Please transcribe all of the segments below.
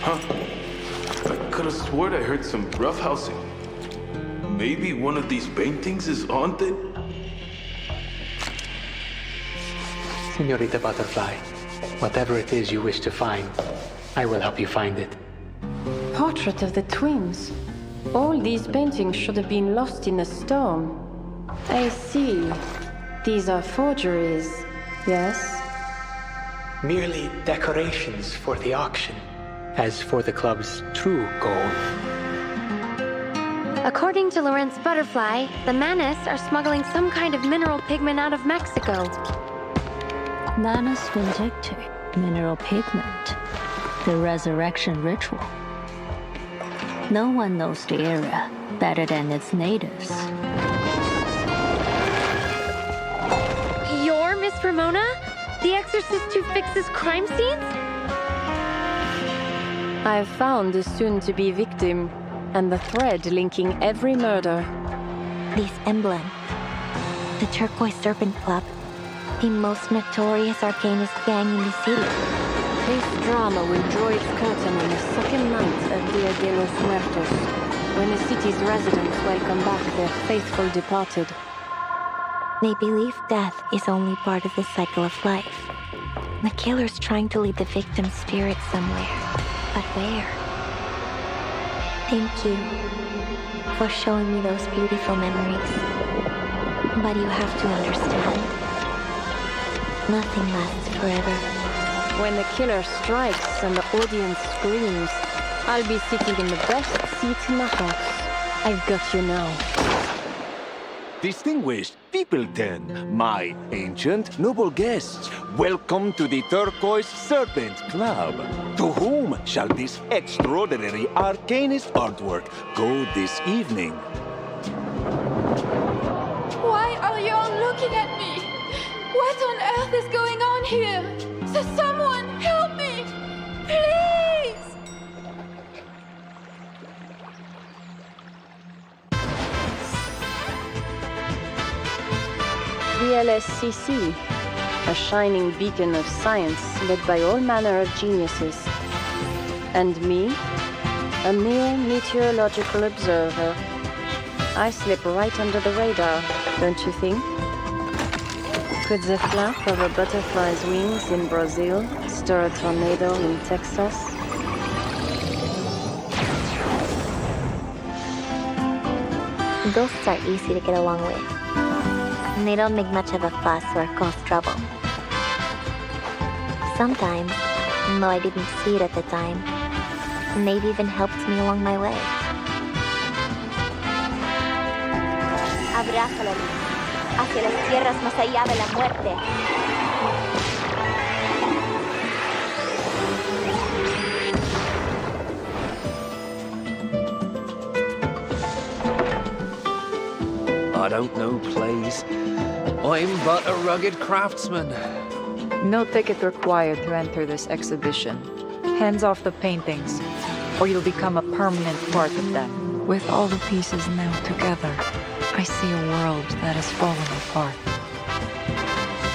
I could have sworn I heard some roughhousing. Maybe one of these paintings is haunted? Senorita Butterfly, whatever it is you wish to find, I will help you find it. Portrait of the twins. All these paintings should have been lost in the storm. I see. These are forgeries, yes? Merely decorations for the auction. As for the club's true goal, According to Lawrence Butterfly, the Manus are smuggling some kind of mineral pigment out of Mexico. Manus Vindicti, mineral pigment, the resurrection ritual. No one knows the area better than its natives. You're Miss Ramona? The exorcist who fixes crime scenes? I've found the soon-to-be victim and the thread linking every murder. This emblem, the Turquoise Serpent Club, the most notorious arcanist gang in the city. This drama will draw its curtain on the second night of Dia de los Muertos, when the city's residents welcome back their faithful departed. They believe death is only part of the cycle of life. The killer's trying to lead the victim's spirit somewhere. But where? Thank you for showing me those beautiful memories. But you have to understand, nothing lasts forever. When the killer strikes and the audience screams, I'll be sitting in the best seat in the house. I've got you now. Distinguished Peopleton, my ancient noble guests, welcome to the Turquoise Serpent Club. To whom shall this extraordinary arcanist artwork go this evening? Why are you all looking at me? What on earth is going on here? So someone help me! Please! The LSCC, a shining beacon of science led by all manner of geniuses. And me, a mere meteorological observer. I slip right under the radar, don't you think? Could the flap of a butterfly's wings in Brazil stir a tornado in Texas? Ghosts are easy to get along with. And they don't make much of a fuss or cause trouble. Sometimes, though I didn't see it at the time, they've even helped me along my way. Abrázala, hacia las tierras más allá de la muerte. I don't know plays. I'm but a rugged craftsman. No ticket required to enter this exhibition. Hands off the paintings, or you'll become a permanent part of them. With all the pieces now together, I see a world that has fallen apart.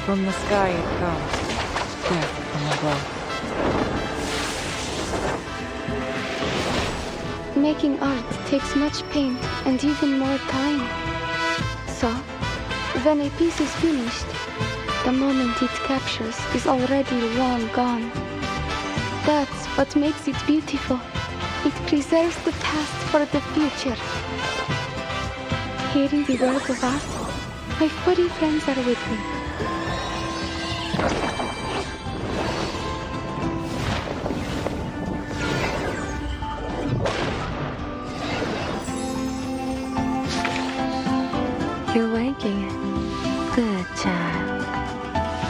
From the sky it comes, death from above. Making art takes much pain and even more time. So, when a piece is finished, the moment it captures is already long gone. That's what makes it beautiful. It preserves the past for the future. Here in the world of art, my furry friends are with me. You're waking it. Good child.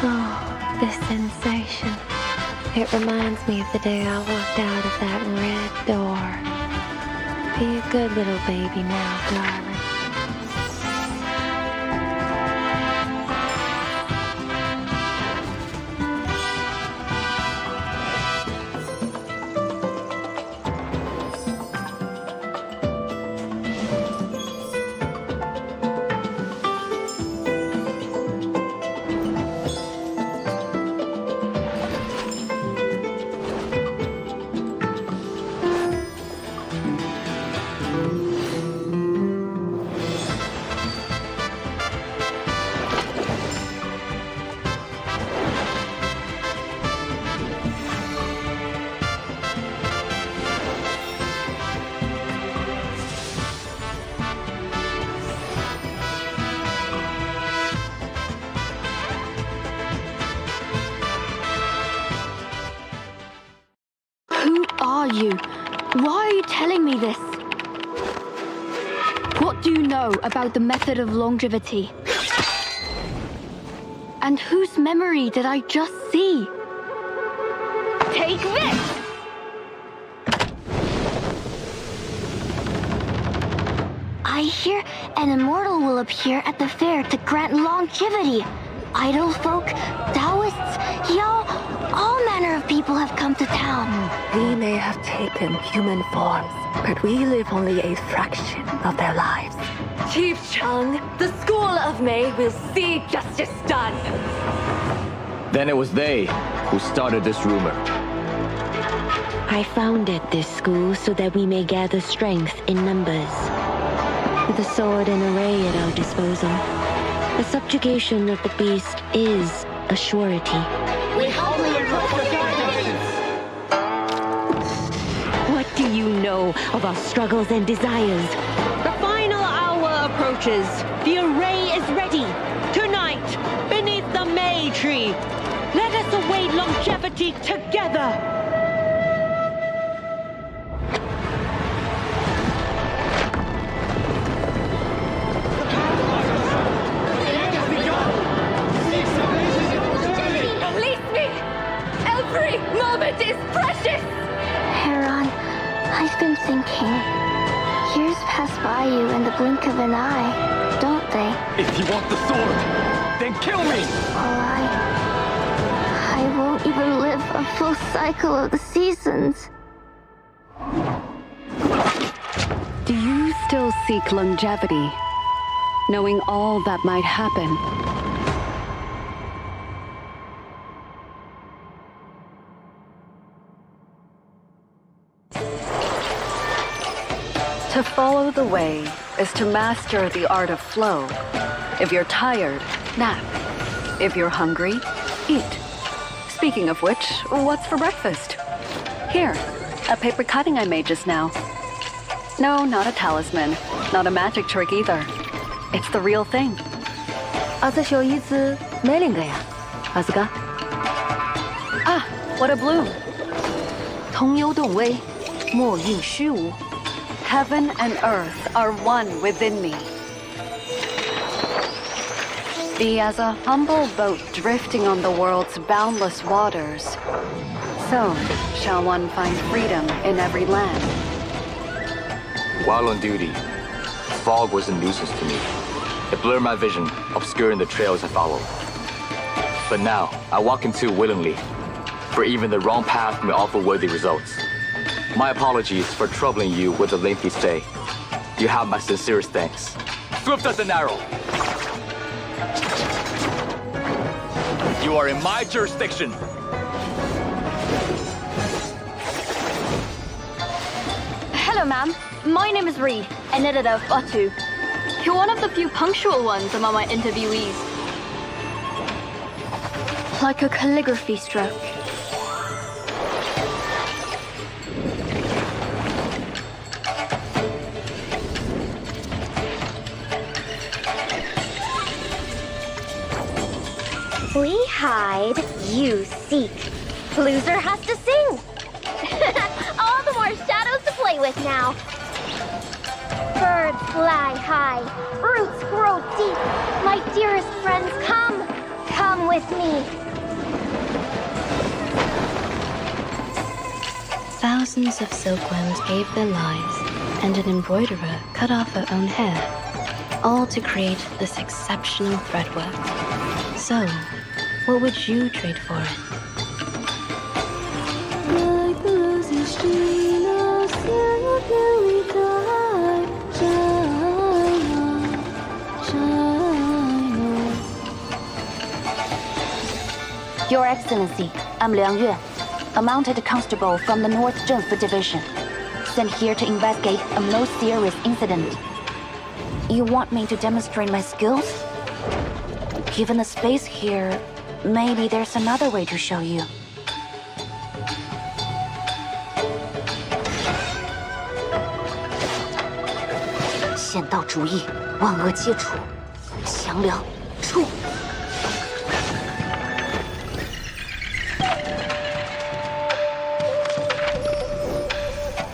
Oh, this sensation. It reminds me of the day I walked out of that red door. Be a good little baby now, darling. are you? Why are you telling me this? What do you know about the method of longevity? And whose memory did I just see? Take this! I hear an immortal will appear at the fair to grant longevity. Idle folk, Taoists, Yao, all manner of people have come to town. We may have taken human forms, but we live only a fraction of their lives. Chief Chung, the School of May will see justice done. Then it was they who started this rumor. I founded this school so that we may gather strength in numbers. With a sword and array at our disposal, the subjugation of the beast is a surety. We humbly request your guidance! What do you know of our struggles and desires? The final hour approaches. The array is ready. Tonight, beneath the May tree, let us await longevity together. Every moment is precious! Heron, I've been thinking. Years pass by you in the blink of an eye, don't they? If you want the sword, then kill me! Well, I won't even live a full cycle of the seasons. Do you still seek longevity, knowing all that might happen? To follow the way is to master the art of flow. If you're tired, nap. If you're hungry, eat. Speaking of which, what's for breakfast? Here, a paper cutting I made just now. No, not a talisman. Not a magic trick either. It's the real thing. 这小椅子没灵个呀，阿斯嘎。Ah, what a bloom. 同幽动微，莫运虚无。 Heaven and earth are one within me. Be as a humble boat drifting on the world's boundless waters, so shall one find freedom in every land. While on duty, fog was a nuisance to me. It blurred my vision, obscuring the trails I followed. But now, I walk into it willingly, for even the wrong path may offer worthy results. My apologies for troubling you with a lengthy stay. You have my sincerest thanks. Swift as an arrow. You are in my jurisdiction. Hello, ma'am. My name is Reed, an editor of Batu. You're one of the few punctual ones among my interviewees. Like a calligraphy stroke. We hide, you seek. Loser has to sing. All the more shadows to play with now. Birds fly high, roots grow deep. My dearest friends, come. Come with me. Thousands of silkworms gave their lives, and an embroiderer cut off her own hair, all to create this exceptional threadwork. So, what would you trade for it? Your Excellency, I'm Liang Yue, a mounted constable from the North Zhenfu Division, sent here to investigate a most serious incident. You want me to demonstrate my skills? Given the space here, maybe there's another way to show you. 剑道主义，万恶皆除，降凉出。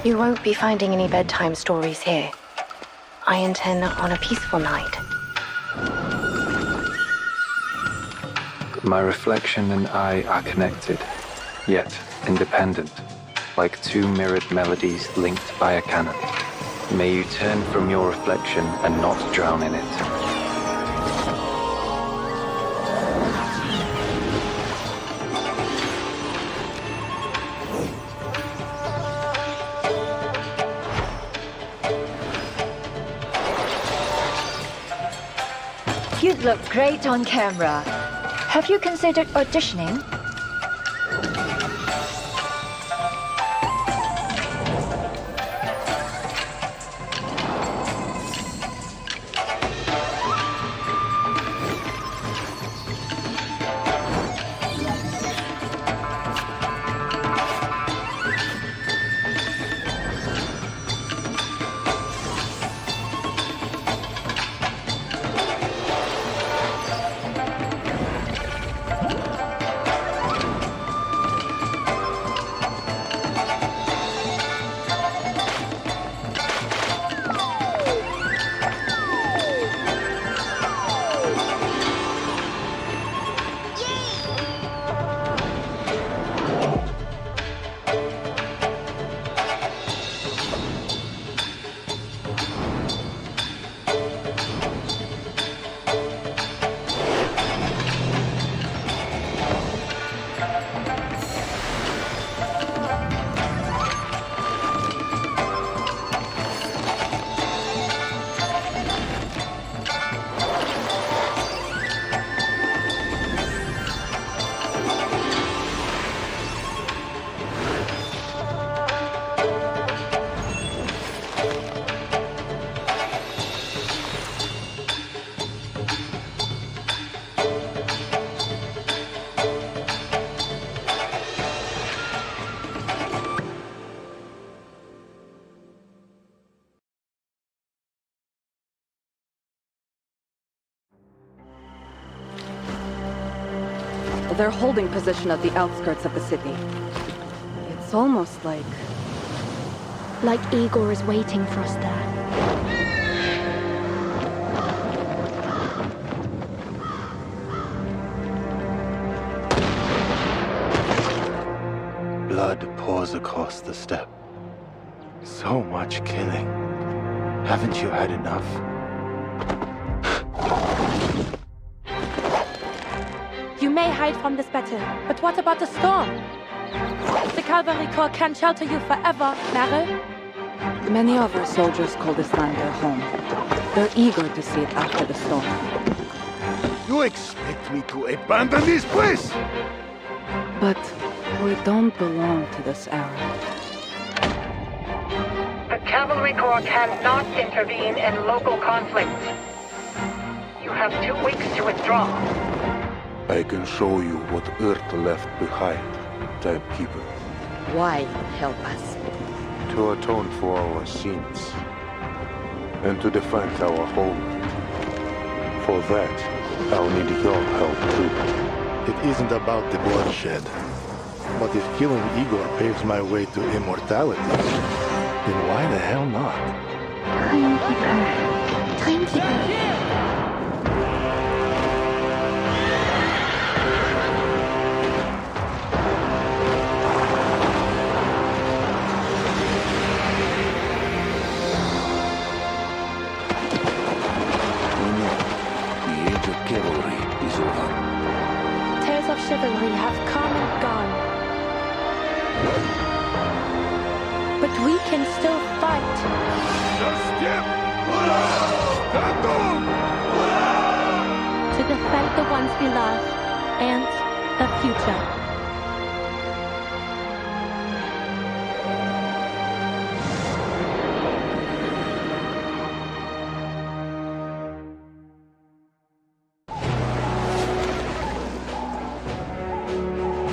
You won't be finding any bedtime stories here. I intend on a peaceful night. My reflection and I are connected, yet independent, like two mirrored melodies linked by a canon. May you turn from your reflection and not drown in it. You'd look great on camera. Have you considered auditioning? They're holding position at the outskirts of the city. It's almost like Igor is waiting for us there. Blood pours across the steppe. So much killing. Haven't you had enough? You may hide from this battle, but what about the storm? The Cavalry Corps can't shelter you forever, Meryl. many of our soldiers call this land their home. They're eager to see it after the storm. You expect me to abandon this place? But we don't belong to this era. The Cavalry Corps cannot intervene in local conflicts. You have 2 weeks to withdraw. I can show you what Earth left behind, Timekeeper. Why help us? To atone for our sins, and to defend our homeland. For that, I'll need your help too. It isn't about the bloodshed. But if killing Igor paves my way to immortality, then why the hell not? Timekeeper. Tales of chivalry have come and gone. But we can still fight. To defend the ones we love and the future.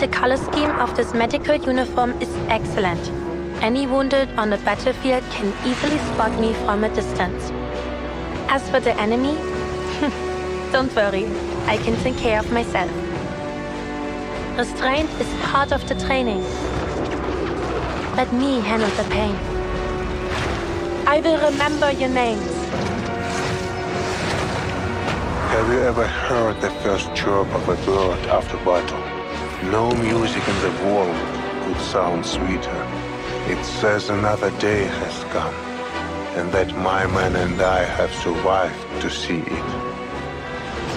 The color scheme of this medical uniform is excellent. Any wounded on the battlefield can easily spot me from a distance. As for the enemy, don't worry, I can take care of myself. Restraint is part of the training. Let me handle the pain. I will remember your names. Have you ever heard the first chirp of a bird after battle? No music in the world could sound sweeter. It says another day has come, and that my men and I have survived to see it.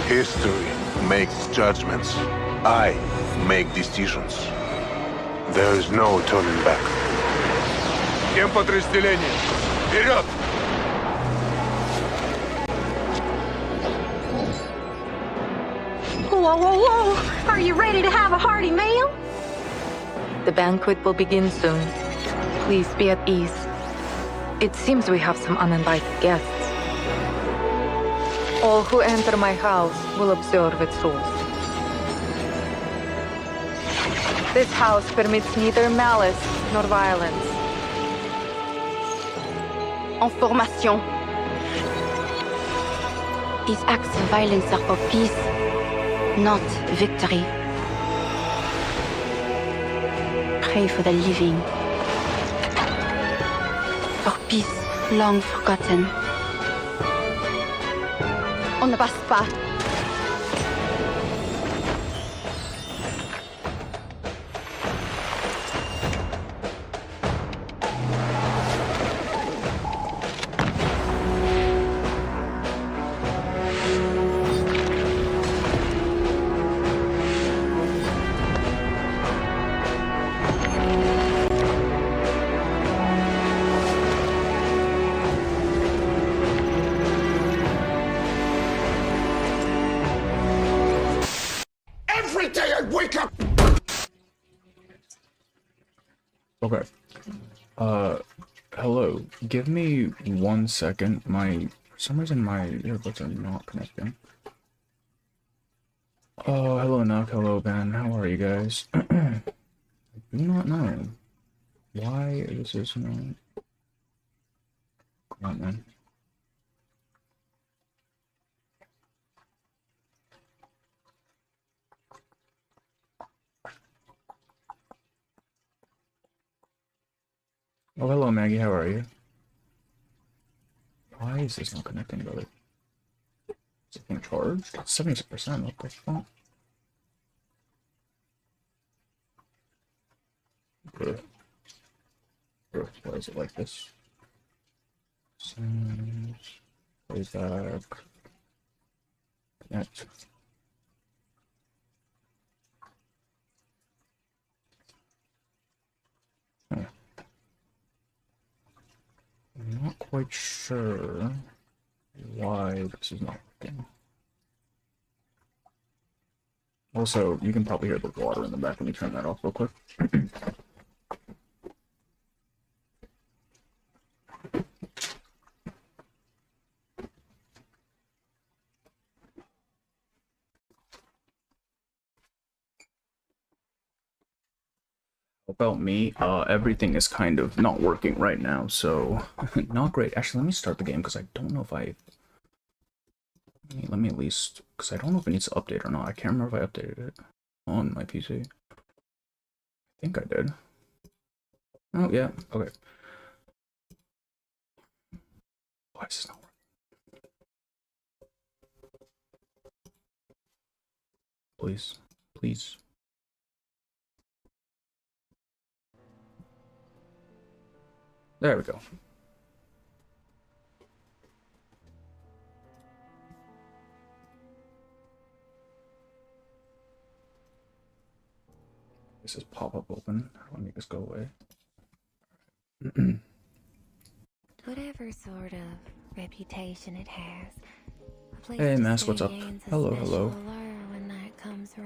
History makes judgments. I make decisions. There is no turning back. Всем подразделениям! Вперед! Whoa, whoa, whoa! Are you ready to have a hearty meal? The banquet will begin soon. Please be at ease. It seems we have some uninvited guests. All who enter my house will observe its rules. This house permits neither malice nor violence. En formation. These acts of violence are for peace, not victory. Pray for the living. For peace long forgotten. On ne passe pas. Okay. Hello. Give me 1 second. For some reason my earbuds are not connecting. Oh, hello Nook, hello Ben. How are you guys? I do not know why this is not. Come on, man. Oh, hello Maggie, how are you? Why is this not connecting, brother? Is it being charged? 76%, what the fuck? Ugh. Ugh, why is it like this? Playback. Connect. Huh. I'm not quite sure why this is not working. Also, you can probably hear the water in the back. Let me turn that off real quick. About me, everything is kind of not working right now, so not great. Actually, let me start the game because I don't know if let me at least, because I don't know if it needs to update or not. I can't remember if I updated it on my PC. I think I did. Oh yeah, okay. Why is this not working? Please, please. There we go. This is pop-up open. How do I make this go away? Whatever sort of reputation it has. Hey Mass, what's up? Hello, hello.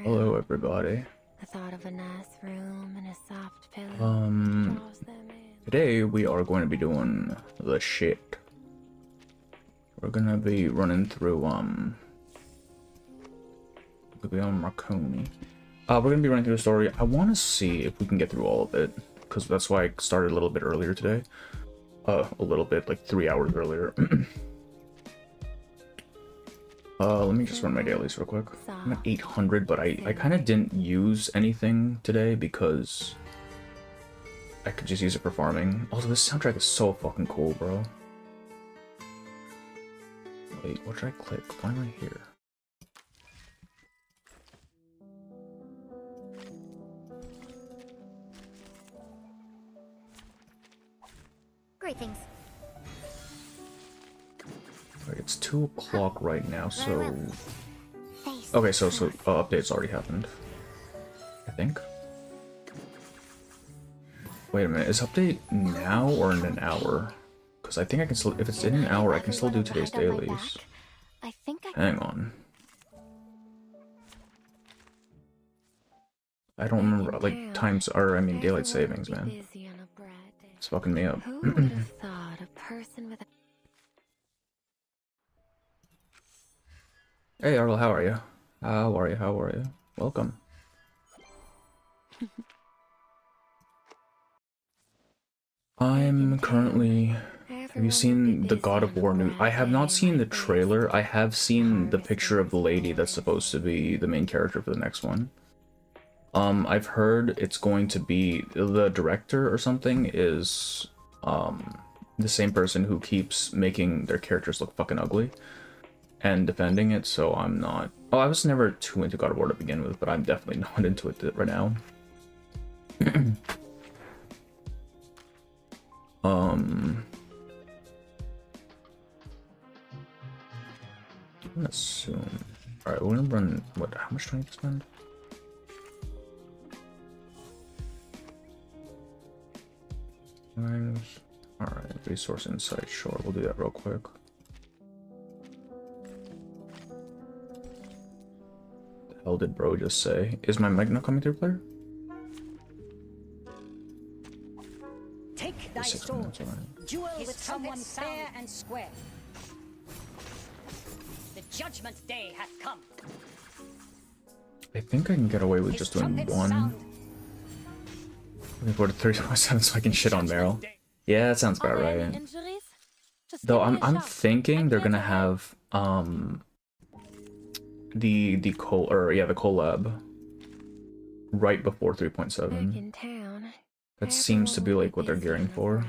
Hello everybody. The thought of a nice room and a soft pillow draws them in. Today we are going to be doing the shit. We're gonna be running through we'll be on Marconi. We're gonna be running through the story. I want to see if we can get through all of it, because that's why I started a little bit earlier today. A little bit, like 3 hours earlier. Let me just run my dailies real quick. I'm at 800, but I kind of didn't use anything today because I could just use it for farming. Also, this soundtrack is so fucking cool, bro. Wait, what did I click? Why am I here? Greetings. Right, it's 2 o'clock right now, so... Okay, so update's already happened. I think. Wait a minute, is update now or in an hour? Because I think I can still, if it's in an hour, I can still do today's dailies. Hang on. I don't remember, like, times, or I mean daylight savings, man. It's fucking me up. Who would have thought a person with a... Hey Arl, how are you? How are you? How are you? Welcome. I'm currently... Have you seen the God of War news? I have not seen the trailer. I have seen the picture of the lady that's supposed to be the main character for the next one. I've heard it's going to be... The director or something is... the same person who keeps making their characters look fucking ugly. And defending it, so I'm not... Oh, I was never too into God of War to begin with, but I'm definitely not into it right now. I'm gonna assume... Alright, we're gonna run... What, how much do I need to spend? Alright, resource insight, sure, we'll do that real quick. The hell did bro just say? Is my mic not coming through, player? Take thy sword, duel with someone fair and square. The judgment day hath come. I think I can get away with just doing one. Looking forward to 3.7 so I can shit on Meryl. Yeah, that sounds about right. Though I'm thinking they're gonna have the collab right before 3.7. That seems to be like what they're gearing for.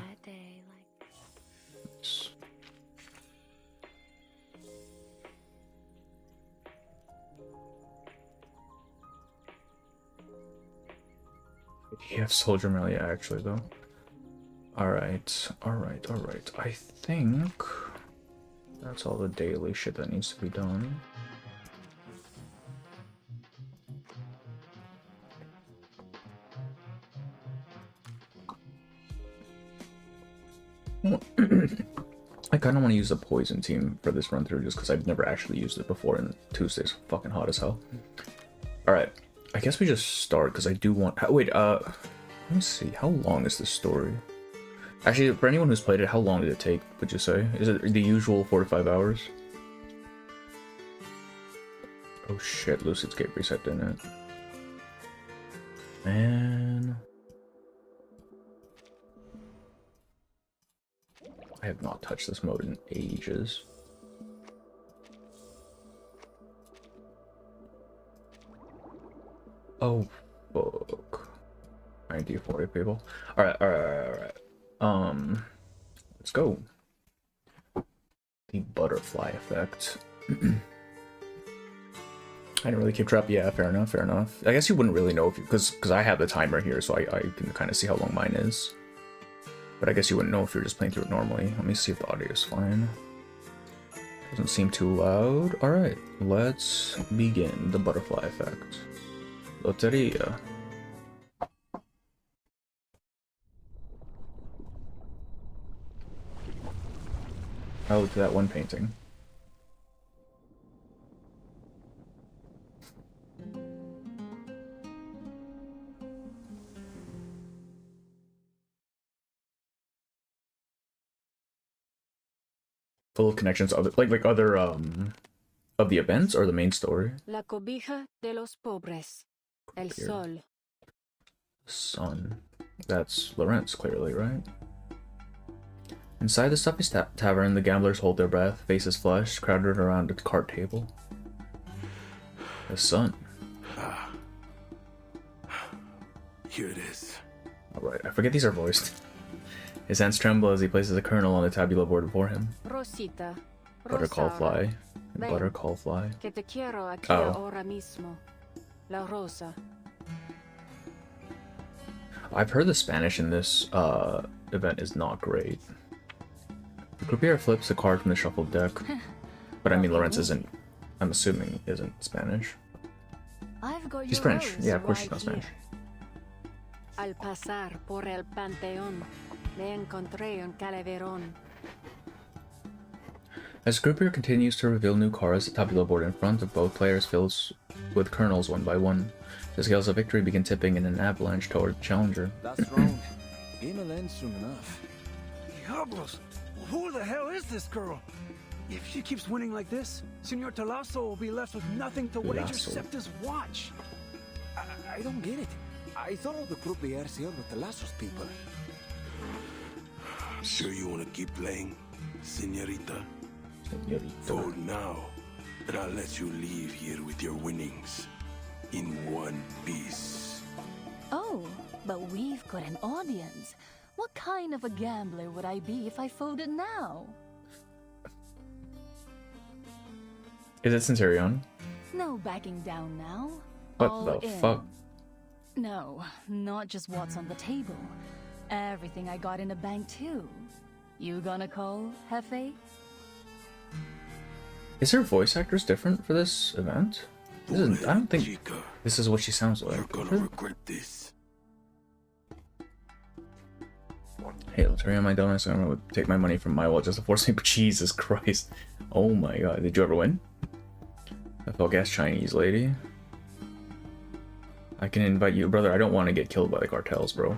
You have Soldier Mail, yeah, actually, though. Alright. I think that's all the daily shit that needs to be done. I kind of want to use the poison team for this run through just because I've never actually used it before, and Tuesday's fucking hot as hell. Alright, I guess we just start because I do want... Wait, let me see. How long is this story? Actually, for anyone who's played it, how long did it take, would you say? Is it the usual 4 to 5 hours? Oh shit, Lucid's Gate reset, didn't it? Man... I have not touched this mode in ages. Oh, fuck. 90-40 people. Alright. Let's go. The butterfly effect. I didn't really keep track. Yeah, fair enough. I guess you wouldn't really know if you, because I have the timer here, so I can kind of see how long mine is. But I guess you wouldn't know if you're just playing through it normally. Let me see if the audio is fine. Doesn't seem too loud. Alright, let's begin the butterfly effect. Loteria. Oh, to that one painting. Full connections, other like other of the events or the main story. La cobija de los pobres, el sol. Sun. That's Lawrence, clearly, right? Inside the stuffy tavern, the gamblers hold their breath, faces flushed, crowded around a card table. The sun. Here it is. Alright, I forget these are voiced. His hands tremble as he places a kernel on the tabula board before him. Rosita, Buttercall fly. Ven, Buttercall fly. que te quiero aquí Oh. ahora mismo. La Rosa. I've heard the Spanish in this event is not great. The croupier flips a card from the shuffled deck. But I mean, Lorenz isn't, I'm assuming, isn't Spanish. I've got She's your French. rose Yeah, of course she's right not Spanish. here. Al pasar por el Panteón, me encontré un calaverón. As the croupier continues to reveal new cards, the tabula board in front of both players fills with kernels one by one. The scales of victory begin tipping in an avalanche toward the challenger. That's wrong. Game will end soon enough. Diablos! Who the hell is this girl? If she keeps winning like this, Senor Talasso will be left with nothing to wager except his watch. I don't get it. I thought all the croupiers here were Talasso's people. Sure you want to keep playing, señorita? For now, then I'll let you leave here with your winnings in one piece. Oh, but we've got an audience. What kind of a gambler would I be if I folded now? Is it Centurion? No backing down now. What All the in. fuck? No, not just what's on the table. Everything I got in the bank too. You gonna call, Hefe? Is her voice actress different for this event? This is, I don't think this is what she sounds like. You're gonna regret this. Hey, let's hurry on my donuts. I'm gonna take my money from my wallet just to force me. Jesus Christ. Oh my god. Did you ever win? I felt gas Chinese lady. I can invite you. Brother, I don't want to get killed by the cartels, bro.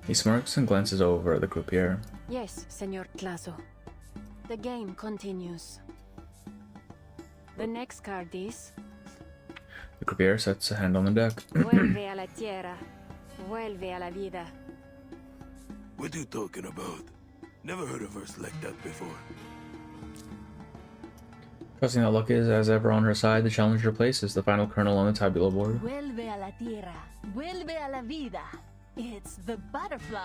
He smirks and glances over at the croupier. Yes, Senor Tlazo. The game continues. The next card is... The croupier sets a hand on the deck. Vuelve a la tierra. Vuelve a la vida. What are you talking about? Never heard a verse like that before. Trusting that luck is as ever on her side, the challenger places the final kernel on the tabula board. Vuelve a la tierra. Vuelve a la vida. It's the butterfly.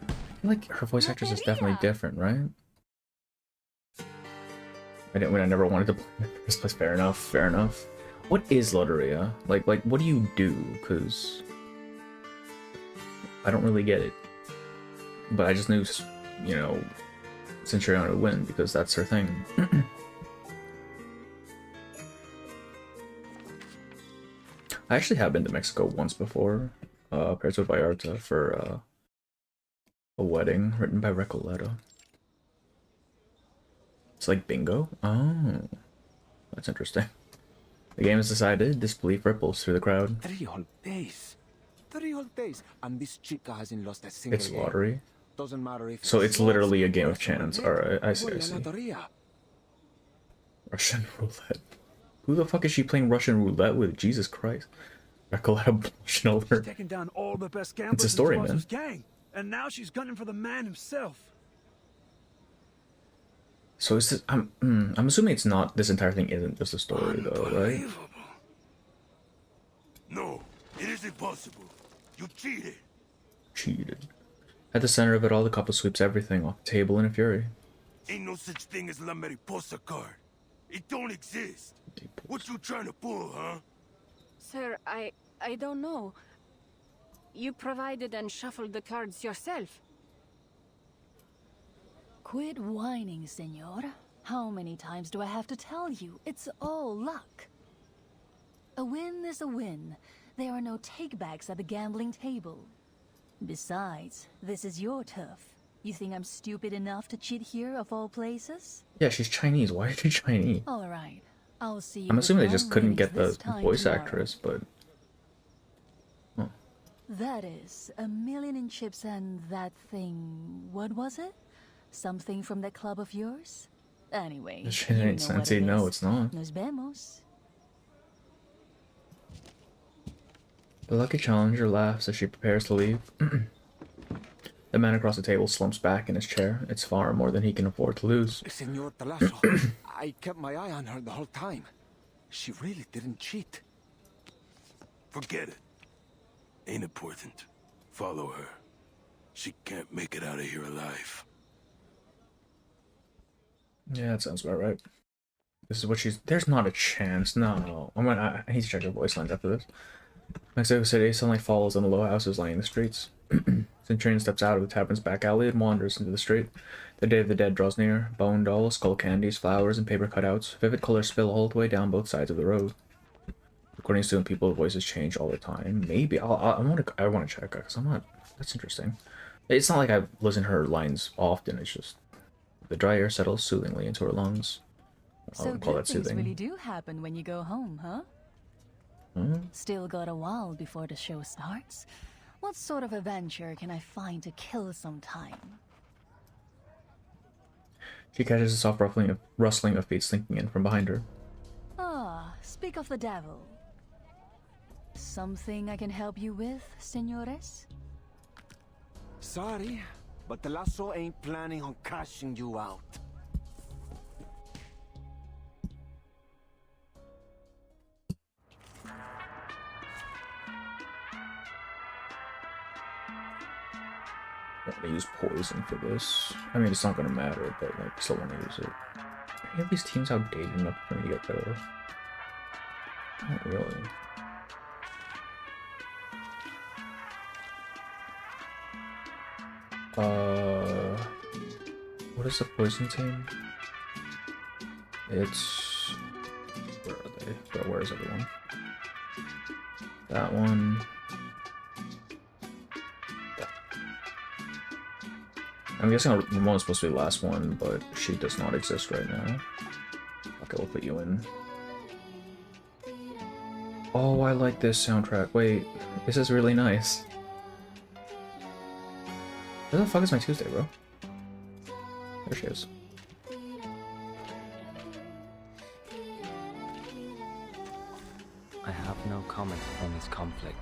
I feel like her voice actress is definitely different, right? I never wanted to play in the first place. Fair enough, fair enough. What is Loteria? Like, what do you do? Because I don't really get it. But I just knew, you know, Centurion would win because that's her thing. I actually have been to Mexico once before, Puerto Vallarta, for a wedding written by Recoleta. It's like bingo? Oh, that's interesting. The game is decided. Disbelief ripples through the crowd. 3 whole days. 3 whole days, and this chica hasn't lost a single It's game. lottery. Doesn't matter if So it's literally a game of chance. Alright, I see, I see. Loteria. Russian roulette. Who the fuck is she playing Russian roulette with? Jesus Christ. Recoleta blushing over. Taking down all the best gamblers It's a story, in man. Twazo's gang, and now she's gunning for the man himself. So is this, I'm assuming it's not, this entire thing isn't just a story though, right? No, it isn't possible. You cheated. Cheated. At the center of it all, the couple sweeps everything off the table in a fury. Ain't no such thing as La Mariposa card. It don't exist. What you trying to pull, huh? Sir, I don't know. You provided and shuffled the cards yourself. Quit whining, senor. How many times do I have to tell you? It's all luck. A win is a win. There are no takebacks at the gambling table. Besides, this is your turf. You think I'm stupid enough to cheat here of all places? Yeah, she's Chinese. Why is she Chinese? Alright, I'll see you. I'm with assuming they long just couldn't get winnings the this time voice tomorrow. actress, but... That is, 1,000,000 in chips and that thing... What was it? Something from that club of yours? Anyway, This shit ain't Sensei, no, it's not. Nos vemos. The lucky challenger laughs as she prepares to leave. The man across the table slumps back in his chair. It's far more than he can afford to lose. Senor Talasso, I kept my eye on her the whole time. She really didn't cheat. Forget it. Ain't important. Follow her. She can't make it out of here alive. Yeah, that sounds about right. This is what she's. There's not a chance. No. I need to check her voice lines after this. Mexico City, sunlight falls on the low houses lining the streets. Centurion steps out of the tavern's back alley and wanders into the street. The Day of the Dead draws near. Bone dolls, skull candies, flowers, and paper cutouts. Vivid colors spill all the way down both sides of the road. According to student people, voices change all the time. Maybe I want to check because I'm not. That's interesting. It's not like I listen to her lines often. It's just the dry air settles soothingly into her lungs. So good things really do happen when you go home, huh? Still got a while before the show starts. What sort of adventure can I find to kill some time? She catches a soft rustling of feet slinking in from behind her. Ah, speak of the devil. Something I can help you with, senores? Sorry, but the lasso ain't planning on cashing you out. I'm gonna use poison for this. I mean, it's not gonna matter, but like, still wanna use it. Are any of these teams outdated enough for me to get better? Not really. What is the poison team? It's... Where are they? Where is everyone? That one. I'm guessing the one is supposed to be the last one, but she does not exist right now. Okay, we'll put you in. Oh, I like this soundtrack. Wait, this is really nice. Where the fuck is my Tuesday, bro? There she is. I have no comment on this conflict.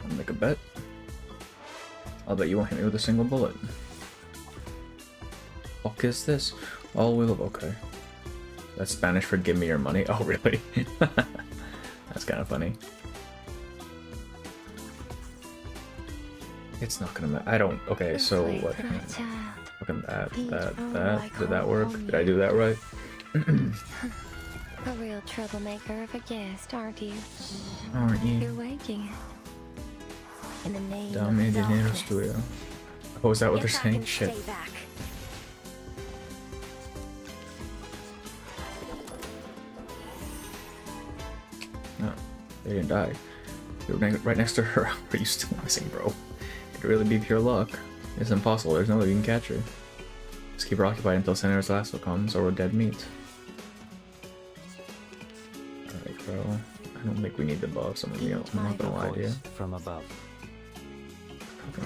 I'll make a bet. I'll bet you won't hit me with a single bullet. Fuck is this? All wheel of okay. That's Spanish for give me your money. Oh really? That's kind of funny. It's not gonna matter. I don't. Okay, so what? Fucking that. Did that work? Did I do that right? A real troublemaker of a guest, aren't you? Aren't you? You're waking in the name Dame of dinero darkness. tuyo. Oh, is that what they're saying? Shit. No, they didn't die. You were right next to her. Are you still missing, bro? It'd really be pure luck. It's impossible. There's no way you can catch her. Just keep her occupied until Senator's lasso comes, or we're dead meat. Alright, bro. I don't think we need the buffs. I'm not gonna lie to you. From above.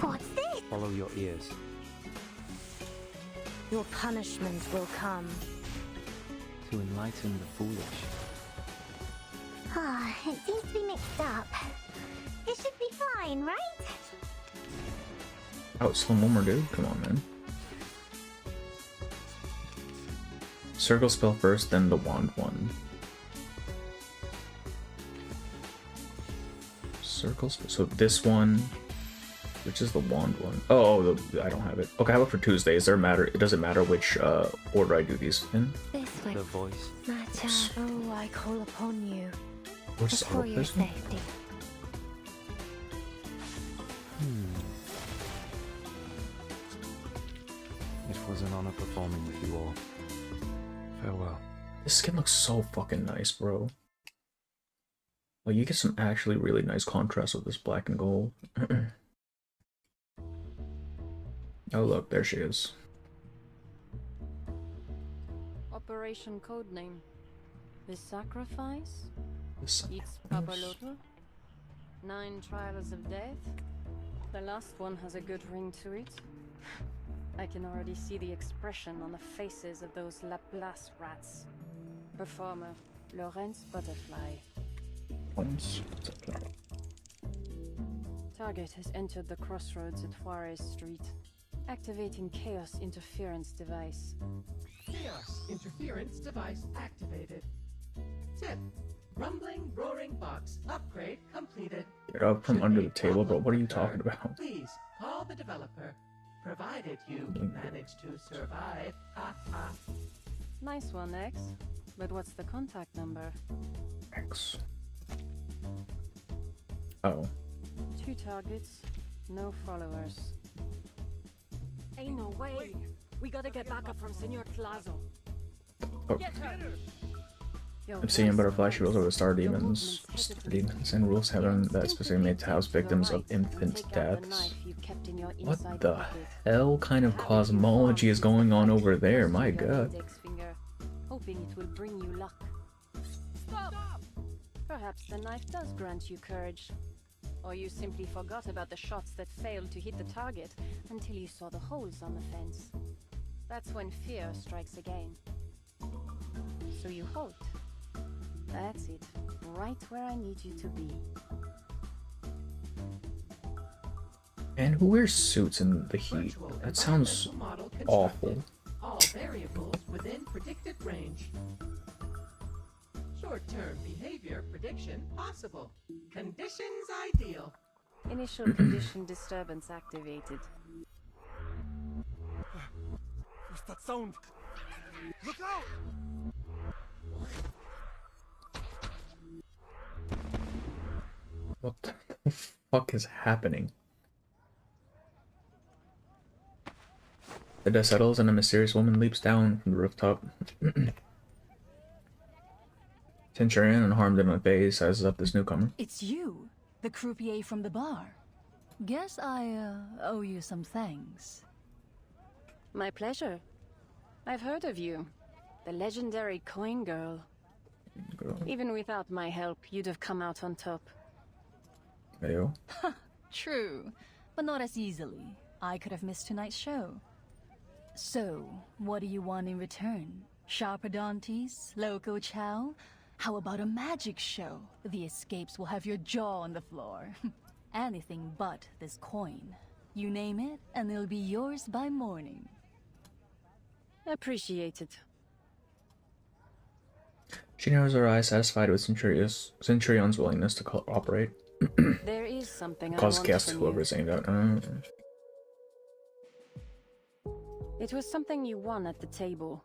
What's this? Follow your ears. Your punishment will come. To enlighten the foolish. Ah, it seems to be mixed up. It should be fine, right? Oh, slow more, dude. Come on, man. Circle spell first, then the wand one. Circle spell. So this one, which is the wand one. Oh, I don't have it. Okay, how about for Tuesday? Does there matter? It doesn't matter which order I do these in. This way. The voice. Mata, oh, I call upon you. We'll just for your this one. safety. It was an honor performing with you all. Farewell. This skin looks so fucking nice, bro. Like, you get some actually really nice contrast with this black and gold. Oh, look, there she is. Operation Codename. The Sacrifice? The Sacrifice. Eats Papaloto? 9 Trials of Death? The last one has a good ring to it. I can already see the expression on the faces of those Laplace rats. Performer, Lawrence Butterfly. Target has entered the crossroads at Juarez Street. Activating Chaos Interference Device. Chaos Interference Device activated. Tip. Rumbling Roaring Box upgrade completed. Get up from under the table, bro. What are you talking about? Please call the developer, provided you manage to survive. Nice one, X. But what's the contact number? X. Oh. 2 targets, no followers. Ain't no way. We gotta get backup from Senor Tlazo. Oh. Obsidian Butterfly, she rules over the star demons. And rules heaven that specifically made to house victims of infant deaths. What the hell kind of cosmology is going on over there? My god. Hoping it will bring you luck. Stop! Perhaps the knife does grant you courage. Or you simply forgot about the shots that failed to hit the target until you saw the holes on the fence. That's when fear strikes again. So you halt. That's it. Right where I need you to be. And who wears suits in the heat? That sounds awful. All variables within predicted range. Short-term behavior prediction possible. Conditions ideal. Initial condition disturbance activated. What's that sound? Look out! What the fuck is happening? The dust settles and a mysterious woman leaps down from the rooftop. Centurion, unharmed and unfazed, sizes up this newcomer. It's you, the croupier from the bar. Guess I owe you some thanks. My pleasure. I've heard of you. The legendary coin girl. Even without my help, you'd have come out on top. Ayo. True, but not as easily. I could have missed tonight's show. So, what do you want in return? Sharpodontes? Loco chow? How about a magic show? The escapes will have your jaw on the floor. Anything but this coin. You name it, and it'll be yours by morning. Appreciated. She narrows her eyes, satisfied with Centurion's willingness to cooperate. There is something I Cause want guess from whoever you. is aimed at. It was something you won at the table.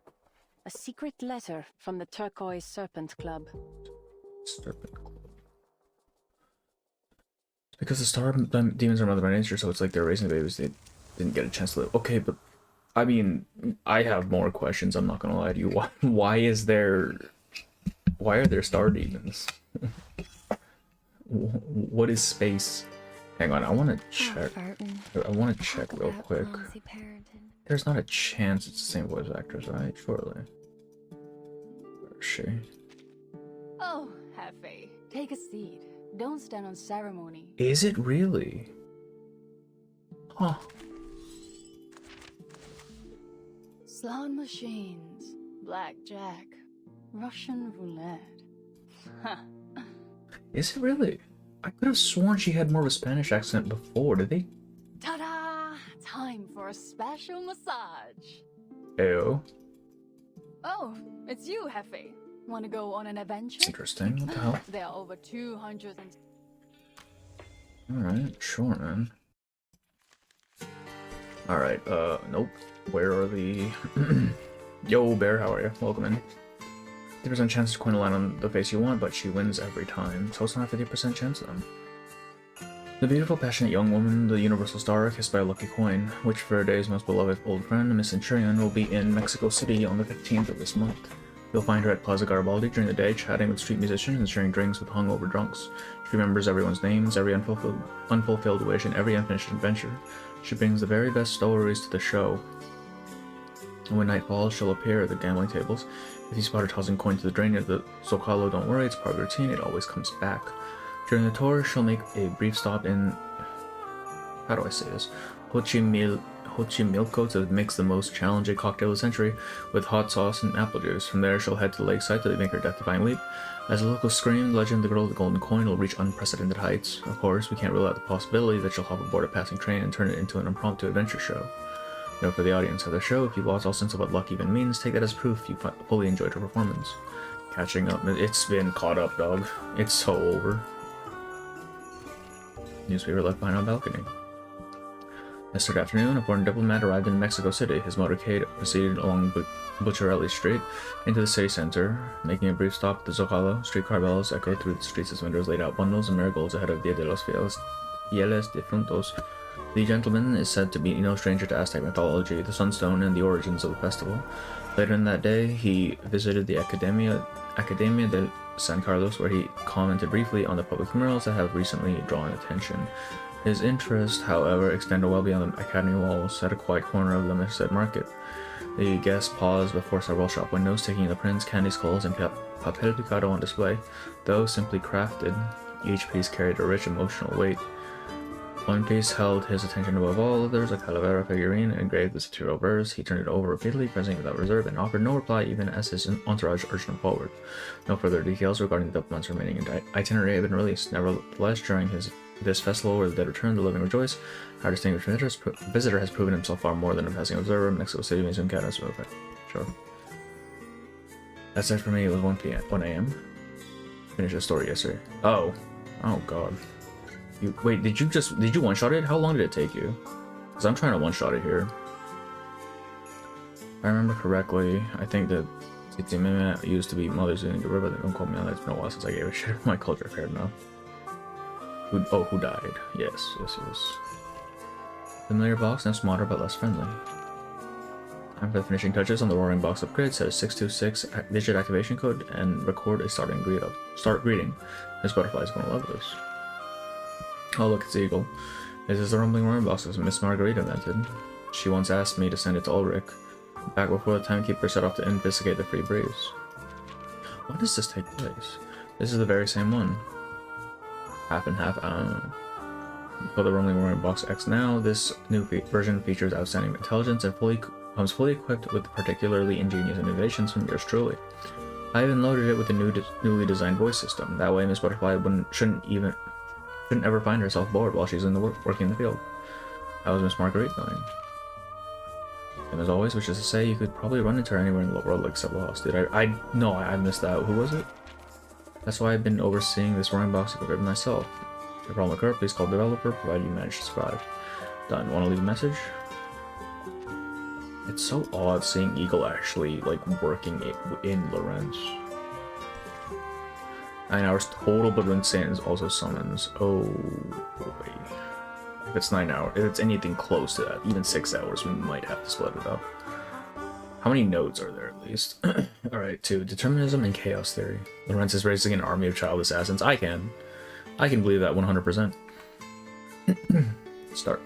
A secret letter from the Turquoise Serpent Club. Serpent Club. Because the star demons are mother by nature, so it's like they're raising babies. They didn't get a chance to live. Okay, but I mean, I have more questions. I'm not gonna lie to you. Why are there star demons? What is space? Hang on, I want to check. I want to check real quick. There's not a chance it's the same voice actress, right? Surely. Where is she? Oh, Hefe, take a seat. Don't stand on ceremony. Is it really? Huh. Slot machines, blackjack, Russian roulette. Is it really? I could have sworn she had more of a Spanish accent before. Did they? Ta-da! Time for a special massage. Ew. Oh, it's you, Hefe. Want to go on an adventure? Interesting. What the hell? There are over 200 and... Alright, sure, man. Alright, nope. Where are the... Yo, Bear, how are you? Welcome in. 50% chance to coin a line on the face you want, but she wins every time, so it's not a 50% chance then. The beautiful, passionate young woman, the universal star, kissed by a lucky coin, which for her day's most beloved old friend, Miss Centurion, will be in Mexico City on the 15th of this month. You'll find her at Plaza Garibaldi during the day, chatting with street musicians and sharing drinks with hungover drunks. She remembers everyone's names, every unfulfilled wish, and every unfinished adventure. She brings the very best stories to the show. And when night falls, she'll appear at the gambling tables. If you spot her tossing coin to the drain of the Zocalo, don't worry, it's part of the routine, it always comes back. During the tour, she'll make a brief stop in... how do I say this? Xochimilco to mix the most challenging cocktail of the century with hot sauce and apple juice. From there, she'll head to the lakeside to make her death-defying leap. As the locals scream, the legend of the girl with the golden coin will reach unprecedented heights. Of course, we can't rule out the possibility that she'll hop aboard a passing train and turn it into an impromptu adventure show. Note for the audience of the show, if you've lost all sense of what luck even means, take that as proof you fully enjoyed her performance. Catching up, it's been caught up, dog. It's so over. newspaper left behind on the balcony. Yesterday afternoon, a foreign diplomat arrived in Mexico City. His motorcade proceeded along Bucciarelli Street into the city center, making a brief stop at the Zocalo. Streetcar bells echoed through the streets as vendors laid out bundles and marigolds ahead of Dia de los Fieles Difuntos. The gentleman is said to be no stranger to Aztec mythology, the sunstone, and the origins of the festival. Later in that day, he visited the Academia de San Carlos, where he commented briefly on the public murals that have recently drawn attention. His interest, however, extended well beyond the academy walls. At a quiet corner of the Merced Market, the guest paused before several shop windows, taking the prints, candy skulls, and papel picado on display. Though simply crafted, each piece carried a rich emotional weight. One piece held his attention above all others, a calavera figurine engraved with satirical verse. He turned it over repeatedly, pressing it without reserve, and offered no reply even as his entourage urged him forward. No further details regarding the diplomat's remaining itinerary had been released. Nevertheless, during this festival where the dead return, the living rejoice, our distinguished visitor has proven himself far more than a passing observer. Mexico City Museum Cadence. Okay, sure. That's it for me. It was 1 a.m. Finished the story yesterday. Oh god. Wait, did you one-shot it? How long did it take you? Because I'm trying to one-shot it here. If I remember correctly, I think that Tzitzimime used to be Mother's Day in Yoruba, but don't quote me on that. It's been a while since I gave a shit. My culture fair enough. Who died? Yes. Familiar box, now smaller but less friendly. Time for the finishing touches on the Roaring Box upgrade. Set a 626 digit activation code and record a start greeting. This butterfly is going to love this. Oh look, it's Eagle. This is the Rumbling Roaring Box that Miss Margarita invented. She once asked me to send it to Ulrich, back before the timekeeper set off to investigate the free breeze. When does this take place? This is the very same one. Half and half. For the Rumbling Roaring Box X now, this new version features outstanding intelligence and comes fully equipped with particularly ingenious innovations from yours truly. I even loaded it with a newly designed voice system. That way Miss Butterfly shouldn't ever find herself bored while she's working in the field. How was Miss Marguerite doing? And as always, which is to say, you could probably run into her anywhere in the world except Lost. No, I missed that. Who was it? That's why I've been overseeing this Roaring Box equipment myself. If your problem occurs, please call the developer, provided you manage to survive. Done. Want to leave a message? It's so odd seeing Eagle actually, like, working in Lorenz. 9 hours total, but when Sand is also summons. Oh boy. If it's 9 hours, if it's anything close to that, even 6 hours, we might have to split it up. How many nodes are there at least? Alright, 2. Determinism and Chaos Theory. Lorenz is raising an army of child assassins. I can believe that 100%. Start.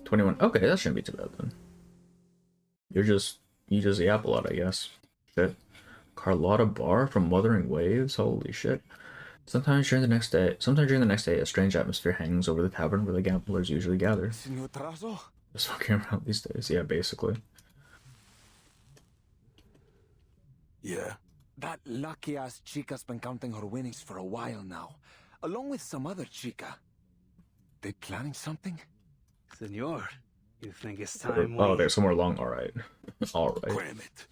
$21. Okay, that shouldn't be too bad then. You just yap a lot, I guess. Shit. Carlotta Bar from Wuthering Waves? Holy shit. Sometimes during the next day, a strange atmosphere hangs over the tavern where the gamblers usually gather. Just fucking around these days, yeah, basically. Yeah. That lucky-ass chica's been counting her winnings for a while now, along with some other chica. They planning something? Senor, you think it's time Oh, they're somewhere along. Alright. Alright. Cram it.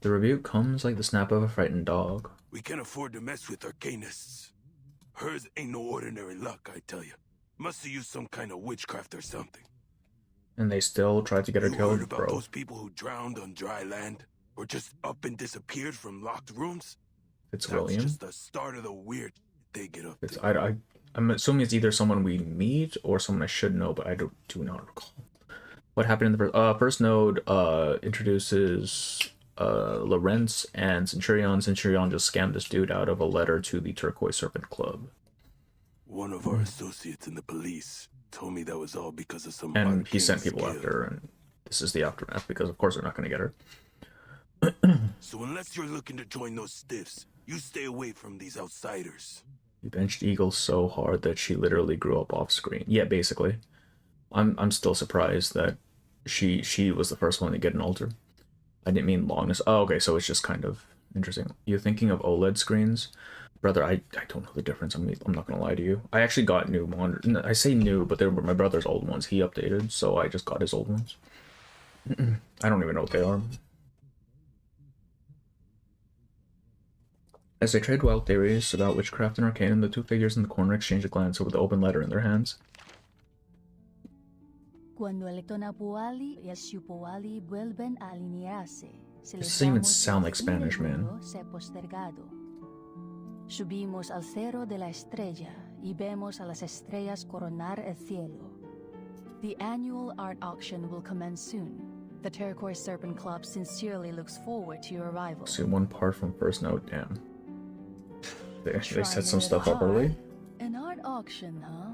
The rebuke comes like the snap of a frightened dog. We can't afford to mess with arcanists. Hers ain't no ordinary luck, I tell you. Must have used some kind of witchcraft or something. And they still try to get her killed, about bro. Those people who drowned on dry land? Or just up and disappeared from locked rooms? It's William. That's just the start of the weird they get up to. I'm assuming it's either someone we meet or someone I should know, but I do not recall. What happened in the first node introduces Lorenz and Centurion. Centurion just scammed this dude out of a letter to the Turquoise Serpent Club. One of our associates in the police told me that was all because of some... And he sent people after her, and this is the aftermath, because of course they're not going to get her. So unless you're looking to join those stiffs, you stay away from these outsiders. You benched Eagle so hard that she literally grew up off screen. Yeah, basically. I'm still surprised that she was the first one to get an altar. I didn't mean longness. Oh, okay, so it's just kind of interesting. You're thinking of OLED screens? Brother, I don't know the difference. I'm not gonna lie to you. I actually got new monitors. I say new, but they were my brother's old ones. He updated, so I just got his old ones. I don't even know what they are. As they trade wild theories about witchcraft and arcane, the two figures in the corner exchange a glance over the open letter in their hands. Cuando el Tonapuali y el Xupuali vuelven a alinearse, This doesn't even sound like Spanish, man. Subimos al cerro de la estrella y vemos a las estrellas coronar el cielo. The annual art auction will commence soon. The Turquoise Serpent Club sincerely looks forward to your arrival. See one part from first note, damn. They set some stuff up early. An art auction, huh?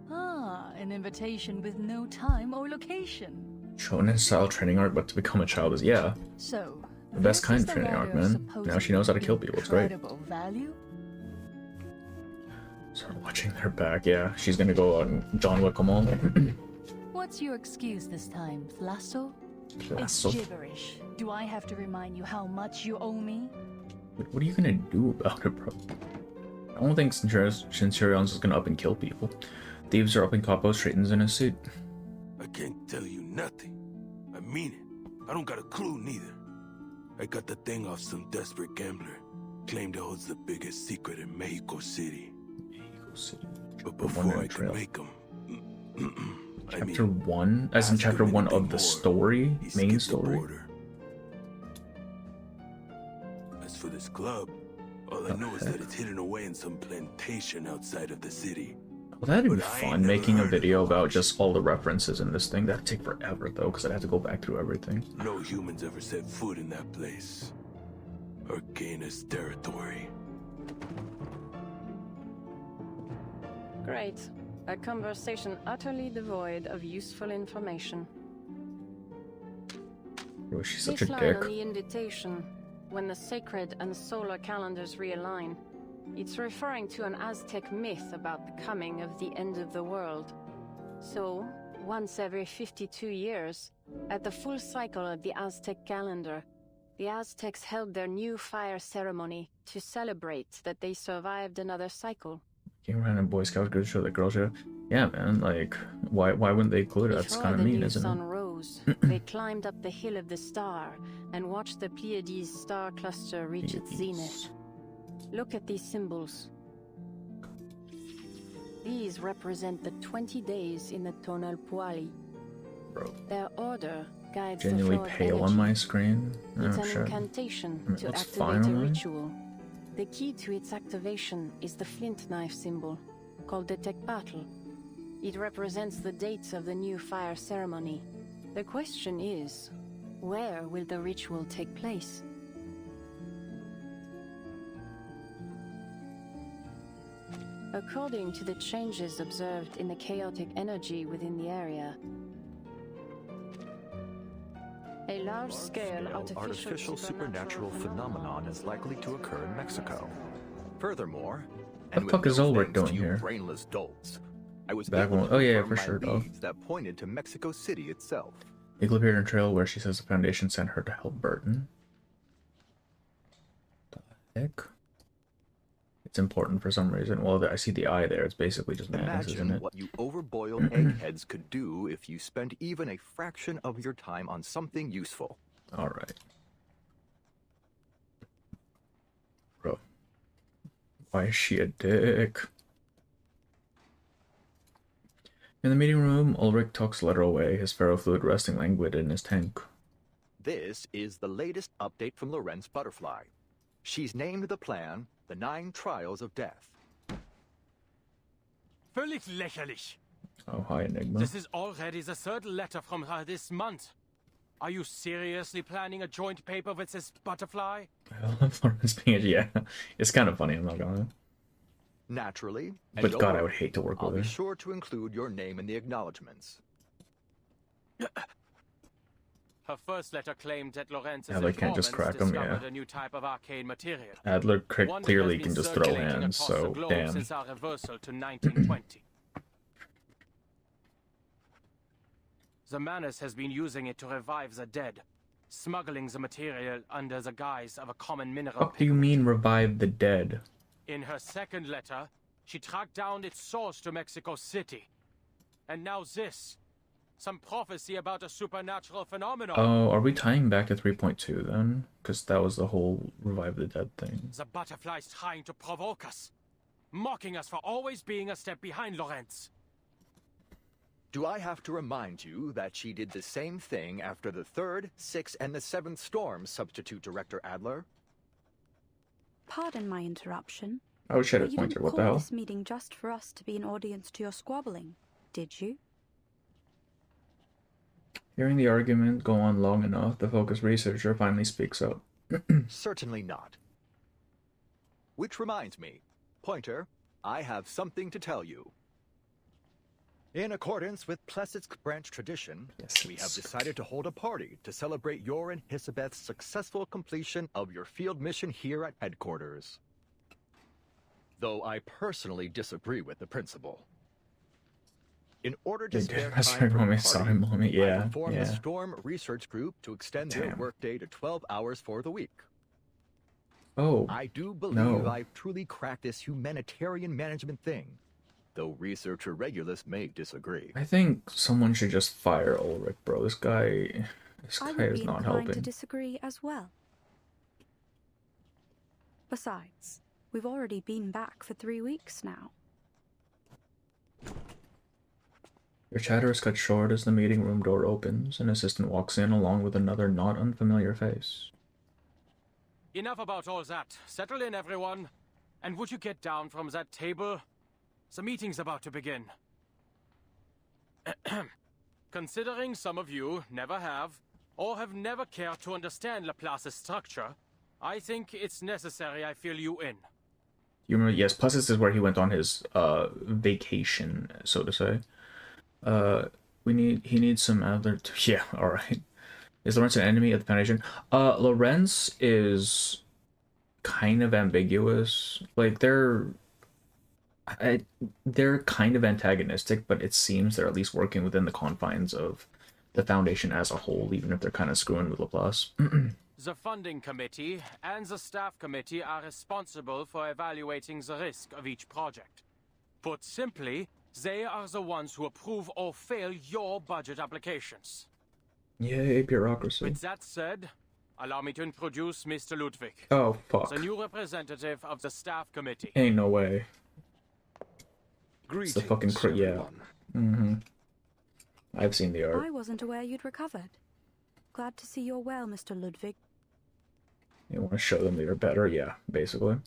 Ah, an invitation with no time or location. Shonen style training arc, but to become a child is, yeah. So, the best kind of training arc, man. Now she knows how to kill people, it's great. Value? Start watching their back, yeah. She's gonna go on John Wick 'em all. What's your excuse this time, Flasso? Flasso. It's gibberish. Do I have to remind you how much you owe me? What are you gonna do about it, bro? I don't think Centurion's is gonna up and kill people. Thieves are up and Capo straightens in his seat. I can't tell you nothing. I mean it. I don't got a clue neither. I got the thing off some desperate gambler. Claimed it holds the biggest secret in Mexico City. But before I can make them... Chapter 1? As in chapter 1 of the story? Main story? As for this club, all I know is that it's hidden away in some plantation outside of the city. Well, that'd be fun, making a video about just all the references in this thing. That'd take forever, though, because I'd have to go back through everything. No humans ever set foot in that place. Arcanus territory. Great. A conversation utterly devoid of useful information. Oh, she's such a This line dick. on the invitation, when the sacred and solar calendars realign, it's referring to an Aztec myth about the coming of the end of the world. So, once every 52 years, at the full cycle of the Aztec calendar, the Aztecs held their new fire ceremony to celebrate that they survived another cycle. Came around in Boy Scouts group show that girls show. Yeah, man, like, why wouldn't they include it? That's kind of mean, isn't Sun it? rose, they climbed up the hill of the star and watched the Pleiades star cluster reach its zenith. Look at these symbols. These represent the 20 days in the Tonalpuali. Bro. Their order guides Genuinely the flow of pale energy. on my screen. It's Oh, an shit. incantation I mean, to that's activate fine a on mine. ritual. The key to its activation is the flint knife symbol, called the Tekpatl. It represents the dates of the new fire ceremony. The question is, where will the ritual take place? According to the changes observed in the chaotic energy within the area, a large-scale artificial supernatural phenomenon is likely to occur in Mexico. Furthermore, What the fuck is Ulrich doing here? brainless dolts, I was Back able one. to Oh yeah, confirm for by sure, dog. leads that pointed to Mexico City itself. Eagle appeared in a trail where she says the Foundation sent her to help Burton. The heck? It's important for some reason. Well, I see the eye there. It's basically just madness, isn't Imagine it? what you overboiled eggheads could do if you spent even a fraction of your time on something useful. Alright. Bro. Why is she a dick? In the meeting room, Ulrich tucks the letter away, his ferrofluid resting languid in his tank. This is the latest update from Lorenz Butterfly. She's named the plan the 9 Trials of Death. Völlig lächerlich. Oh, hi, Enigma. This is already the 3rd letter from her this month. Are you seriously planning a joint paper with this butterfly? I love Lawrence being yeah. It's kind of funny, I'm not gonna. Naturally, and But don't God, I worry, would hate to work I'll with be her. sure to include your name in the acknowledgments. Her first letter claimed that Lorenz's Adler can't just informants crack 'em, discovered yeah. a new type of arcane material. Adler One that clearly has can been just throw circulating hands, across the so globe damn. Since our reversal to 1920. The Manus has been using it to revive the dead, smuggling the material under the guise of a common mineral. What do you mean revive the dead? In her second letter, she tracked down its source to Mexico City. And now this. Some prophecy about a supernatural phenomenon. Oh, are we tying back to 3.2 then? Because that was the whole Revive the Dead thing. The butterfly's trying to provoke us, mocking us for always being a step behind Lorenz. Do I have to remind you that she did the same thing after the 3rd, 6th, and the 7th storms, Substitute Director Adler? Pardon my interruption. Oh, Shadow You Pointer, didn't what the call hell? this meeting just for us to be an audience to your squabbling, did you? Hearing the argument go on long enough, the focused researcher finally speaks up. Certainly not. Which reminds me, Pointer, I have something to tell you. In accordance with Plessetsk branch tradition, we have decided to hold a party to celebrate your and Hisabeth's successful completion of your field mission here at headquarters. Though I personally disagree with the principle. In order to spare time for the party, I formed the Storm Research Group to extend their workday to 12 hours for the week. Oh, I do believe I've truly cracked this humanitarian management thing, though researcher Regulus may disagree. I think someone should just fire Ulrich, bro. This guy I is would be not inclined helping. to disagree as well. Besides, we've already been back for 3 weeks now. Your chatter is cut short as the meeting room door opens. An assistant walks in along with another not unfamiliar face. Enough about all that. Settle in, everyone. And would you get down from that table? The meeting's about to begin. Considering some of you never have, or have never cared to understand Laplace's structure, I think it's necessary I fill you in. You remember? Yes, plus this is where he went on his vacation, so to say. He needs some other. Yeah, all right. Is Lorenz an enemy of the Foundation? Lorenz is kind of ambiguous. Like they're kind of antagonistic, but it seems they're at least working within the confines of the Foundation as a whole, even if they're kind of screwing with Laplace. The funding committee and the staff committee are responsible for evaluating the risk of each project. Put simply, they are the ones who approve or fail your budget applications. Yay, bureaucracy. With that said, allow me to introduce Mr. Ludwig. Oh, fuck. The new representative of the staff committee. Ain't no way. It's the fucking yeah. I've seen the art. I wasn't aware you'd recovered. Glad to see you're well, Mr. Ludwig. You want to show them that you're better? Yeah, basically.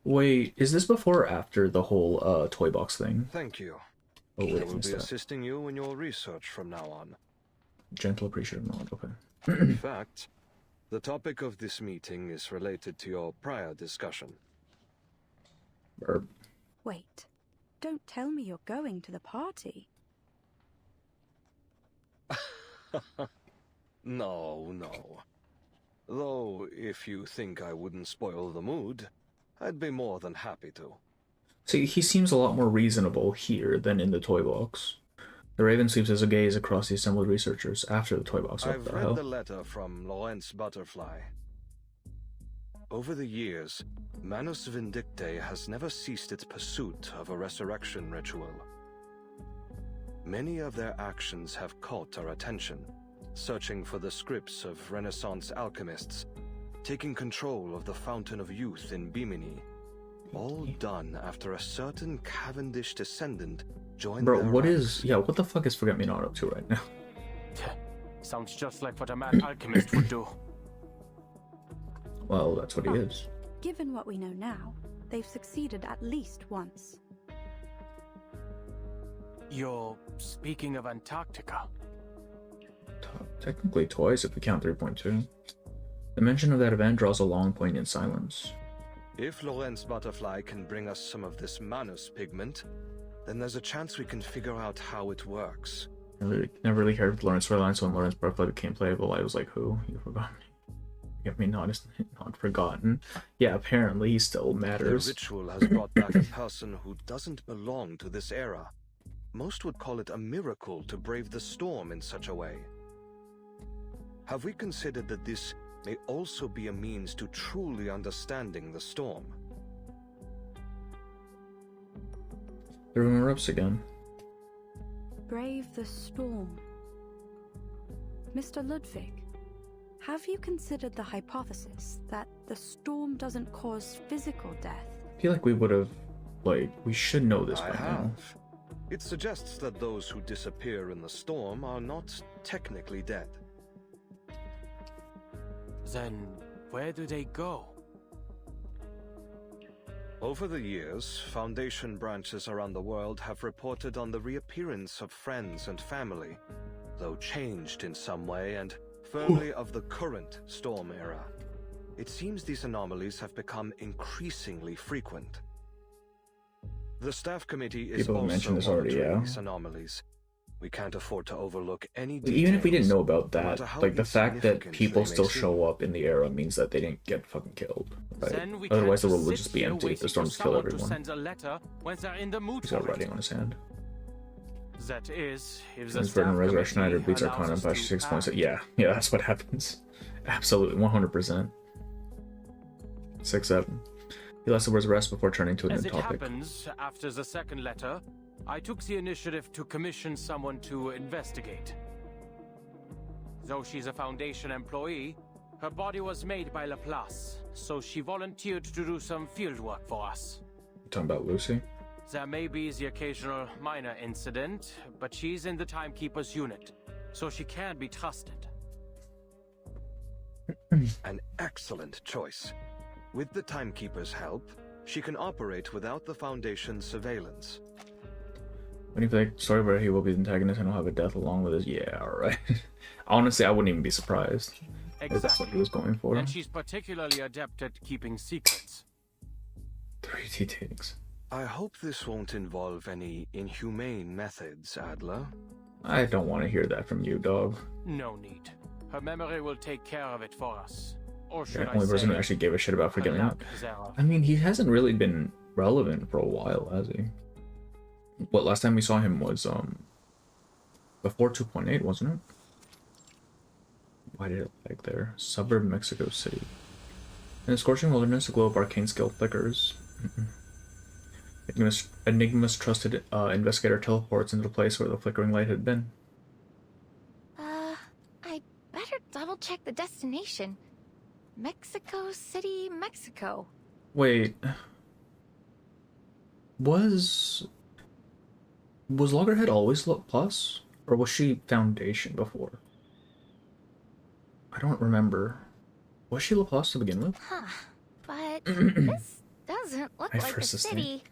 Wait, is this before or after the whole toy box thing? Thank you. Oh, wait, I will be that. assisting you in your research from now on. Gentle, appreciative nod, okay. In fact, the topic of this meeting is related to your prior discussion. Wait, don't tell me you're going to the party. No. Though, if you think I wouldn't spoil the mood, I'd be more than happy to. See, he seems a lot more reasonable here than in the toy box. The Raven sweeps as a gaze across the assembled researchers after the toy box. What I've the read hell? the letter from Lorenz Butterfly. Over the years, Manus Vindictae has never ceased its pursuit of a resurrection ritual. Many of their actions have caught our attention, searching for the scripts of Renaissance alchemists, taking control of the Fountain of Youth in Bimini, all done after a certain Cavendish descendant joined Bro, their what ranks. is... Yeah, what the fuck is Forget-Me-Not up to right now? Sounds just like what a mad alchemist would do. Well, that's what he is. Given what we know now, they've succeeded at least once. You're speaking of Antarctica. Technically twice if we count 3.2. The mention of that event draws a long, poignant silence. If Lorenz Butterfly can bring us some of this Manus pigment, then there's a chance we can figure out how it works. I never really cared for Lawrence Reliance when Lawrence Butterfly became playable. I was like, who? You forgot me. Get me not forgotten. Yeah, apparently he still matters. The ritual has brought back a person who doesn't belong to this era. Most would call it a miracle to brave the storm in such a way. Have we considered that this may also be a means to truly understanding the storm? The room erupts again. Brave the storm. Mr. Ludwig, have you considered the hypothesis that the storm doesn't cause physical death? I feel like we would have, like, we should know this by I now. have. It suggests that those who disappear in the storm are not technically dead. Then, where do they go? Over the years, Foundation branches around the world have reported on the reappearance of friends and family, though changed in some way and firmly of the current storm era. It seems these anomalies have become increasingly frequent. The staff committee is People have also mentioned this already, monitoring yeah. these anomalies. We can't afford to overlook any Like, details. even if we didn't know about no that, matter how like the fact that insignificant people they may still seem. show up in the era means that they didn't get fucking killed, right? Then we Otherwise, the can't world would sit just be here empty if the waiting for storms kill someone to everyone. send a letter when they're in the mood He's got for it. writing on his hand. That is, if the Since staff Burden Resurrection committee Rider beats allows Arcana us by to 6 points. act. Yeah, that's what happens. Absolutely, 100%. 6-7. He lets the words rest before turning to a As new it topic. happens, after the second letter, I took the initiative to commission someone to investigate. Though she's a Foundation employee, her body was made by Laplace, so she volunteered to do some field work for us. You talking about Lucy? There may be the occasional minor incident, but she's in the Timekeeper's unit, so she can be trusted. An excellent choice. With the Timekeeper's help, she can operate without the Foundation's surveillance. When you play story where he will be the antagonist and will have a death along with his, yeah, alright. Honestly, I wouldn't even be surprised if that's what he was going for. And she's particularly adept at keeping secrets. 3D takes. I hope this won't involve any inhumane methods, Adler. I don't want to hear that from you, dog. No need. Her memory will take care of it for us. Or You're should the I only say, person who actually gave a shit about her forgetting it. luck thereof. I mean, he hasn't really been relevant for a while, has he? What, last time we saw him was, before 2.8, wasn't it? Why did it lag there? Suburb Mexico City. In the scorching wilderness, a glow of arcane skill flickers. Enigma's trusted investigator teleports into the place where the flickering light had been. I better double check the destination. Mexico City, Mexico. Wait. Was Loggerhead always Plus? Or was she Foundation before? I don't remember. Was she Laplace to begin with? Huh. But this doesn't look I like the first sustained. city.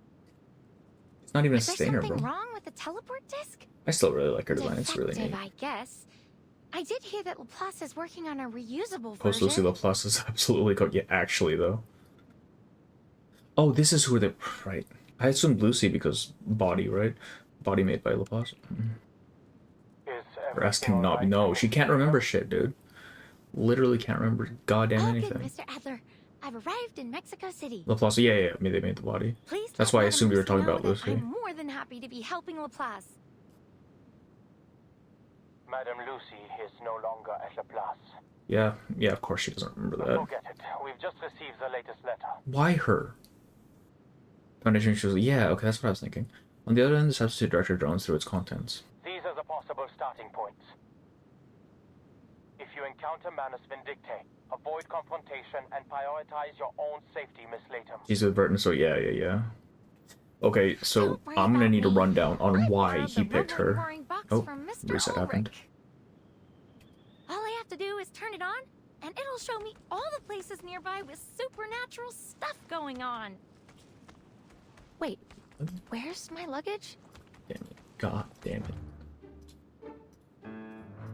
It's not even a Is there sustainer, something bro. wrong with the teleport disc? I still really like her design. It's really neat. Defective, I guess. I did hear that Laplace is working on a reusable Post Lucy version. Laplace is absolutely cool. Yeah, actually, though. Oh, this is who they... Right. I assumed Lucy because body, right? Body made by Laplace. Or ask him not... No, she can't remember shit, dude. Literally can't remember goddamn Okay, anything. Mr. Adler. I've arrived in Mexico City. Laplace, yeah. I mean, they made the body. Please That's let why I Madame assumed you were Lucy talking know about that Lucy. I'm more than happy to be helping Laplace. Madame Lucy is no longer at Laplace. Yeah, of course she doesn't remember that. Forget it. We've just received the latest letter. Why her? Foundation shows... Yeah, okay, that's what I was thinking. On the other end, the substitute director drones through its contents. These are the possible starting points. If you encounter Manus Vindictae, avoid confrontation and prioritize your own safety, Miss Latham. He's advertent, so yeah. Okay, so I'm gonna need a rundown on why he picked her. Oh, reset happened. All I have to do is turn it on, and it'll show me all the places nearby with supernatural stuff going on. Wait, where's my luggage? Damn it. God damn it.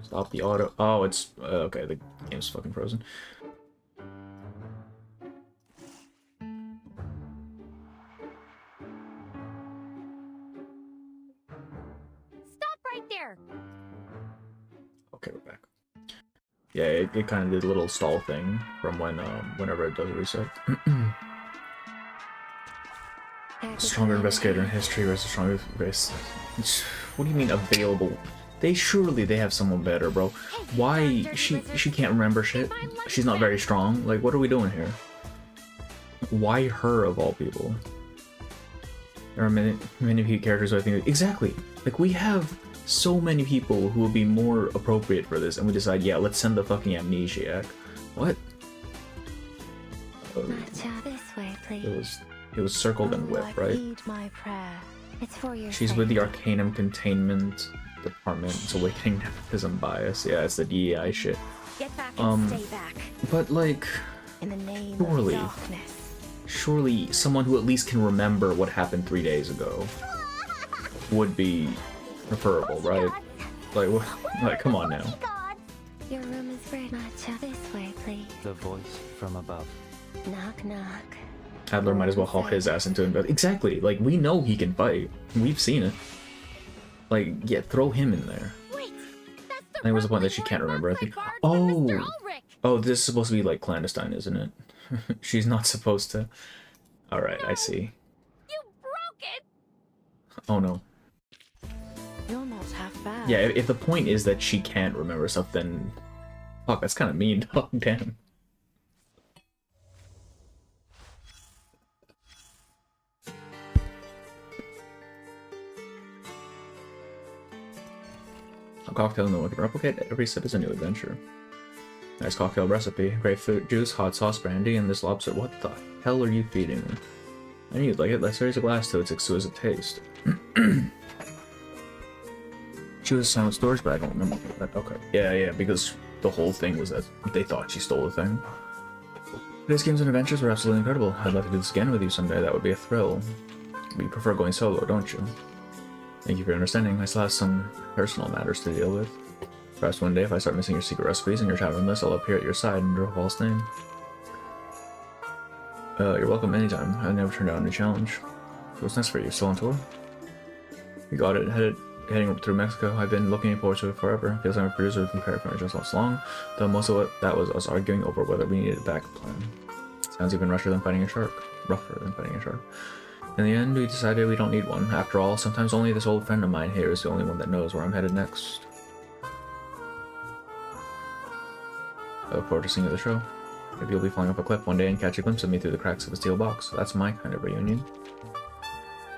Stop the auto. Oh, it's... okay, the game's fucking frozen. Stop right there! Okay, we're back. Yeah, it kind of did a little stall thing from when, whenever it does a reset. Stronger investigator in history versus stronger base. What do you mean available? They have someone better, bro. Why she can't remember shit? She's not very strong. Like, what are we doing here? Why her of all people? There are many characters I think exactly. Like we have so many people who would be more appropriate for this, and we decide, yeah, let's send the fucking amnesiac. What? This way, please. It was circled and whipped, right? My prayer. It's for your She's sake. with the Arcanum Containment Department. It's awakening nepotism bias. Yeah, it's the DEI shit. Get back and stay back. But like, In the name surely, of darkness. surely someone who at least can remember what happened 3 days ago would be preferable, right? Like, like, come on now. Your room is ready. Matcha. This way, please. The voice from above. Knock, knock. Adler might as well haul his ass into him. Exactly. Like, we know he can fight. We've seen it. Like, yeah, throw him in there. I think it was the point that she can't remember. I think. Oh, this is supposed to be like clandestine, isn't it? She's not supposed to. All right, I see. You broke it. Oh no. You're not half bad. Yeah, if the point is that she can't remember stuff, then fuck, that's kind of mean. Dog, damn. A cocktail no one can replicate. Every sip is a new adventure. Nice cocktail recipe. Grapefruit juice, hot sauce, brandy, and this lobster. What the hell are you feeding me? I knew you'd like it. Let's raise a glass to its exquisite taste. She was assigned with storage, but I don't remember that. Okay. Yeah, because the whole thing was that they thought she stole the thing. Today's games and adventures were absolutely incredible. I'd love to do this again with you someday. That would be a thrill. But you prefer going solo, don't you? Thank you for your understanding. I still have some personal matters to deal with. Perhaps one day, if I start missing your secret recipes and your tavern list, I'll appear at your side under a false name. You're welcome anytime. I never turned down any challenge. So what's next for you? Still on tour? You got it. Heading through Mexico. I've been looking forward to it forever. Feels like my producer has been prepared for it just last long. Though most of that was us arguing over whether we needed a backup plan. Sounds even rougher than fighting a shark. In the end, we decided we don't need one. After all, sometimes only this old friend of mine here is the only one that knows where I'm headed next. I look forward to seeing you at the show. Maybe you'll be flying up a cliff one day and catch a glimpse of me through the cracks of a steel box. That's my kind of reunion.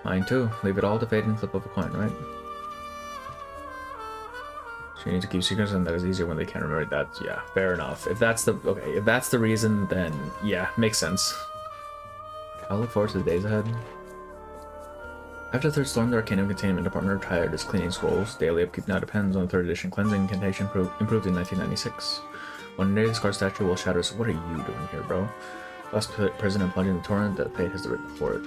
Mine too. Leave it all to fate and flip of a coin, right? So you need to keep secrets, and that is easier when they can't remember that. Yeah, fair enough. If that's the reason, then yeah, makes sense. I'll look forward to the days ahead. After the third storm, the Arcanum Containment Department retired its cleaning scrolls. Daily upkeep now depends on the 3rd edition cleansing incantation improved in 1996. One day, the Scar statue will shatter. So what are you doing here, bro? Last prison and plunging the torrent that fate has written for it.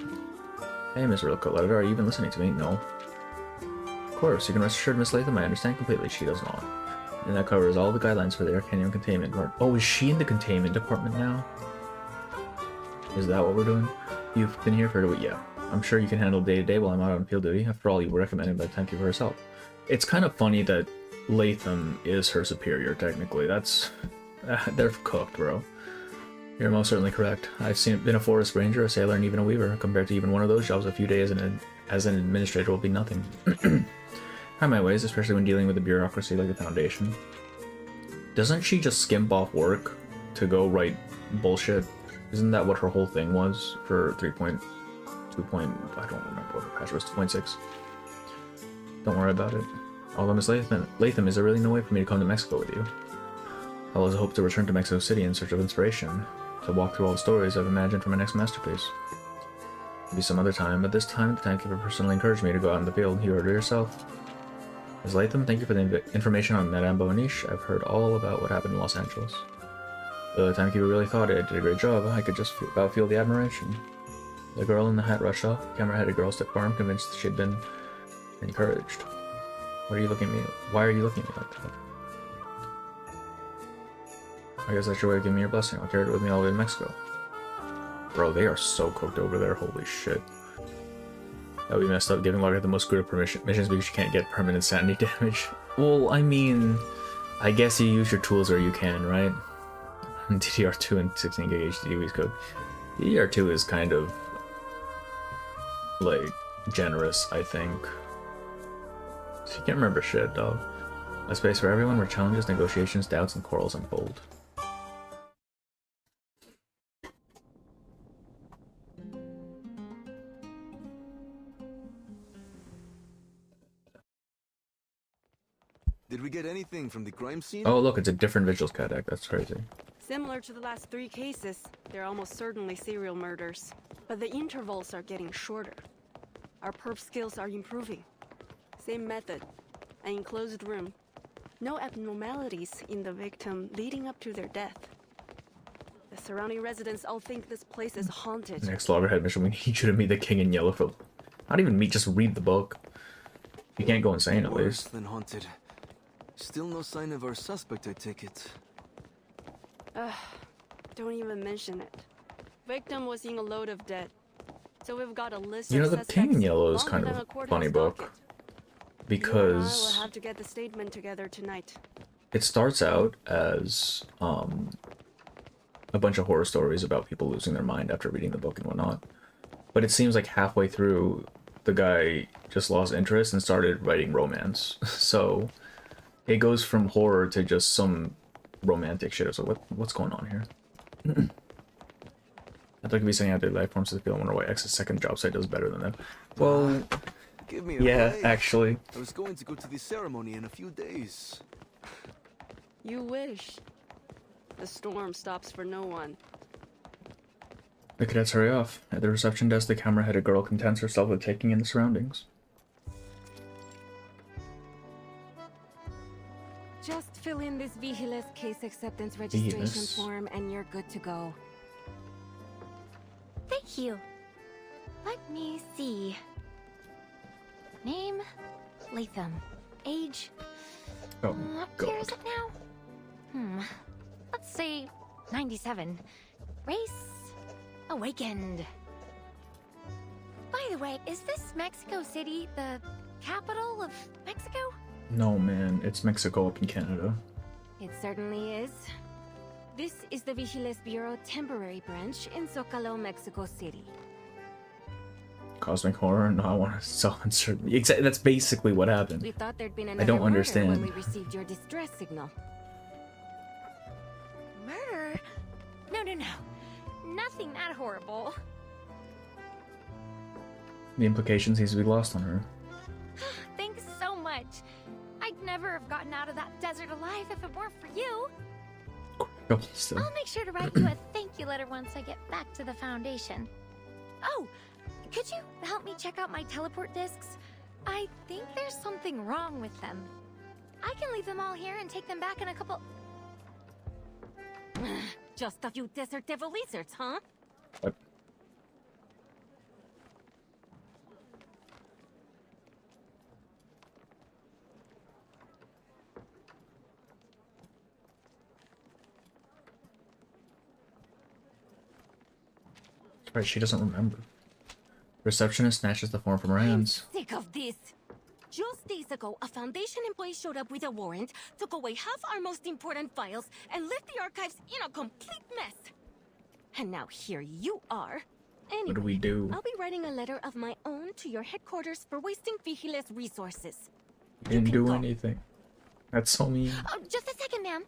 Hey, Miss Rilke Letter, are you even listening to me? No. Of course, you can rest assured, Miss Latham, I understand completely. She does not. And that covers all the guidelines for the Arcanum Containment Department. Oh, is she in the Containment Department now? Is that what we're doing? You've been here for a week, yeah. I'm sure you can handle day-to-day while I'm out on field duty. After all, you were recommended by the timekeeper herself. It's kind of funny that Latham is her superior, technically. That's... they're cooked, bro. You're most certainly correct. I've been a forest ranger, a sailor, and even a weaver. Compared to even one of those jobs, a few days as an administrator will be nothing. Have my ways, especially when dealing with a bureaucracy like the Foundation. Doesn't she just skimp off work to go write bullshit? Isn't that what her whole thing was for 3.2. I don't remember what her patch was, 2.6. Don't worry about it. Although Miss Latham, is there really no way for me to come to Mexico with you? I always hope to return to Mexico City in search of inspiration, to walk through all the stories I've imagined for my next masterpiece. Maybe some other time, but this time the timekeeper personally encouraged me to go out in the field. You heard it yourself. Ms. Latham, thank you for the information on Madame Boaniche. I've heard all about what happened in Los Angeles. The timekeeper really thought I did a great job. I could just about feel the admiration. The girl in the hat rushed off. The camera-headed girl stepped forward, convinced she'd been encouraged. What are you looking at me? Why are you looking at me like that? I guess that's your way of giving me your blessing. I'll carry it with me all the way to Mexico. Bro, they are so cooked over there. Holy shit. That would be messed up, giving Logger the most screwed up missions because you can't get permanent sanity damage. Well, I mean, I guess you use your tools where you can, right? DDR2 and 16 gig HDD is code. DDR2 is kind of like generous, I think. So you can't remember shit, dog. A space for everyone where challenges, negotiations, doubts, and quarrels unfold. Did we get anything from the crime scene? Oh, look, it's a different Vigil's Codec. That's crazy. Similar to the last 3 cases, they're almost certainly serial murders. But the intervals are getting shorter. Our perp skills are improving. Same method. An enclosed room. No abnormalities in the victim leading up to their death. The surrounding residents all think this place is haunted. Next Loggerhead mission, we need you to meet the King in Yellow for... Not even meet, just read the book. You can't go insane at Worse least. than haunted. Still no sign of our suspect, I take it. Don't even mention it. Victim was in a load of dead. So we've got a list You know, of the King in Yellow is longer kind than of a a courthouse funny docket. book. We'll Because have to get the statement together tonight. it starts out as a bunch of horror stories about people losing their mind after reading the book and whatnot. But it seems like halfway through, the guy just lost interest and started writing romance. So it goes from horror to just some romantic shit. So what's going on here? I thought it could be something out there life forms to the field. I wonder why X's second job site does better than them. Well, Give me a yeah, break. actually. I was going to go to the ceremony in a few days. You wish. The storm stops for no one. The cadets hurry off. At the reception desk, the camera-headed girl contents herself with taking in the surroundings. Just fill in this Vigiles case acceptance registration Vigiles. form and you're good to go. Thank you. Let me see. Name? Latham. Age? Oh, What year is it now? Let's say 97. Race? Awakened. By the way, is this Mexico City the capital of Mexico? No, man, it's Mexico up in Canada. It certainly is. This is the Vigiles Bureau temporary branch in Zocalo, Mexico City. Cosmic horror? No, I want to self-insert. Exactly, that's basically what happened. We thought there'd been I another don't murder understand. when we received your distress signal. Murder? No. Nothing that horrible. The implication seems to be lost on her. Thanks so much. I'd never have gotten out of that desert alive if it weren't for you. Still. I'll make sure to write you a thank you letter once I get back to the Foundation. Oh, could you help me check out my teleport discs? I think there's something wrong with them. I can leave them all here and take them back in a couple... Just a few desert devil lizards, huh? What? Right, she doesn't remember. Receptionist snatches the form from her hands. Sick of this. Just days ago, a Foundation employee showed up with a warrant, took away half our most important files, and left the archives in a complete mess. And now here you are. Anyway, What do we do? I'll be writing a letter of my own to your headquarters for wasting Vigiles resources. You didn't do anything. That's so mean. Oh, just a second, ma'am.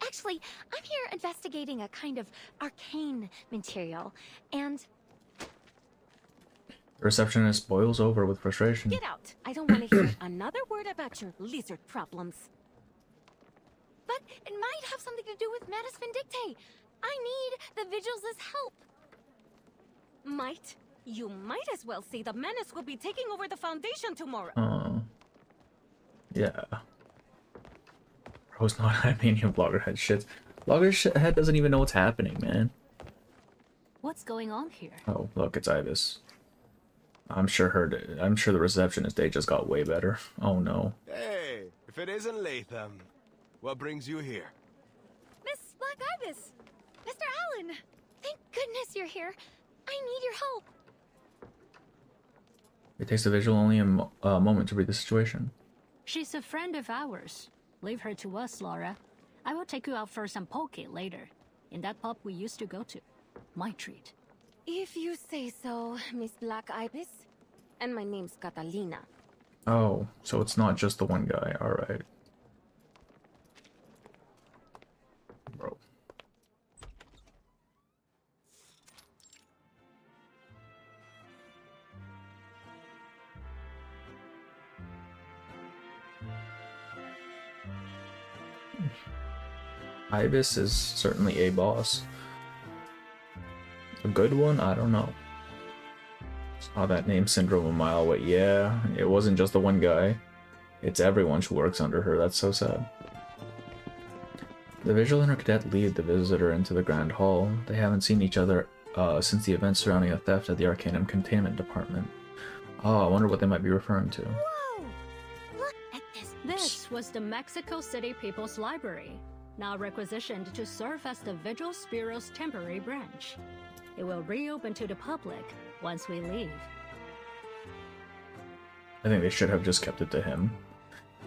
Actually, I'm here investigating a kind of arcane material, and... The receptionist boils over with frustration. Get out! I don't want to hear another word about your lizard problems. But it might have something to do with Manus Vindictae. I need the Vigils' help. Might? You might as well say the Menace will be taking over the Foundation tomorrow. Yeah. Bro's not I mean Loggerhead shit. Loggerhead doesn't even know what's happening, man. What's going on here? Oh, look, it's Ibis. I'm sure the receptionist day just got way better. Oh no. Hey, if it isn't Latham, what brings you here? Miss Black Ibis! Mr. Allen! Thank goodness you're here. I need your help. It takes the visual only a moment to read the situation. She's a friend of ours. Leave her to us, Laura. I will take you out for some poke later. In that pub we used to go to. My treat. If you say so, Miss Black Ibis. And my name's Catalina. Oh, so it's not just the one guy. Alright. Bro. Ibis is certainly a boss. A good one? I don't know. Saw that name Syndrome a mile away. Yeah, it wasn't just the one guy. It's everyone who works under her. That's so sad. The Vigil and her cadet lead the visitor into the Grand Hall. They haven't seen each other since the events surrounding a theft at the Arcanum Containment Department. Oh, I wonder what they might be referring to. Whoa! Look at this. This was the Mexico City People's Library, now requisitioned to serve as the Vigil Bureau's temporary branch. It will reopen to the public once we leave. I think they should have just kept it to him.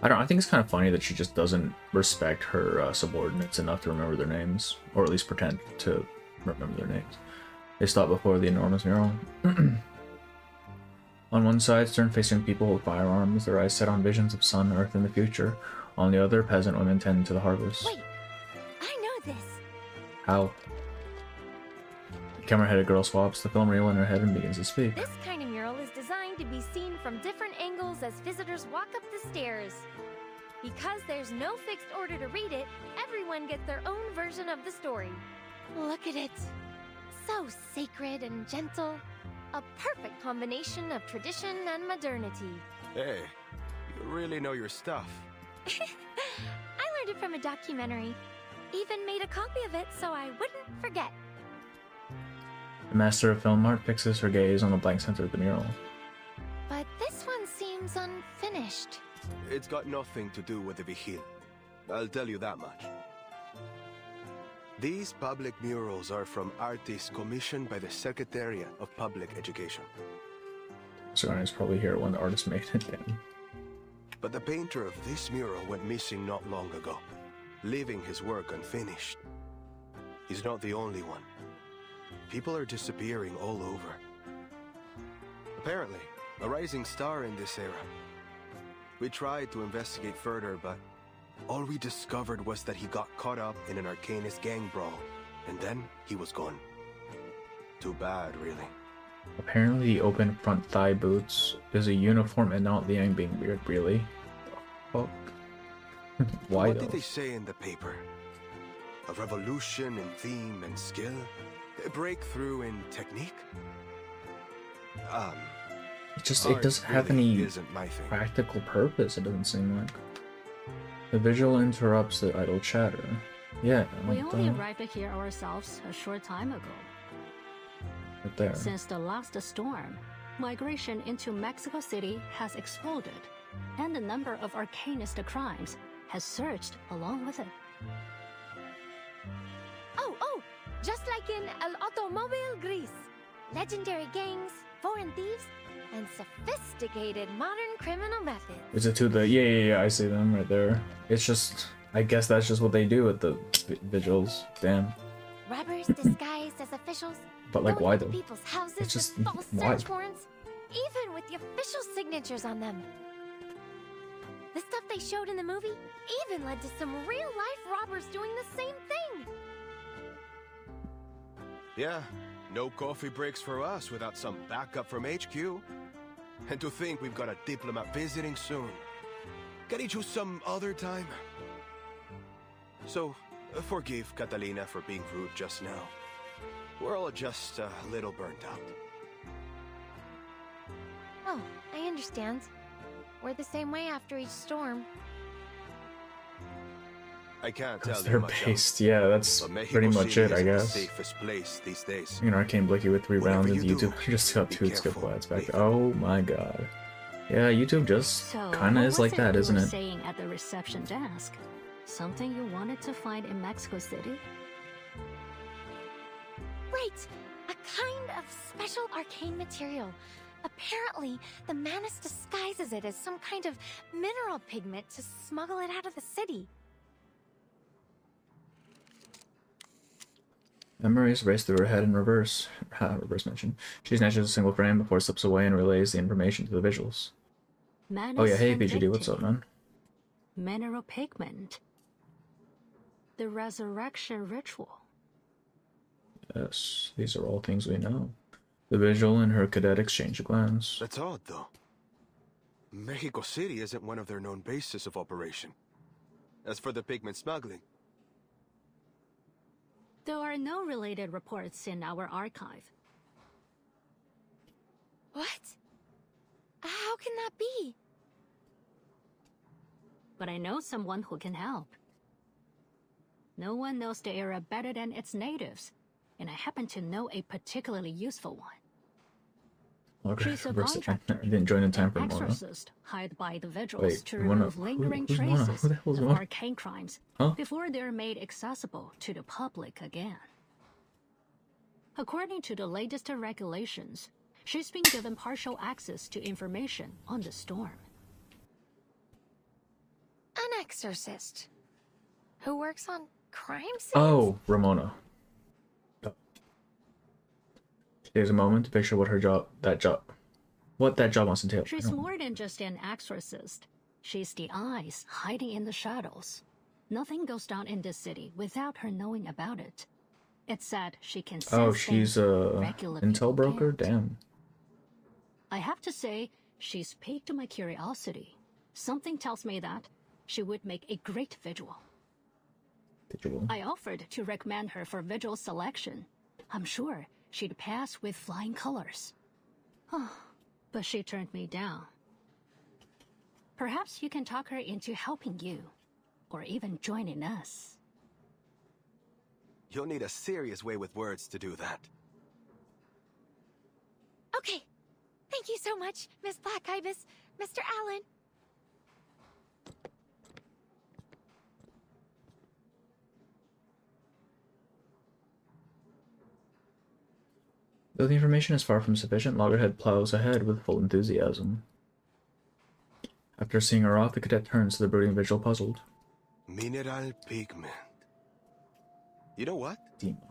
I think it's kind of funny that she just doesn't respect her subordinates enough to remember their names, or at least pretend to remember their names. They stop before the enormous mural. On one side, stern-facing people hold firearms, their eyes set on visions of sun, earth, and the future. On the other, peasant women tend to the harvest. Wait, I know this. How? The camera-headed girl swaps the film reel in her head and begins to speak. This kind of mural is designed to be seen from different angles as visitors walk up the stairs. Because there's no fixed order to read it, everyone gets their own version of the story. Look at it. So sacred and gentle. A perfect combination of tradition and modernity. Hey, you really know your stuff. I learned it from a documentary. Even made a copy of it so I wouldn't forget. The master of film art fixes her gaze on the blank center of the mural. But this one seems unfinished. It's got nothing to do with the Vigil. I'll tell you that much. These public murals are from artists commissioned by the Secretariat of Public Education. So I was probably here when the artist made it then. But the painter of this mural went missing not long ago, leaving his work unfinished. He's not the only one. People are disappearing all over. Apparently, a rising star in this era. We tried to investigate further, but all we discovered was that he got caught up in an Arcanist gang brawl, and then he was gone. Too bad, really. Apparently the open front thigh boots is a uniform and not Liang being weird, really? Fuck. Why What though? did they say in the paper? A revolution in theme and skill? A breakthrough in technique? It doesn't have any isn't my thing. practical purpose, it doesn't seem like. The Vigil interrupts the idle chatter. Yeah, We what only the- arrived here ourselves a short time ago. right there. Since the last storm, migration into Mexico City has exploded, and the number of Arcanist crimes has surged along with it. Oh, just like in El Automóvil Gris. Legendary gangs, foreign thieves, and sophisticated modern criminal methods. Is it to the yeah, I see them right there. It's just, I guess that's just what they do at the vigils. Damn. Robbers disguised as officials. But like, going why into though? People's houses It's just with false why? search warrants, even with the official signatures on them. The stuff they showed in the movie even led to some real-life robbers doing the same thing. Yeah, no coffee breaks for us without some backup from HQ. And to think we've got a diplomat visiting soon. Can he choose some other time? So, forgive Catalina for being rude just now. We're all just a little burnt out. Oh, I understand. We're the same way after each storm. I can't tell Because you they're much based. else, Yeah, that's but Mexico pretty much City it, I isn't the guess. safest place these days. You know, Arcane Blicky with 3 Whatever rounds into you do, YouTube. just got be 2 skip careful, ads back. Oh my god. Yeah, YouTube just So, kind of what is like was that, you isn't were it? saying at the reception desk? Something you wanted to find in Mexico City? Right! A kind of special arcane material. Apparently, the Manus disguises it as some kind of mineral pigment to smuggle it out of the city. Memories race through her head in reverse. Reverse mention. She snatches a single frame before it slips away and relays the information to the visuals. Manus Oh yeah, hey BGD, what's up, man? Mineral pigment. The resurrection ritual. Yes, these are all things we know. The visual and her cadet exchange a glance. That's odd, though. Mexico City isn't one of their known bases of operation. As for the pigment smuggling, There are no related reports in our archive. What? How can that be? But I know someone who can help. No one knows the area better than its natives, and I happen to know a particularly useful one. Okay, She's a first, I contractor, didn't join in time for Mona. exorcist hired by the vigils Wait, to Mona- remove lingering who's Mona? traces Who the hell is of Mona? arcane crimes Huh? before they're made accessible to the public again. According to the latest regulations, she's been given partial access to information on the storm. An exorcist who works on crime scenes? Oh, Ramona. There's a moment to picture what that job must entail. She's more than just an exorcist. She's the eyes hiding in the shadows. Nothing goes down in this city without her knowing about it. It's said she can sense Oh, she's things a regular intel people broker? can't. Damn. I have to say, she's piqued my curiosity. Something tells me that she would make a great vigil. I offered to recommend her for vigil selection. I'm sure she'd pass with flying colors. But she turned me down. Perhaps you can talk her into helping you, or even joining us. You'll need a serious way with words to do that. Okay. Thank you so much, Miss Black Ibis, Mr. Allen. Though the information is far from sufficient, Loggerhead plows ahead with full enthusiasm. After seeing her off, the cadet turns to the brooding vigil puzzled. Mineral pigment. You know what?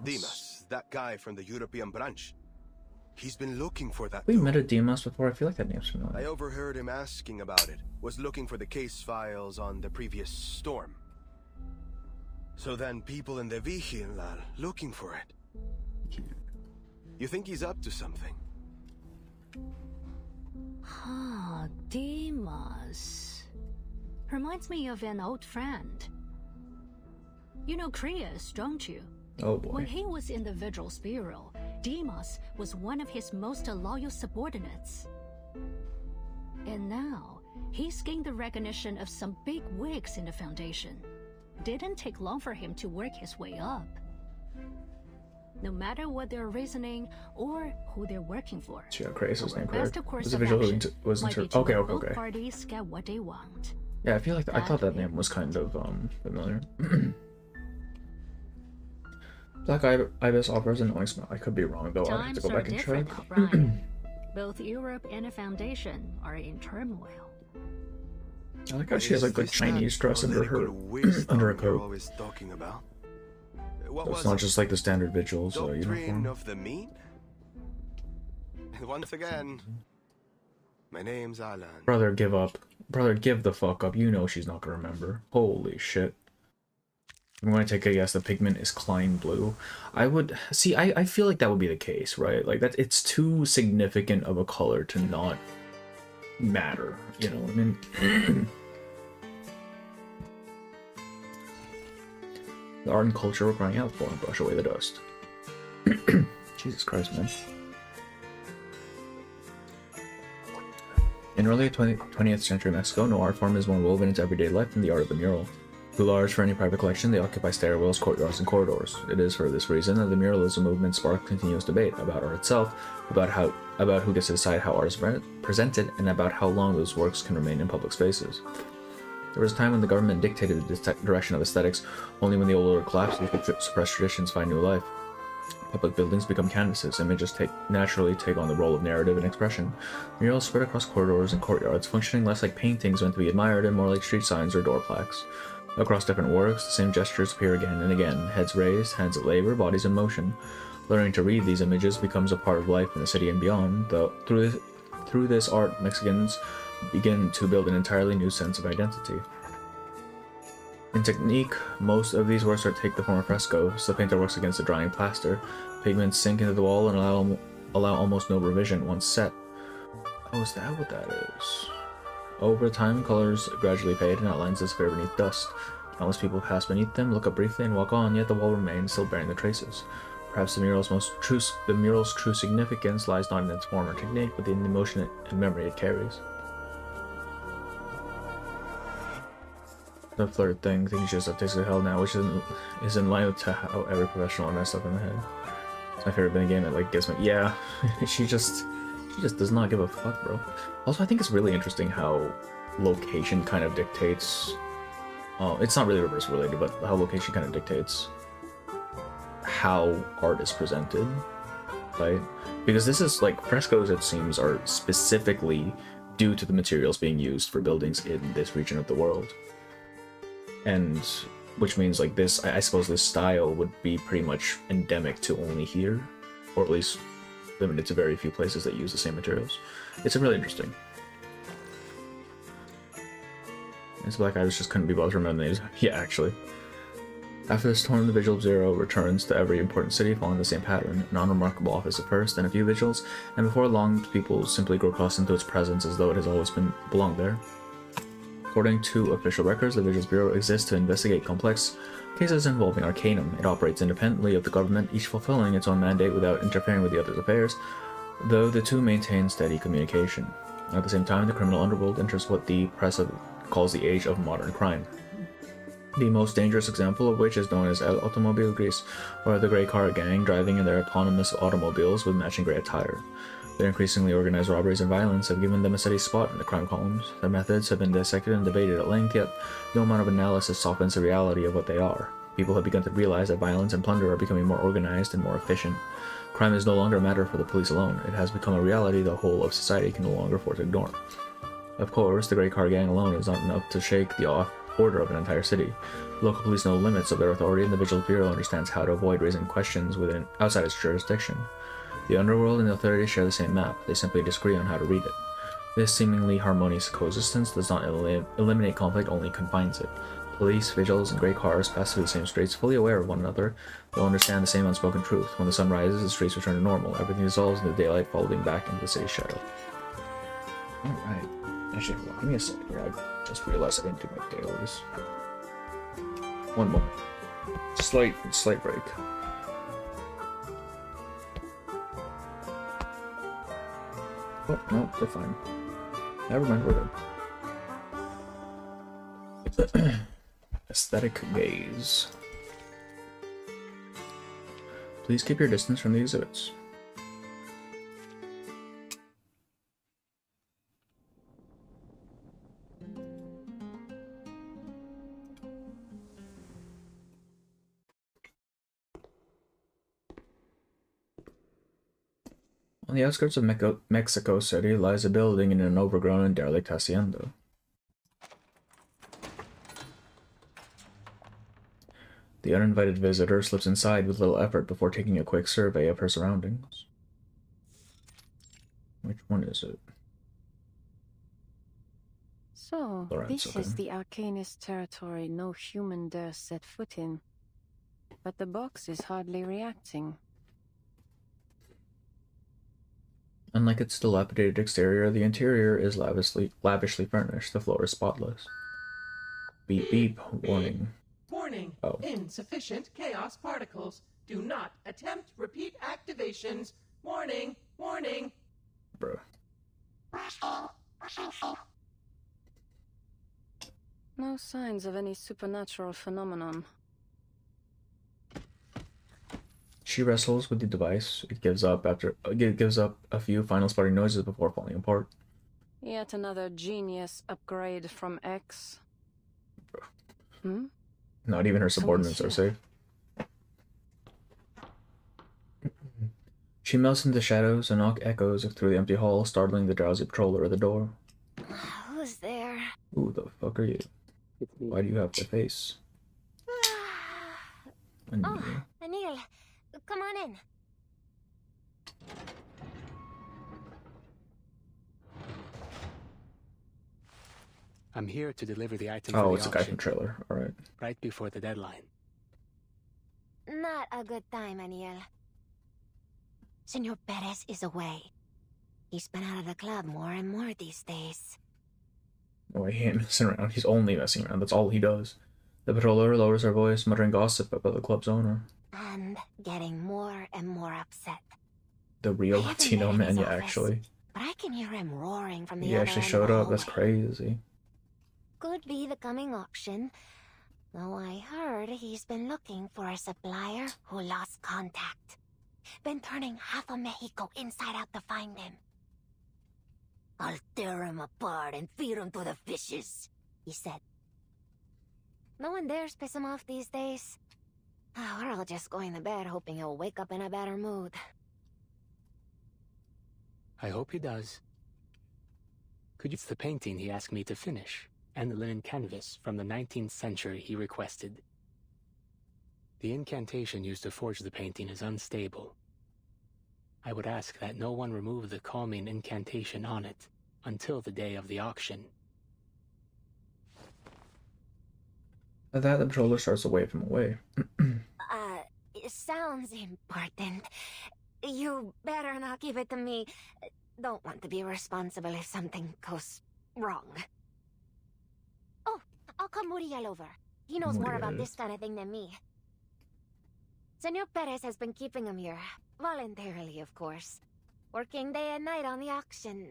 Dimas, that guy from the European branch. He's been looking for that. We met a Deimos before. I feel like that name's familiar. I overheard him asking about it. Was looking for the case files on the previous storm. So then people in the Vigil are looking for it. You think he's up to something? Demas. Reminds me of an old friend. You know Krios, don't you? Oh boy. When he was in the Vigil's Bureau, Demas was one of his most loyal subordinates. And now, he's gained the recognition of some big wigs in the Foundation. Didn't take long for him to work his way up. No matter what their reasoning or who they're working for. She got Kratos' name Best correct. course Was a of vigil who action was might be inter- to Okay, let okay, both okay. parties get what they want. Yeah, I feel like I thought that name was kind of familiar. Black Ibis offers an annoying smell. I could be wrong though. I have to Times go are back and different, check. O'Brien. Both Europe and the Foundation are in turmoil. I like how she has like the Chinese dress under her under her You're coat. always talking about. What So was it's not it? just like the standard vigils Doctrine uniform. of the mean? Once again, my name's Alan. Brother, give up. Brother, give the fuck up. You know she's not gonna remember. Holy shit. I'm going to take a guess. The pigment is Klein blue. I would see. I feel like that would be the case, right? Like that. It's too significant of a color to not matter. You know what I mean? The art and culture we're crying out for, and brush away the dust. Jesus Christ, man. In early 20th century Mexico, no art form is more woven into everyday life than the art of the mural. Too large for any private collection, they occupy stairwells, courtyards, and corridors. It is for this reason that the muralism movement sparked continuous debate about art itself, about who gets to decide how art is presented, and about how long those works can remain in public spaces. There was a time when the government dictated the direction of aesthetics. Only when the old order collapsed did suppressed traditions find new life. Public buildings become canvases. Images naturally take on the role of narrative and expression. Murals spread across corridors and courtyards, functioning less like paintings meant to be admired and more like street signs or door plaques. Across different works, the same gestures appear again and again, heads raised, hands at labor, bodies in motion. Learning to read these images becomes a part of life in the city and beyond, though through this art, Mexicans begin to build an entirely new sense of identity. In technique, most of these works take the form of frescoes. The painter works against the drying plaster. Pigments sink into the wall and allow almost no revision once set. Oh, is that what that is? Over time, colors gradually fade and outlines disappear beneath dust. Countless people pass beneath them, look up briefly, and walk on, yet the wall remains, still bearing the traces. Perhaps the mural's true significance lies not in its form or technique, but in the emotion and memory it carries. The flirt thing, thinking she has a taste of hell now, which is in line with how every professional messed up in the head. It's my favorite game that like gets me. Yeah, she just does not give a fuck, bro. Also, I think it's really interesting how location kind of dictates. It's not really reverse related, but how location kind of dictates how art is presented, right? Because this is like frescoes, it seems, are specifically due to the materials being used for buildings in this region of the world. And which means like this, I suppose this style would be pretty much endemic to only here, or at least limited to very few places that use the same materials. It's really interesting. This black guy just couldn't be bothered to remember the names. Yeah, actually. After the storm, the Vigil of Zero returns to every important city following the same pattern. An unremarkable office at first, then a few vigils, and before long, people simply grow accustomed to its presence as though it has always belonged there. According to official records, the Vigils Bureau exists to investigate complex cases involving Arcanum. It operates independently of the government, each fulfilling its own mandate without interfering with the other's affairs, though the two maintain steady communication. At the same time, the criminal underworld enters what the press calls the age of modern crime. The most dangerous example of which is known as El Automobile Gris, or the Grey Car Gang, driving in their eponymous automobiles with matching grey attire. Their increasingly organized robberies and violence have given them a steady spot in the crime columns. Their methods have been dissected and debated at length, yet no amount of analysis softens the reality of what they are. People have begun to realize that violence and plunder are becoming more organized and more efficient. Crime is no longer a matter for the police alone. It has become a reality the whole of society can no longer afford to ignore. Of course, the Grey Car Gang alone is not enough to shake the order of an entire city. Local police know the limits of their authority, and the Vigil Bureau understands how to avoid raising questions outside its jurisdiction. The underworld and the authorities share the same map, they simply disagree on how to read it. This seemingly harmonious coexistence does not eliminate conflict, only confines it. Police, vigils, and grey cars pass through the same streets, fully aware of one another. They'll understand the same unspoken truth. When the sun rises, the streets return to normal. Everything dissolves into daylight, folding back into the city's shadow. Alright. Actually, hold on, give me a second here. I just realized I didn't do my dailies. One moment. Slight break. Oh, no, we're fine. Never mind, we're good. Aesthetic gaze. Please keep your distance from the exhibits. On the outskirts of Mexico City lies a building in an overgrown and derelict hacienda. The uninvited visitor slips inside with little effort before taking a quick survey of her surroundings. Which one is it? So, Lawrence, this okay. is the Arcanist territory no human dares set foot in. But the box is hardly reacting. Unlike its dilapidated exterior, the interior is lavishly furnished. The floor is spotless. Beep beep. Warning. Warning. Oh. Insufficient chaos particles. Do not attempt repeat activations. Warning. Warning. Bro. No signs of any supernatural phenomenon. She wrestles with the device. It gives up a few final sputtering noises before falling apart. Yet another genius upgrade from X. Hmm? Not even her subordinates are safe. She melts into the shadows. A knock echoes through the empty hall, startling the drowsy patroller at the door. Who's there? Who the fuck are you? Why do you have the face? Oh, Anil, come on in. I'm here to deliver the item Oh, for it's the a guy auction, from trailer. Alright. right before the deadline. Not a good time, Anil. Senor Perez is away. He's been out of the club more and more these days. No, he ain't messing around. He's only messing around. That's all he does. The patroller lowers her voice, muttering gossip about the club's owner. And getting more and more upset. The real I haven't Latino been in his man, yeah, office, actually. But I can hear him roaring from the He other actually end showed of the up, that's hallway. crazy. Could be the coming auction. Though I heard he's been looking for a supplier who lost contact. Been turning half of Mexico inside out to find him. I'll tear him apart and feed him to the fishes, he said. No one dares piss him off these days. We're all just going to bed hoping he'll wake up in a better mood. I hope he does. Could you... It's the painting he asked me to finish, and the linen canvas from the 19th century he requested. The incantation used to forge the painting is unstable. I would ask that no one remove the calming incantation on it until the day of the auction. At that, the patroller starts to wave him away. It sounds important. You better not give it to me. Don't want to be responsible if something goes wrong. Oh, I'll call Muriel over. He knows more about this kind of thing than me. Senor Perez has been keeping him here. Voluntarily, of course. Working day and night on the auction.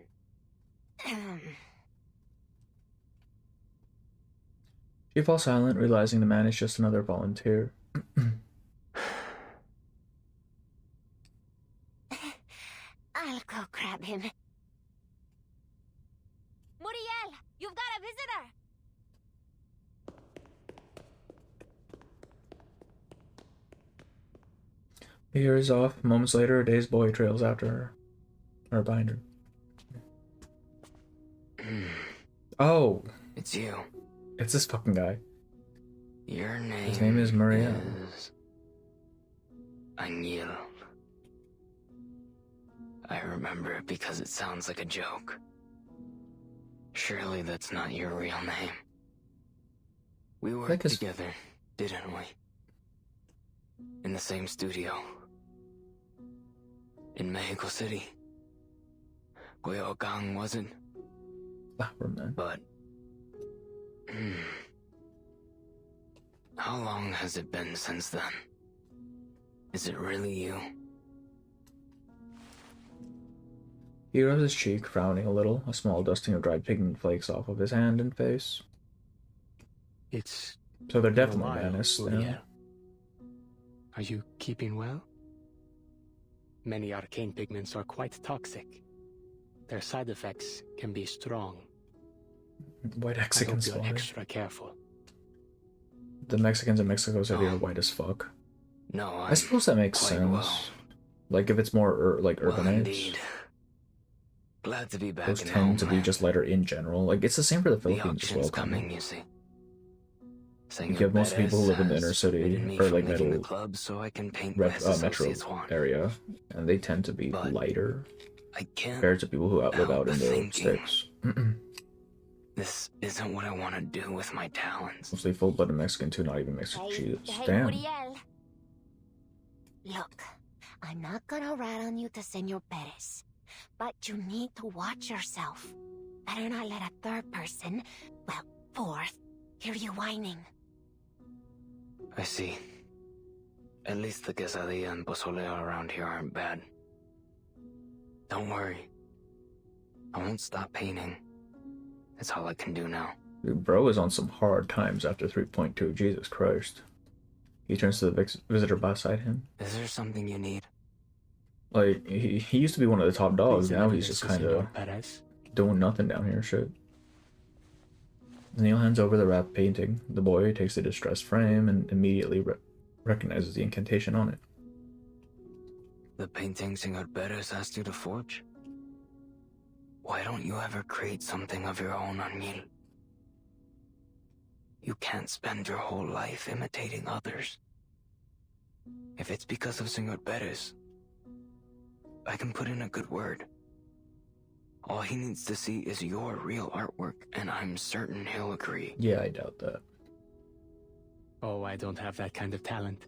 She falls silent, realizing the man is just another volunteer. I'll go grab him. Muriel, you've got a visitor! He hurries off. Moments later, a dazed boy trails after her. Or behind her. Oh! It's you. It's this fucking guy. Your name... His name is Muriel. Angel. I remember it because it sounds like a joke. Surely that's not your real name. We worked together, didn't we? In the same studio. In Mexico City. Coyoacán wasn't. But... How long has it been since then? Is it really you? He rubs his cheek, frowning a little, a small dusting of dried pigment flakes off of his hand and face. It's... So they're definitely Vanis. Yeah. Are you keeping well? Many arcane pigments are quite toxic. Their side effects can be strong. White I Mexicans hope you're are. extra careful. The Mexicans in Mexico City are white as fuck. No, I suppose that makes sense. Like if it's more like urbanites. Indeed. Glad to be back. Those tend to be just lighter in general. Like it's the same for the Philippines as well. Coming, you see. You have most people who live in the inner city or like middle club so I can paint metro area, and they tend to be lighter compared to people who live out in the sticks. This isn't what I want to do with my talents. Mostly full-blooded Mexican too, not even mixed with cheese. Damn. Muriel. Look, I'm not gonna rat on you to Senor Perez, but you need to watch yourself. Better not let a third person, well, fourth, hear you whining. I see. At least the quesadilla and pozole around here aren't bad. Don't worry. I won't stop painting. That's all I can do now. Dude, bro is on some hard times after 3.2. Jesus Christ. He turns to the visitor beside him. Is there something you need? Like, he used to be one of the top dogs. Now he's just kind of doing nothing down here. Shit. Neil hands over the wrapped painting. The boy takes the distressed frame and immediately recognizes the incantation on it. The painting Senor Perez asked you to forge? Why don't you ever create something of your own, Angel? You can't spend your whole life imitating others. If it's because of Senor Perez, I can put in a good word. All he needs to see is your real artwork, and I'm certain he'll agree. Yeah, I doubt that. Oh, I don't have that kind of talent.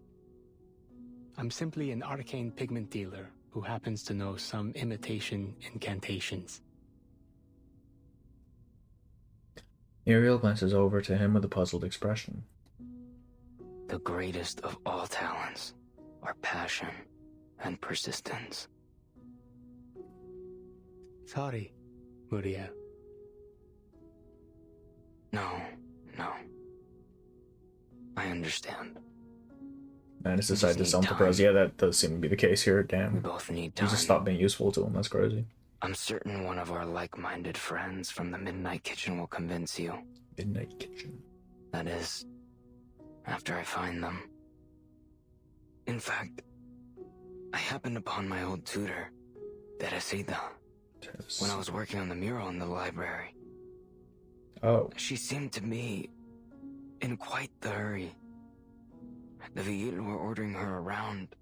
I'm simply an arcane pigment dealer who happens to know some imitation incantations. Muriel glances over to him with a puzzled expression. The greatest of all talents are passion and persistence. Sorry, Muriel. No. I understand. Man, it's decided to sell him to Perez. Yeah, that does seem to be the case here. Damn. We both need He time. just stopped being useful to him. That's crazy. I'm certain one of our like-minded friends from the Midnight Kitchen will convince you. Midnight Kitchen. That is, after I find them. In fact, I happened upon my old tutor, Teresita, when I was working on the mural in the library. Oh. She seemed to be in quite the hurry. The Vigil were ordering her around.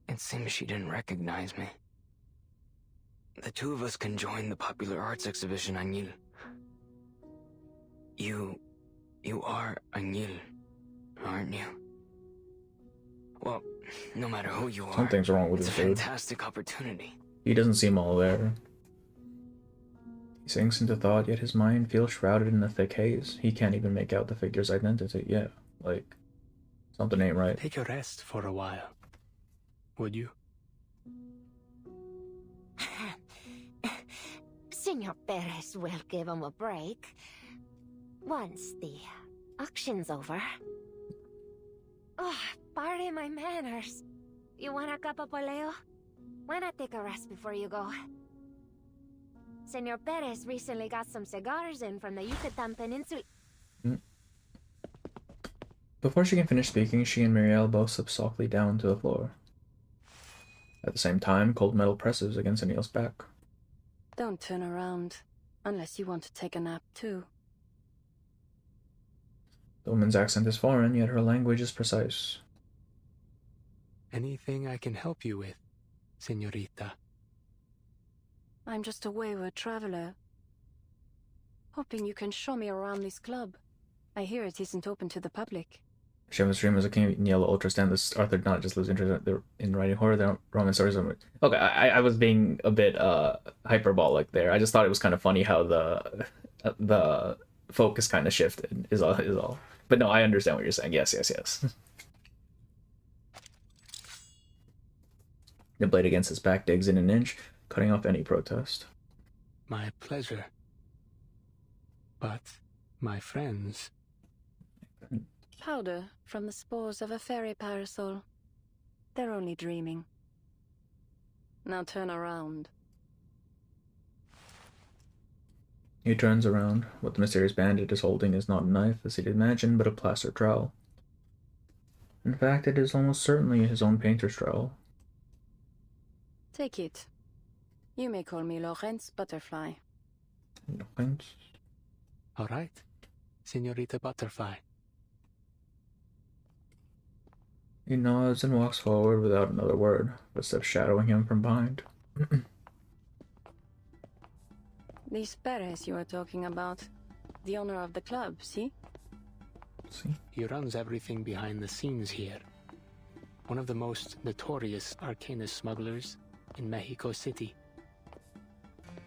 It seems she didn't recognize me. The two of us can join the popular arts exhibition, Añil. You are Añil, aren't you? Well, no matter who you are, Something's wrong with it's a this dude. fantastic opportunity. He doesn't seem all there. He sinks into thought, yet his mind feels shrouded in a thick haze. He can't even make out the figure's identity. Yeah, like, something ain't right. Take a rest for a while. Would you? Senor Perez will give him a break. Once the auction's over. Oh, pardon my manners. You want a cup of poleo? Why not take a rest before you go? Senor Perez recently got some cigars in from the Yucatan Peninsula. Before she can finish speaking, she and Muriel both slip softly down to the floor. At the same time, cold metal presses against Anil's back. Don't turn around, unless you want to take a nap too. The woman's accent is foreign, yet her language is precise. Anything I can help you with, señorita? I'm just a wayward traveler. Hoping you can show me around this club. I hear it isn't open to the public. Shiva's dream as a king in yellow ultra stand. This Arthur not just lose interest in writing horror, the Roman stories. Okay, I was being a bit hyperbolic there. I just thought it was kind of funny how the focus kind of shifted. Is all. But no, I understand what you're saying. Yes. The blade against his back digs in an inch, cutting off any protest. My pleasure. But my friends... Powder from the spores of a fairy parasol. They're only dreaming. Now turn around. He turns around. What the mysterious bandit is holding is not a knife, as he'd imagined, but a plaster trowel. In fact, it is almost certainly his own painter's trowel. Take it. You may call me Lorenz Butterfly. Lorenz? All right, Señorita Butterfly. He nods and walks forward without another word, footsteps shadowing him from behind. This Perez you are talking about, the owner of the club, see? He runs everything behind the scenes here. One of the most notorious Arcanist smugglers in Mexico City.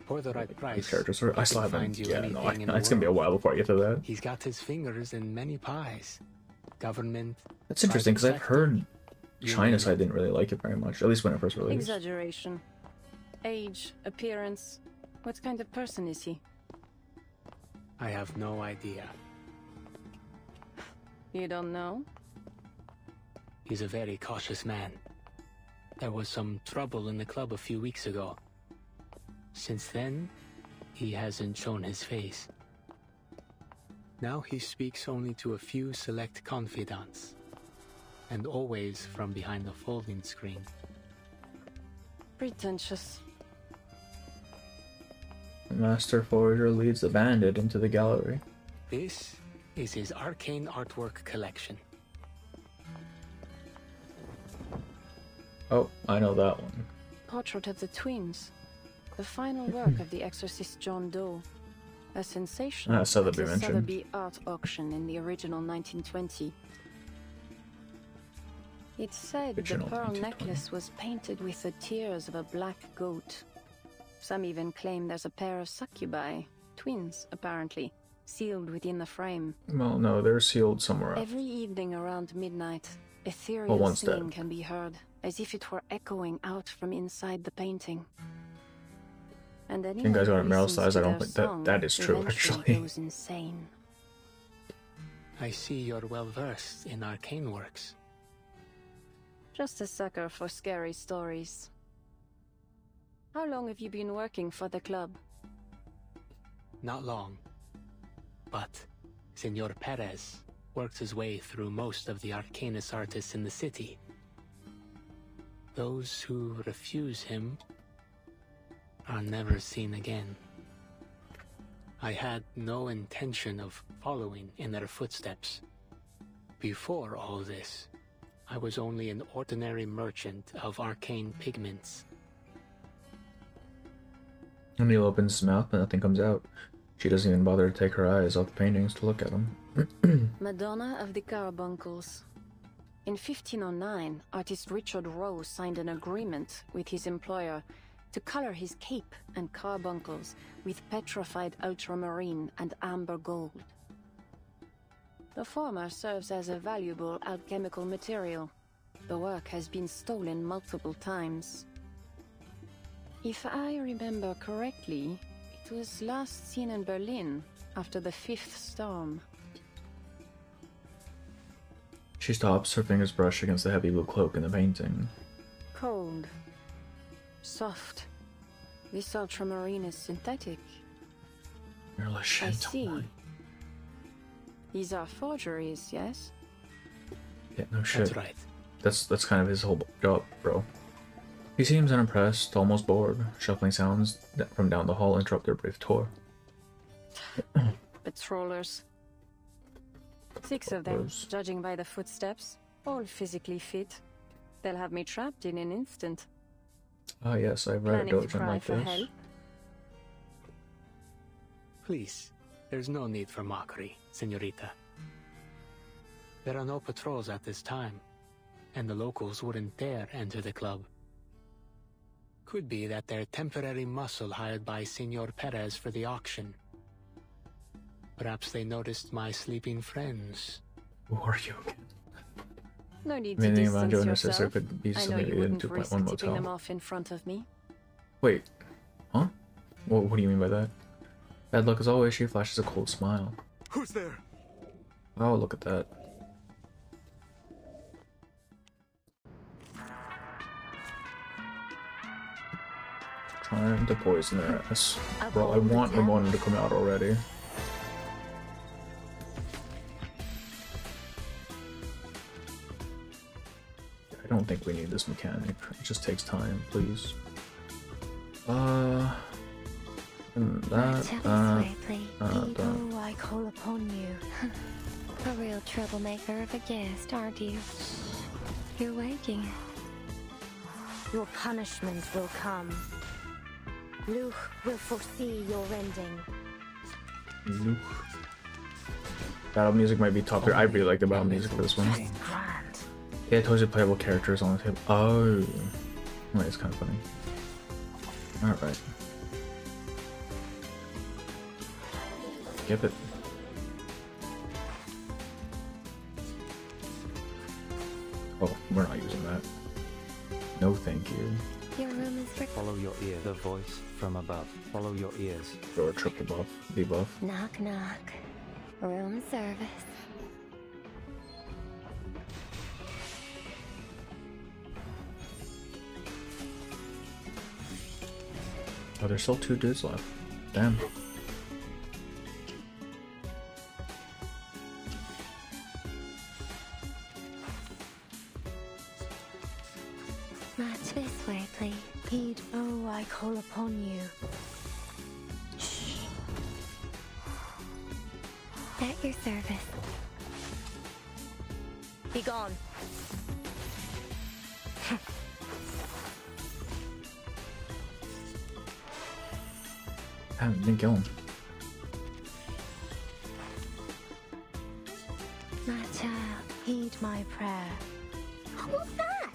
For the right price, These characters are... I still haven't... find you Yeah, anything no, in the it's gonna be a while before I get to that. He's got his fingers in many pies. Government... That's interesting, because I've heard You China name it. side didn't really like it very much, at least when it first released. Exaggeration. Age, appearance. What kind of person is he? I have no idea. You don't know? He's a very cautious man. There was some trouble in the club a few weeks ago. Since then, he hasn't shown his face. Now he speaks only to a few select confidants, and always from behind the folding screen. Pretentious. The Master Forager leads the bandit into the gallery. This is his arcane artwork collection. Oh, I know that one. Portrait of the twins. The final work of the exorcist John Doe. A sensation at Sotheby the mentioned. Sotheby art auction in the original 1920. It said Original the pearl 1920. necklace was painted with the tears of a black goat. Some even claim there's a pair of succubi, twins apparently, sealed within the frame. Well, no, they're sealed somewhere else. Every evening around midnight, Well, ethereal one's singing dead. can be heard, as if it were echoing out from inside the painting. And You anyone guys got who Meryl listens size? to I don't their think that song that is true, eventually actually. goes insane. I see you're well versed in arcane works. Just a sucker for scary stories. How long have you been working for the club? Not long. But Senor Perez works his way through most of the Arcanist artists in the city. Those who refuse him are never seen again. I had no intention of following in their footsteps. Before all this, I was only an ordinary merchant of arcane pigments. O'Neill opens his mouth, but nothing comes out. She doesn't even bother to take her eyes off the paintings to look at them. Madonna of the Carbuncles. In 1509, artist Richard Rowe signed an agreement with his employer to color his cape and carbuncles with petrified ultramarine and amber gold. The former serves as a valuable alchemical material. The work has been stolen multiple times. If I remember correctly, it was last seen in Berlin after the 5th storm. She stops, her fingers brush against the heavy blue cloak in the painting. Cold. Soft. This ultramarine is synthetic. Merla I Chantal. see. These are forgeries, yes? Yeah, no shit. That's right. That's kind of his whole job, bro. He seems unimpressed, almost bored. Shuffling sounds from down the hall interrupt their brief tour. Patrollers. 6 of them, judging by the footsteps, all physically fit. They'll have me trapped in an instant. Ah, yes, I've read a Planning to diligent cry like for this. help? Please, there's no need for mockery, senorita. There are no patrols at this time, and the locals wouldn't dare enter the club. Could be that they're temporary muscle hired by Senor Perez for the auction. Perhaps they noticed my sleeping friends. Who are you again? No need Meaning to Banjo distance and his sister yourself. could be I know somebody you in wouldn't 2.1 risk tipping motel. them off in front of me. Wait, huh? What do you mean by that? Bad luck as always, she flashes a cold smile. Who's there? Oh, look at that. Trying to poison their ass. Bro, I want Ramona to come out already. I don't think we need this mechanic. It just takes time, please. And that, Oh, I call upon you. A real troublemaker of a guest, aren't you? You're waking. Your punishment will come. Luke will foresee your ending. Luke. Battle music might be top tier. I really like the battle music for this one. Yeah, it tells you playable characters on the table. Oh. Wait, it's kind of funny. Alright. Skip it. Oh, we're not using that. No, thank you. Your room is for Follow your ear. The voice from above. Follow your ears. Throw a triple buff. Debuff. knock knock. Room service. Oh, there's still 2 dudes left. Damn. Match this way, please. Heed, oh, I call upon you. Shh. At your service. Be gone. Damn, didn't kill him. My child, heed my prayer. What's that?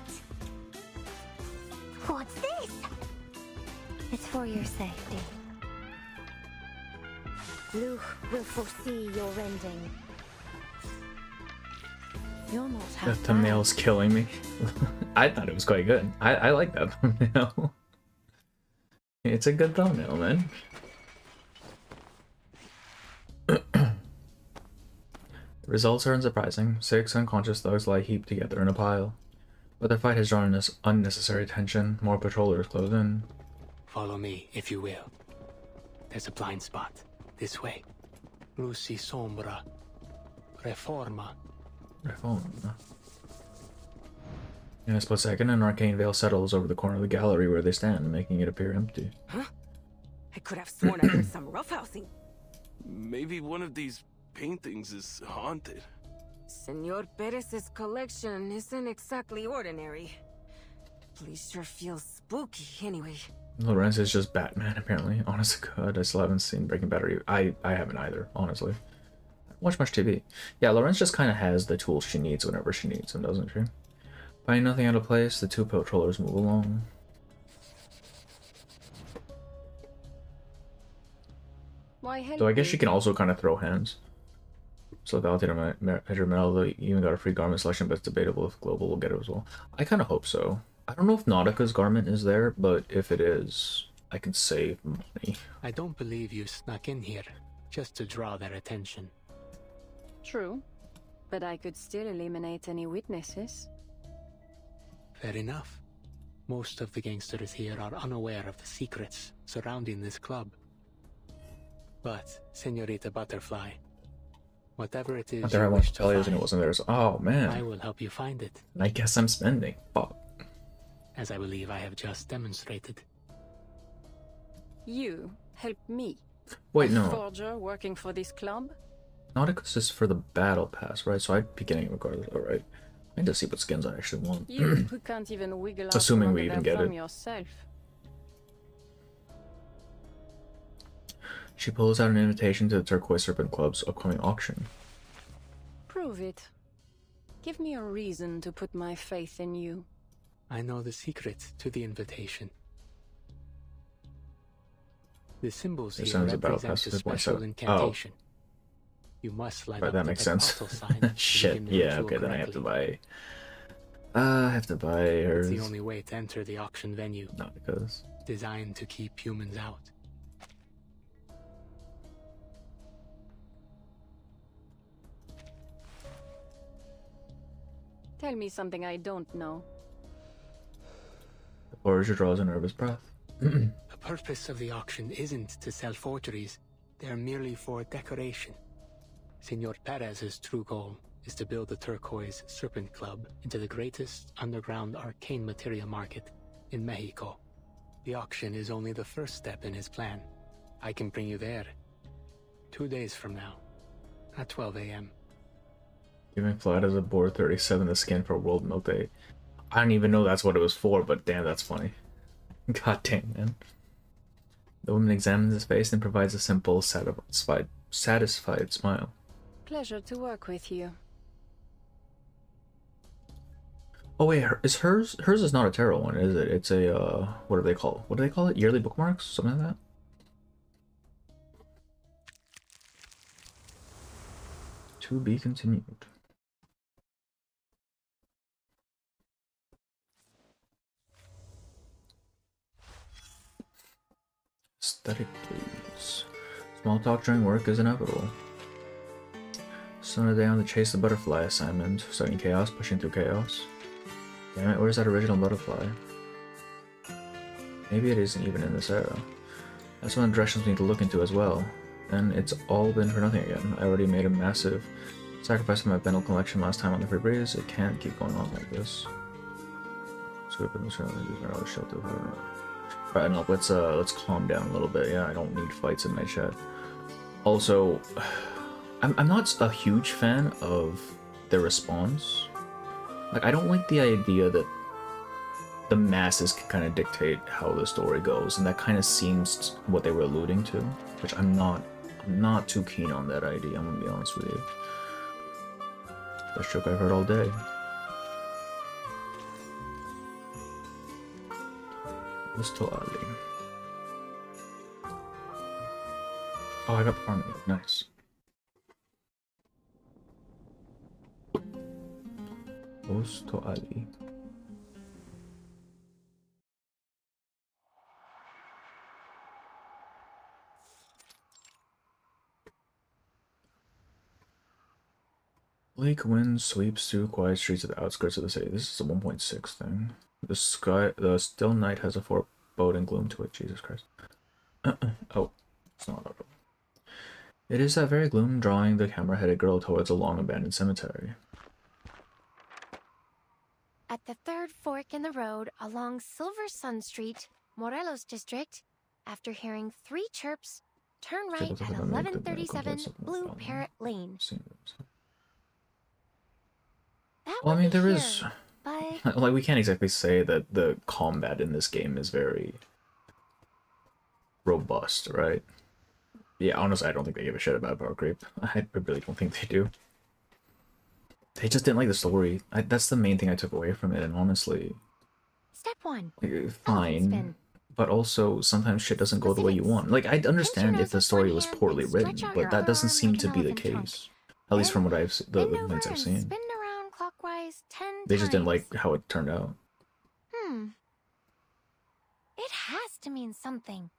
What's this? It's for your safety. Luke will foresee your ending. You're not That half thumbnail's killing me. I thought it was quite good. I like that thumbnail. It's a good thumbnail, man. The results are unsurprising. 6 unconscious thugs lie heaped together in a pile. But their fight has drawn unnecessary attention. More patrollers close in. Follow me, if you will. There's a blind spot. This way. Luci Sombra. Reforma. Reforma. In a split second, an arcane veil settles over the corner of the gallery where they stand, making it appear empty. Huh? I could have sworn I heard some roughhousing. Maybe one of these paintings is haunted. Senor Perez's collection isn't exactly ordinary. Place sure feels spooky anyway. Lorenz is just Batman, apparently. Honest to God, I still haven't seen Breaking Bad. I haven't either, honestly. I watch much TV. Yeah, Lorenz just kind of has the tools she needs whenever she needs them, doesn't she? Finding nothing out of place, the two patrollers move along. So I guess she can also kind of throw hands. So the Altair Medal even got a free garment selection, but it's debatable if Global will get it as well. I kind of hope so. I don't know if Nautica's garment is there, but if it is, I can save money. I don't believe you snuck in here just to draw their attention. True, but I could still eliminate any witnesses. Fair enough. Most of the gangsters here are unaware of the secrets surrounding this club. But, Senorita Butterfly, whatever it is I want to tell you and it wasn't theirs. Oh man. I will help you find it. I guess I'm spending. Fuck. As I believe I have just demonstrated. You help me. Wait, a no. Forger working for this club? Nauticus is for the battle pass, right? So I'd be getting it regardless. Alright. I need to see what skins I actually want. You who can't even wiggle out Assuming from we under even that get thumb it. yourself. She pulls out an invitation to the Turquoise Serpent Club's upcoming auction. Prove it. Give me a reason to put my faith in you. I know the secret to the invitation. The symbols It here sounds about represent past a 2.7. special incantation. You must light Right, up that the makes sense. apostle sign to Shit, begin the yeah, ritual okay, then I have to correctly. buy... I have to buy hers. It's the only way to enter the auction venue. Not because... Designed to keep humans out. Tell me something I don't know. The forager draws a nervous breath. The purpose of the auction isn't to sell forgeries. They're merely for decoration. Senor Perez's true goal is to build the Turquoise Serpent Club into the greatest underground arcane materia market in Mexico. The auction is only the first step in his plan. I can bring you there 2 days from now at 12 a.m. Giving Flight as a board 37 the skin for World Milk Day. I don't even know that's what it was for, but damn, that's funny. God damn, man. The woman examines his face and provides a simple, satisfied smile. Pleasure to work with you. Oh wait, hers is not a tarot one, is it? It's a, what do they call it? Yearly bookmarks? Something like that? To be continued. Aesthetic, please. Small talk during work is inevitable. Another day on the Chase the Butterfly assignment. Studying chaos, pushing through chaos. Damn it, where's that original butterfly? Maybe it isn't even in this era. That's one of the directions we need to look into as well. And it's all been for nothing again. I already made a massive sacrifice of my Bendel collection last time on the Free Breeze. It can't keep going on like this. Scoop in this room, use my other shelter. Alright, no, let's calm down a little bit. Yeah, I don't need fights in my chat. Also, I'm not a huge fan of their response. Like, I don't like the idea that the masses can kind of dictate how the story goes, and that kind of seems what they were alluding to, which I'm not too keen on that idea, I'm gonna be honest with you. Best joke I've heard all day. Mr. Ali. Oh, I got the farm. Nice. Osto Ali. Lake wind sweeps through quiet streets of the outskirts of the city. This is a 1.6 thing. The still night has a foreboding gloom to it. Jesus Christ. Oh, it's not audible. It is that very gloom drawing the camera-headed girl towards a long-abandoned cemetery. At the third fork in the road along Silver Sun Street, Morelos District, after hearing 3 chirps, turn right at 1137 Blue Parrot Lane. Well, I mean, there is... Like, we can't exactly say that the combat in this game is very robust, right? Yeah, honestly, I don't think they give a shit about power creep. I really don't think they do. They just didn't like the story. That's the main thing I took away from it, and honestly... Step 1. Fine. But also, sometimes shit doesn't go the way you want. Like, I'd understand if the story was poorly written, but that doesn't seem to be the case. At least from what the complaints I've seen. Spin around clockwise 10 They just didn't times. like how it turned out. It has to mean something.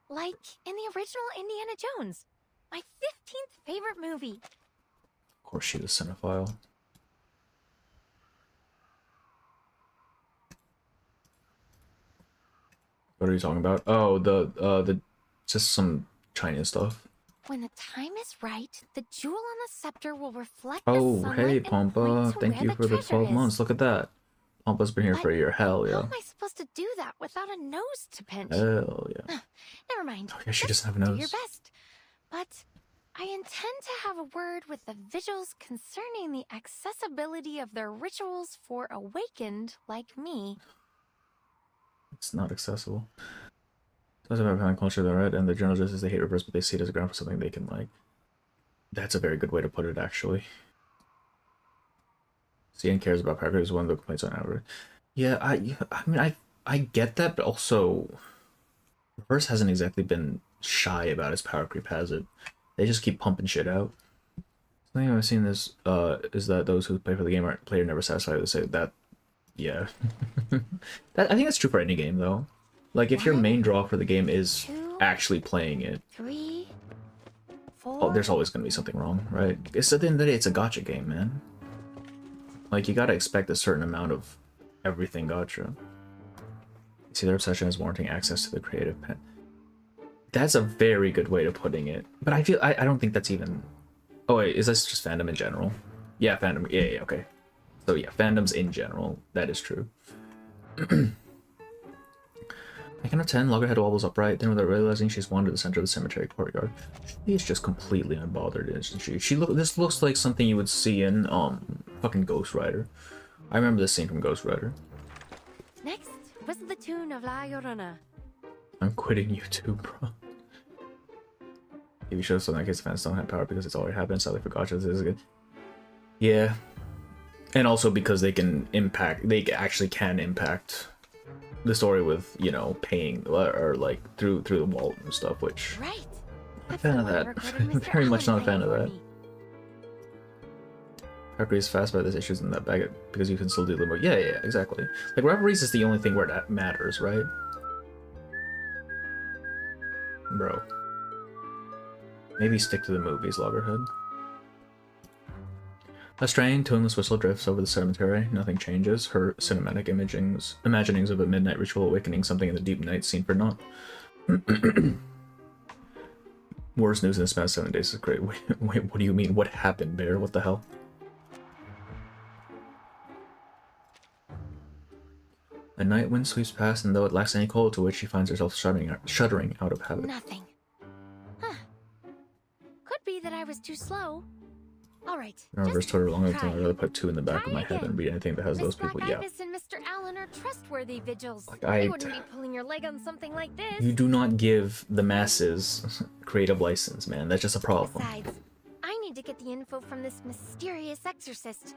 Like in the original Indiana Jones, my 15th favorite movie. Of course she's a cinephile. What are you talking about? Oh, the just some Chinese stuff. When the time is right, the jewel on the scepter will reflect Oh, the sunlight hey, and Pompa. point to Thank where you the for the treasure 12 is. months. Look at that. Pompa's been here for a year. Hell How yeah. am I supposed to do that without a nose to pinch? Hell yeah. Never mind. Oh, yeah, she doesn't have a Do your nose. best. But I intend to have a word with the Vigils concerning the accessibility of their rituals for awakened like me. It's not accessible. Doesn't have a culture, they're right, and the general justice they hate reverse, but they see it as a ground for something they can like. That's a very good way to put it, actually. CN cares about power creep is one of the complaints on average. Yeah, I mean, I get that, but also, reverse hasn't exactly been shy about his power creep, has it? They just keep pumping shit out. Something I've seen this is that those who play for the game aren't player never satisfied with say that. Yeah, I think that's true for any game though. Like if your main draw for the game is actually playing it, 3, 4. oh, there's always gonna be something wrong, right? It's at the end of the day, it's a gacha game, man. Like you gotta expect a certain amount of everything gacha. See, their obsession is warranting access to the creative pen. That's a very good way of putting it. But I feel I don't think that's even. Oh wait, is this just fandom in general? Yeah, fandom. Yeah, okay. So yeah, fandoms in general. That is true. I can attend. Loggerhead wobbles upright, then without realizing she's wandered to the center of the cemetery courtyard. She is just completely unbothered, isn't she? This looks like something you would see in fucking Ghost Rider. I remember this scene from Ghost Rider. Next was the tune of La Llorona. I'm quitting YouTube, bro. TV shows, so in that case, the fans don't have power because it's already happened. Sadly for gotcha, this is good. Yeah, and also because they can impact. They actually can impact the story with, you know, paying or like through the wallet and stuff, which right. I'm a fan of that. Very much not a fan of that. Referee is fast by this issues in that bag because you can still do limbo. Yeah, exactly. Like referees is the only thing where that matters, right? Bro. Maybe stick to the movies, Loggerhead. A strained, tuneless whistle drifts over the cemetery. Nothing changes. Her cinematic imaginings of a midnight ritual awakening something in the deep night seen for naught. Worst news in the past 7 days is great. Wait, what do you mean? What happened, Bear? What the hell? A night wind sweeps past, and though it lacks any cold to which she finds herself shuddering out of habit. Nothing. Huh. Could be that I was too slow. Alright. Reverse Twitter long enough to really put 2 in the back of my head and read anything that has those people. Yeah. Ibis and Mr. Allen are trustworthy vigils. Like, They wouldn't be pulling your leg on something like this. You do not give the masses creative license, man. That's just a problem. Besides, I need to get the info from this mysterious exorcist.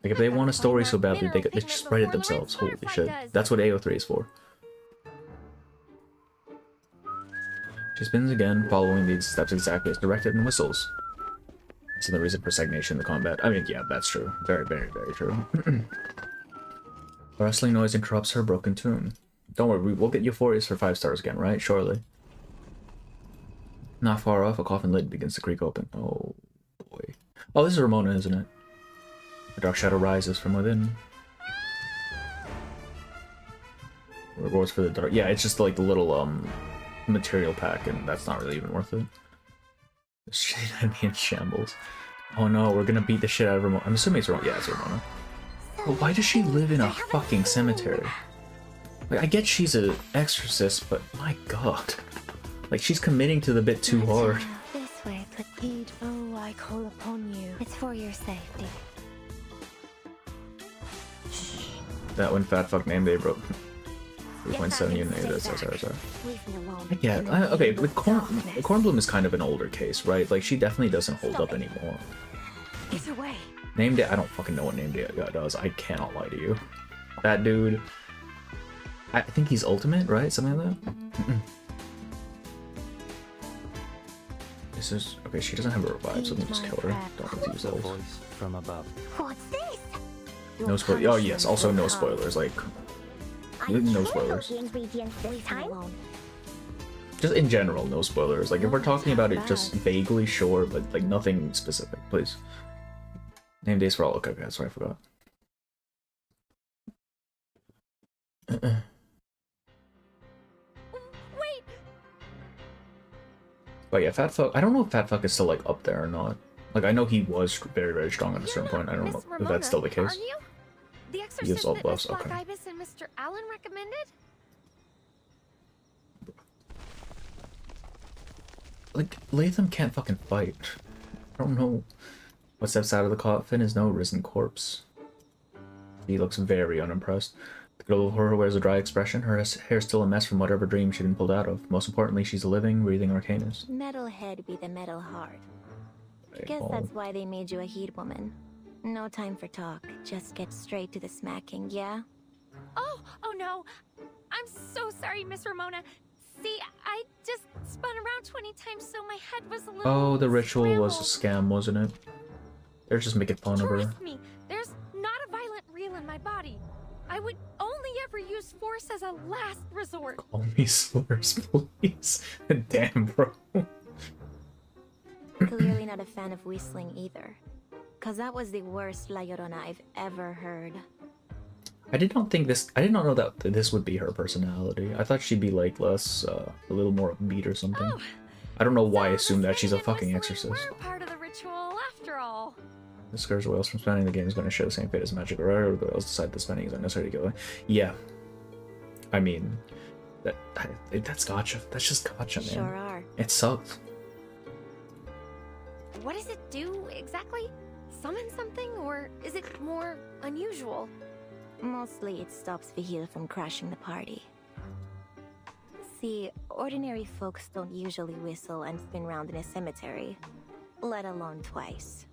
Like, if they want a story so badly, they just write it themselves. Holy shit. That's what AO3 is for. She spins again, following these steps exactly as directed, and whistles. So the reason for stagnation in the combat. I mean, yeah, that's true. Very, very, very true. A rustling noise interrupts her broken tune. Don't worry, we'll get Euphorius for 5 stars again, right? Surely. Not far off, a coffin lid begins to creak open. Oh, boy. Oh, this is Ramona, isn't it? A dark shadow rises from within. Rewards for the dark. Yeah, it's just like the little, material pack, and that's not really even worth it. This shit had me in shambles. Oh no, we're gonna beat the shit out of Ramona. I'm assuming it's Ramona. Yeah, it's Ramona. But why does she live in a fucking cemetery? Like, I get she's an exorcist, but my god. Like, she's committing to the bit too hard. This way, Plaid. Oh, I call upon you. It's for your safety. That one fat fuck name they wrote. 3.7 unit. Sorry. Yeah, okay, with Kornblum is kind of an older case, right? Like, she definitely doesn't hold up anymore. Either way. Name Day, I don't fucking know what Name Day does. I cannot lie to you. That dude, I think he's ultimate, right? Something like that? This is... Okay, she doesn't have a revive, so let me just kill her. Don't confuse those. From above. What's this? No spoilers. Oh, yes, also no spoilers. Like, no spoilers. Just in general, no spoilers. Like, if we're talking about it just vaguely, sure, but like nothing specific, please. Name days for all. Okay, that's what I forgot. Wait. But yeah, Fat Fuck. I don't know if Fat Fuck is still like up there or not. Like, I know he was very, very strong at a certain point. I don't know if that's still the case. The He gives exorcist all that buffs. Miss Okay. Black Ibis and Mr. Allen recommended? Like, Latham can't fucking fight. I don't know. What steps out of the coffin is no risen corpse. He looks very unimpressed. The girl before her wears a dry expression. Her hair's still a mess from whatever dream she'd been pulled out of. Most importantly, she's a living, breathing arcanist. Metal head with a metal heart. Right, Guess well, that's why they made you a heat woman. No time for talk. Just get straight to the smacking, yeah? Oh no. I'm so sorry, Miss Ramona. See, I just spun around 20 times, so my head was a little... Oh, the ritual was a scam, wasn't it? They're just making fun of her. Trust me, there's not a violent reel in my body. I would only ever use force as a last resort. Call me source, please. Damn, bro. Clearly not a fan of whistling either. Cause that was the worst La Llorona I've ever heard. I did not know that this would be her personality. I thought she'd be like less, a little more upbeat or something. Oh, I don't know why I assumed that she's a fucking exorcist. we're part of the ritual after all. The scourge whales from spending the game is going to share the same fate as magic, or the whales decide the spending is unnecessary to go away. Yeah. I mean, that's gotcha. That's just gotcha, man. Sure are. It sucks. What does it do exactly? Summon something, or is it more unusual? Mostly it stops Vigil from crashing the party. See, ordinary folks don't usually whistle and spin round in a cemetery, let alone twice.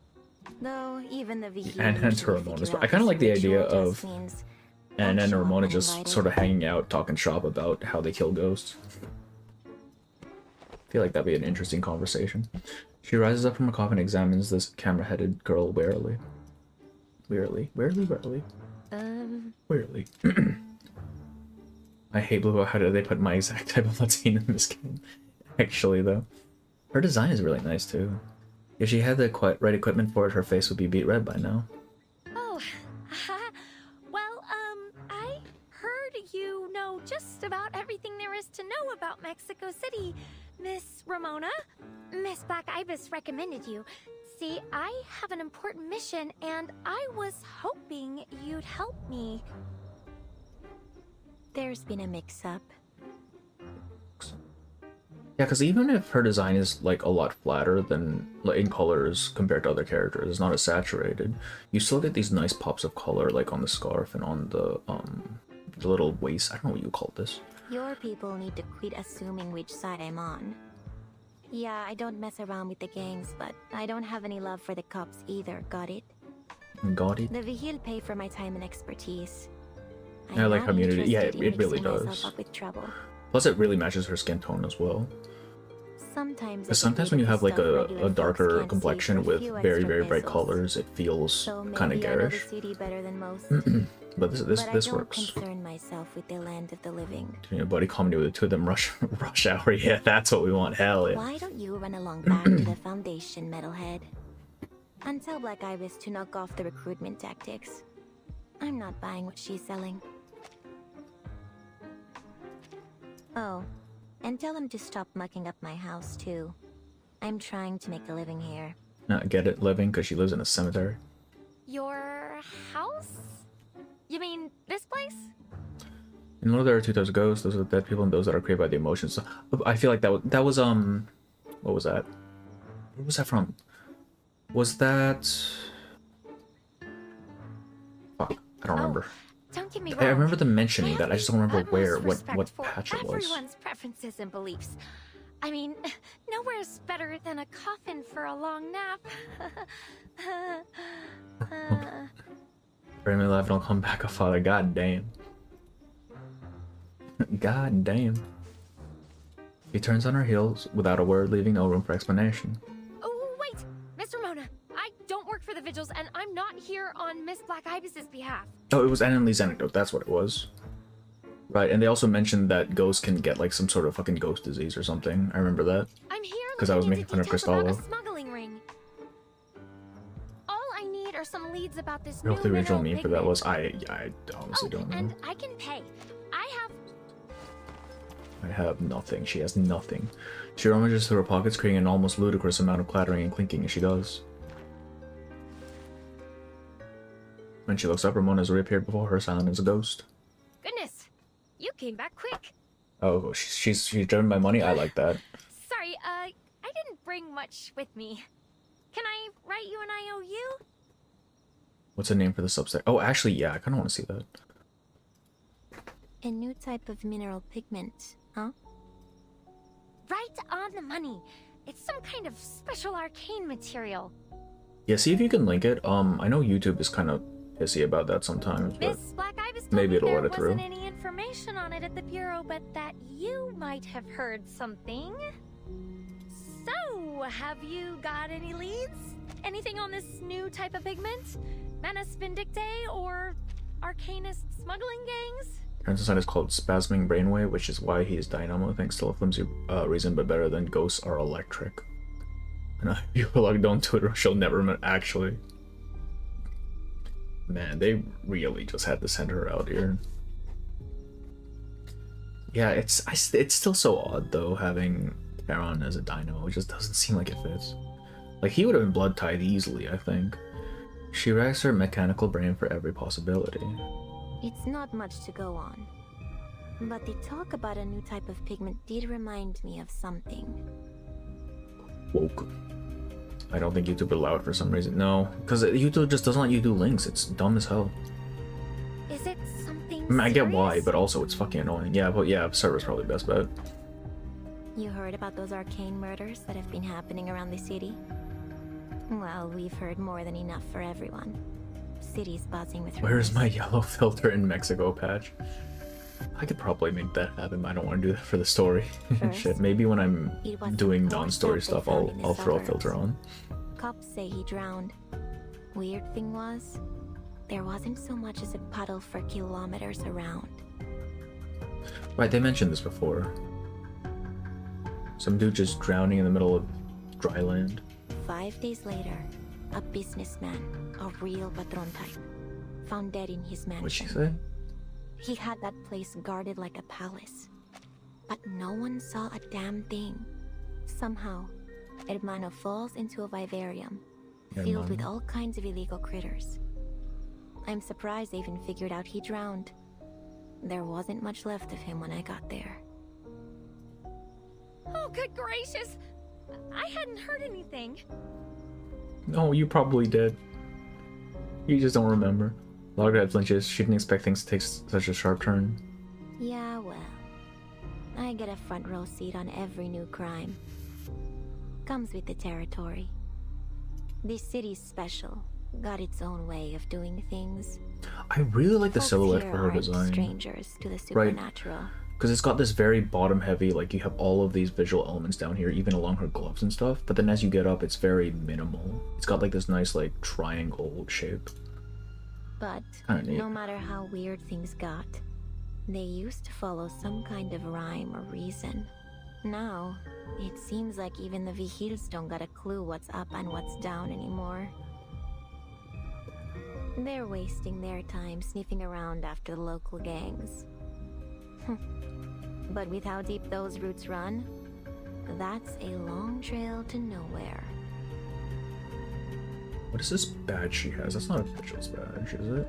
Though even the Vigil And Ramona. I kind of like the idea of and Ramona just sort of hanging out, talking shop about how they kill ghosts. I feel like that'd be an interesting conversation. She rises up from her coffin and examines this camera-headed girl warily. Wearily. I hate Blue. How do they put my exact type of Latina in this game? Actually, though. Her design is really nice, too. If she had the right equipment for it, her face would be beat red by now. Oh, well, I heard you know just about everything there is to know about Mexico City, Miss Ramona. Miss Black Ibis recommended you. See, I have an important mission, and I was hoping you'd help me. There's been a mix-up. Yeah, because even if her design is like a lot flatter than in colors compared to other characters, it's not as saturated, you still get these nice pops of color like on the scarf and on the little waist. I don't know what you call this. Your people need to quit assuming which side I'm on. Yeah, I don't mess around with the gangs, but I don't have any love for the cops either, got it? Got it? The Vigil pay for my time and expertise. I like not community. Yeah, interested in it really mixing does. myself up with trouble. Plus, it really matches her skin tone as well. Sometimes Because sometimes when you have like a darker complexion with very, very bright colors, it feels kind of garish. But this I don't works. concern myself with the land of the living. You know, buddy comedy with the two of them rush hour. Yeah, that's what we want. Hell yeah. Why don't you run along back to the Foundation, Metalhead? And tell Black Ibis to knock off the recruitment tactics. I'm not buying what she's selling. Oh, and tell him to stop mucking up my house, too. I'm trying to make a living here. Get it, living, because she lives in a cemetery. Your house? You mean this place? In Lord, there are two types of ghosts. Those are the dead people and those that are created by the emotions. So, I feel like that was what was that? Where was that from? Was that... Fuck, I don't remember. Don't get me wrong. I remember them mentioning that. I just don't remember where, what for patch it was. Everyone's preferences and beliefs. I mean, nowhere's better than a coffin for a long nap. Bury me alive, don't come back, father. God damn. God damn. He turns on her heels without a word, leaving no room for explanation. Oh, wait! Mr. Mona, I don't work for the Vigils, and I'm not here on Miss Black Ibis's behalf. Oh, it was Anna Lee's anecdote. That's what it was. Right, and they also mentioned that ghosts can get like some sort of fucking ghost disease or something. I remember that. I'm here because I was making fun of Cristallo. Smuggling ring. All I need are some leads about this What new the original mineral meme for that pigment. was? I honestly don't know. And I can pay. I have nothing. She has nothing. She rummages through her pockets, creating an almost ludicrous amount of clattering and clinking as she does. When she looks up, Ramona has reappeared before her, silent as a ghost. Goodness, you came back quick. Oh, she's driven by money? I like that. Sorry, I didn't bring much with me. Can I write you an IOU? What's the name for the Substack? Oh, actually, yeah, I kind of want to see that. A new type of mineral pigment, huh? Right on the money. It's some kind of special arcane material. Yeah, see if you can link it. I know YouTube is kind of pissy about that sometimes, but Miss Black Ibis told maybe me it'll there let it through. wasn't any information on it at the Bureau, but that you might have heard something. So, have you got any leads? Anything on this new type of pigment? Manus Vindictae or Arcanist smuggling gangs? Turns inside is called Spasming Brainwave, which is why he is Dynamo, thanks to a flimsy reason, but better than ghosts are electric. And you like don't do it or she'll never remember. Actually, man, they really just had to send her out here. Yeah, it's still so odd though having Charon as a Dynamo. It just doesn't seem like it fits. Like he would have been blood tied easily, I think. She racks her mechanical brain for every possibility. It's not much to go on. But the talk about a new type of pigment did remind me of something. Woke. I don't think YouTube would allow it for some reason. No, because YouTube just doesn't let you do links. It's dumb as hell. Is it something I mean, I get serious? why, but also it's fucking annoying. Yeah, but yeah, server's probably best bet. You heard about those arcane murders that have been happening around the city? Well, we've heard more than enough for everyone. City's buzzing with Where's my yellow filter in Mexico patch? I could probably make that happen, but I don't want to do that for the story. Shit, maybe when I'm doing non-story stuff, I'll throw a filter on. Cops say he drowned. Weird thing was, there wasn't so much as a puddle for kilometers around. Right, they mentioned this before. Some dude just drowning in the middle of dry land. 5 days later, a businessman, a real patron type, found dead in his mansion. What'd she say? He had that place guarded like a palace. But no one saw a damn thing. Somehow, Hermano falls into a vivarium, filled with all kinds of illegal critters. I'm surprised they even figured out he drowned. There wasn't much left of him when I got there. Oh, good gracious! I hadn't heard anything. No, you probably did. You just don't remember. Loggerhead flinches. She didn't expect things to take such a sharp turn. Yeah, well, I get a front row seat on every new crime. Comes with the territory. This city's special. Got its own way of doing things. I really like the Folks silhouette here for her aren't design. strangers to the Right. supernatural. Because it's got this very bottom heavy, like you have all of these visual elements down here, even along her gloves and stuff, but then as you get up, it's very minimal. It's got like this nice like triangle shape. But Kinda neat. no matter how weird things got, they used to follow some kind of rhyme or reason. Now, it seems like even the Vigils don't got a clue what's up and what's down anymore. They're wasting their time sniffing around after the local gangs. But with how deep those roots run, that's a long trail to nowhere. What is this badge she has? That's not a Vigil's badge, is it?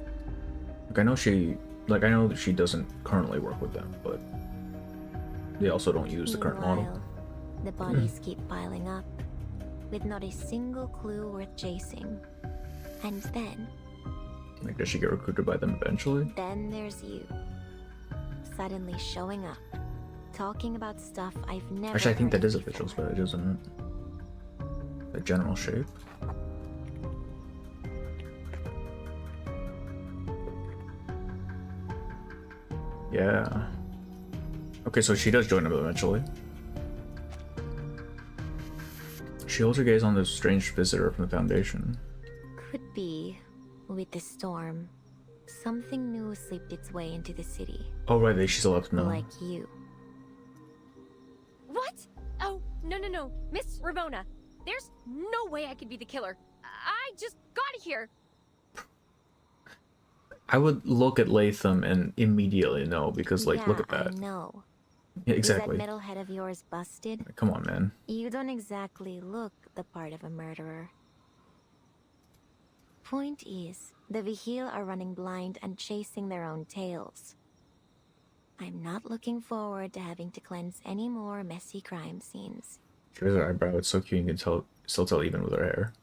Like I know that she doesn't currently work with them, but they also don't use the current model. Meanwhile, the bodies keep piling up, with not a single clue worth chasing. And then Like, does she get recruited by them eventually? there's you. Suddenly showing up, talking about stuff I've never Actually, I think heard that is a before. Vigil's badge, isn't it? The general shape. Yeah. Okay, so she does join them eventually. She holds her gaze on this strange visitor from the Foundation. Could be, with the storm, something new slipped its way into the city. Oh right, she's allowed to know. Like you. What? Oh, no. Miss Ramona, there's no way I could be the killer. I just got here. I would look at Latham and immediately know, because like, look at Yeah, that. I know. Yeah, exactly. Is that metal head of yours busted? Come on, man. You don't exactly look the part of a murderer. Point is, the Vigil are running blind and chasing their own tails. I'm not looking forward to having to cleanse any more messy crime scenes. She has her eyebrow. It's so cute. You can still tell even with her hair.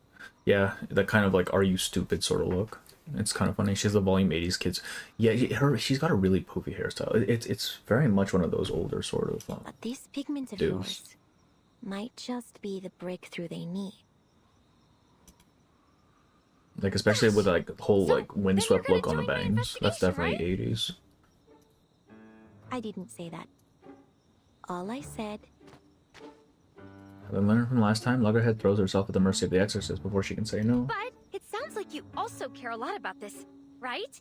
Yeah, that kind of like, are you stupid sort of look. It's kind of funny. She has the Volume 80s kids. Yeah, she's got a really poofy hairstyle. It's very much one of those older sort of But this pigment of dudes. yours might just be the breakthrough they need. Like, especially with like the whole like windswept look on the bangs. That's definitely 80s. I didn't say that. All I said, Having learned from last time, Luggerhead throws herself at the mercy of the Exorcist before she can say no. But it sounds like you also care a lot about this, right?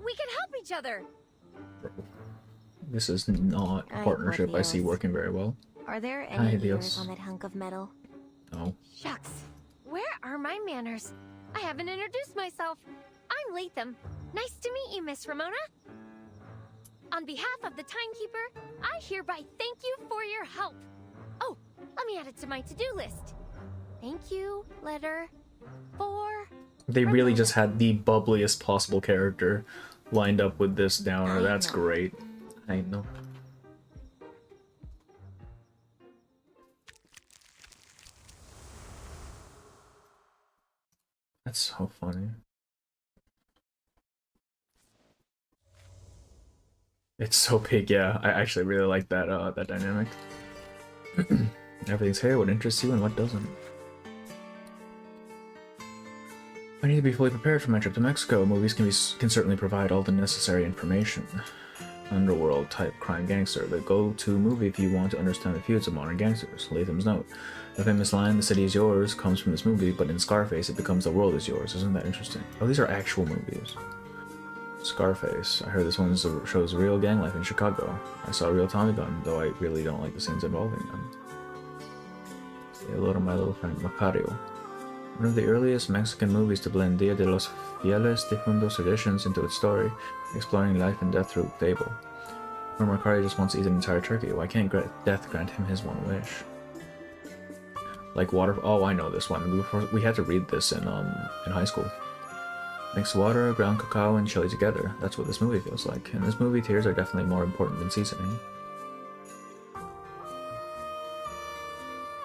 We can help each other. This is not a Ay, partnership por I see Dios. working very well. are there Ay, any ears Dios. on that hunk of metal? No. Shucks. Where are my manners? I haven't introduced myself. I'm Latham. Nice to meet you, Miss Ramona. On behalf of the Timekeeper, I hereby thank you for your help. Oh, let me add it to my to-do list. Thank you, letter 4. They really just had the bubbliest possible character lined up with this downer. That's great. I know. That's so funny. It's so big, yeah. I actually really like that that dynamic. Everything's here, what interests you and what doesn't. I need to be fully prepared for my trip to Mexico. Movies can certainly provide all the necessary information. Underworld type crime gangster, the go-to movie if you want to understand the feuds of modern gangsters. Latham's note. The famous line, "The city is yours," comes from this movie, but in Scarface it becomes "The world is yours." Isn't that interesting? Oh, these are actual movies. Scarface. I heard this one shows real gang life in Chicago. I saw a real Tommy gun, though I really don't like the scenes involving them. Say hello to my little friend Macario. One of the earliest Mexican movies to blend Dia de los Fieles Difuntos traditions into its story, exploring life and death through fable. Where Macario just wants to eat an entire turkey, why can't death grant him his one wish? Like water. Oh, I know this one. We had to read this in high school. Mix water, ground cacao, and chili together. That's what this movie feels like. In this movie, tears are definitely more important than seasoning.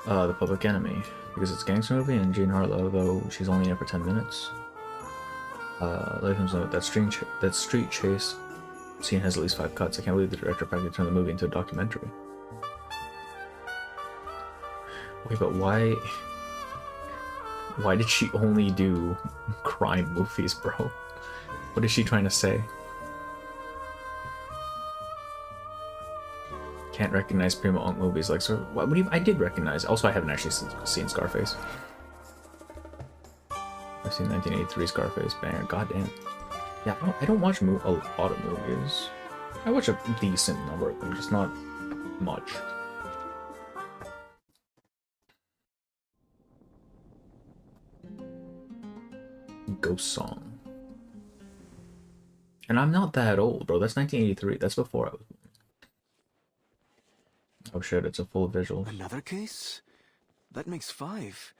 The Public Enemy. Because it's a gangster movie and Jean Harlow, though she's only in it for 10 minutes. Latham's note, that street chase scene has at least 5 cuts. I can't believe the director practically turned the movie into a documentary. Wait, but why did she only do crime movies, bro? What is she trying to say? Can't recognize Primo Unk movies. Like, so what do you? I did recognize. Also, I haven't actually seen Scarface. I've seen 1983 Scarface. Banger. Goddamn. Yeah, I don't watch a lot of movies. I watch a decent number of them, just not much. Ghost Song. And I'm not that old, bro. That's 1983. That's before I was born. Oh shit, it's a full visual. Another case? That makes 5.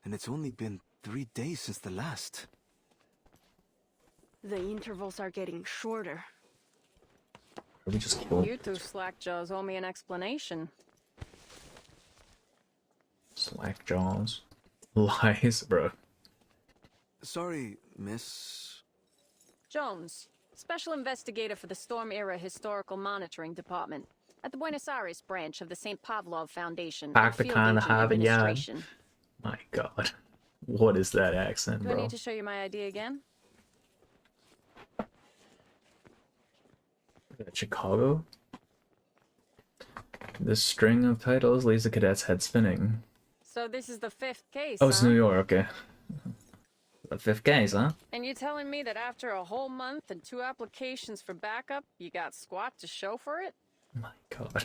And it's only been 3 days since the last. The intervals are getting shorter. Are we just killed? You two slackjaws owe me an explanation. Slackjaws? Lies, bro. Sorry, Miss... Jones, Special Investigator for the Storm-Era Historical Monitoring Department at the Buenos Aires branch of the St. Pavlov Foundation. Back the Field kind of Agent have yeah. Administration. My god. What is that accent, Do bro? I need to show you my ID again? Chicago? This string of titles leaves the cadet's head spinning. So this is the 5th case, Oh, it's huh? New York, okay. The 5th case, huh? And you're telling me that after a whole month and 2 applications for backup, you got squat to show for it? My god.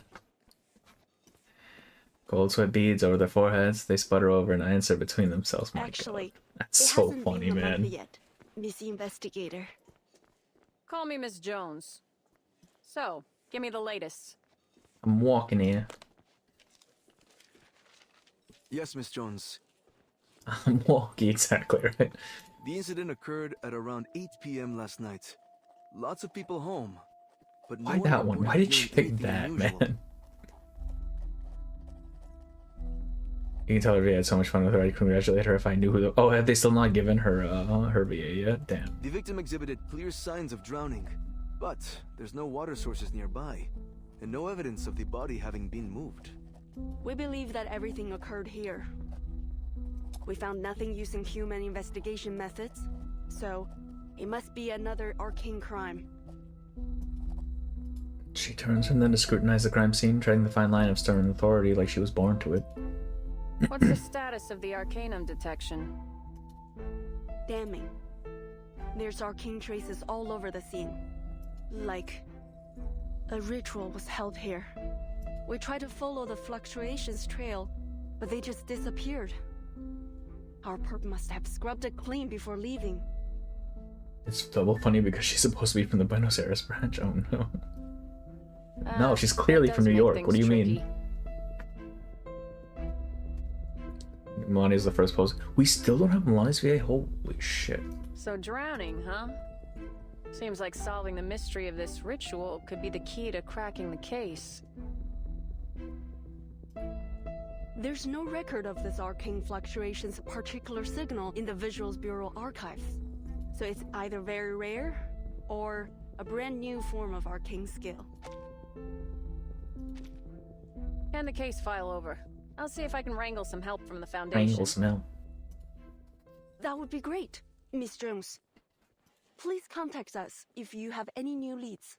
Gold sweat beads over their foreheads, they sputter over and answer between themselves. My Actually, god. That's it so hasn't funny, been a month man. yet, Miss Investigator. Call me Miss Jones. So, give me the latest. I'm walking here. Yes, Miss Jones. I'm walking, exactly, right? The incident occurred at around 8 p.m. last night. Lots of people home. But no Why that one? reported Why did hearing you pick anything that, unusual. man? You can tell her VA had so much fun with her. I'd congratulate her if I knew who the... Oh, have they still not given her her VA yet? Damn. The victim exhibited clear signs of drowning, but there's no water sources nearby, and no evidence of the body having been moved. We believe that everything occurred here. We found nothing using human investigation methods, so it must be another arcane crime. She turns from them to scrutinize the crime scene, treading the fine line of stern authority like she was born to it. What's the status of the Arcanum detection? Damning. There's arcane traces all over the scene. Like a ritual was held here. We tried to follow the fluctuations trail, but they just disappeared. Our perp must have scrubbed it clean before leaving. It's double funny because she's supposed to be from the Buenos Aires branch. Oh no. No, she's clearly from New York. What do you mean? Melania's the first post. We still don't have Melania's VA? Holy shit. So drowning, huh? Seems like solving the mystery of this ritual could be the key to cracking the case. There's no record of this arcane fluctuation's particular signal in the Visuals Bureau archives. So it's either very rare, or a brand new form of arcane skill. Hand the case file over. I'll see if I can wrangle some help from the Foundation. Wrangle some help. That would be great, Miss Jones. Please contact us if you have any new leads.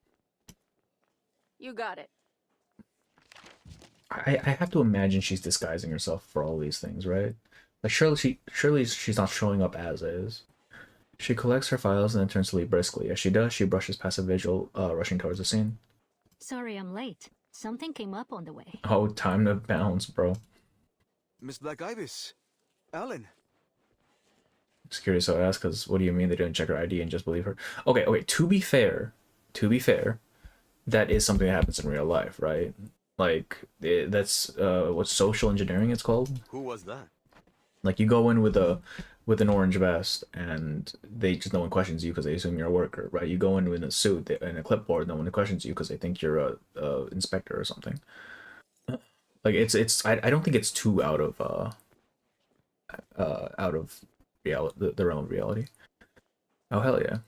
You got it. I have to imagine she's disguising herself for all these things, right? Like surely she's not showing up as is. She collects her files and then turns to leave briskly. As she does, she brushes past a visual rushing towards the scene. Sorry I'm late. Something came up on the way. Oh, time to bounce, bro. Miss Black Ibis. Alan. Just curious how I asked, because what do you mean they didn't check her ID and just believe her? Okay, to be fair, that is something that happens in real life, right? Like, that's what social engineering it's called. Who was that? Like, you go in with an orange vest, and no one questions you because they assume you're a worker, right? You go in with a suit and a clipboard, no one questions you because they think you're a inspector or something. Like, I don't think it's too out of reality, the realm of reality. Oh hell yeah!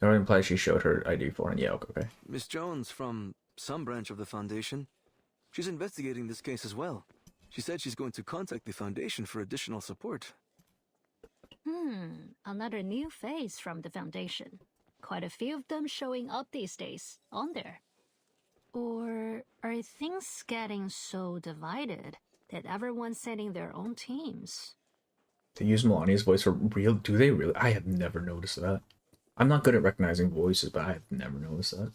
It already implies she showed her ID for it. Yeah, okay. Miss Jones from some branch of the Foundation. She's investigating this case as well. She said she's going to contact the Foundation for additional support. Another new face from the Foundation. Quite a few of them showing up these days, on there. Or Are things getting so divided that everyone's setting their own teams? They use Melania's voice for real? Do they really? I have never noticed that. I'm not good at recognizing voices, but I have never noticed that.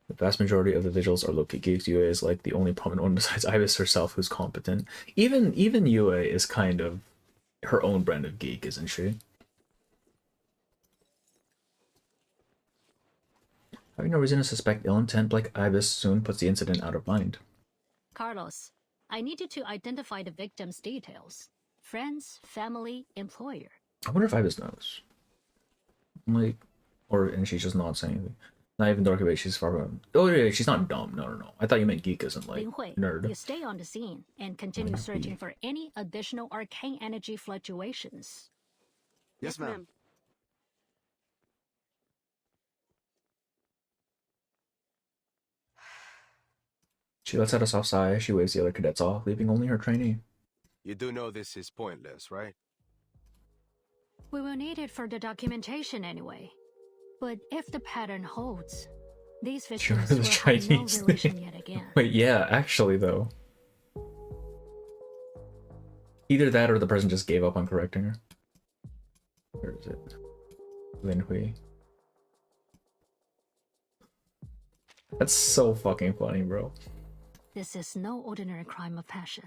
The vast majority of the vigils are low-key geeks. Yue is like the only prominent one besides Ibis herself who's competent. Even Yue is kind of her own brand of geek, isn't she? Having no reason to suspect ill intent, Black Ibis soon puts the incident out of mind. Carlos, I need you to identify the victim's details. Friends, family, employer. I wonder if Ibis knows. Like, and she's just not saying anything. Not even dark about she's far from. Oh yeah, she's not dumb. No. I thought you meant geek as in like Lin Hui, nerd. you stay on the scene and continue searching for any additional arcane energy fluctuations. Yes, ma'am. She lets out a soft sigh as she waves the other cadets off, leaving only her trainee. You do know this is pointless, right? We will need it for the documentation anyway. But if the pattern holds, these victims The will have no Chinese relation thing. yet again. Wait, yeah, actually though. Either that or the person just gave up on correcting her. Where is it? Lin Hui. That's so fucking funny, bro. This is no ordinary crime of passion.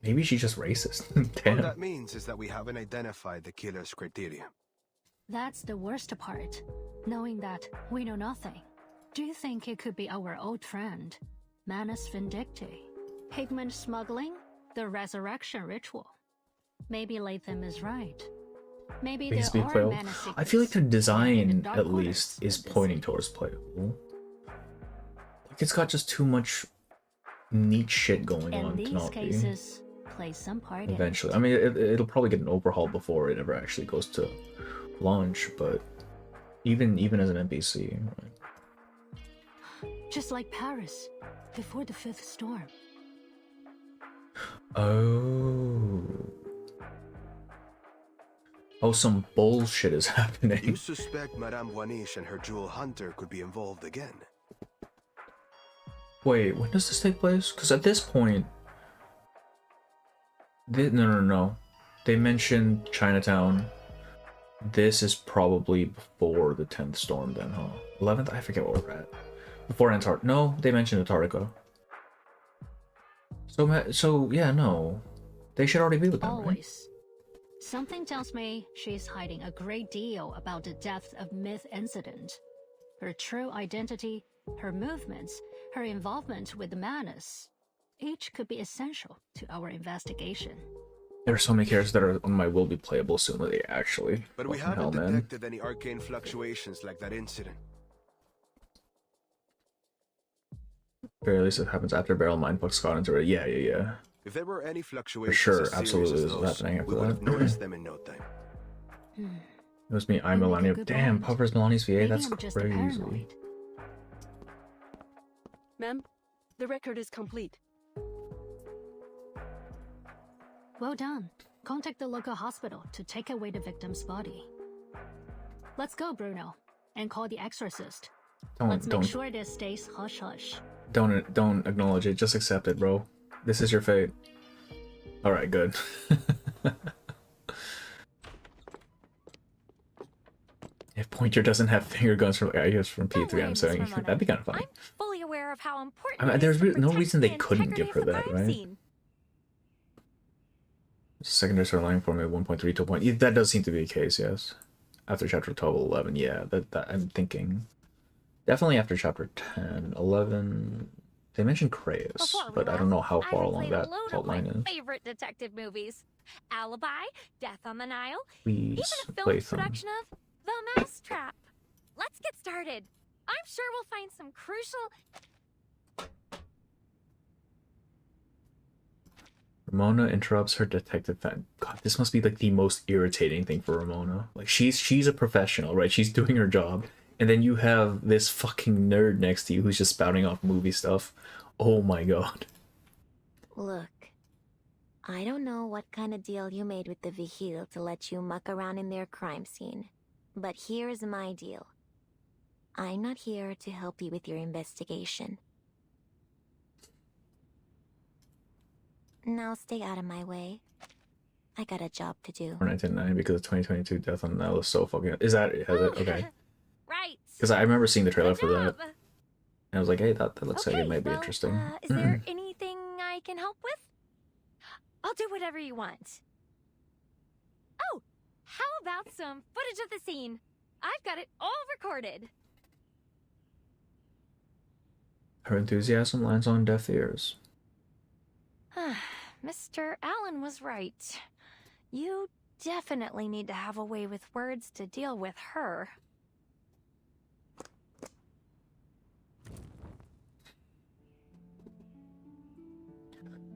Maybe she's just racist. Damn. What that means is that we haven't identified the killer's criteria. That's the worst part. Knowing that we know nothing. Do you think it could be our old friend, Manus Vindicti? Pigment smuggling? The resurrection ritual? Maybe Latham is right. Maybe there Basically are playable. Manus I feel like the in design, the dark at least, is pointing towards playable. Like, it's got just too much neat shit going In on to these not be. cases, play some part Eventually. I mean, it'll probably get an overhaul before it ever actually goes to launch, but even as an NPC, in it. Just like Paris, before the fifth storm. Oh, some bullshit is happening. You suspect Madame Wanish and her jewel hunter could be involved again? Wait, when does this take place? Because at this point, no. They mentioned Chinatown. This is probably before the 10th storm then, huh? 11th? I forget what we're at. Before Antarctica. No, they mentioned Antarctica. So yeah, no. They should already be with them, right? Always. Something tells me she's hiding a great deal about the depth of Myth incident. Her true identity, her movements, her involvement with the Manus. Each could be essential to our investigation. There are so many characters that are on my will be playable soon that they actually. But we fucking haven't hell, man. detected any arcane fluctuations like that incident. Or at least it happens after Beryl mindfucks Scott into it. Yeah. If there were any fluctuations sure, as serious absolutely, as this is those, happening after we would have that. noticed them in no time. It was me, I'm Melania. Damn, Puffers Melania's VA, Maybe that's I'm just crazy. paranoid. Ma'am, the record is complete. Well done. Contact the local hospital to take away the victim's body. Let's go, Bruno, and call the exorcist. Let's make sure this stays hush-hush. Don't acknowledge it, just accept it, bro. This is your fate. Alright, good. If Pointer doesn't have finger guns from P3, I'm saying that'd be kind of funny. I'm fully aware of how important I mean, it there's is to no protect reason the they couldn't give her integrity of that, the crime right? scene. Secondary storyline formula 1.3 to 1. That does seem to be the case, yes. After chapter 12, 11, yeah, that I'm thinking. Definitely after chapter 10, 11. They mentioned Craeus, but I don't know how far along that plot line is. Favorite detective movies: Alibi, Death on the Nile, Please, even a film play some. production of The Mousetrap. Let's get started. I'm sure we'll find some crucial. Ramona interrupts her detective fan. God, this must be like the most irritating thing for Ramona. Like she's a professional, right? She's doing her job. And then you have this fucking nerd next to you who's just spouting off movie stuff. Oh my god. Look, I don't know what kind of deal you made with the Vigil to let you muck around in their crime scene, but here's my deal. I'm not here to help you with your investigation. Now stay out of my way. I got a job to do. For 1990 because of 2022 death on that was so fucking. Is that has it? Okay. Right. Because I remember seeing the trailer for that, and I was like, hey, that looks like it might be interesting. Is there anything I can help with? I'll do whatever you want. Oh, how about some footage of the scene? I've got it all recorded. Her enthusiasm lands on deaf ears. Mr. Allen was right. You definitely need to have a way with words to deal with her.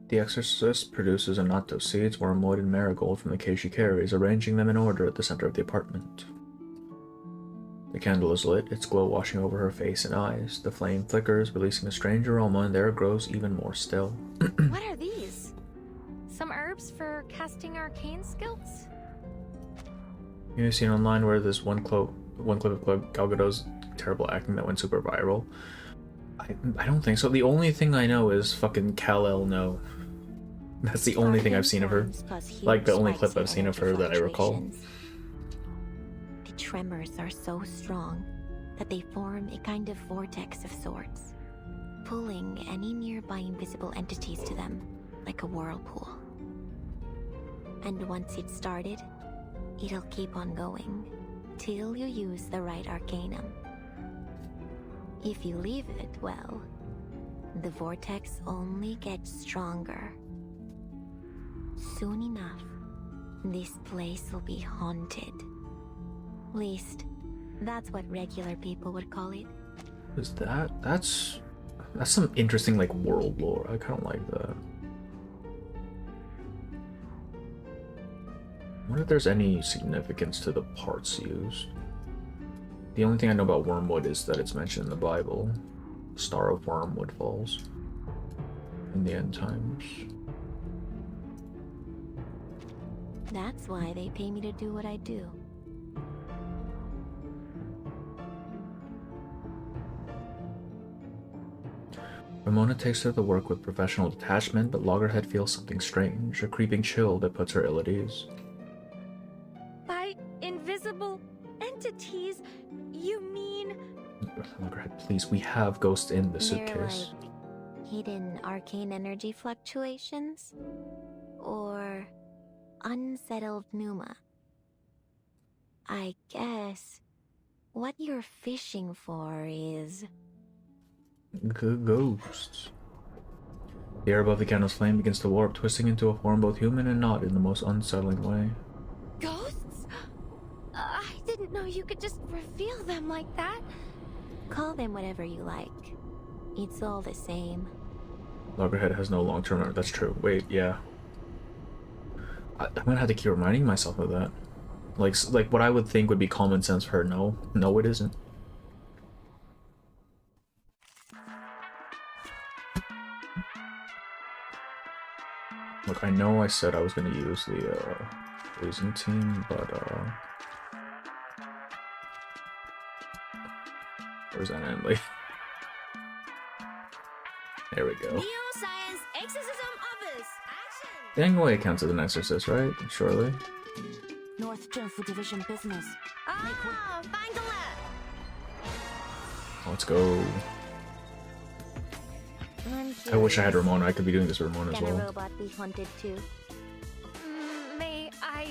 The exorcist produces annatto seeds, wormwood, and marigold from the case she carries, arranging them in order at the center of the apartment. The candle is lit, its glow washing over her face and eyes. The flame flickers, releasing a strange aroma, and there it grows even more still. What are these? Some herbs for casting arcane skills? You've seen online where there's one clip of Gal Gadot's terrible acting that went super viral. I don't think so. The only thing I know is fucking Kal-El No. That's the only thing I've seen of her. Like the only clip I've seen of her that I recall. The tremors are so strong that they form a kind of vortex of sorts, pulling any nearby invisible entities to them like a whirlpool. And once it's started, it'll keep on going till you use the right arcanum. If you leave it, well, the vortex only gets stronger. Soon enough, this place will be haunted. Least, that's what regular people would call it. Is that? That's some interesting like world lore. I kind of like that. I wonder if there's any significance to the parts used. The only thing I know about wormwood is that it's mentioned in the Bible. Star of Wormwood falls in the end times. That's why they pay me to do what I do. Ramona takes her to work with professional detachment, but Loggerhead feels something strange, a creeping chill that puts her ill at ease. By invisible entities, you mean... Loggerhead, please, we have ghosts in the They're suitcase. like hidden arcane energy fluctuations? Or unsettled pneuma? I guess what you're fishing for is... Ghosts. The air above the candle's flame begins to warp, twisting into a form both human and not in the most unsettling way. Ghosts? I didn't know you could just reveal them like that. Call them whatever you like. It's all the same. Loggerhead has no long-term memory. That's true. Wait, yeah. I'm gonna have to keep reminding myself of that. Like what I would think would be common sense for her. No, it isn't. Look, I know I said I was gonna use the poison team, but where's that Emily? There we go. Neuroscience exorcism office. Action. Gangway counts as an exorcist, right? Surely. North Zhenfu Division business. Ah, find the lab. Let's go. I wish I had Ramona. I could be doing this with Ramona as Can a well. robot be haunted too? May I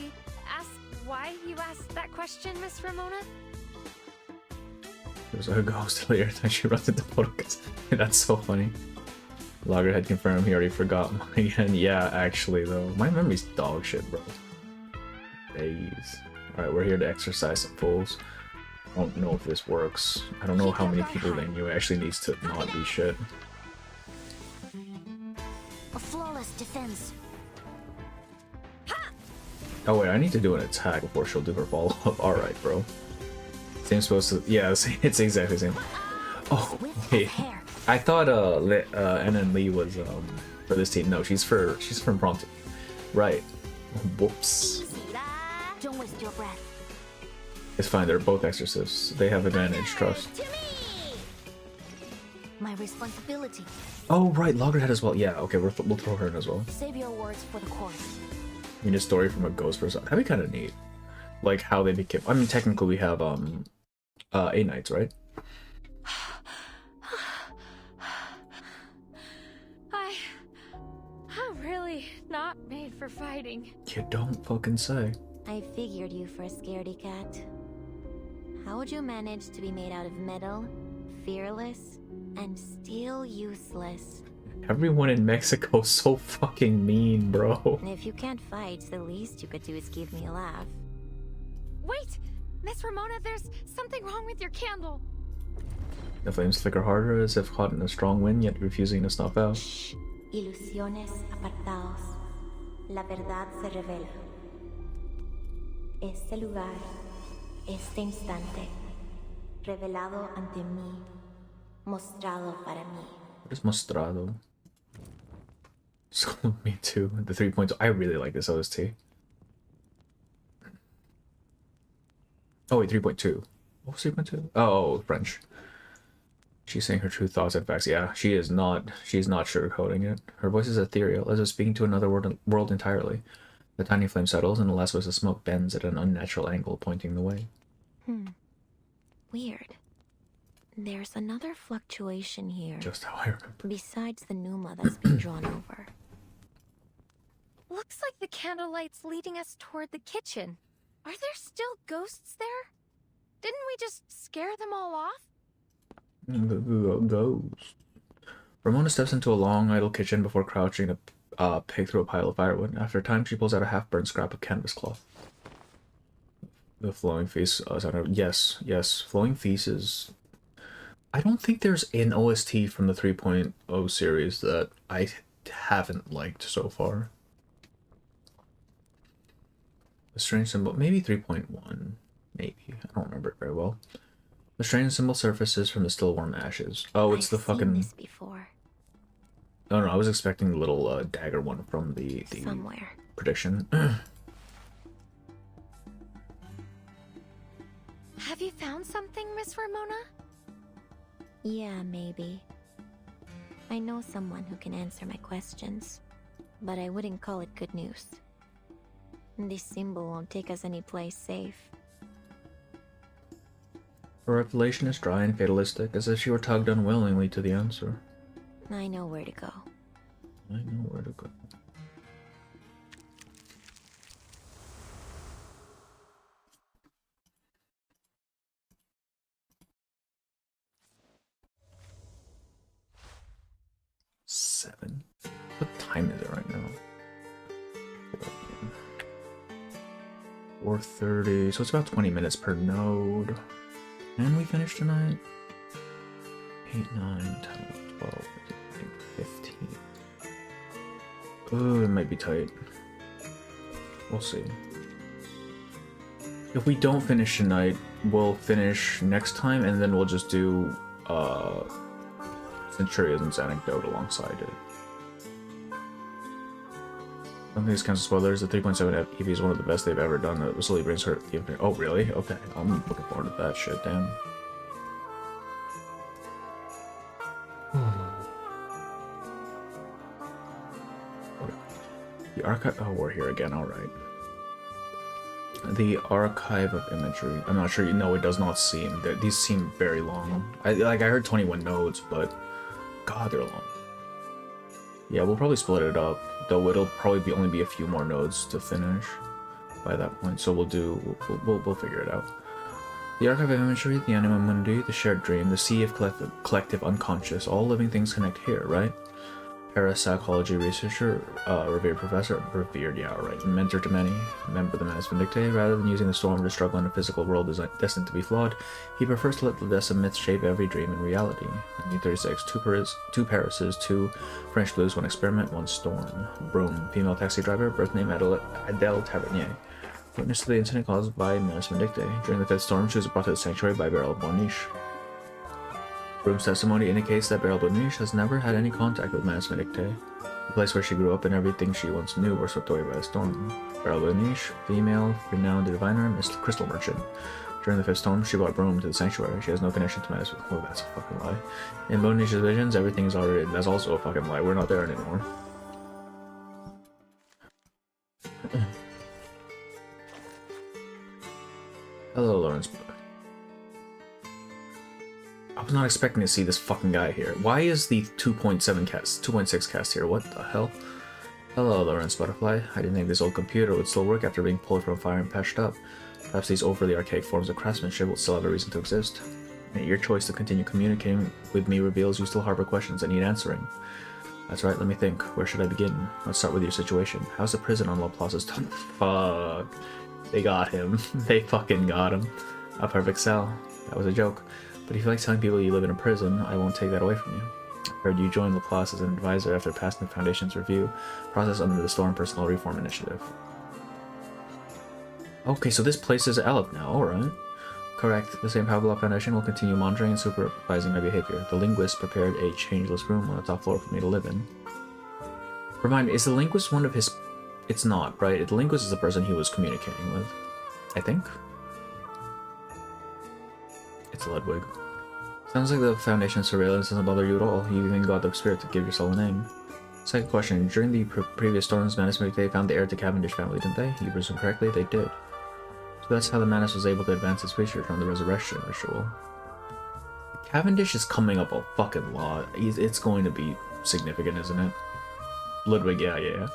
ask why you asked that question, Miss Ramona? There's a ghost earlier that she runs into photos. That's so funny. Loggerhead confirmed he already forgot mine again. Yeah, actually though. My memory's dog shit, bro. Days. Alright, we're here to exercise some fools. I don't know if this works. I don't know how many people they knew actually needs to not be shit. A flawless defense. Oh wait, I need to do an attack before she'll do her follow-up. Alright, bro. Same supposed to... Yeah, it's exactly the same. Oh, wait. I thought Anna and Lee was for this team. No, she's from Prompto. Right. Whoops. Don't waste your breath. It's fine, they're both exorcists. They have advantage, trust. my responsibility. Oh, right, Loggerhead as well. Yeah, okay, we'll throw her in as well. Save your words for the court. I mean, a story from a ghost person. That'd be kind of neat. Like, how they became... I mean, technically we have, 8 nights, right? I'm really not made for fighting. You don't fucking say. I figured you for a scaredy cat. How would you manage to be made out of metal, fearless, and still useless? Everyone in Mexico's so fucking mean, bro. If you can't fight, the least you could do is give me a laugh. Wait! Miss Ramona, there's something wrong with your candle. The flames flicker harder as if caught in a strong wind, yet refusing to snuff out. Ilusiones apartaos. La verdad se revela. Este lugar, este instante, revelado ante mí, mostrado para mí. What is mostrado? So, me too. The 3.2. I really like this OST. Oh wait, 3.2. What was 3.2? Oh, French. She's saying her true thoughts and facts. Yeah, she's not sugarcoating it. Her voice is ethereal, as if speaking to another world entirely. The tiny flame settles, and the last wisp of smoke bends at an unnatural angle, pointing the way. Weird. There's another fluctuation here. Just how I remember. Besides the pneuma that's been drawn over. Looks like the candlelight's leading us toward the kitchen. Are there still ghosts there? Didn't we just scare them all off? Ghost. Ramona steps into a long, idle kitchen before crouching a pig through a pile of firewood. After a time, she pulls out a half-burned scrap of canvas cloth. The flowing feast. Yes, flowing feast is. I don't think there's an OST from the 3.0 series that I haven't liked so far. The strange symbol, maybe 3.1, maybe. I don't remember it very well. The strange symbol surfaces from the still warm ashes. Oh, it's the fucking. This before. No, I was expecting the little dagger one from the Somewhere. prediction. Have you found something, Miss Ramona? Yeah, maybe. I know someone who can answer my questions, but I wouldn't call it good news. This symbol won't take us any place safe. Her revelation is dry and fatalistic, as if she were tugged unwillingly to the answer. I know where to go. I know where to go. Seven. What time is it right now? 4:30. So it's about 20 minutes per node. Can we finish tonight? 8, 9, 10, 12, 15. Oh, it might be tight. We'll see. If we don't finish tonight, we'll finish next time, and then we'll just do Centurion's anecdote alongside it. I don't think this counts as spoilers. The 3.7 EP is one of the best they've ever done. It slowly brings her the infinite. Oh, really? Okay. I'm looking forward to that shit, damn. Okay. The archive. Oh, we're here again. Alright. The archive of imagery. I'm not sure. No, it does not seem. These seem very long. I heard 21 nodes, but God, they're long. Yeah, we'll probably split it up, though it'll probably only be a few more nodes to finish by that point. So we'll figure it out. The archive of imagery, the anima mundi, the shared dream, the sea of collective unconscious. All living things connect here, right? Parapsychology researcher, revered professor, mentor to many, member of the Manus Vindictae. Rather than using the storm to struggle in a physical world destined to be flawed, he prefers to let the Odessa myth shape every dream and reality. 1936, two Parises, 2 French blues, 1 experiment, 1 storm. Broom, female taxi driver, birth name Adele Tavernier. Witness to the incident caused by Manus Vindictae. During the 5th storm, she was brought to the sanctuary by Beryl Borniche. Broom's testimony indicates that Beryl Borniche has never had any contact with Manus Vindictae. The place where she grew up and everything she once knew were swept away by a storm. Beryl Borniche, female, renowned diviner, Miss Crystal Merchant. During the fifth storm, she brought Broom to the sanctuary. She has no connection to Menace. Oh, that's a fucking lie. In Bonisha's visions, everything is already... That's also a fucking lie. We're not there anymore. Hello, Lawrence. I was not expecting to see this fucking guy here. Why is the 2.6 cast here? What the hell? Hello, Lawrence Butterfly. I didn't think this old computer would still work after being pulled from fire and patched up. Perhaps these overly archaic forms of craftsmanship will still have a reason to exist. And your choice to continue communicating with me reveals you still harbor questions that need answering. That's right, let me think. Where should I begin? Let's start with your situation. How's the prison on Laplace's tongue? Fuck. They got him. They fucking got him. A perfect cell. That was a joke. But if you like telling people you live in a prison, I won't take that away from you. I heard you joined Laplace as an advisor after passing the Foundation's review process under the Storm Personal Reform Initiative. Okay, so this place is Aleph now, alright. Correct. The St. Pablo Foundation will continue monitoring and supervising my behavior. The Linguist prepared a changeless room on the top floor for me to live in. Remind me, is the Linguist one of his... It's not, right? The Linguist is the person he was communicating with. I think? It's Ludwig. Sounds like the Foundation's surveillance doesn't bother you at all. You even got the spirit to give yourself a name. Second question. During the previous storms, Manus they found the heir to Cavendish family, didn't they? You presume correctly? They did. So that's how the Manus was able to advance his research on the resurrection ritual. Cavendish is coming up a fucking lot. It's going to be significant, isn't it? Ludwig, yeah.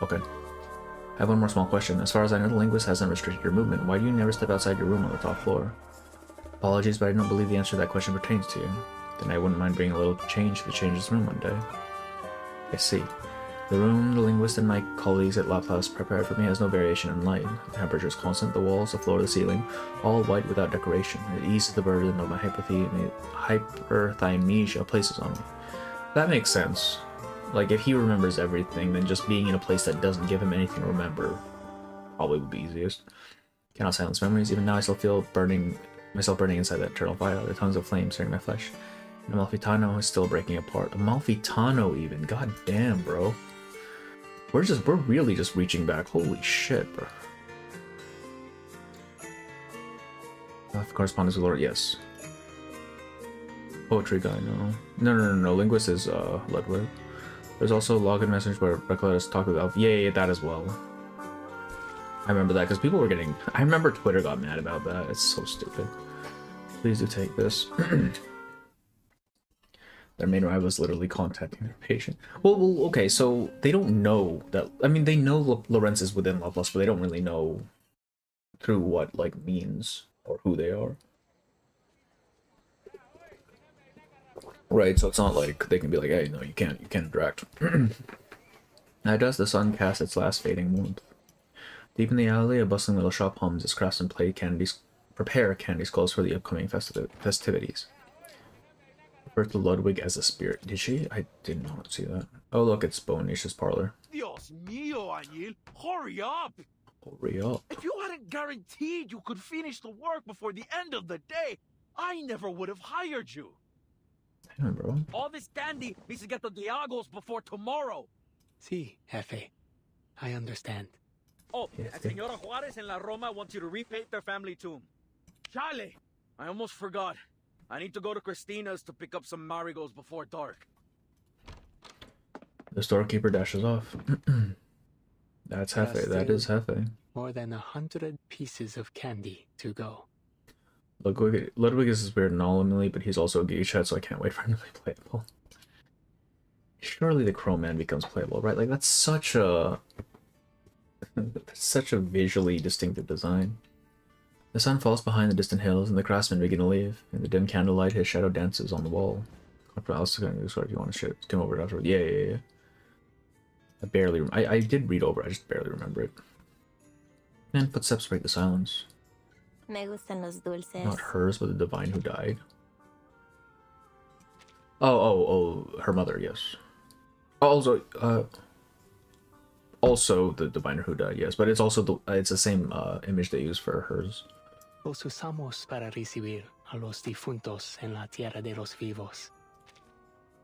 Okay. I have one more small question. As far as I know, the Linguist hasn't restricted your movement. Why do you never step outside your room on the top floor? Apologies, but I don't believe the answer to that question pertains to you. Then I wouldn't mind bringing a little change to the Changeless room one day. I see. The room the Linguist and my colleagues at Laplace prepared for me has no variation in light. The temperature is constant, the walls, the floor, the ceiling, all white without decoration. It eases the burden of my hyperthymesia places on me. That makes sense. Like, if he remembers everything, then just being in a place that doesn't give him anything to remember probably would be easiest. Cannot silence memories. Even now I still feel myself burning inside that eternal fire. The tongues of flame searing my flesh. And Amalfitano is still breaking apart. Amalfitano even. God damn, bro. We're really just reaching back. Holy shit, bro. Correspondence with Lord, yes. Poetry guy, no. No. Linguist is Ludwig. There's also a login message where Recoletus talked with Elf. Yeah, that as well. I remember that because people were getting... I remember Twitter got mad about that. It's so stupid. Please do take this. Their main rival is literally contacting their patient. Well, okay, so they don't know that... I mean, they know Lorenz is within Loveless, but they don't really know through what, like, means or who they are. Right, so it's not like they can be like, hey, no, you can't interact. Now does the sun cast its last fading warmth. Deep in the alley, a bustling little shop hums as craftsmen prepare candy skulls for the upcoming festivities. Referred to Ludwig as a spirit. Did she? I did not see that. Oh, look, it's Bonisha's parlor. Dios mío, Anil, hurry up! Hurry up. If you hadn't guaranteed you could finish the work before the end of the day, I never would have hired you. Damn, bro. All this candy needs to get to Diago's before tomorrow. Si, Jefe. I understand. Oh, and Senora Juarez and La Roma want you to repaint their family tomb. Chale! I almost forgot. I need to go to Christina's to pick up some marigolds before dark. The storekeeper dashes off. That's Jefe. That is Jefe. More than 100 pieces of candy to go. Ludwig is his weird anomaly, but he's also a geisha, so I can't wait for him to be playable. Surely the Chrome Man becomes playable, right? Like, that's such a... that's such a visually distinctive design. The sun falls behind the distant hills, and the craftsmen begin to leave. In the dim candlelight, his shadow dances on the wall. I was going to Discord if you want to shit. Come over afterwards. Yeah. I did read over, I just barely remember it. And footsteps break the silence. Me gustan los dulces. Not hers, but the divine who died. Oh, her mother, yes. Also the diviner who died, yes, but it's also it's the same image they use for hers. Los usamos para recibir a los difuntos en la tierra de los vivos,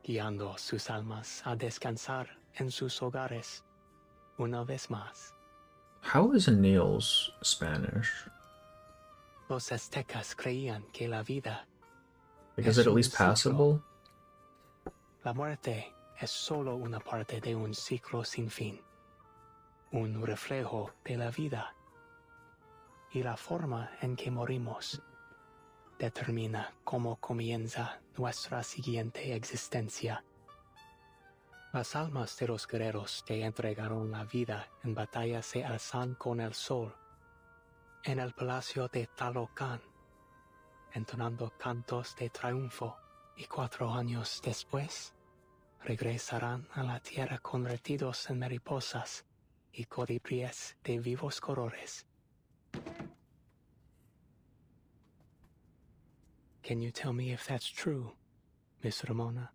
guiando sus almas a descansar en sus hogares una vez más. How is Niels Spanish? Los aztecas creían que la vida Like, is it at un least ciclo. passable? La muerte es solo una parte de un ciclo sin fin, un reflejo de la vida. Y la forma en que morimos determina cómo comienza nuestra siguiente existencia. Las almas de los guerreros que entregaron la vida en batalla se alzan con el sol en el palacio de Talocan, entonando cantos de triunfo, y 4 años después regresarán a la tierra convertidos en mariposas y colibríes de vivos colores. Can you tell me if that's true, Miss Ramona?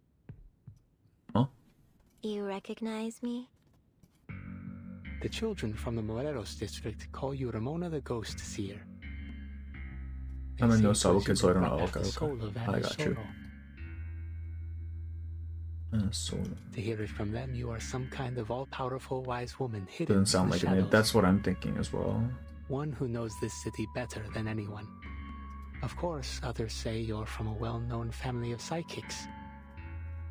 You recognize me? The children from the Morelos district call you Ramona the Ghost Seer. I'm a They no say solo 'cause kid, you so I don't brought know. back Okay, the okay. soul of I Anna got you. Solo. To hear it from them, you are some kind of all-powerful wise woman hidden Doesn't sound in the like shadows. it. That's what I'm thinking as well. One who knows this city better than anyone. Of course, others say you're from a well-known family of psychics,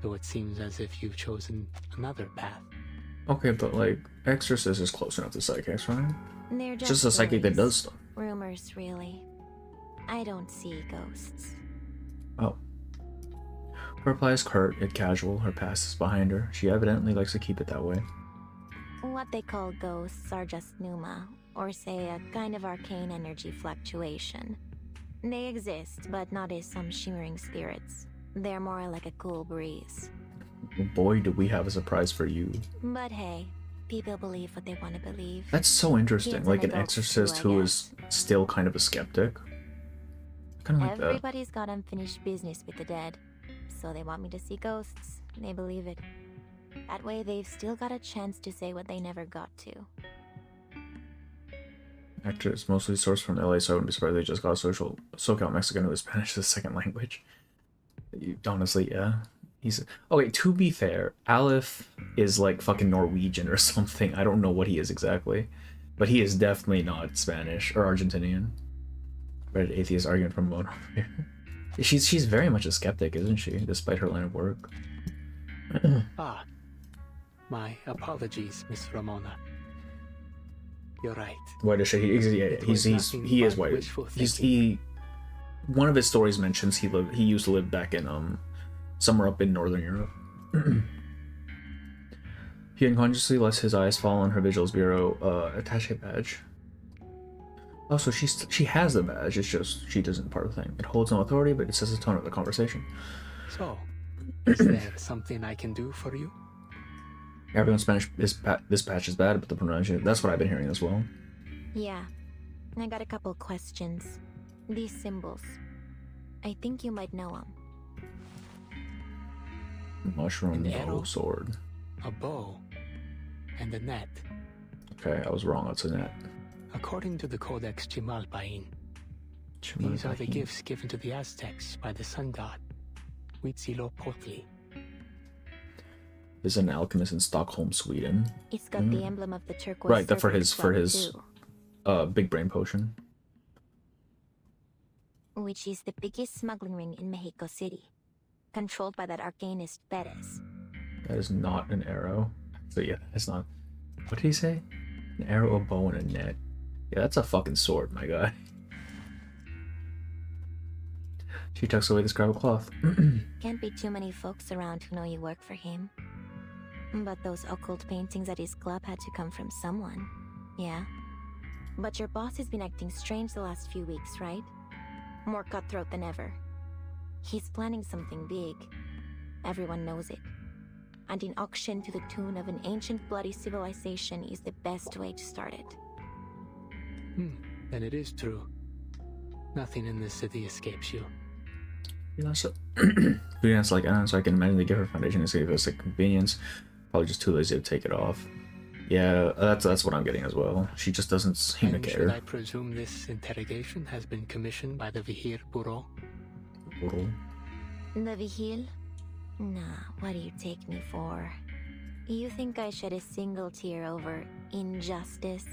though it seems as if you've chosen another path. Okay, but like, Exorcist is close enough to psychics, right? They're It's just a psychic that does stuff. Rumors, really. I don't see ghosts. Oh. Her reply is curt yet casual. Her past is behind her. She evidently likes to keep it that way. What they call ghosts are just pneuma, or say a kind of arcane energy fluctuation. They exist, but not as some shimmering spirits. They're more like a cool breeze. Boy, do we have a surprise for you. But hey, people believe what they want to believe. That's so interesting. Kids Like and an adults exorcist too, I who guess. is still kind of a skeptic. Kind of like that. Everybody's got unfinished business with the dead, so they want me to see ghosts. They believe it. That way, they've still got a chance to say what they never got to. Actor is mostly sourced from LA, so I wouldn't be surprised they just got a SoCal Mexican who is Spanish as a second language. Honestly, yeah. He's okay. To be fair, Aleph is like fucking Norwegian or something. I don't know what he is exactly, but he is definitely not Spanish or Argentinian. Reddit atheist argument from Mona. She's very much a skeptic, isn't she? Despite her line of work. Ah, my apologies, Miss Ramona. You're right. White as shit. He is white. One of his stories mentions he used to live back in somewhere up in Northern Europe. He unconsciously lets his eyes fall on her Vigil's Bureau attaché badge. Oh, so she has the badge. It's just she doesn't part of the thing. It holds no authority, but it sets the tone of the conversation. So, is there something I can do for you? Everyone Spanish this patch is bad, but the pronunciation, that's what I've been hearing as well. Yeah, I got a couple questions. These symbols. I think you might know them. Mushroom An bow arrow? sword. A bow and a net. Okay, I was wrong. That's a net. According to the Codex Chimalpain, these are the Chimalpain. gifts given to the Aztecs by the sun god, Huitzilopochtli. Is an alchemist in Stockholm, Sweden. It's got the emblem of the turquoise. Right, that for serpent his club, big brain potion. too, which is the biggest smuggling ring in Mexico City, controlled by that arcanist Perez. That is not an arrow. So yeah, it's not. What did he say? An arrow, a bow, and a net. Yeah, that's a fucking sword, my guy. She tucks away the scrap of cloth. Can't be too many folks around who know you work for him. But those occult paintings at his club had to come from someone. Yeah. But your boss has been acting strange the last few weeks, right? More cutthroat than ever. He's planning something big. Everyone knows it. And an auction to the tune of an ancient bloody civilization is the best way to start it. Then it is true. Nothing in this city escapes you. Freelance like Anna, so I can imagine the Giver Foundation is giving us a convenience. Probably just too lazy to take it off. Yeah, that's what I'm getting as well. She just doesn't seem to And should care. I presume this interrogation has been commissioned by the Vihir Bureau? The Vigil? Nah, what do you take me for? You think I shed a single tear over injustice?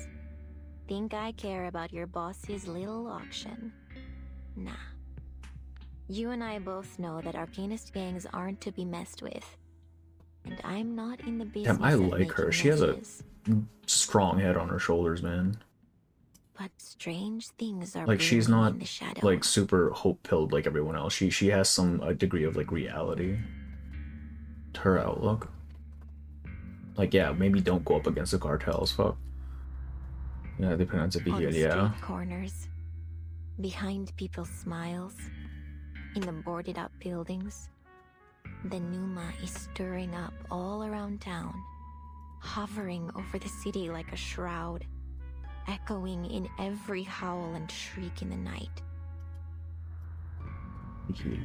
think I care about your boss's little auction? Nah. You and I both know that Arcanist gangs aren't to be messed with. And I'm not in the business Damn, I of like her. making She has a messes. strong head on her shoulders, man. But strange things are Like, she's brewing not in the shadows. like super hope-pilled like everyone else. She has some a degree of like reality to her outlook. Like, yeah, maybe don't go up against the cartels. Fuck. Yeah, they pronounce it On Vigil, the yeah. street corners, behind people's smiles, in the boarded up buildings, the Numa is stirring up all around town, hovering over the city like a shroud, echoing in every howl and shriek in the night. Vigil.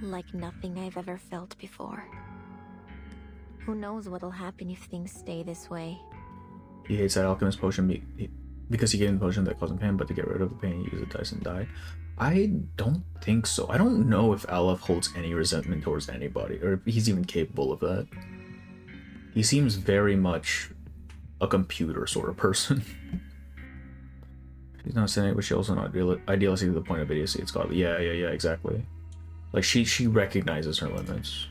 Like nothing I've ever felt before. Who knows what'll happen if things stay this way? He hates that alchemist potion because he gave him the potion that caused him pain, but to get rid of the pain, he used the dice and died. I don't think so. I don't know if Aleph holds any resentment towards anybody, or if he's even capable of that. He seems very much a computer sort of person. She's not saying it, but she also not idealistic to the point of idiocy. It's called, yeah, exactly. Like, she recognizes her limits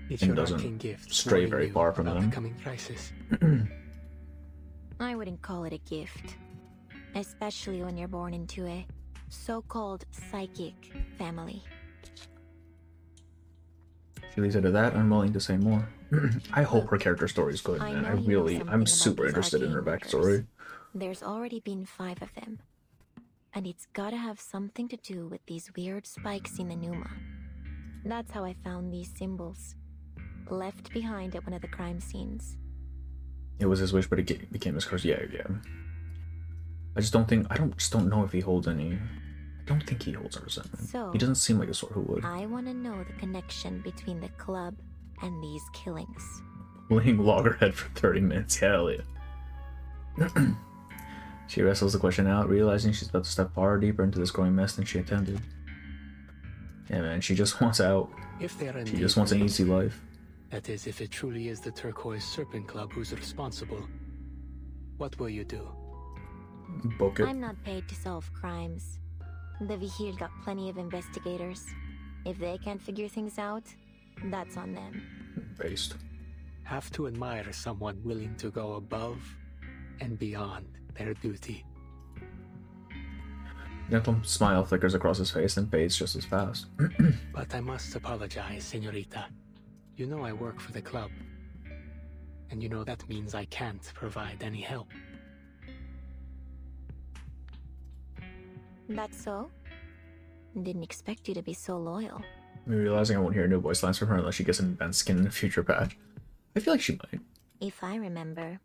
It's and your arcane doesn't gift stray warning very you far from about them. the coming crisis. I wouldn't call it a gift. Especially when you're born into a so-called psychic family. She leaves it at that. I'm willing to say more. I hope her character story is good, man. I'm super interested in her backstory. There's already been 5 of them. And it's gotta have something to do with these weird spikes in the Numa. That's how I found these symbols. Left behind at one of the crime scenes. It was his wish, but it became his curse. Yeah. I just don't know if he holds any. I don't think he holds a resentment. So, He doesn't seem like a sort who would. I want to know the connection between the club and these killings. Laying loggerhead for 30 minutes. Hell yeah. She wrestles the question out, realizing she's about to step far deeper into this growing mess than she intended. Yeah, man, she just wants out. If they are She indeed just wants an related, easy life. that is, if it truly is the Turquoise Serpent Club who's responsible, what will you do? Book it. I'm not paid to solve crimes. The Vigil got plenty of investigators. If they can't figure things out, that's on them. Based. Have to admire someone willing to go above and beyond their duty. Gentle smile flickers across his face and fades just as fast. But I must apologize, señorita. You know I work for the club. And you know that means I can't provide any help. That's so? Didn't expect you to be so loyal. Me realizing I won't hear new voice lines from her unless she gets an advanced skin in a future patch. I feel like she might. If I remember,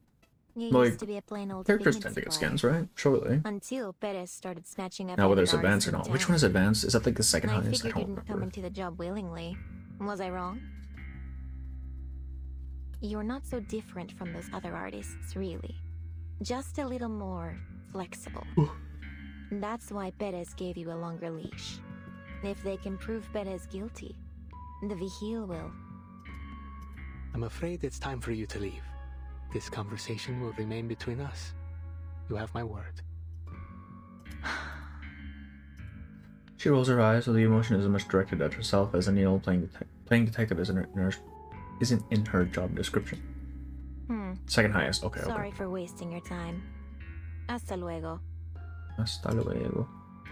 you Like, used to be a plain old characters cleaning tend to get supplier. skins, right? Surely. Until Perez started snatching up Now whether every it's advanced or artist not. in Which town. one is advanced? Is that like the second I highest? I figured you don't didn't come remember. into the job willingly. Was I wrong? You're not so different from those other artists, really. Just a little more flexible. That's why Perez gave you a longer leash. If they can prove Perez guilty, the Vigil will. I'm afraid it's time for you to leave. This conversation will remain between us. You have my word. She rolls her eyes, so the emotion isn't much directed at herself as Anil playing detective isn't in her job description. Second highest. Okay. Sorry for wasting your time. Hasta luego. Hasta luego.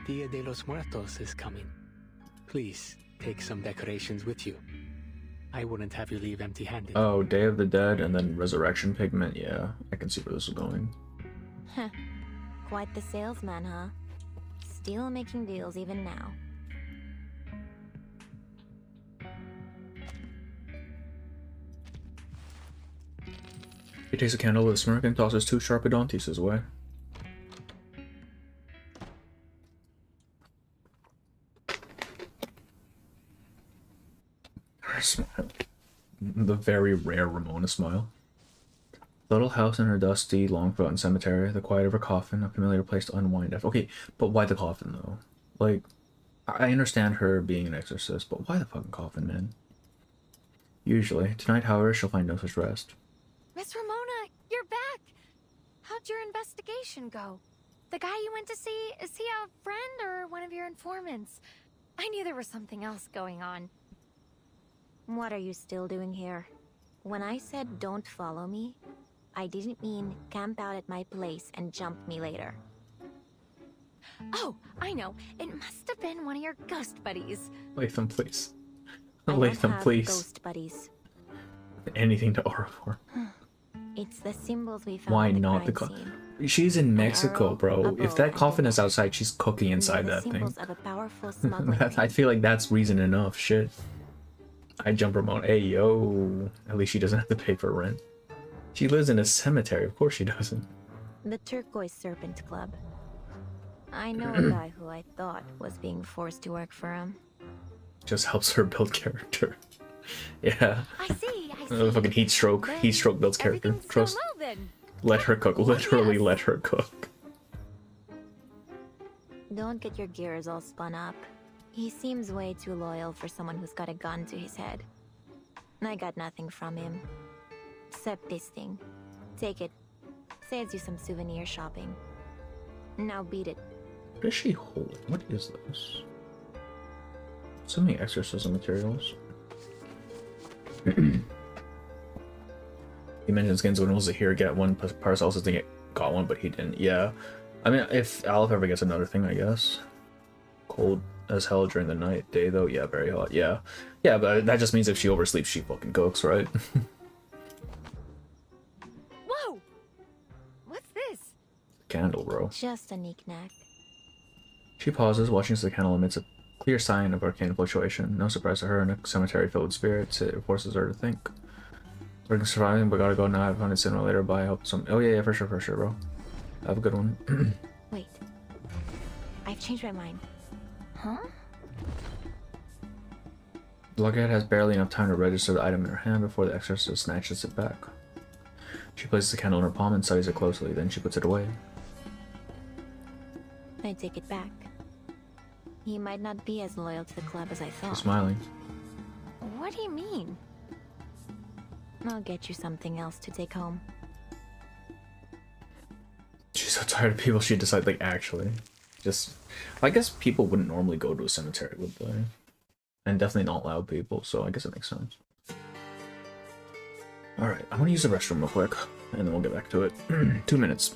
Dia de los Muertos is coming. Please take some decorations with you. I wouldn't have you leave empty-handed. Oh, Day of the Dead and then Resurrection Pigment. Yeah, I can see where this is going. Heh. Quite the salesman, huh? Still making deals even now. He takes a candle with a smirk and tosses 2 Sharpedontises away. Her smile. The very rare Ramona smile. The little house in her dusty, long-forgotten cemetery, the quiet of her coffin, a familiar place to unwind after. Okay, but why the coffin, though? Like, I understand her being an exorcist, but why the fucking coffin, man? Usually. Tonight, however, she'll find no such rest. Miss Ramona, you're back! How'd your investigation go? The guy you went to see, is he a friend or one of your informants? I knew there was something else going on. What are you still doing here? When I said don't follow me, I didn't mean camp out at my place and jump me later. Oh, I know. It must have been one of your ghost buddies. Latham, please. I don't Latham, have please. ghost buddies. Anything to Aurora. It's the symbols we found Why at the not the crime coffin? scene. She's in Mexico, arrow, bro. a If bow, that coffin is outside, she's cooking inside They're that the thing. symbols of a powerful smuggling I feel like that's reason enough. Shit. I jump Ramon. Hey, yo. At least she doesn't have to pay for rent. She lives in a cemetery. Of course she doesn't. The Turquoise Serpent Club. I know a guy who I thought was being forced to work for him. Just helps her build character. Yeah. I see. Fucking heat stroke. Heat stroke builds character. Trust. Let her cook. Literally let her cook. Don't get your gears all spun up. He seems way too loyal for someone who's got a gun to his head. I got nothing from him. Except this thing. Take it. Saves you some souvenir shopping. Now beat it. What is she holding? What is this? So many exorcism materials. He mentioned skins when was here get one. Paracelsus think got one, but he didn't. Yeah. I mean, if Aleph ever gets another thing, I guess. Cold as hell during the night. Day though, yeah, very hot. Yeah. Yeah, but that just means if she oversleeps, she fucking cooks, right? Whoa! What's this? Candle, bro. Just a knick-knack. She pauses, watching as the candle emits a clear sign of arcane fluctuation. No surprise to her, in a cemetery filled with spirits, it forces her to think. We're surviving, but gotta go now. I've found it sooner or later, but I hope some. Oh, yeah, for sure, bro. Have a good one. Wait. I've changed my mind. Huh? The Luckhead has barely enough time to register the item in her hand before the exorcist snatches it back. She places the candle in her palm and studies it closely, then she puts it away. I take it back. He might not be as loyal to the club as I thought. She's smiling. What do you mean? I'll get you something else to take home. She's so tired of people, she decides, like, actually. Just, I guess people wouldn't normally go to a cemetery, would they? And definitely not loud people, so I guess it makes sense. Alright, I want to use the restroom real quick, and then we'll get back to it. 2 minutes.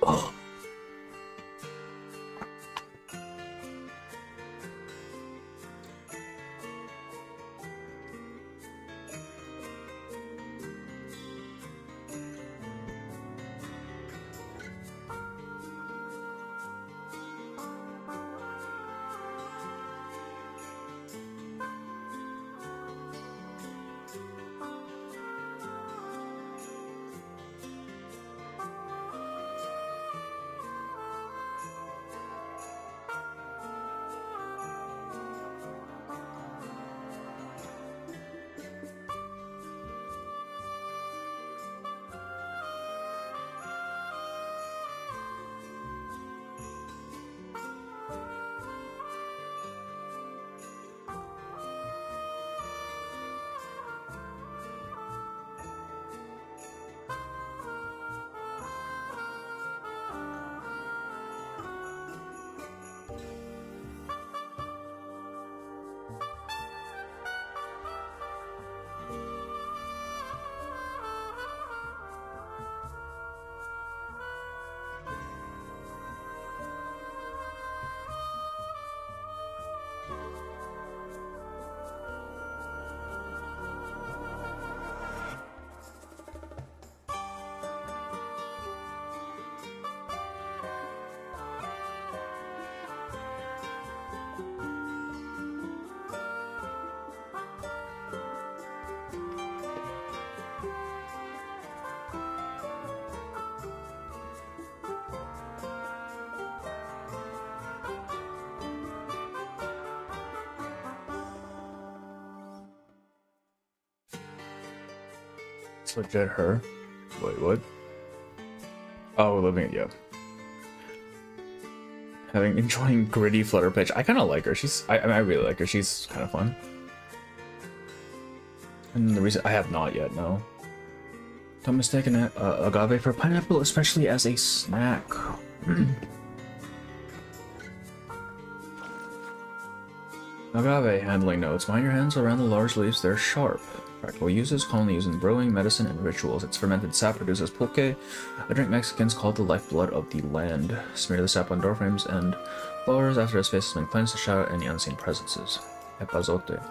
Oh. It's legit her. Wait, what? Oh, living it, yeah. Enjoying gritty flutter pitch. I kind of like her. I mean, I really like her. She's kind of fun. And the reason I have not yet, no. Don't mistake an agave for pineapple, especially as a snack. Agave handling notes. Mind your hands around the large leaves, they're sharp. Practical uses, commonly used in brewing, medicine, and rituals. Its fermented sap produces pulque, a drink Mexicans call the lifeblood of the land. Smear the sap on doorframes and floors after the space has been cleansed to shut out any unseen presences. Epazote.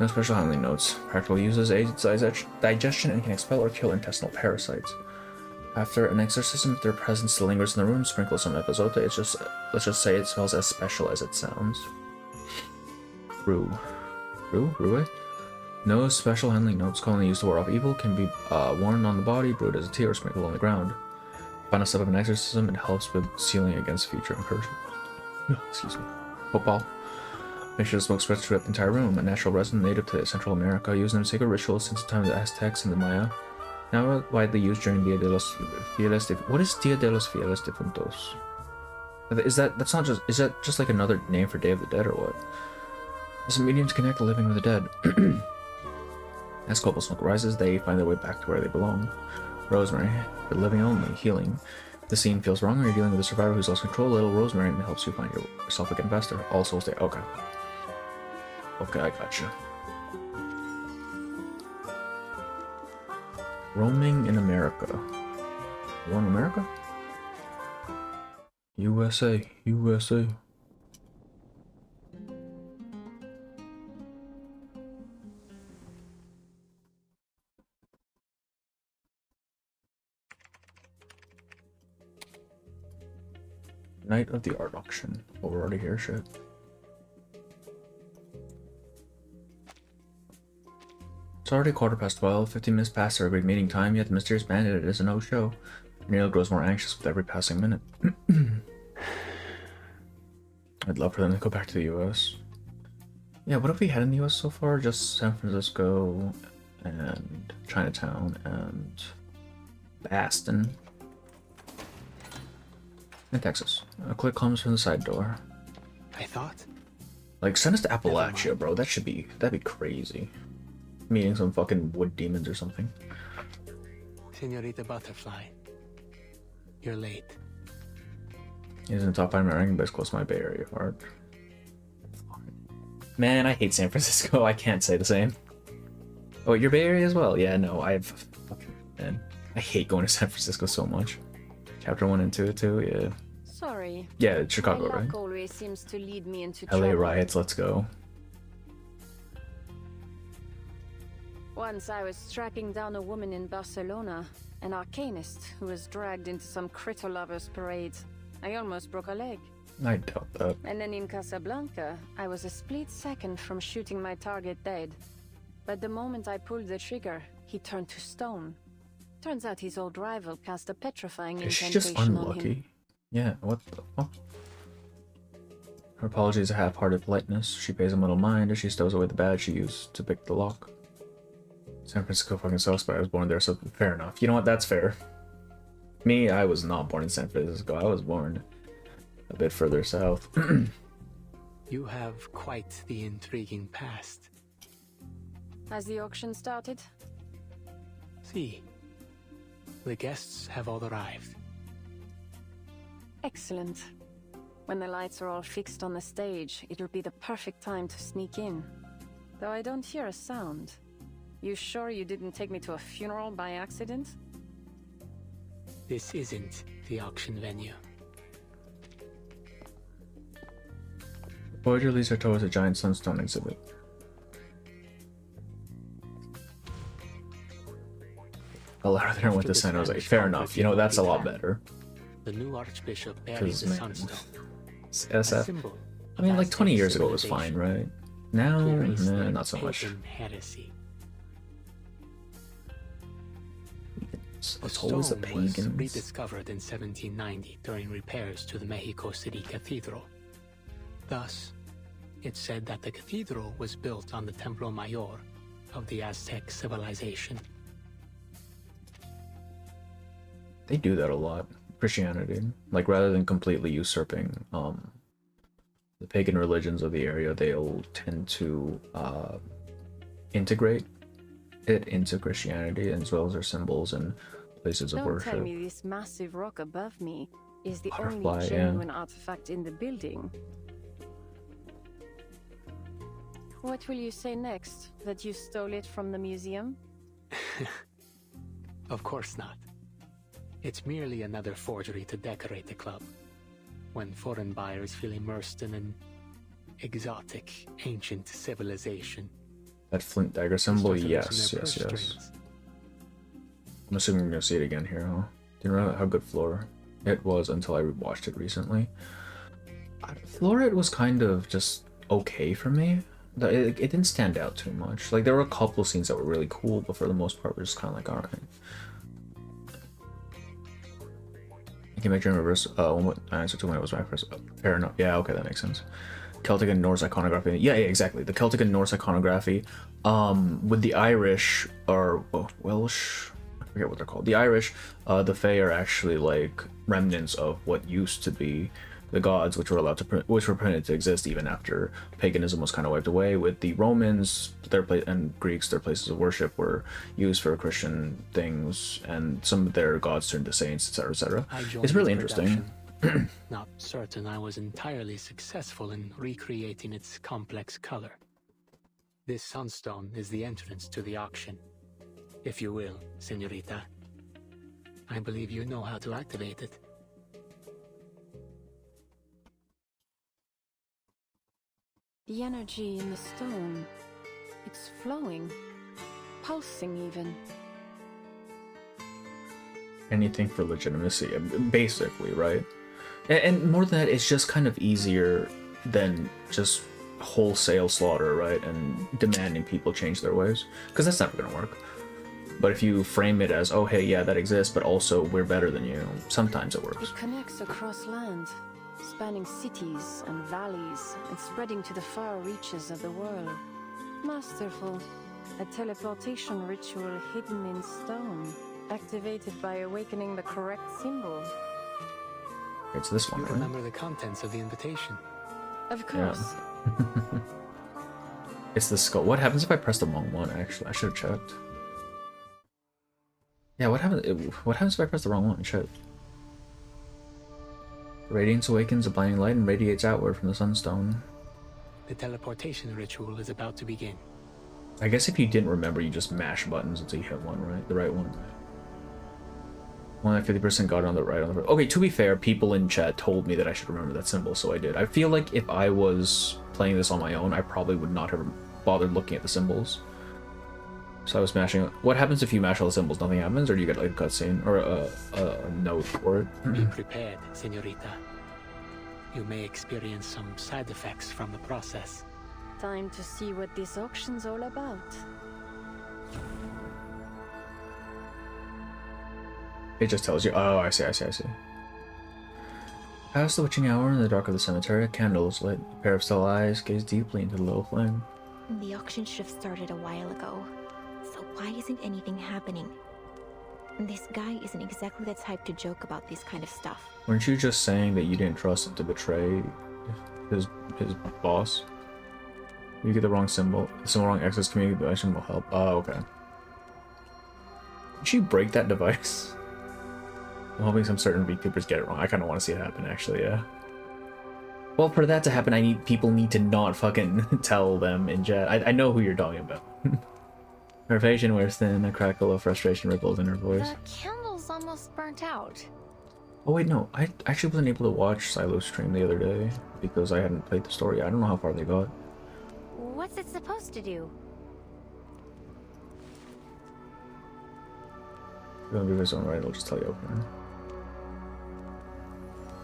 No special handling notes. Practical uses, aids digestion and can expel or kill intestinal parasites. After an exorcism, if their presence still lingers in the room, sprinkle some epazote. Let's just say it smells as special as it sounds. Rue. Rue? No special handling notes commonly used to ward off evil, can be worn on the body, brewed as a tea, or sprinkled on the ground. Final step of an exorcism, it helps with sealing against future incursions. Excuse me. Hopal. Make sure the smoke spreads throughout the entire room. A natural resin native to Central America, used in sacred rituals since the time of the Aztecs and the Maya. Now widely used during Dia de los Fieles What is Dia de los Fieles Difuntos? Is that just like another name for Day of the Dead or what? As a medium to connect the living with the dead. As copal smoke rises, they find their way back to where they belong. Rosemary, for the living only, healing. If the scene feels wrong or you're dealing with a survivor who's lost control, little rosemary helps you find yourself again faster. All Souls Day. Okay. Okay, I gotcha. Roaming in America. You want America? USA. USA. Night of the art auction. Oh, we're already here, shit. It's already 12:15, 15 minutes past their agreed meeting time, yet the mysterious bandit is a no-show. Neil grows more anxious with every passing minute. I'd love for them to go back to the US. Yeah, what have we had in the US so far? Just San Francisco and Chinatown and Boston. And Texas. A click comes from the side door. I thought? Like, send us to Appalachia, bro. That'd be crazy. Meeting some fucking wood demons or something. Senorita Butterfly. You're late. He's in the top 5 my ranking, but it's close to my Bay Area heart. Man, I hate San Francisco. I can't say the same. Oh, your Bay Area as well? Yeah, no, man, I hate going to San Francisco so much. Chapter 1 and 2 too, yeah. Sorry. Yeah, it's Chicago, my right? luck always seems to lead me into LA trouble. riots, let's go. Once I was tracking down a woman in Barcelona, an arcanist who was dragged into some critter lovers parade. I almost broke a leg. I doubt that. And then in Casablanca, I was a split second from shooting my target dead. But the moment I pulled the trigger, he turned to stone. Turns out his old rival cast a petrifying Is she incantation just on him. unlucky? Yeah, what the fuck? Her apology is a half-hearted politeness. She pays him little mind as she stows away the badge she used to pick the lock. San Francisco fucking sucks, but I was born there, so fair enough. You know what? That's fair. Me, I was not born in San Francisco. I was born a bit further south. You have quite the intriguing past. Has the auction started? See, the guests have all arrived. Excellent. When the lights are all fixed on the stage, it'll be the perfect time to sneak in. Though I don't hear a sound. You sure you didn't take me to a funeral by accident? This isn't the auction venue. Voyager leads her towards a giant sunstone exhibit. A lot there went to San Jose. Fair enough. You know, that's a lot better. The new Archbishop buried the sunstone. SF. I mean, like 20 years ago it was fine, right? Now, nah, not so much. Heresy. The souls of pagans. Was rediscovered in 1790 during repairs to the Mexico City Cathedral. Thus, it's said that the cathedral was built on the Templo Mayor of the Aztec civilization. They do that a lot. Christianity. Like, rather than completely usurping the pagan religions of the area, they'll tend to integrate it into Christianity as well as their symbols and places of Don't worship. tell me this massive rock above me is the Butterfly, only yeah. genuine artifact in the building. What will you say next? That you stole it from the museum? Of course not. It's merely another forgery to decorate the club. When foreign buyers feel immersed in an exotic, ancient civilization. That flint dagger symbol, Stuff yes, in their yes, purse yes. strings. I'm assuming we're gonna see it again here, huh? Do you remember how good Flora it was until I watched it recently? Flora, it was kind of just okay for me. It didn't stand out too much. Like, there were a couple of scenes that were really cool, but for the most part, we're just kind of like, alright. You can make your reverse answer to when it was my first. Fair enough. Yeah, okay, that makes sense. Celtic and Norse iconography. Yeah, exactly. The Celtic and Norse iconography, with the Irish or Welsh, I forget what they're called. The Irish, the Fae are actually like remnants of what used to be the gods, which were permitted to exist even after paganism was kind of wiped away. With the Romans, and Greeks, their places of worship were used for Christian things, and some of their gods turned to saints, etc., etc. It's really interesting. Not certain I was entirely successful in recreating its complex color. This sunstone is the entrance to the auction. If you will, señorita. I believe you know how to activate it. The energy in the stone, it's flowing, pulsing even. Anything for legitimacy, basically, right? And more than that, it's just kind of easier than just wholesale slaughter, right? And demanding people change their ways, because that's never going to work. But if you frame it as, oh, hey, yeah, that exists, but also we're better than you, sometimes it works. It connects across land, spanning cities and valleys, and spreading to the far reaches of the world. Masterful. A teleportation ritual hidden in stone, activated by awakening the correct symbol. It's this one, You right? remember the contents of the invitation? Of course. Yeah. It's the skull. What happens if I press the wrong one, actually? I should have checked. Yeah, what happens if I press the wrong one? Shit. Radiance awakens a blinding light and radiates outward from the sunstone. The teleportation ritual is about to begin. I guess if you didn't remember, you just mash buttons until you hit one, right? The right one. Only 50% got it on the right. Okay, to be fair, people in chat told me that I should remember that symbol, so I did. I feel like if I was playing this on my own, I probably would not have bothered looking at the symbols. So I was mashing. What happens if you mash all the symbols? Nothing happens, or do you get like a cutscene or a note for it? Be prepared, señorita. You may experience some side effects from the process. Time to see what this auction's all about. It just tells you. Oh, I see. Past the witching hour in the dark of the cemetery, a candle is lit. A pair of still eyes gaze deeply into the little flame. The auction should have started a while ago. So why isn't anything happening? This guy isn't exactly the type to joke about this kind of stuff. Weren't you just saying that you didn't trust him to betray his boss? You get the wrong symbol. Some wrong access communication will help. Oh, okay. Did she break that device? I'm hoping some certain beekeepers get it wrong. I kind of want to see it happen, actually, yeah. Well, for that to happen, people need to not fucking tell them in chat. I know who you're talking about. Her patient wears thin, a crackle of frustration rippled in her voice. The candle's almost burnt out. Oh wait, no. I actually wasn't able to watch Silo's stream the other day because I hadn't played the story. I don't know how far they got. What's it supposed to do? If you don't do this one right, it'll just tell you over.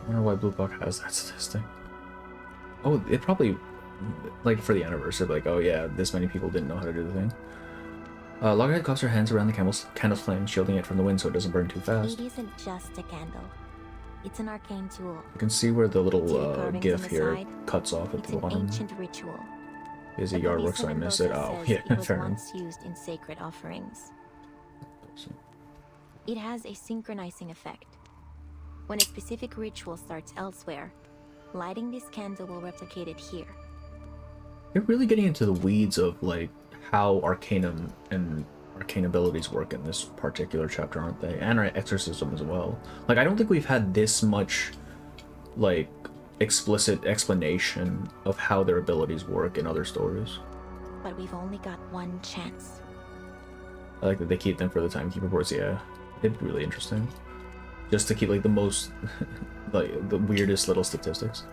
I wonder why Blue Buck has that statistic. Oh, it probably, like, for the anniversary, like, oh yeah, this many people didn't know how to do the thing. Loggerhead claps her hands around the candle's flame, shielding it from the wind so it doesn't burn too fast. It isn't just a candle. It's an arcane tool. You can see where the little carvings gif on the here side. cuts off at It's the an bottom. ancient ritual. Is a yard work, so I missed it. Oh, says yeah, it was fair enough. once used in sacred offerings. It has a synchronizing effect. When a specific ritual starts elsewhere, lighting this candle will replicate it here. You're really getting into the weeds of, like, how Arcanum and arcane abilities work in this particular chapter, aren't they? And our exorcism as well. Like, I don't think we've had this much, like, explicit explanation of how their abilities work in other stories. But we've only got one chance. I like that they keep them for the timekeeper boards. Yeah, it'd be really interesting. Just to keep, like, the most, like, the weirdest little statistics.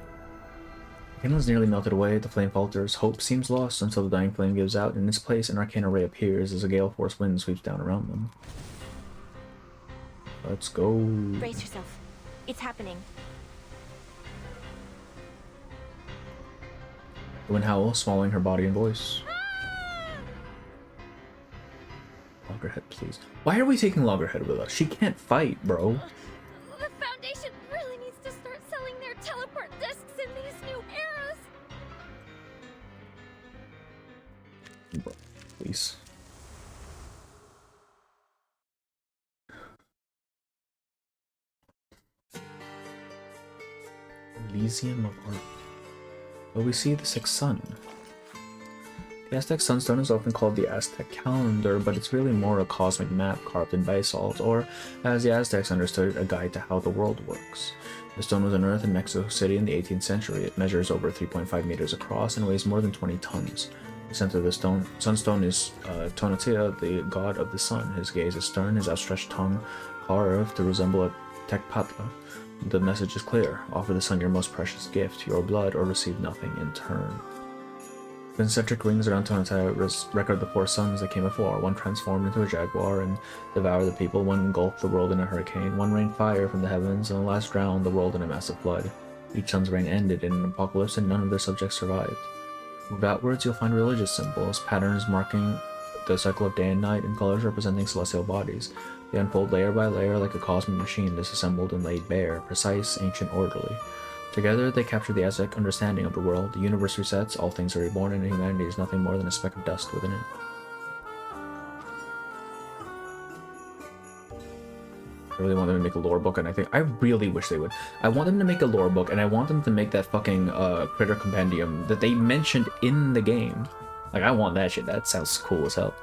The candle is nearly melted away, the flame falters, hope seems lost until the dying flame gives out. In its place, an arcane array appears as a gale force wind sweeps down around them. Let's go. Brace yourself. It's happening. The wind howls, swallowing her body and voice. Loggerhead, please. Why are we taking Loggerhead with us? She can't fight, bro. The Foundation really needs to start selling their teleport discs in these new eras. Bro, please. Elysium of Art. Well, we see the sixth sun. The Aztec sunstone is often called the Aztec calendar, but it's really more a cosmic map carved in basalt, or, as the Aztecs understood it, a guide to how the world works. The stone was unearthed in Mexico City in the 18th century. It measures over 3.5 meters across and weighs more than 20 tons. The center of the sunstone is Tonatiuh, the god of the sun. His gaze is stern, his outstretched tongue carved to resemble a Tecpatla. The message is clear. Offer the sun your most precious gift, your blood, or receive nothing in turn. Concentric rings around Tonatiuh record the four suns that came before. One transformed into a jaguar and devoured the people. One engulfed the world in a hurricane. One rained fire from the heavens, and the last drowned the world in a massive flood. Each sun's reign ended in an apocalypse, and none of their subjects survived. Move outwards, you'll find religious symbols, patterns marking the cycle of day and night, and colors representing celestial bodies. They unfold layer by layer like a cosmic machine disassembled and laid bare, precise, ancient, orderly. Together, they capture the Aztec understanding of the world. The universe resets, all things are reborn, and humanity is nothing more than a speck of dust within it. I really want them to make a lore book, and I really wish they would. I want them to make a lore book, and I want them to make that fucking critter compendium that they mentioned in the game. Like, I want that shit. That sounds cool as hell.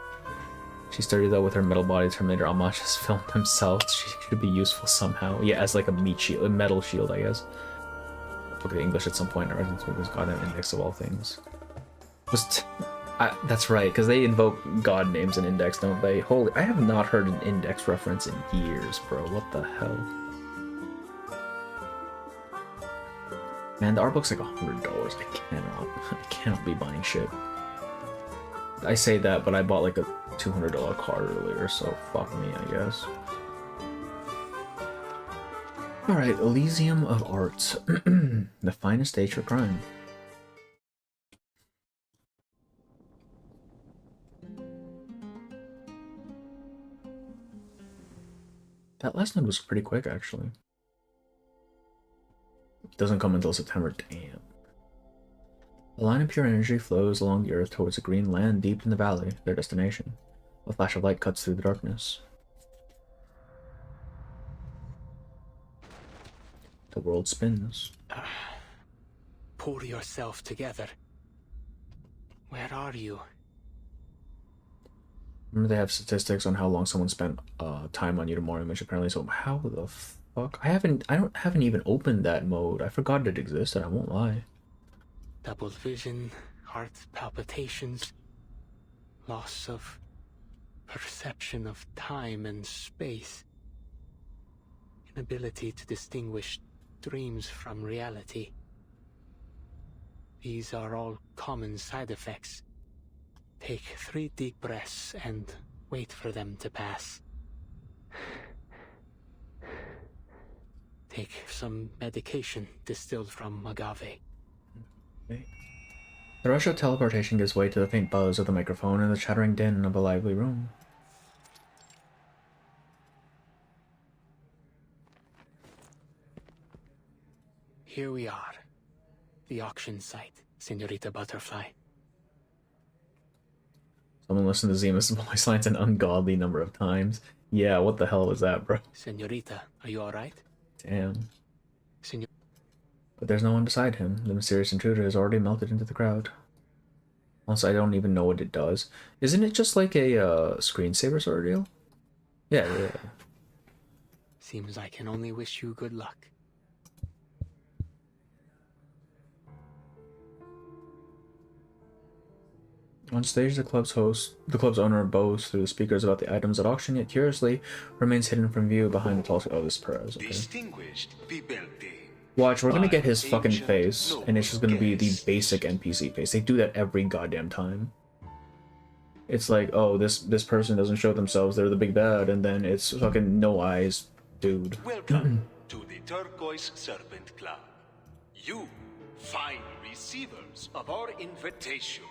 She's sturdy though with her metal body. Terminator Alma just filmed himself. She should be useful somehow. Yeah, as like a meat shield, a metal shield, I guess. Look at the English at some point. I think this goddamn index of all things. That's right, because they invoke god names in index, don't they? Holy, I have not heard an index reference in years, bro. What the hell? Man, the art book's like $100. I cannot be buying shit. I say that, but I bought like a $200 card earlier, so fuck me, I guess. Alright, Elysium of Arts. The finest stage for crime. That last one was pretty quick, actually. It doesn't come until September, damn. A line of pure energy flows along the earth towards a green land deep in the valley, their destination. A flash of light cuts through the darkness. The world spins. Pull yourself together. Where are you? Remember they have statistics on how long someone spent time on Eudaimonium, which apparently so how the fuck? I haven't even opened that mode. I forgot it existed, I won't lie. Double vision, heart palpitations, loss of perception of time and space, inability to distinguish dreams from reality. These are all common side effects. Take 3 deep breaths and wait for them to pass. Take some medication distilled from agave. Okay. The rush of teleportation gives way to the faint buzz of the microphone and the chattering din of a lively room. Here we are. The auction site, Senorita Butterfly. Someone listened to Zima's voice lines an ungodly number of times. Yeah, what the hell was that, bro? Senorita, are you alright? Damn. But there's no one beside him. The mysterious intruder has already melted into the crowd. Honestly, I don't even know what it does. Isn't it just like a screensaver sort of deal? Yeah. Seems I can only wish you good luck. On stage, the club's owner boasts through the speakers about the items at auction, yet curiously remains hidden from view behind the tall. Oh, this Perez. Okay. Distinguished Watch, we're gonna get his fucking face, and it's just gonna be the basic NPC face. They do that every goddamn time. It's like, oh, this person doesn't show themselves, they're the big bad, and then it's fucking no eyes, dude. Welcome to the Turquoise Serpent Club. You, fine receivers of our invitation,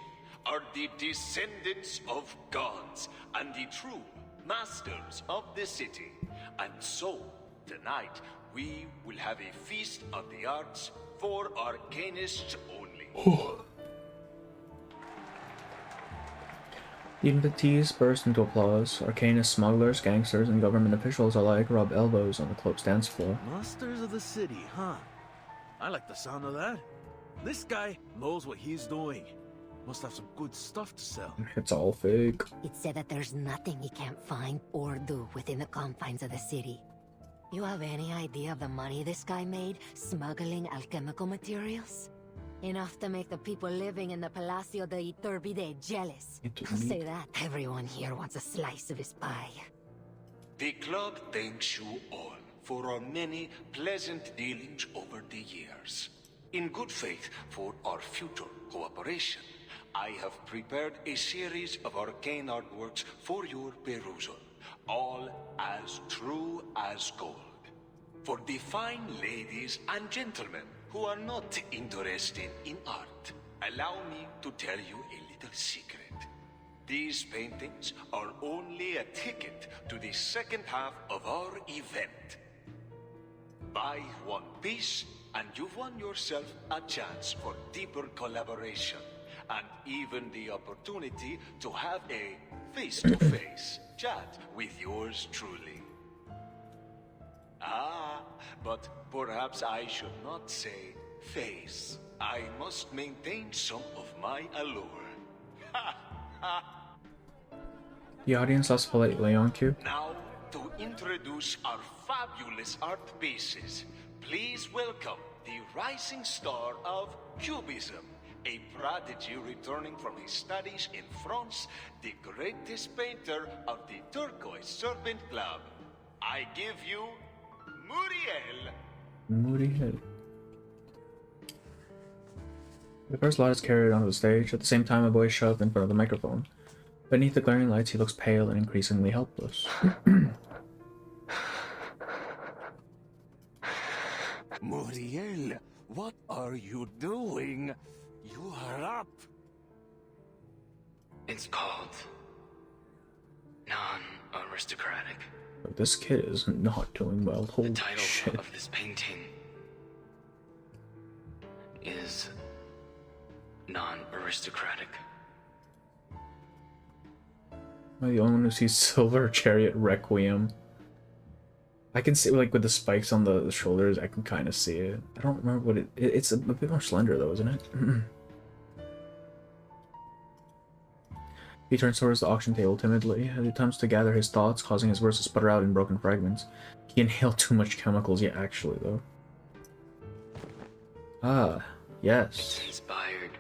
are the descendants of gods and the true masters of the city. And so, tonight, we will have a feast of the arts for arcanists only. The invitees burst into applause. Arcanist smugglers, gangsters, and government officials alike rub elbows on the club's dance floor. Masters of the city, huh? I like the sound of that. This guy knows what he's doing. Must have some good stuff to sell. It's all fake. It's said that there's nothing he can't find or do within the confines of the city. You have any idea of the money this guy made smuggling alchemical materials? Enough to make the people living in the Palacio de Iturbide jealous. I'll say that. Everyone here wants a slice of his pie. The club thanks you all for our many pleasant dealings over the years. In good faith for our future cooperation, I have prepared a series of arcane artworks for your perusal, all as true as gold. For the fine ladies and gentlemen who are not interested in art, allow me to tell you a little secret. These paintings are only a ticket to the second half of our event. Buy one piece, and you've won yourself a chance for deeper collaboration, and even the opportunity to have a face-to-face chat with yours truly. Ah, but perhaps I should not say face. I must maintain some of my allure. Ha ha! The audience laughs politely on cue. Now, to introduce our fabulous art pieces, please welcome the rising star of Cubism, a prodigy returning from his studies in France, the greatest painter of the Turquoise Serpent Club. I give you Muriel. The first lot is carried onto the stage. At the same time, a boy is shoved in front of the microphone. Beneath the glaring lights, he looks pale and increasingly helpless. Muriel, what are you doing? You are up. It's called non-aristocratic. This kid is not doing well. Holy the title shit. of this painting is non-aristocratic. Am I the only one who sees Silver Chariot Requiem? I can see, like, with the spikes on the shoulders, I can kind of see it. I don't remember what it's a bit more slender, though, isn't it? He turns towards the auction table timidly, as he attempts to gather his thoughts, causing his words to sputter out in broken fragments. He inhaled too much chemicals, yeah, actually, though. Ah, yes. It's inspired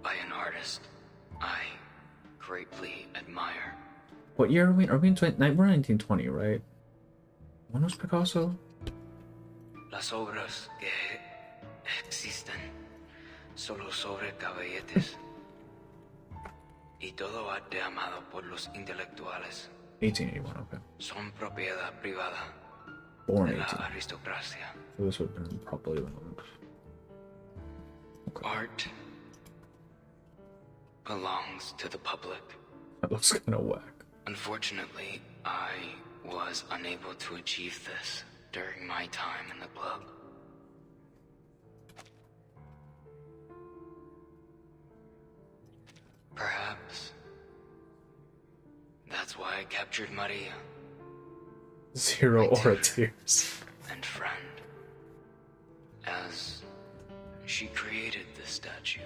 by an artist I greatly admire. What year are we in? Are we in we're 1920, right? When was Picasso? Las obras que existen solo sobre caballetes y todo arte amado por los intelectuales 1881, okay. son propiedad privada Born de la 18. aristocracia. So this would have been probably when Art belongs to the public. that looks kind of whack. Unfortunately, I was unable to achieve this during my time in the club. Perhaps that's why I captured Maria. Zero my aura tutor tears. and friend, as she created this statue.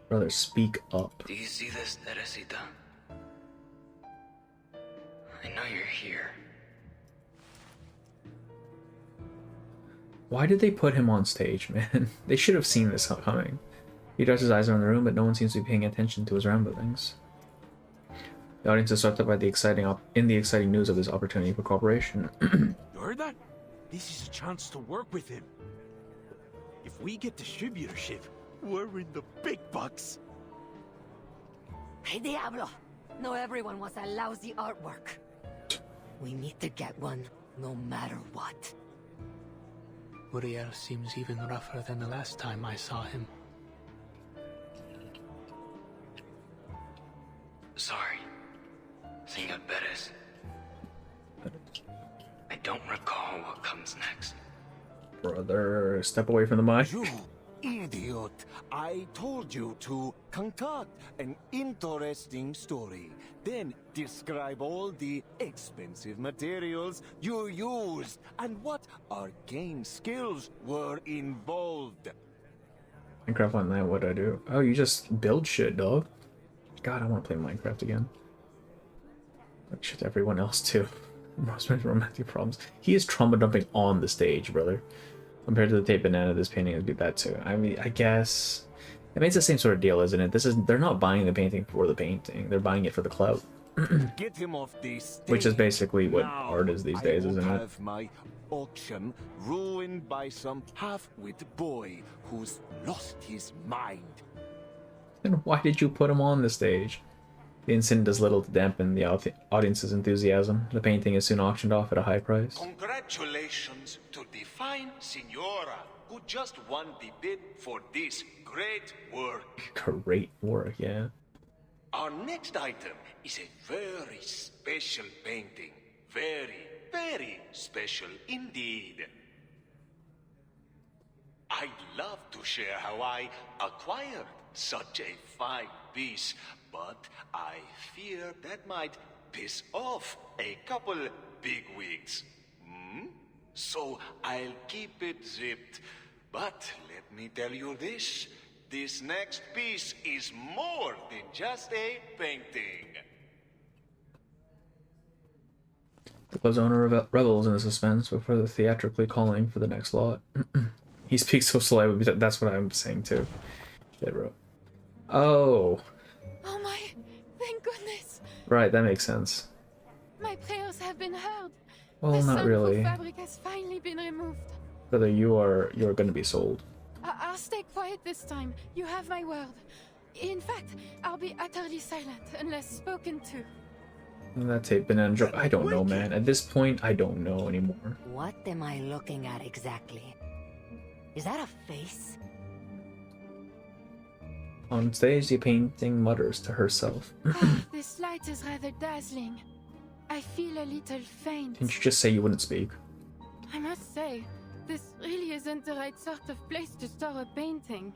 Brother, speak up. Do you see this, Teresita? I know you're here. Why did they put him on stage, man? They should have seen this coming. He darts his eyes around the room, but no one seems to be paying attention to his ramblings. The audience is swept up by the exciting news of this opportunity for cooperation. You heard that? This is a chance to work with him. If we get distributorship, we're in the big bucks. Hey, Diablo! No, everyone wants a lousy artwork. We need to get one, no matter what. Uriel seems even rougher than the last time I saw him. Sorry, Senor Perez. I don't recall what comes next. Brother, step away from the mic. You idiot! I told you to concoct an interesting story. Then describe all the expensive materials you used and what arcane skills were involved. Minecraft Online, what do I do? Oh, you just build shit, dog. God, I want to play Minecraft again. Like shit to everyone else too. Most romantic problems. He is trauma dumping on the stage, brother. Compared to the tape banana, this painting would be that too. I mean, I guess it makes the same sort of deal, isn't it? They're not buying the painting for the painting. They're buying it for the clout. Get him off this. Which is basically what Now, art is these days, isn't I it? have my auction ruined by some half-wit boy who's lost his mind. Then why did you put him on the stage? The incident does little to dampen the audience's enthusiasm. The painting is soon auctioned off at a high price. Congratulations to the fine Signora who just won the bid for this great work. Great work, yeah. Our next item is a very special painting. Very, very special indeed. I'd love to share how I acquired such a fine piece, but I fear that might piss off a couple bigwigs. So I'll keep it zipped. But let me tell you this. This next piece is more than just a painting. The club's owner revels in the suspense before theatrically calling for the next lot. He speaks so slowly, that's what I'm saying too. Shit, bro. Oh. Oh my, thank goodness. Right, that makes sense. My prayers have been heard. Well, the not really. fabric has finally been removed. Brother, you're gonna be sold. I'll stay quiet this time. You have my word. In fact, I'll be utterly silent unless spoken to. And that tape banana joke, I don't know, man. At this point, I don't know anymore. What am I looking at exactly? Is that a face? On stage, the painting mutters to herself. This light is rather dazzling. I feel a little faint. Didn't you just say you wouldn't speak? I must say, this really isn't the right sort of place to store a painting.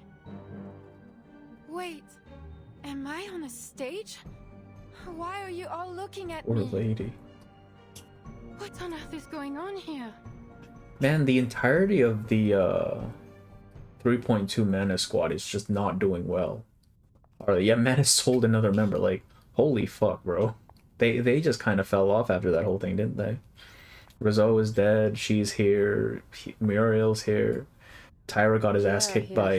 Wait, am I on a stage? Why are you all looking at Poor me? lady. What on earth is going on here? Man, the entirety of the 3.2 Mana squad is just not doing well. Or yeah, Mana sold another member. Like, holy fuck, bro. They just kind of fell off after that whole thing, didn't they? Rizzo is dead. She's here. Muriel's here. Tyra got his ass kicked by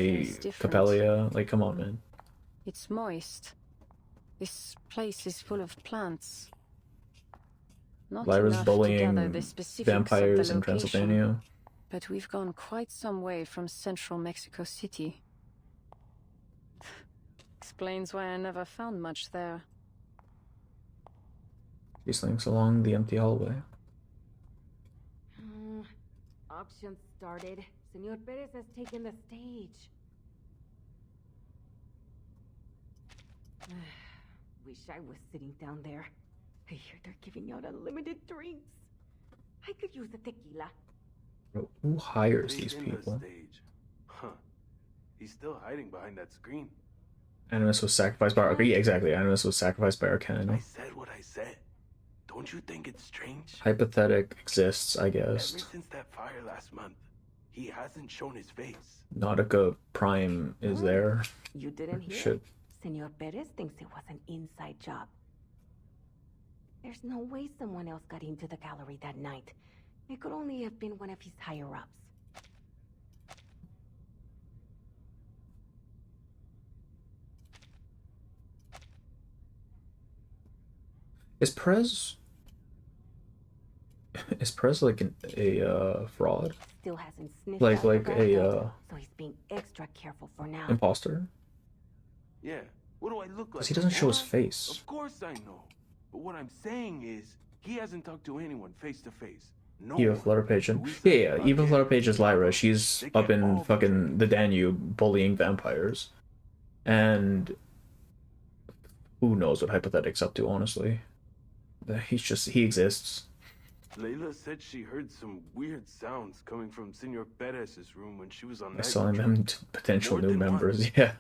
Capelia. Like, come on, man. It's moist. This place is full of plants. Not Lyra's enough to bullying gather the specifics vampires of the in location, Transylvania. But we've gone quite some way from central Mexico City. Explains why I never found much there. She slinks along the empty hallway. Auction started. Senor Perez has taken the stage. Wish I was sitting down there. I hear they're giving out unlimited drinks. I could use a tequila. Bro, who hires these He's in people? the stage. Huh. He's still hiding behind that screen. Animus was sacrificed by... Okay, exactly. Animus was sacrificed by Arcana. I said what I said. Don't you think it's strange? Hypothetic exists, I Ever guess. since that fire last month, He hasn't shown his face. Nautica Prime is there. You didn't hear? Shit. Senor Perez thinks it was an inside job. There's no way someone else got into the gallery that night. It could only have been one of his higher-ups. Is Perez like a fraud? Still hasn't sniffed Like out like the a guy, so he's being extra careful for now. imposter? Yeah, what do I look like? Because he doesn't show his Huh? face. Of course I know. But what I'm saying is, he hasn't talked to anyone face to face. No Eva one. Flutter Page. Yeah. Eva Flutter Page is Lyra. She's up in fucking the Danube bullying vampires. And who knows what Hypothetic's up to, honestly. He exists. Layla said she heard some weird sounds coming from Senor Perez's room when she was on By night selling patrol. them to potential More new than members. once. Yeah.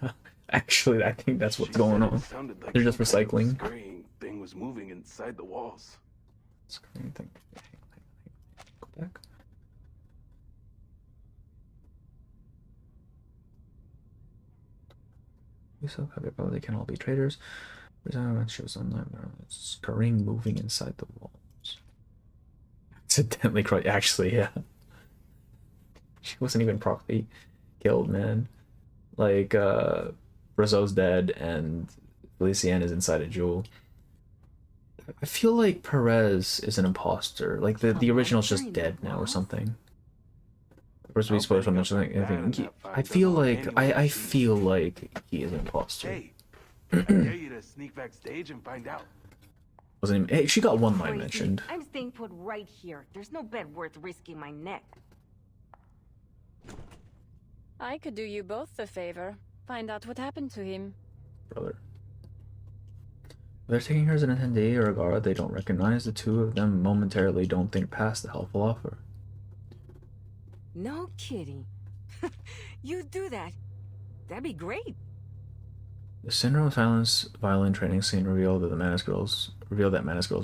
Actually, I think that's what's going on. Sounded like They're just some kind of recycling. scurrying thing was moving inside the walls. Screen thing. Go back. So they can all be traitors. Shows online. It's scurrying, moving inside the walls. Accidentally, actually, yeah. She wasn't even properly killed, man. Like, Rizzo's dead and Felician is inside a jewel. I feel like Perez is an imposter. Like, the original's just dead now or something. Or we supposed to mention anything. I feel like I feel like he is an imposter. Hey, I dare you to sneak backstage and find out. Wasn't even, hey, she got one line Crazy. mentioned. I'm staying put right here. There's no bet worth risking my neck. I could do you both a favor. Find out what happened to him. Brother. They're taking her as an attendee or a guard they don't recognize. The two of them momentarily don't think past the helpful offer. No kidding. You do that. That'd be great. The Syndrome of Silence violin training scene revealed that Manus Girl's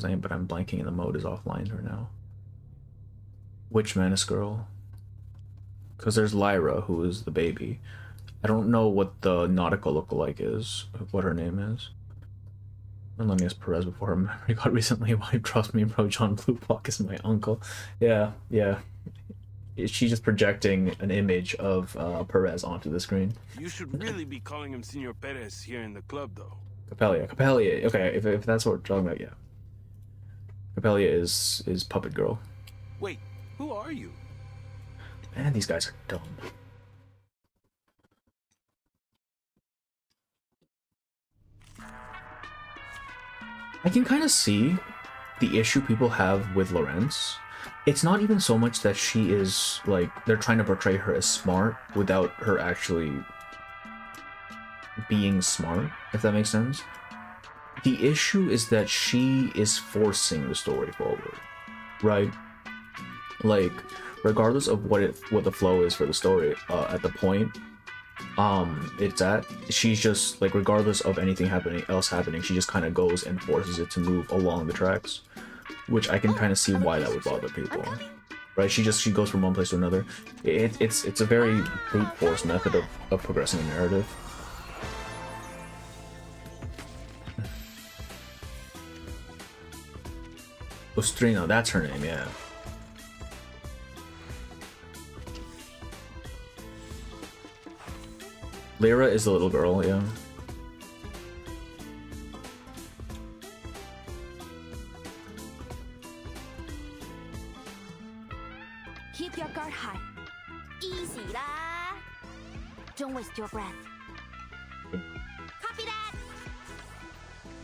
name, but I'm blanking and the mode is offline for now. Which Manus Girl? Because there's Lyra, who is the baby. I don't know what the nautical lookalike is, what her name is. And let me ask Perez before her memory got recently wiped. Trust me, bro, John Blueblock is my uncle. Yeah. She's just projecting an image of Perez onto the screen. You should really be calling him Senor Perez here in the club, though. Capelia. Okay, if that's what we're talking about, yeah. Capelia is Puppet Girl. Wait, who are you? Man, these guys are dumb. I can kind of see the issue people have with Lorenz. It's not even so much that she is, like, they're trying to portray her as smart without her actually being smart, if that makes sense. The issue is that she is forcing the story forward, right? Like, regardless of what the flow is for the story at the point it's at, she's just, like, regardless of anything else happening, she just kind of goes and forces it to move along the tracks. Which I can kind of see why that would bother people, right? She goes from one place to another. It's a very brute force method of progressing a narrative. Ostrino, that's her name, yeah. Lyra is the little girl, yeah. Keep your guard high. Easy lah. Don't waste your breath. Copy that.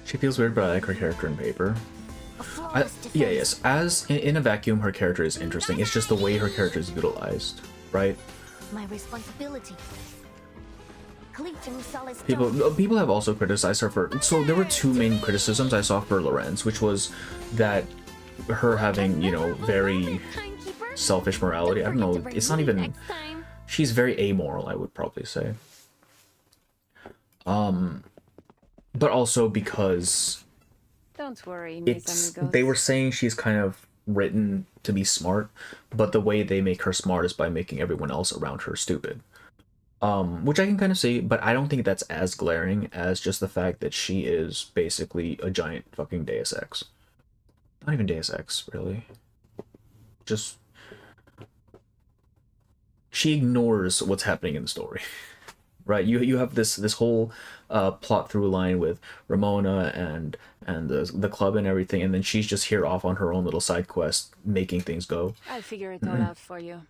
She feels weird, but I like her character in paper. Yes. As in a vacuum, her character is interesting. It's just the way her character is utilized, right? My responsibility. People have also criticized her for. So there were two main criticisms I saw for Lorenz, which was that her having, you know, very selfish morality. I don't know. It's not even. She's very amoral, I would probably say. But also because Don't worry, they were saying she's kind of written to be smart, but the way they make her smart is by making everyone else around her stupid. Which I can kind of see, but I don't think that's as glaring as just the fact that she is basically a giant fucking Deus Ex. Not even Deus Ex, really. Just... she ignores what's happening in the story. Right? You have this whole plot through line with Ramona and the club and everything, and then she's just here off on her own little side quest, making things go. I'll figure it all out for you.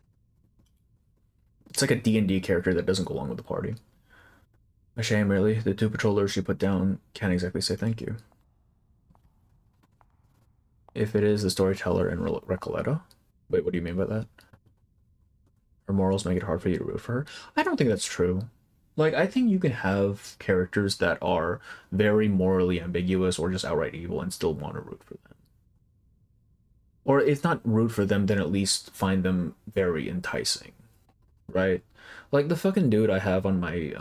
It's like a D&D character that doesn't go along with the party. A shame, really. The 2 patrollers she put down can't exactly say thank you. If it is the storyteller in Recoleta? Wait, what do you mean by that? Her morals make it hard for you to root for her? I don't think that's true. Like, I think you can have characters that are very morally ambiguous or just outright evil and still want to root for them. Or if not root for them, then at least find them very enticing. Right? Like the fucking dude I have on my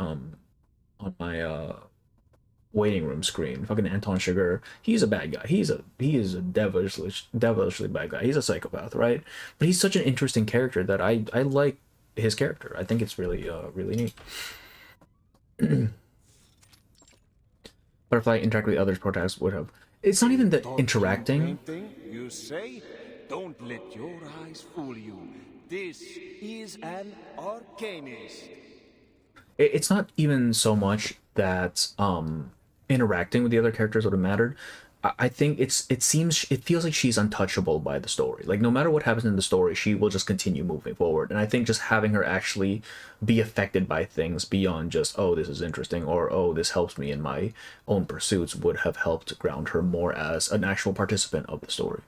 waiting room screen, fucking Anton Chigurh, he's a bad guy. He is a devilishly bad guy. He's a psychopath, right? But he's such an interesting character that I like his character. I think it's really really neat. Butterfly interact with other protagonists would have. It's not even the interacting. You say, don't let your eyes fool you. This is an arcanist. It's not even so much that interacting with the other characters would have mattered. I think it feels like she's untouchable by the story. Like no matter what happens in the story, she will just continue moving forward. And I think just having her actually be affected by things beyond just, oh, this is interesting, or oh, this helps me in my own pursuits would have helped ground her more as an actual participant of the story.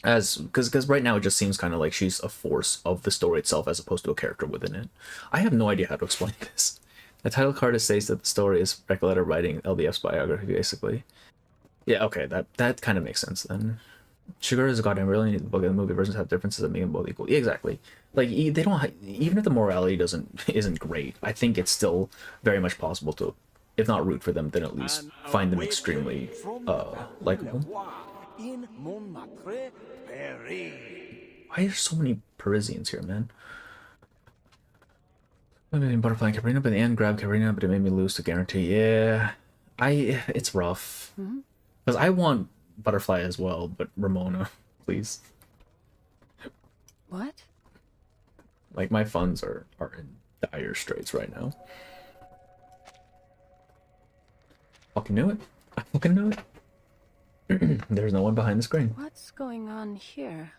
Because right now it just seems kind of like she's a force of the story itself as opposed to a character within it. I have no idea how to explain this. The title card states that the story is Recoleta writing LDF's biography, basically. Yeah, okay, that kind of makes sense then. Chigurh is a goddamn brilliant. The book and the movie versions have differences that make them both equal. Yeah, exactly. Like they don't. Even if the morality isn't great, I think it's still very much possible to, if not root for them, then at least find them extremely likable. Why are there so many Parisians here, man? I mean, Butterfly and Cabrina, but in the end, grabbed Cabrina, but it made me lose to guarantee. Yeah, it's rough. Because I want Butterfly as well, but Ramona, please. What? Like, my funds are in dire straits right now. Fucking knew it. I fucking knew it. There's no one behind the screen. What's going on here?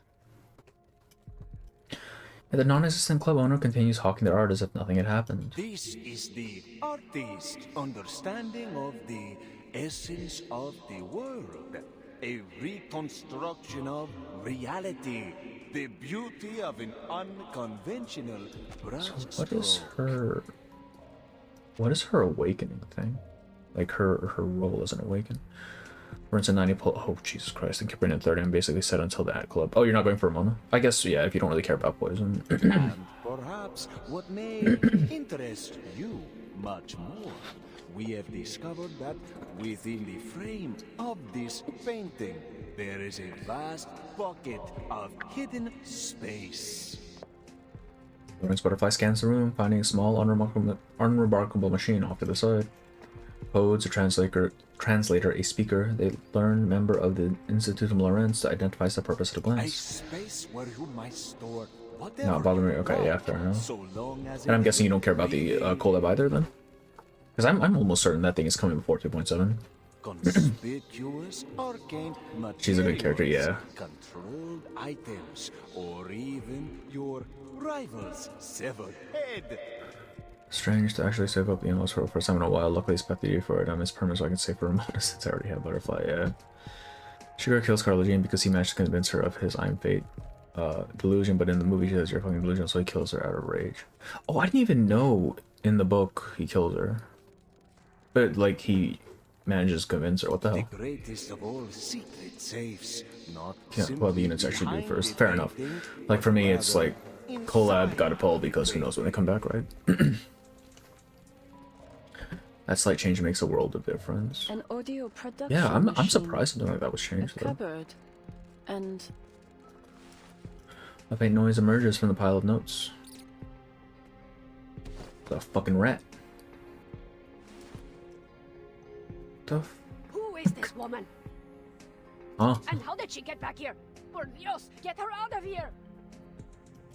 The non-existent club owner continues hawking their art as if nothing had happened. This is the artist's understanding of the essence of the world. A reconstruction of reality. The beauty of an unconventional brushstroke. So what is her awakening thing? Like her role as an awaken? Runs a 90 pull. Oh, Jesus Christ. And Cabrina 30 and basically said until that club. Oh, you're not going for Ramona? I guess, yeah, if you don't really care about poison. And perhaps what may interest you much more. We have discovered that within the frame of this painting, there is a vast pocket of hidden space. Lawrence Butterfly scans the room, finding a small, unremarkable machine off to the side. Codes, a translator, a speaker. They learn member of the Institutum Lawrence identifies the purpose at a glance. A space where you might store whatever. Not bothering me. Okay, yeah, fair enough. And I'm guessing you don't care about the collab either, then? Because I'm almost certain that thing is coming before 2.7. Conspicuous arcane materials, she's a good character, yeah. Controlled items, or even your rival's severed head. Strange to actually save up the animals for the first time in a while. Luckily, it's Beth for it. I miss permanent, so I can save for Ramona since I already have Butterfly. Yeah. Chigurh kills Carla Jean because he managed to convince her of his I'm Fate delusion, but in the movie she says you're fucking delusional, so he kills her out of rage. Oh, I didn't even know in the book he kills her. But, like, he manages to convince her. What the hell? The greatest of all secret safes, not yeah, well, the units actually do first. Fair enough. Like, for me, it's like, collab gotta pull because who knows when they come back, right? That slight change makes a world of difference. An audio production Yeah, I'm machine, surprised something like that was a changed though. cupboard, and A faint noise emerges from the pile of notes. The fucking rat. The f- Who is this woman? Huh? And how did she get back here? Por Dios, get her out of here!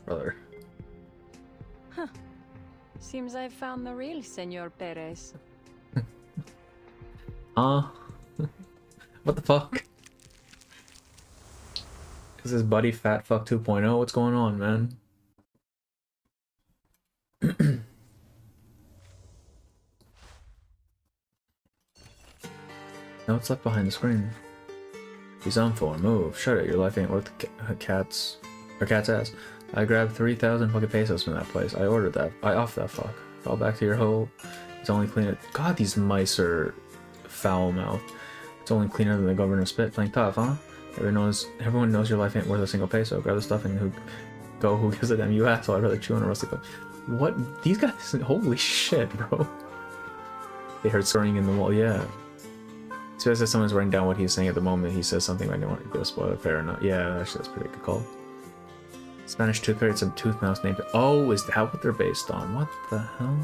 Brother. huh. Seems I've found the real Senor Perez. What the fuck? Is this buddy fat fuck 2.0? What's going on, man? Notes left behind the screen. He's on for move. Shut it. Your life ain't worth cat's ass. I grabbed 3,000 fucking pesos from that place. I ordered that. I off that fuck. Fall back to your hole. It's only cleaner. God, these mice are foul mouthed. It's only cleaner than the governor's spit. Playing tough, huh? Everyone knows your life ain't worth a single peso. Grab the stuff and who gives a damn, you asshole. I'd rather chew on a rustic. What? These guys? Holy shit, bro. They heard scurrying in the wall. Yeah. So as if someone's writing down what he's saying at the moment, he says something I didn't want to give a spoiler. Fair enough. Yeah, actually, that's a pretty good call. Spanish tooth fairy, some tooth mouse named. Oh, is that what they're based on? What the hell?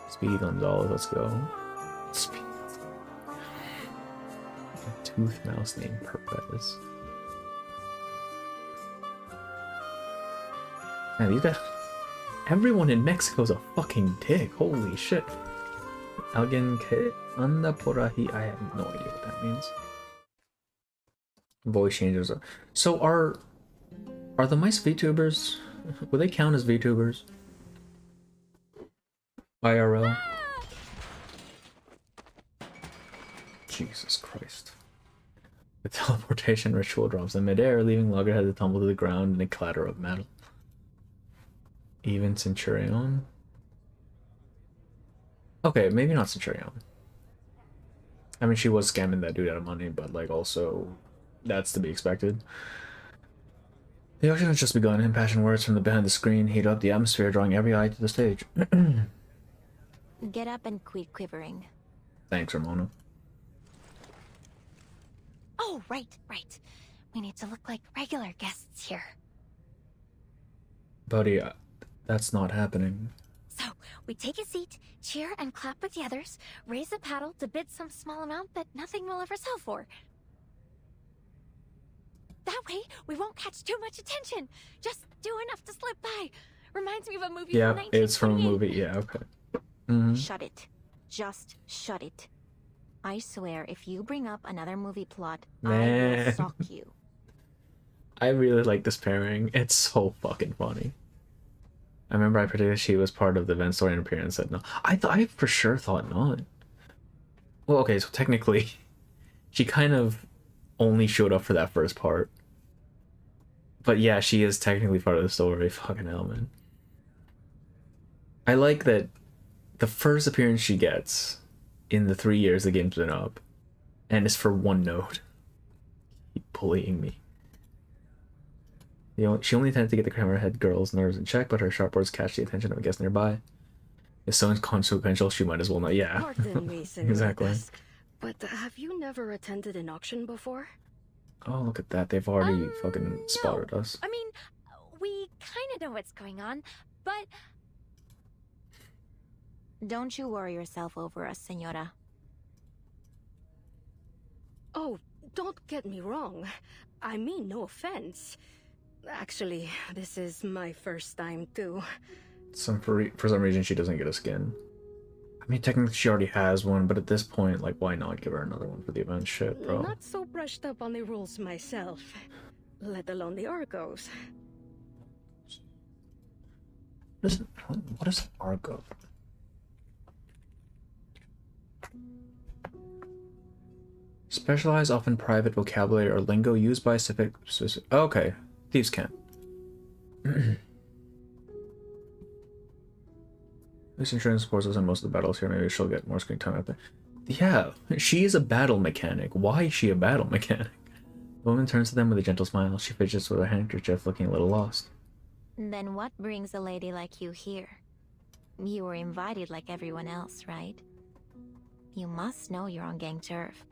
Speedy Gonzalez, let's go. Speedy Gonzalez. A tooth mouse named Perez. Man, these guys. Everyone in Mexico's a fucking dick. Holy shit. Alguien que anda por ahí. I have no idea what that means. Voice changes. So are the mice VTubers? Will they count as VTubers? IRL? Jesus Christ. The teleportation ritual drops in midair, leaving Loggerhead to tumble to the ground in a clatter of metal. Even Centurion? Okay, maybe not Centurion. I mean, she was scamming that dude out of money, but like also, that's to be expected. The auction has just begun. Impassioned words from the behind the screen heat up the atmosphere, drawing every eye to the stage. Get up and quit quivering. Thanks, Ramona. Oh, right. We need to look like regular guests here. Buddy, that's not happening. So, we take a seat, cheer and clap with the others, raise a paddle to bid some small amount that nothing will ever sell for. That way, we won't catch too much attention. Just do enough to slip by. Reminds me of a movie Yeah, from it's from a 1928. movie. Yeah, okay. Shut it. Just shut it. I swear, if you bring up another movie plot, I will Man. sock you. I really like this pairing. It's so fucking funny. I remember I predicted she was part of the event story and appearance. Said no. I for sure thought not. Well, okay, so technically, she kind of only showed up for that first part. But yeah, she is technically part of the story. Fucking hell, man. I like that the first appearance she gets in the 3 years the game's been up, and it's for one node. Keep bullying me. She only tended to get the camera-head girl's nerves in check, but her sharp words catch the attention of a guest nearby. If so inconsequential, she might as well know. Yeah, Pardon me, senoritas, exactly. but have you never attended an auction before? Oh, look at that. They've already fucking spotted us. I mean, we kind of know what's going on, but... Don't you worry yourself over us, senora. Oh, don't get me wrong. I mean no offense. Actually, this is my first time too. For some reason, she doesn't get a skin. I mean, technically she already has one, but at this point, like, why not give her another one for the event? Shit, bro. Not so brushed up on the rules myself, let alone the Argos. What is Argo? Specialized, often private vocabulary or lingo used by specific... Okay, thieves can. This insurance supports us in most of the battles here. Maybe she'll get more screen time out there. Yeah, she is a battle mechanic. Why is she a battle mechanic? The woman turns to them with a gentle smile. She fidgets with her handkerchief, looking a little lost. Then what brings a lady like you here? You were invited like everyone else, right? You must know you're on gang turf.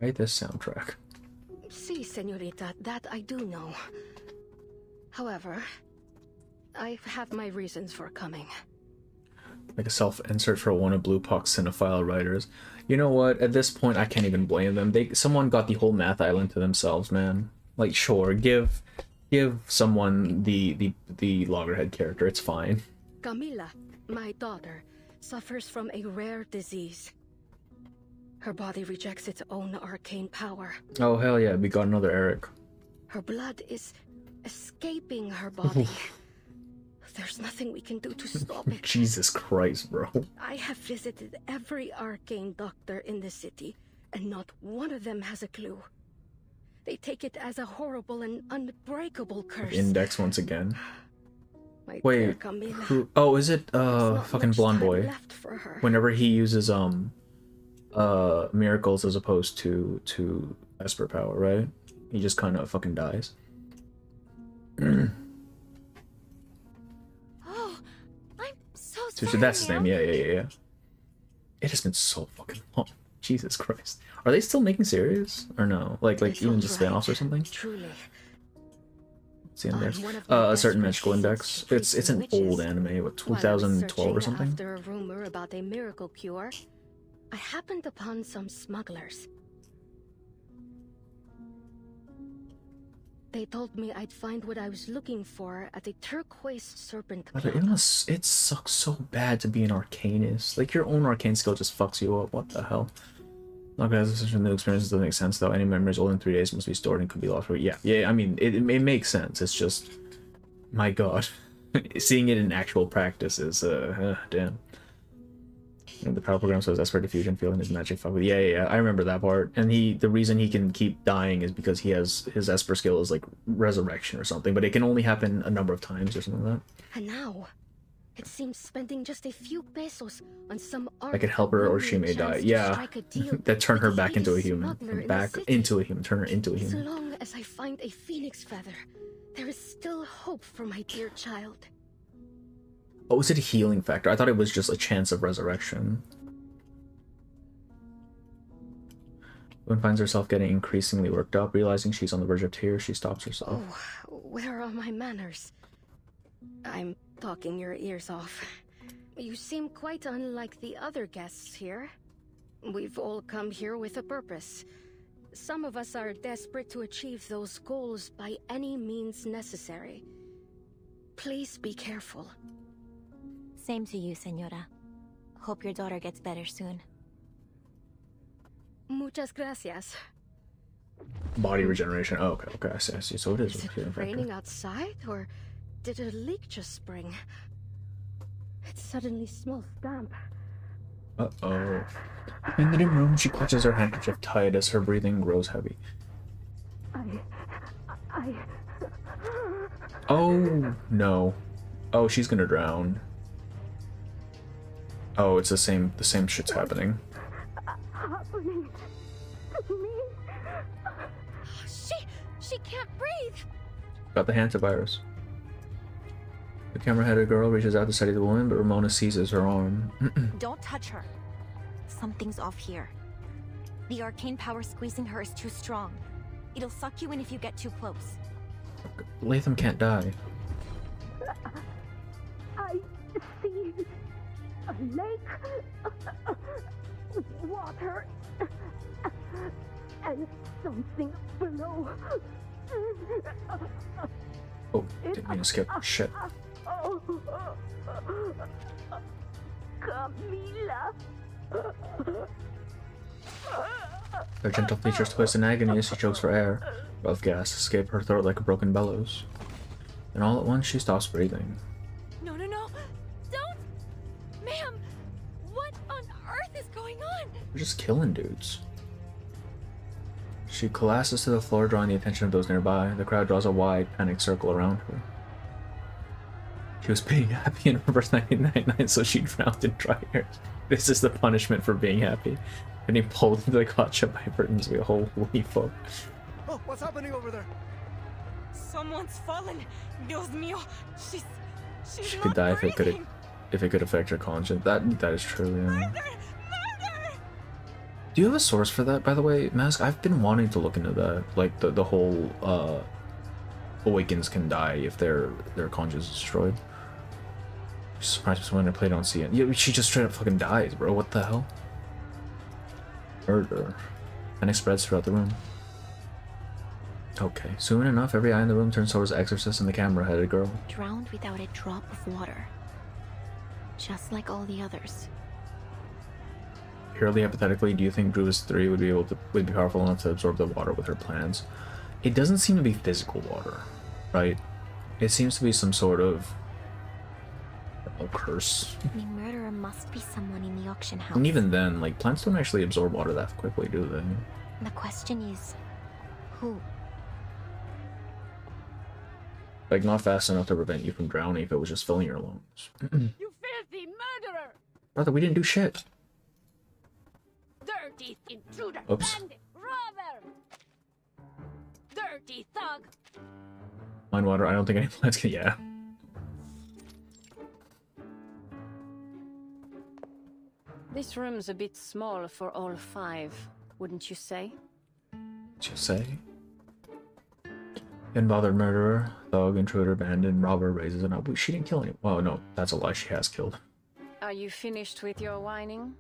Write this soundtrack. Si, señorita, that I do know. However, I have my reasons for coming. Like a self-insert for one of Blue Puck's cinephile writers. You know what? At this point, I can't even blame them. Someone got the whole Math Island to themselves, man. Like, sure, give someone the loggerhead character. It's fine. Camila, my daughter, suffers from a rare disease. Her body rejects its own arcane power. Oh hell yeah! We got another Eric. Her blood is escaping her body. There's nothing we can do to stop it. Jesus Christ, bro. I have visited every arcane doctor in the city, and not one of them has a clue. They take it as a horrible and unbreakable curse. Index once again. My dear Wait, Camila, who? Oh, is it fucking blonde boy? left for her. Whenever he uses miracles as opposed to Esper power, right? He just kind of fucking dies. Oh, I'm so So sorry. that's his name. Yeah. It has been so fucking long. Jesus Christ. Are they still making series or no? Like even just spin-offs or something? Truly. See in there. A certain magical index. It's an old anime, what, 2012 or something? After a rumor about a miracle cure, I happened upon some smugglers. They told me I'd find what I was looking for at a turquoise serpent But club. it sucks so bad to be an arcanist. Like, your own arcane skill just fucks you up. What the hell? Not gonna have such a new experience doesn't make sense though. Any memories older than 3 days must be stored and could be lost for yeah. I mean, it makes sense. It's just, my god, seeing it in actual practice is damn. And the power program says Esper diffusion, feeling his magic fuck with. Yeah. I remember that part. And the reason he can keep dying is because he has his Esper skill is like resurrection or something, but it can only happen a number of times or something like that. And now, it seems spending just a few pesos on some I could help her or she may die. Yeah, that turn her back into a human. Turn her into a As human. long as I find a phoenix feather, there is still hope for my dear child. Oh, was it a healing factor? I thought it was just a chance of resurrection. When finds herself getting increasingly worked up, realizing she's on the verge of tears, she stops herself. Oh, where are my manners? I'm talking your ears off. You seem quite unlike the other guests here. We've all come here with a purpose. Some of us are desperate to achieve those goals by any means necessary. Please be careful. Same to you, Senora. Hope your daughter gets better soon. Muchas gracias. Body regeneration. Oh, okay, I see. So it is. Is it raining outside, or did a leak just spring? It suddenly smells damp. Uh-oh. In the dim room, she clutches her handkerchief tight as her breathing grows heavy. Oh, no. Oh, she's gonna drown. Oh, it's the same shit's happening. Happening to me? She can't breathe. Got the hantavirus. The camera-headed girl reaches out to steady the woman, but Ramona seizes her arm. Don't touch her. Something's off here. The arcane power squeezing her is too strong. It'll suck you in if you get too close. Latham can't die. I see a lake, water, and something below. Oh, didn't mean to skip. Shit. Camila. Her gentle features twist in agony as she chokes for air. Rough gas escape her throat like a broken bellows. Then all at once she stops breathing. No. Don't! Ma'am! What on earth is going on? We're just killing dudes. She collapses to the floor, drawing the attention of those nearby. The crowd draws a wide, panicked circle around her. She was being happy in reverse 1999, so she drowned in dry air. This is the punishment for being happy. Getting pulled into the gotcha by Burton's wheel. Holy fuck. Oh, what's happening over there? Someone's fallen. Dios mío. She's She could die if it could affect her conscience. That is true, yeah. Do you have a source for that, by the way, Mask? I've been wanting to look into that, like the whole Awakens can die if their conscience is destroyed. I'm surprised when I play don't see it. Yeah, she just straight up fucking dies, bro. What the hell? Murder. And it spreads throughout the room. Okay, soon enough, every eye in the room turns towards the exorcist and the camera-headed girl. Drowned without a drop of water. Just like all the others. Purely hypothetically, do you think Druvis 3 would be powerful enough to absorb the water with her plans? It doesn't seem to be physical water, right? It seems to be some sort of curse. The murderer must be someone in the auction house. And even then, like, plants don't actually absorb water that quickly, do they? The question is, who? Like, not fast enough to prevent you from drowning if it was just filling your lungs. You filthy murderer! Brother, we didn't do shit. Dirty intruder! Oops. Bandit! Robber! Dirty thug! Mine water, I don't think any plants can. Yeah. This room's a bit small for all 5, wouldn't you say? Just say. Unbothered murderer, thug, intruder, bandit, robber, raises an up. She didn't kill anyone. Oh no, that's a lie. She has killed. Are you finished with your whining?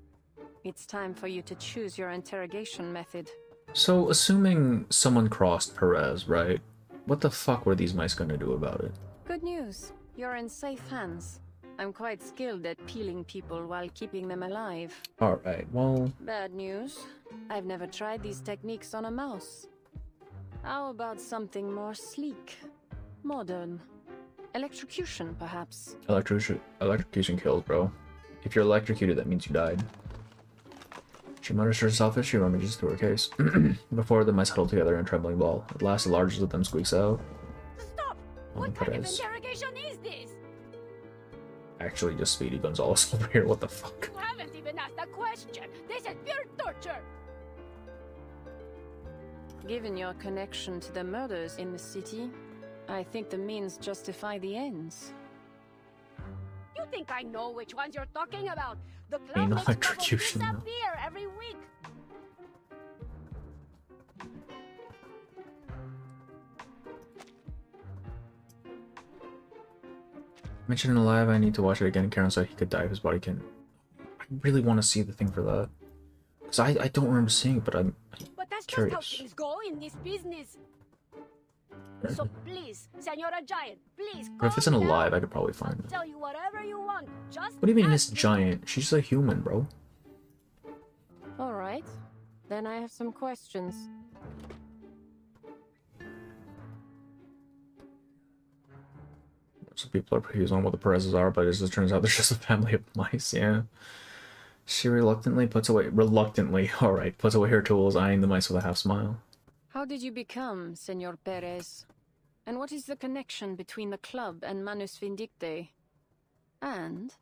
It's time for you to choose your interrogation method. So, assuming someone crossed Perez, right? What the fuck were these mice gonna do about it? Good news. You're in safe hands. I'm quite skilled at peeling people while keeping them alive. Alright, well... Bad news. I've never tried these techniques on a mouse. How about something more sleek? Modern? Electrocution, perhaps? Electrocution kills, bro. If you're electrocuted, that means you died. She mutters to herself as she rummages through her case. Before the mice huddle together in a trembling ball. At last, the largest of them squeaks out. Stop! What kind of interrogation is this? Actually, just Speedy Gonzales over here. What the fuck? You haven't even asked a question. This is pure torture. Given your connection to the murders in the city, I think the means justify the ends. You think I know which ones you're talking about? The club Ain't no makes people electrocution, though. disappear every week. Mentioned alive, I need to watch it again. Karen said he could die if his body can. I really want to see the thing for that. Because I don't remember seeing it, but I'm But that's curious. just how things go in this business. So please, Senora Giant, please Or if it's an calm down. alive, I could probably find it. Tell you whatever you want. Just What do you mean, ask Miss Giant? She's a human, bro. Alright, then I have some questions. Some people are confused on what the Perez's are, but it just turns out they're just a family of mice, yeah. She reluctantly puts away her tools, eyeing the mice with a half smile. How did you become Senor Perez? And what is the connection between the club and Manus Vindicte? And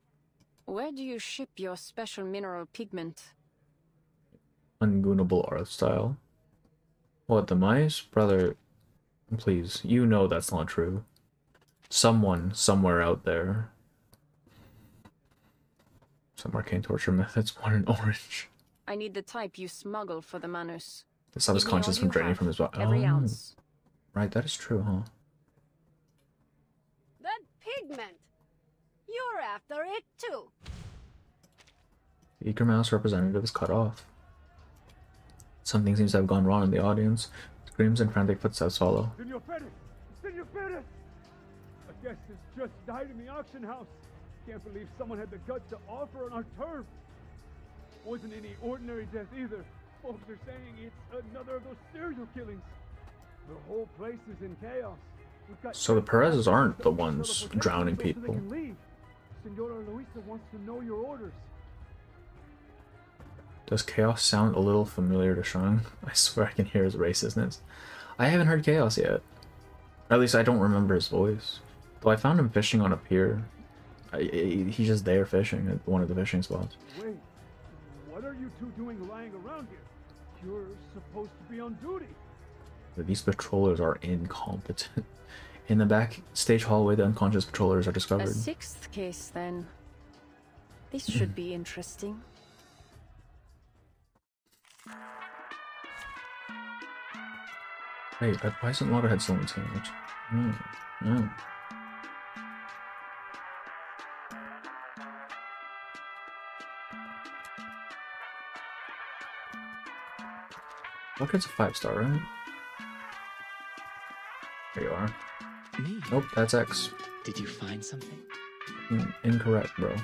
where do you ship your special mineral pigment? Ungoonable art style. What, the mice? Brother, please, you know that's not true. Someone, somewhere out there. Some arcane torture methods, one in orange. I need the type you smuggle for the Manus. To stop his Give me all conscience you from draining have, from his body. every ounce. Right, that is true, huh? that pigment. You're after it too. The eager mouse representative is cut off. Something seems to have gone wrong in the audience. Screams and frantic footsteps follow. Senor Perez! Senor Perez! A guest has just died in the auction house. Can't believe someone had the guts to offer on our turf. Wasn't any ordinary death either. Folks are saying it's another of those serial killings. The whole place is in chaos. We've got So the Perez's aren't the ones drowning so they people. can leave. Senora Luisa wants to know your orders. Does Chaos sound a little familiar to Shang? I swear I can hear his racistness. I haven't heard Chaos yet. Or at least I don't remember his voice. Though I found him fishing on a pier. He's just there fishing at one of the fishing spots. Wait, what are you two doing lying around here? You're supposed to be on duty. These patrollers are incompetent. In the backstage hallway, the unconscious patrollers are A discovered. 6th case, then. This should be interesting. Wait, why isn't Loggerhead still in the team? No. Loggerhead's a 5-star, right? There you are. Me? Nope, that's X. Did you find something? Incorrect, bro.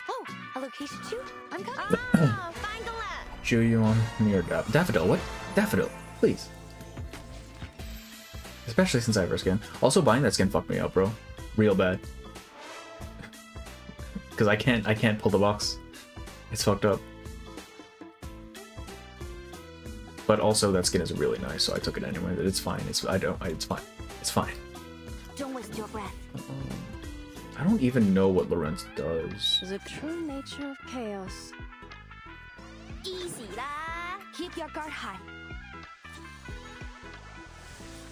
Oh, a location too? I'm coming. Chew you on near Daffodil. What? Daffodil, please. Especially since I have her skin. Also, buying that skin fucked me up, bro. Real bad. Because I can't pull the box. It's fucked up. But also, that skin is really nice, so I took it anyway. It's fine. It's fine. It's fine. Don't waste your breath. I don't even know what Lorenz does. The true nature of chaos. Easy lah. Keep your guard high.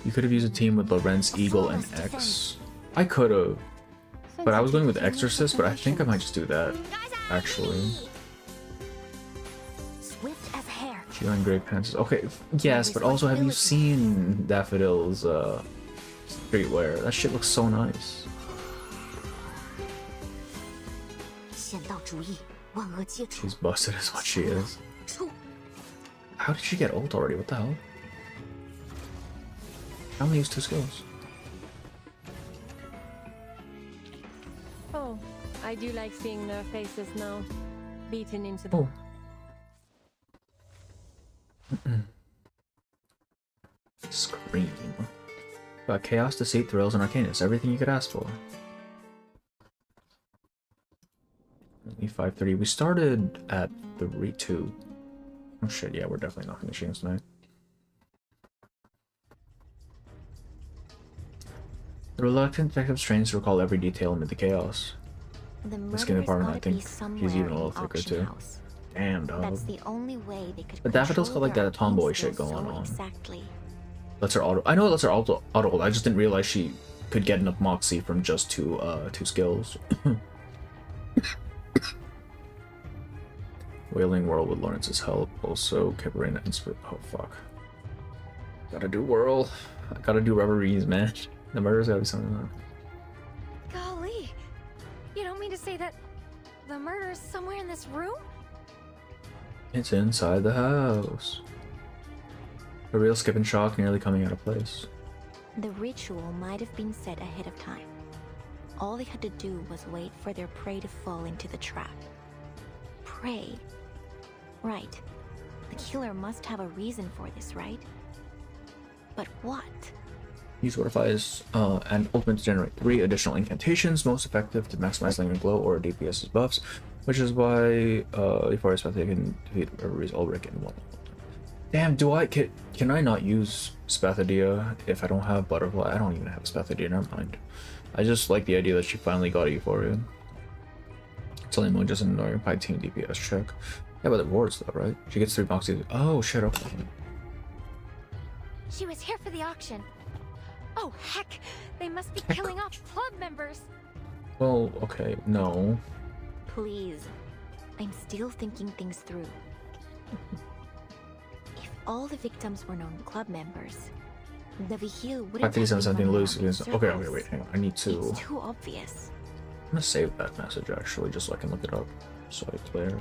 You could have used a team with Lorenz, Eagle, and X. I could have. But I was going with Exorcist, but I think I might just do that, actually. Swift as hair. Feeling great pants. Okay, yes, but also have you seen Daffodil's streetwear? That shit looks so nice. She's busted as what she is. How did she get ult already? What the hell? I only use 2 skills. Oh, I do like seeing their faces now. Beaten into the... Oh. Scream. Got Chaos, Deceit, Thrills, and Arcanus. Everything you could ask for. E530. We started at 3-2. Oh shit, yeah, we're definitely knocking the machines tonight. The reluctant detective strains to recall every detail amid the chaos. The skin department, I think he's even a little thicker too. Damn, dog. That's the only way they could. But Daffodil's got like that tomboy shit going on. Exactly. Lets her auto. I know it lets her auto hold. I just didn't realize she could get enough moxie from just two skills. Wailing Whirl with Lawrence's help. Also, Cabrina and Spirit. Oh fuck. Gotta do Whirl. I gotta do Reveries, man. The murder's gotta be something like that. Golly, you don't mean to say that the murder is somewhere in this room? It's inside the house. A real skip and shock nearly coming out of place. The ritual might have been set ahead of time. All they had to do was wait for their prey to fall into the trap. Prey? Right. The killer must have a reason for this, right? But what? Use Fortify's and Ultimate to generate 3 additional incantations, most effective to maximize Lingering Glow or DPS's buffs, which is why before I expect they can defeat Reveries Ulrich in one. Damn, can I not use Spathadia if I don't have Butterfly? I don't even have Spathadia, never mind. I just like the idea that she finally got Euphoria. Sully Moon just an annoying 15 DPS check. Yeah, but the rewards though, right? She gets 3 boxes. Oh shit, okay. She was here for the auction. Oh heck, they must be killing off club members. Well, okay, no. Please, I'm still thinking things through. If all the victims were known club members, the Vigil wouldn't have been something running loose out in against. Okay, circles. wait, hang on. I need to. It's too obvious. I'm gonna save that message actually, just so I can look it up. So I clear.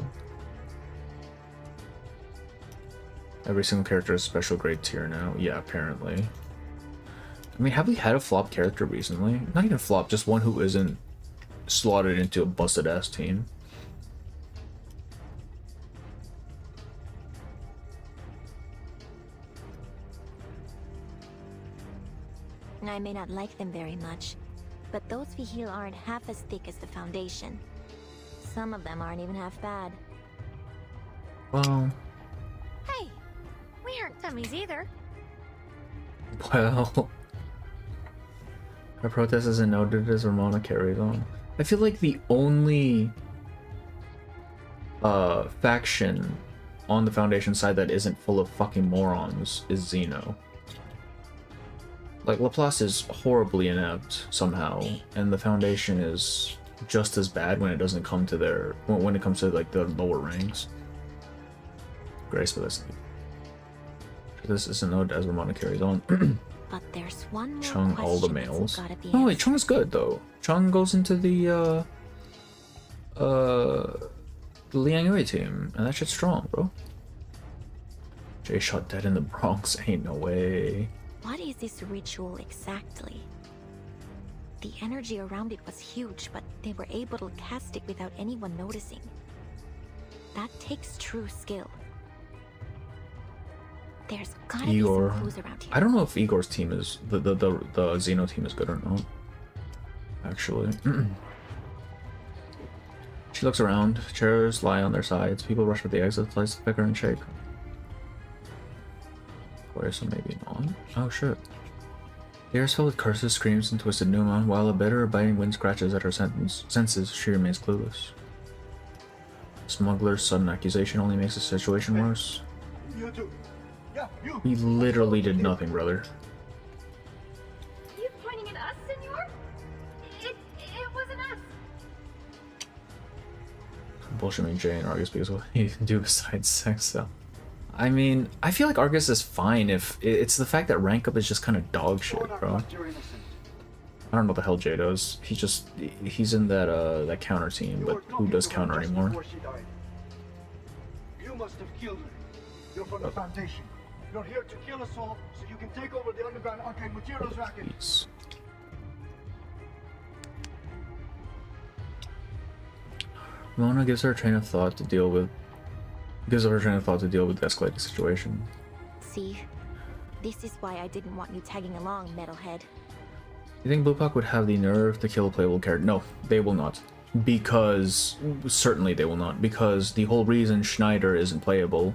Every single character is special grade tier now. Yeah, apparently. I mean, have we had a flop character recently? Not even flop, just one who isn't slotted into a busted ass team. I may not like them very much, but those Vigil aren't half as thick as the Foundation. Some of them aren't even half bad. Well... Hey, we aren't dummies either. Well... Our protest isn't noted as Ramona carries on. I feel like the only faction on the Foundation side that isn't full of fucking morons is Xeno. Like, Laplace is horribly inept somehow, and the Foundation is just as bad when it doesn't come to their when it comes to like the lower ranks. Grace for this. This isn't no as Ramona carries on. But there's one more Chung, all the question that's males. gotta be Oh wait, answered. Chung is good though. Chung goes into the Liang Yui team, and that shit's strong, bro. Jay shot dead in the Bronx. Ain't no way. What is this ritual exactly? The energy around it was huge, but they were able to cast it without anyone noticing. That takes true skill. There's gotta be Igor. some clues around here. I don't know if Igor's team is the Xeno team is good or not. Actually. She looks around. Chairs lie on their sides. People rush for the exits, slice the picker and shake. Or so maybe not. Oh shit. The air is filled with curses, screams, and twisted pneuma. While a bitter, biting wind scratches at her senses, she remains clueless. Smuggler's sudden accusation only makes the situation worse. He literally did nothing, brother. You pointing at us, senor? It wasn't us. Bullshitting Jay and Argus because what he can do besides sex, though. I mean, I feel like Argus is fine if it's the fact that rank up is just kind of dog shit, bro. I don't know what the hell Jay does. He's in that counter team, but who does counter anymore? You must have killed her. You're from the Foundation. You're here to kill us all so you can take over the underground arcade materials racket. Please. Mona gives her a train of thought to deal with. The escalating situation. See, this is why I didn't want you tagging along, Metalhead. You think Bluepuck would have the nerve to kill a playable character? No, they will not. Because, certainly they will not. Because the whole reason Schneider isn't playable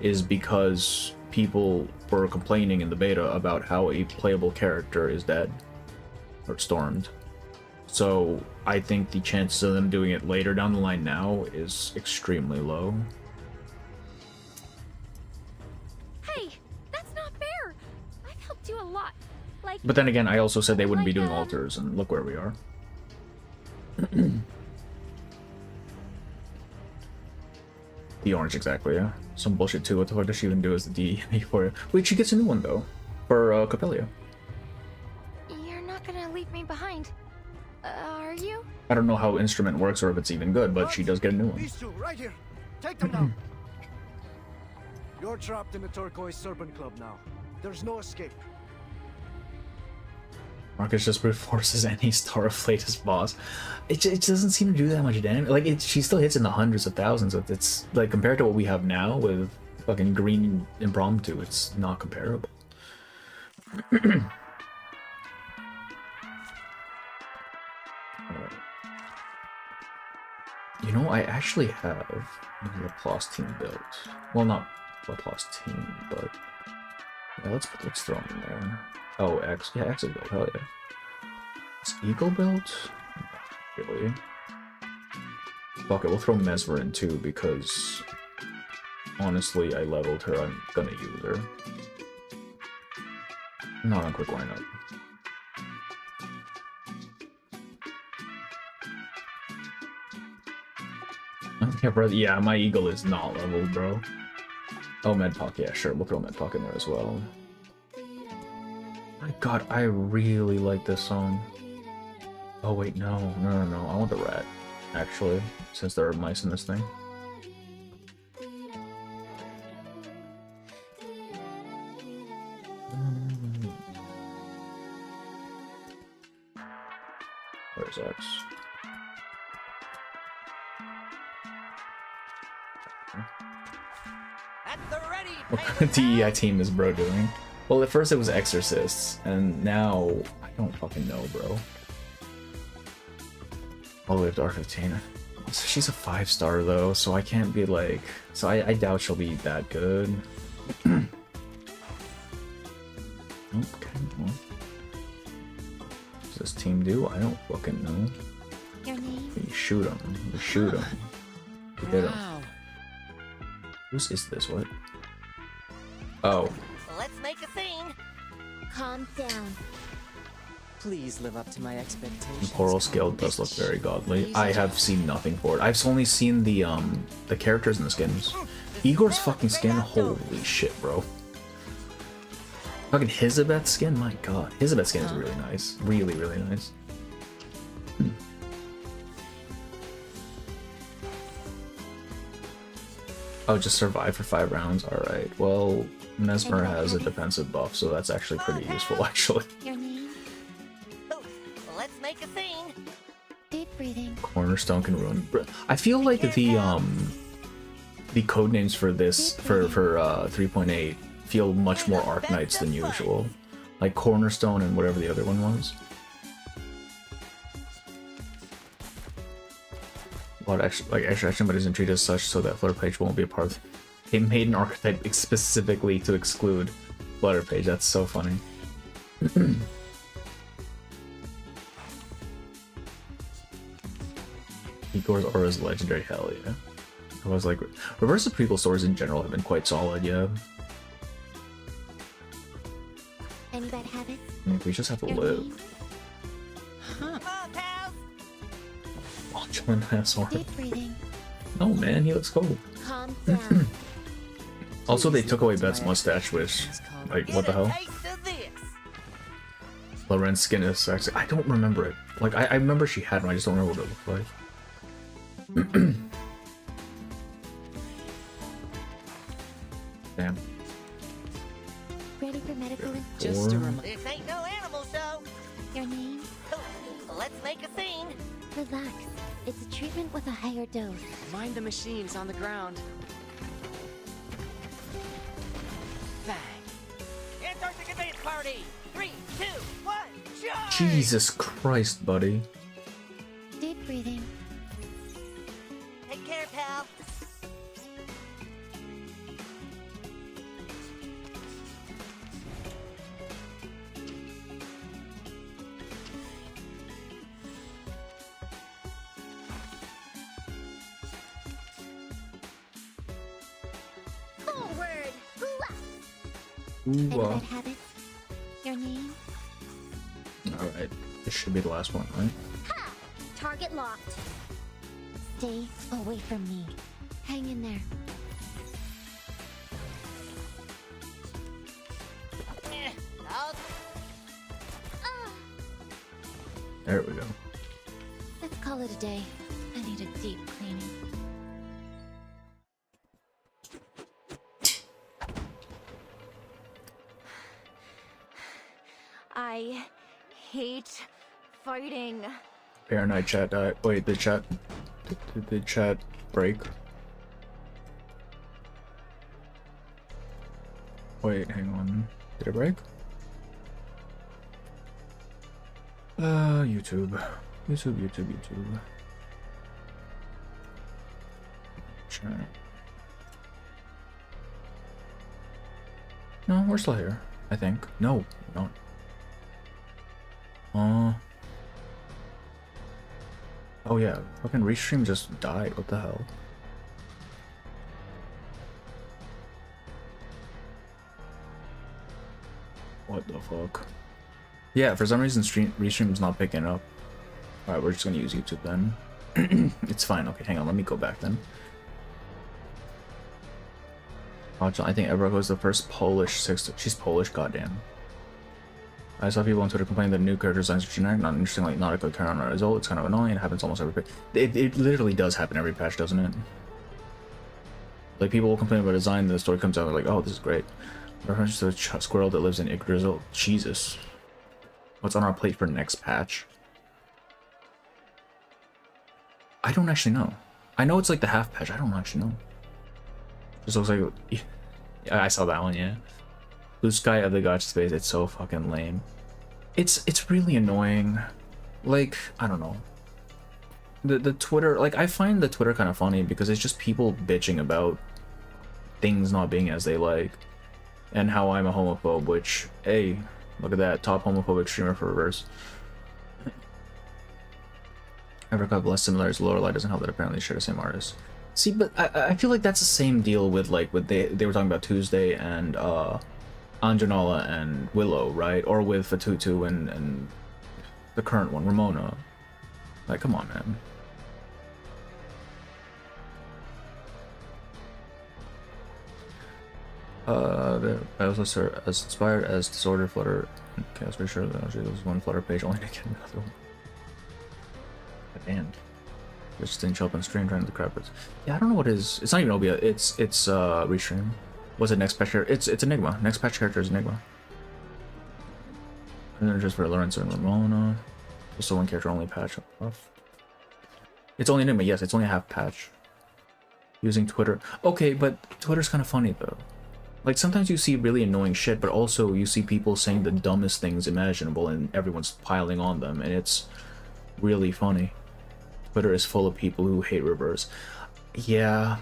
is because people were complaining in the beta about how a playable character is dead. Or stormed. So, I think the chances of them doing it later down the line now is extremely low. Hey, that's not fair. I've helped you a lot. Like, But then again, I also said they wouldn't be doing alters, and look where we are. The orange, exactly, yeah. Some bullshit too. What the fuck does she even do as the DE for it? Wait, she gets a new one though. For Copelia. you're not gonna leave me behind, are you? I don't know how instrument works or if it's even good, but she does get a new one. These two, right here. Take them down. You're trapped in the Turquoise Serpent Club now. There's no escape. Marcus just brute forces any Star of Flatus boss. It doesn't seem to do that much damage. Like, she still hits in the hundreds of thousands. It's like, compared to what we have now with fucking Green Impromptu, it's not comparable. You know, I actually have the Laplace team built. Well, not Laplace team, but yeah, let's throw him in there. Oh, X. Yeah, X is built. Hell yeah. Is Eagle built? Not really. Fuck it, we'll throw Mesmer in too because honestly, I leveled her. I'm gonna use her. Not on quick lineup. Yeah, brother. Yeah, my Eagle is not leveled, bro. Oh, Medpock. Yeah, sure. We'll throw Medpock in there as well. My god, I really like this song. Oh, wait, no. I want the rat, actually, since there are mice in this thing. Where's X? What kind of DEI team is bro doing? Well, at first it was Exorcists, and now I don't fucking know, bro. All the way up to R15. She's a 5-star though, so I can't be like. So I doubt she'll be that good. Okay. Well. What does this team do? I don't fucking know. Your name? We shoot him. We shoot him. We hit him. Whose is this? What? Oh. Let's make a scene. Calm down. Please live up to my expectations. Coral Scale does look very godly. I have seen nothing for it. I've only seen the characters and the skins. Igor's fucking skin, holy shit, bro. Fucking Hizabeth skin? My god. Hizabeth skin is really nice. Really, really nice. Oh, just survive for 5 rounds? Alright. Well, Mesmer has a defensive buff, so that's actually pretty useful, actually. Your name? Let's make a scene. Deep breathing. Cornerstone can ruin. I feel like the code names for this for 3.8 feel much more Arknights than usual. Like Cornerstone and whatever the other one was. What extra action, but isn't treated as such, so that Flutter Page won't be a part of. They made an archetype specifically to exclude Flutter Page. That's so funny. Igor's aura is legendary. Hell yeah. I was like, Reverse of Prequel stories in general have been quite solid. Yeah. Any bad habits? We just have to live. Oh, John has aura. Deep breathing. Oh man, he looks cool. Calm down. Also, they took away Bet's mustache, which, like, what the hell? Loren's skin is sexy. I don't remember it. Like, I remember she had one, I just don't remember what it looked like. Damn. Ready for medical? Just a reminder. This ain't no animal show. Your name? Let's make a scene. Relax. It's a treatment with a higher dose. Mind the machines on the ground. Bang. Antarctic advance party. 3, 2, 1, charge! Jesus Christ, buddy. Deep breathing. Take care, pal. Forward! Any bad habits? Your name? Alright, this should be the last one, right? Ha! Target locked. Stay away from me. Hang in there. There we go. Let's call it a day. I need a deep cleaning. I hate fighting. Bear Knight chat died. Wait, the chat. Did the chat break? Wait, hang on. Did it break? YouTube. YouTube. Chat. No, we're still here. I think. No, we're not. Oh yeah, fucking Restream just died. What the hell? What the fuck? Yeah, for some reason Restream's not picking up. Alright, we're just gonna use YouTube then. It's fine. Okay, hang on. Let me go back then. I think Evra was the first Polish sixth. She's Polish, goddamn. I saw people on Twitter complaining that new character designs are generic, not interesting, like not a good character result. It's kind of annoying. It happens almost every patch. It literally does happen every patch, doesn't it? Like, people will complain about design, and the story comes out, they're like, oh, this is great. Reference to a squirrel that lives in Yggdrasil. Jesus. What's on our plate for next patch? I don't actually know. I know it's like the half patch. I don't actually know. Just looks like... Yeah, I saw that one, yeah. Blue Sky of the Gacha Space, it's so fucking lame. It's really annoying. Like, I don't know. The Twitter, like, I find the Twitter kind of funny because it's just people bitching about things not being as they like. And how I'm a homophobe, which, hey, look at that, top homophobic streamer for Reverse. Evercott less similar to Lorelei doesn't help that apparently share the same artist. See, but I feel like that's the same deal with, like, with they were talking about Tuesday and Anjanala and Willow, right? Or with Fatutu and the current one, Ramona. Like, come on, man. I also serve as inspired as Disorder, Flutter, and Chaos. Pretty sure that there was one Flutter page only to get another one. And just didn't show up on stream trying to crap. Yeah, I don't know what is. It's not even Obia. It's restream. What's it? Next patch character? It's Enigma. Next patch character is Enigma. And then just for Lawrence and Ramona. Also one character only patch. It's only Enigma. Yes, it's only a half patch. Using Twitter. Okay, but Twitter's kind of funny though. Like sometimes you see really annoying shit, but also you see people saying the dumbest things imaginable, and everyone's piling on them, and it's really funny. Twitter is full of people who hate Reverse. Yeah.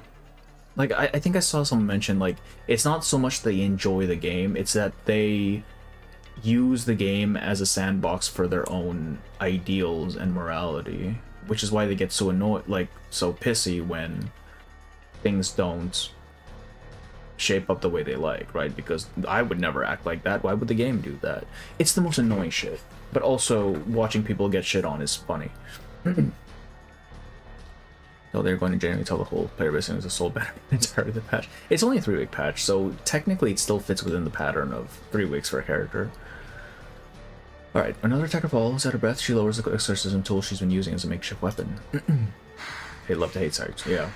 Like, I think I saw someone mention, like, it's not so much they enjoy the game, it's that they use the game as a sandbox for their own ideals and morality, which is why they get so annoyed, like, so pissy when things don't shape up the way they like, right? Because I would never act like that. Why would the game do that? It's the most annoying shit. But also, watching people get shit on is funny. So they're going to genuinely tell the whole player base is a soul banner entirely the patch. It's only a 3-week patch, so technically it still fits within the pattern of 3 weeks for a character. Alright, another attacker falls out of breath. She lowers the exorcism tool she's been using as a makeshift weapon. Hey, love to hate sites, yeah.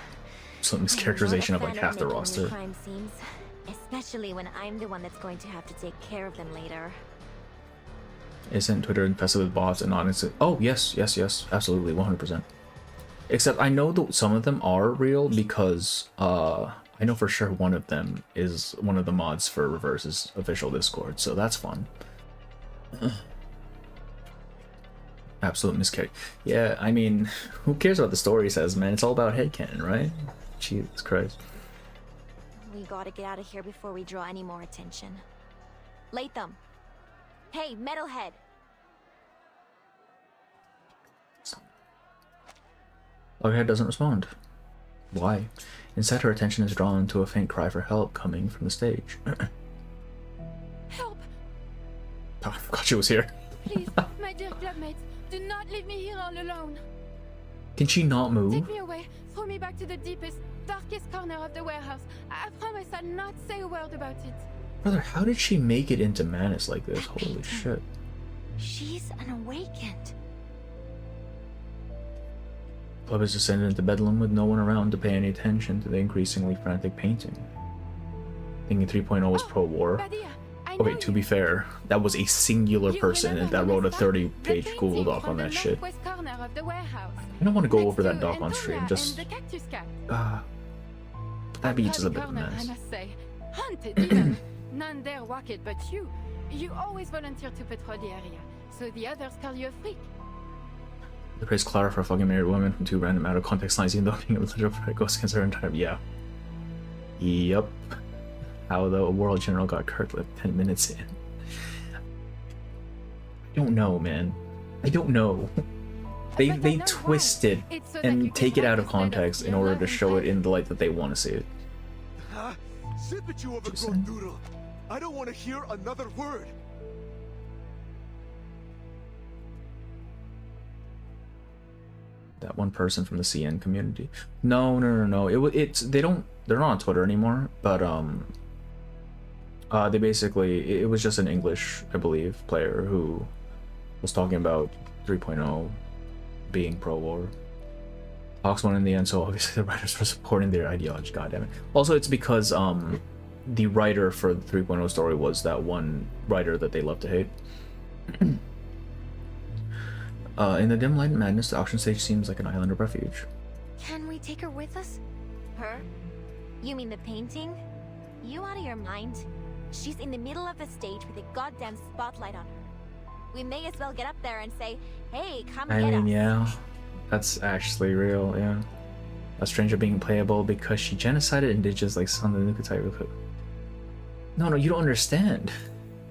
Some mischaracterization of like half the roster. Crime scenes, especially when I'm the one that's going to have to take care of them later. Isn't Twitter infested with bots and not instant? Oh, yes, absolutely, 100%. Except I know that some of them are real because I know for sure one of them is one of the mods for Reverse's official Discord, so that's fun. Absolute miscarriage. Yeah, I mean, who cares what the story says, man? It's all about headcanon, right? Jesus Christ. We gotta get out of here before we draw any more attention. Latham! Hey, Metalhead! Loghead doesn't respond. Why? Instead, her attention is drawn to a faint cry for help coming from the stage. Help! Oh, I forgot she was here. Please, my dear clubmates, do not leave me here all alone. Can she not move? Take me away. Throw me back to the deepest, darkest corner of the warehouse. I promise I'll not say a word about it. Brother, how did she make it into Manus like this? Holy shit. She's an awakened. Club has descended into Bedlam with no one around to pay any attention to the increasingly frantic painting. Thinking 3.0 was pro-war. Okay, to be fair, that was a singular person that wrote a 30-page Google Doc on that shit. I don't want to go over that doc on stream, just... that beach is a bit of a mess. I must say. Hunted even. None dare walk it but you. You always volunteer to patrol the area, so the others call you a freak. They praise Clara for fucking married women from 2 random out of context lines, even though being able to goes against her entire... Yeah. Yup. How the world general got Kirkland 10 minutes in. I don't know, man. I don't know. They twist it and take it out of context in order to show it in the light that they want to see it. Sip it, you overgrown doodle. I don't want to hear another word. That one person from the CN community. No. They're not on Twitter anymore, but they basically, it was just an English, I believe, player who was talking about 3.0 being pro-war. Hawks won in the end, so obviously the writers were supporting their ideology, goddammit. Also, it's because the writer for the 3.0 story was that one writer that they love to hate. In the dim light and madness, the auction stage seems like an island of refuge. Can we take her with us? Her? You mean the painting? You out of your mind? She's in the middle of the stage with a goddamn spotlight on her. We may as well get up there and say, hey, come get us. I mean, yeah. That's actually real, yeah. A stranger being playable because she genocided indigenous like Son of the Nukatai. No, you don't understand.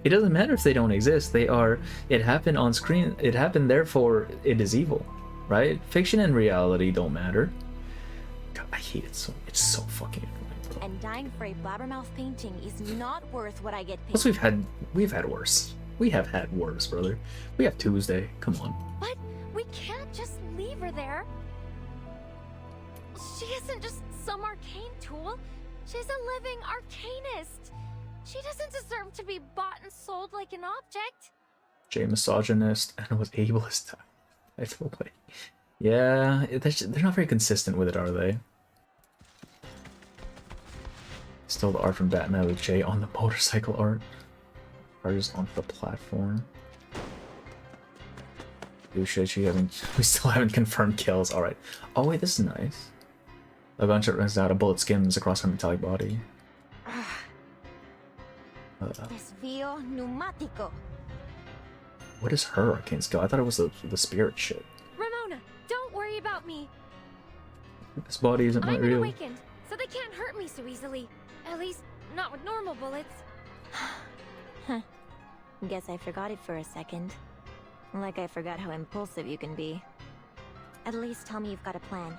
It doesn't matter if they don't exist. They are. It happened on screen. It happened, therefore it is evil, right? Fiction and reality don't matter. God, I hate it so. It's so fucking annoying, bro. And dying for a blabbermouth painting is not worth what I get paid. Plus, we've had worse. We have had worse, brother. We have Tuesday. Come on. But we can't just leave her there. She isn't just some arcane tool. She's a living arcanist. She doesn't deserve to be bought and sold like an object. Jay misogynist and was ableist. I feel like, yeah, they're not very consistent with it, are they? Still the art from Batman with Jay on the motorcycle art. Artist onto the platform. We still haven't confirmed kills. Alright. Oh wait, this is nice. A gunshot runs out, a bullet skims across her metallic body. Desvío pneumático. What is her arcane skill? I thought it was the spirit shit. Ramona, don't worry about me. This body isn't I'm real. awakened, so they can't hurt me so easily. At least, not with normal bullets. Huh. Guess I forgot it for a second. Like I forgot how impulsive you can be. At least tell me you've got a plan.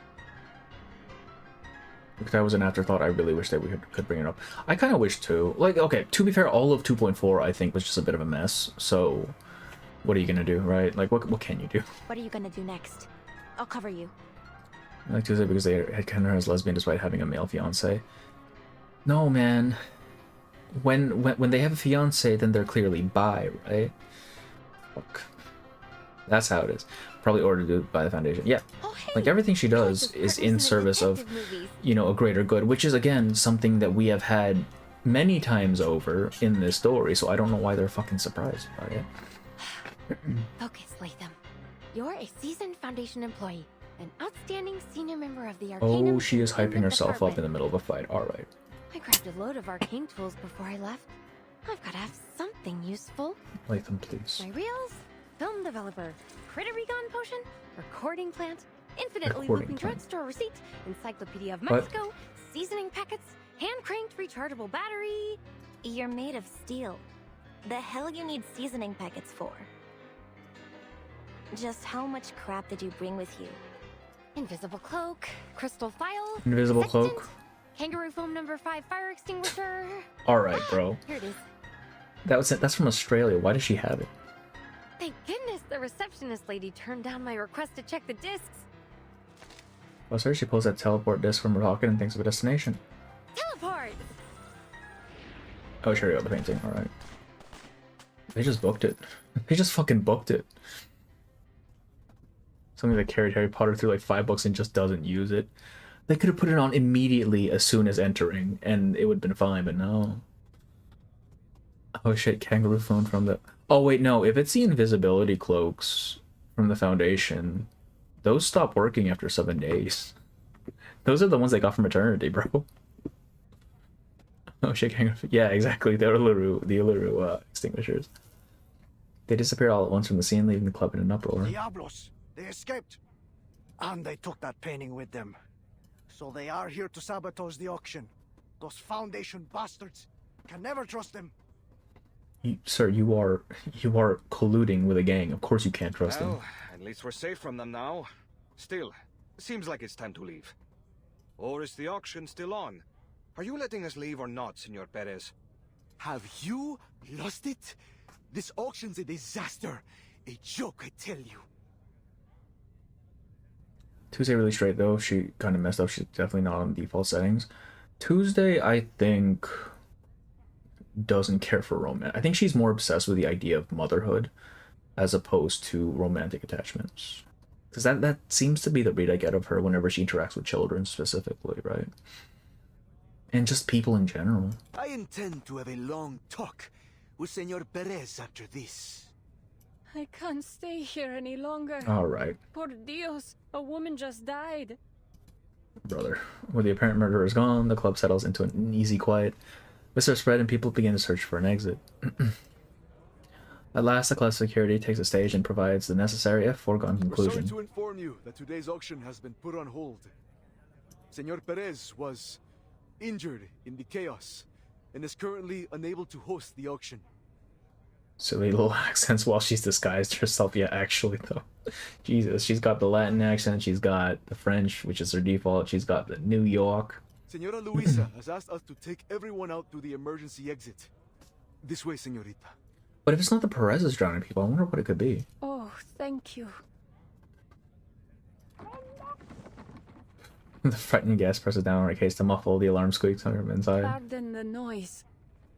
If that was an afterthought, I really wish that we could bring it up. I kind of wish too. Like, okay, to be fair, all of 2.4 I think was just a bit of a mess. So, what are you gonna do, right? Like, what can you do? What are you gonna do next? I'll cover you. I like Tuesday because they had her as lesbian despite having a male fiance. No, man. When they have a fiance, then they're clearly bi, right? Fuck. That's how it is. Probably ordered by the Foundation. Yeah. Like, everything she does is in service of, you know, a greater good, which is, again, something that we have had many times over in this story, so I don't know why they're fucking surprised by it. Focus, Latham. You're a seasoned Foundation employee, an outstanding senior member of the Arcanum. Oh, she is hyping in the herself up department. in the middle of a fight. Alright. I grabbed a load of arcane tools before I left. I've got to have something useful. Latham, please. My reels, film developer, critter recon potion, recording plant, infinitely Recording looping plant. drugstore receipt, encyclopedia of What? Mexico, seasoning packets, hand-cranked rechargeable battery. You're made of steel. The hell you need seasoning packets for? Just how much crap did you bring with you? Invisible cloak, crystal file, Invisible sextant, cloak. kangaroo foam number 5 fire extinguisher. Alright, bro. Here it is. That's from Australia. Why does she have it? Thank goodness the receptionist lady turned down my request to check the discs. Oh, sorry, she pulls that teleport disc from her pocket and thinks of a destination. Teleport! Oh, sure, you got the painting. Alright. They just booked it. They just fucking booked it. Something that carried Harry Potter through like 5 books and just doesn't use it. They could have put it on immediately as soon as entering, and it would have been fine, but no. Oh shit, kangaroo phone from the... Oh wait, no, if it's the invisibility cloaks from the Foundation, those stop working after 7 days. Those are the ones they got from Eternity, bro. Oh shit, kangaroo... Yeah, exactly, the Uluru extinguishers. They disappeared all at once from the scene, leaving the club in an uproar. Diablos! They escaped! And they took that painting with them. So they are here to sabotage the auction. Those Foundation bastards. Can never trust them. Sir, you are colluding with a gang. Of course you can't trust them. Well, at least we're safe from them now. Still, seems like it's time to leave. Or is the auction still on? Are you letting us leave or not, Senor Perez? Have you lost it? This auction's a disaster. A joke, I tell you. Tuesday really straight though. She kind of messed up. She's definitely not on default settings. Tuesday, I think, doesn't care for romance. I think she's more obsessed with the idea of motherhood as opposed to romantic attachments. Because that seems to be the read I get of her whenever she interacts with children specifically, right? And just people in general. I intend to have a long talk with Senor Perez after this. I can't stay here any longer. Alright. Por Dios, a woman just died. Brother. When the apparent murderer is gone, the club settles into an easy quiet. Whispers spread and people begin to search for an exit. At last, the club security takes a stage and provides the necessary, if foregone, We're conclusion. sorry to inform you that today's auction has been put on hold. Senor Perez was injured in the chaos and is currently unable to host the auction. Silly little accents while she's disguised herself. Yeah, actually, though. Jesus, she's got the Latin accent, she's got the French, which is her default, she's got the New York. Senora Luisa has asked us to take everyone out to the emergency exit. This way, señorita. But if it's not the Perez's drowning people, I wonder what it could be. Oh, thank you. The frightening guest presses down on her case to muffle the alarm squeaks on her inside. Pardon the noise.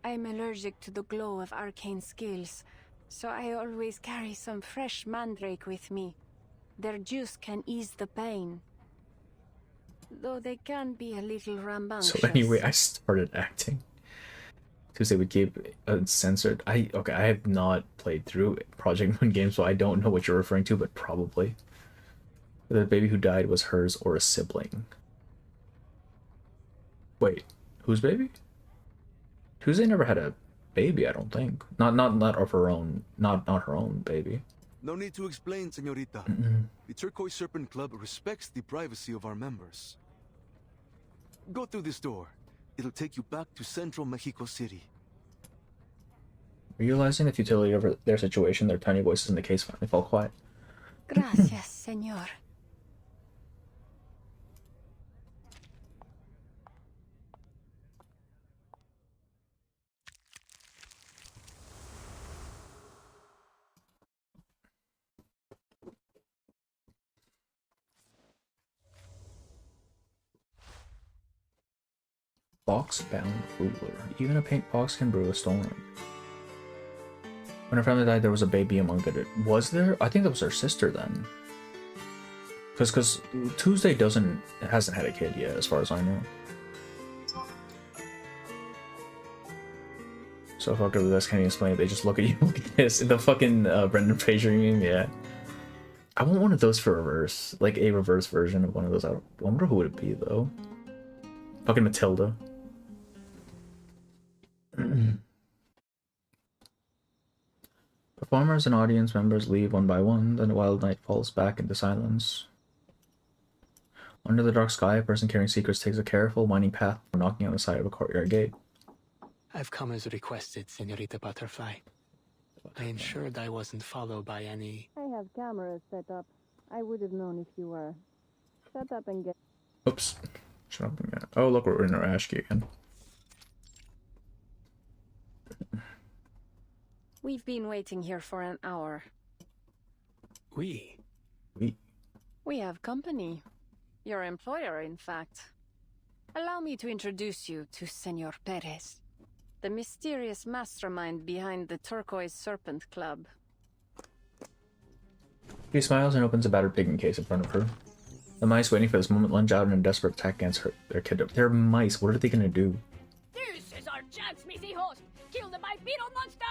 I'm allergic to the glow of arcane skills, so I always carry some fresh mandrake with me. Their juice can ease the pain, though they can be a little rambunctious. So anyway, I started acting. Tuesday would keep uncensored. I have not played through Project Moon games, so I don't know what you're referring to, but probably. The baby who died was hers or a sibling. Wait, whose baby? Tuesday never had a baby, I don't think. Not of her own, not her own baby. No need to explain, señorita. The Turquoise Serpent Club respects the privacy of our members. Go through this door. It'll take you back to Central Mexico City. Realizing the futility of their situation, their tiny voices in the case finally fell quiet. Gracias, señor. Box-bound ruler. Even a paint box can brew a storm. When her family died, there was a baby among it. Was there? I think that was her sister then. Because Tuesday hasn't had a kid yet, as far as I know. So fucked up with this, can't even explain it. They just look at you like this. The fucking Brendan Fraser meme, yeah. I want one of those for reverse. Like a reverse version of one of those. I wonder who would it be, though. Fucking Matilda. Performers and audience members leave one by one, then the wild night falls back into silence. Under the dark sky, a person carrying secrets takes a careful, winding path before knocking on the side of a courtyard gate. I've come as requested, Señorita Butterfly. I ensured I wasn't followed by any... I have cameras set up. I would have known if you were. Shut up and get... Oops. Shut up again. Oh, look, we're in our Ashki again. We've been waiting here for an hour. We? We have company. Your employer, in fact. Allow me to introduce you to Senor Perez, the mysterious mastermind behind the Turquoise Serpent Club. She smiles and opens a battered pigment case in front of her. The mice, waiting for this moment, lunge out in a desperate attack against their kid. They're mice. What are they gonna do? This is our chance, mis hijos! Kill the bipedal monster!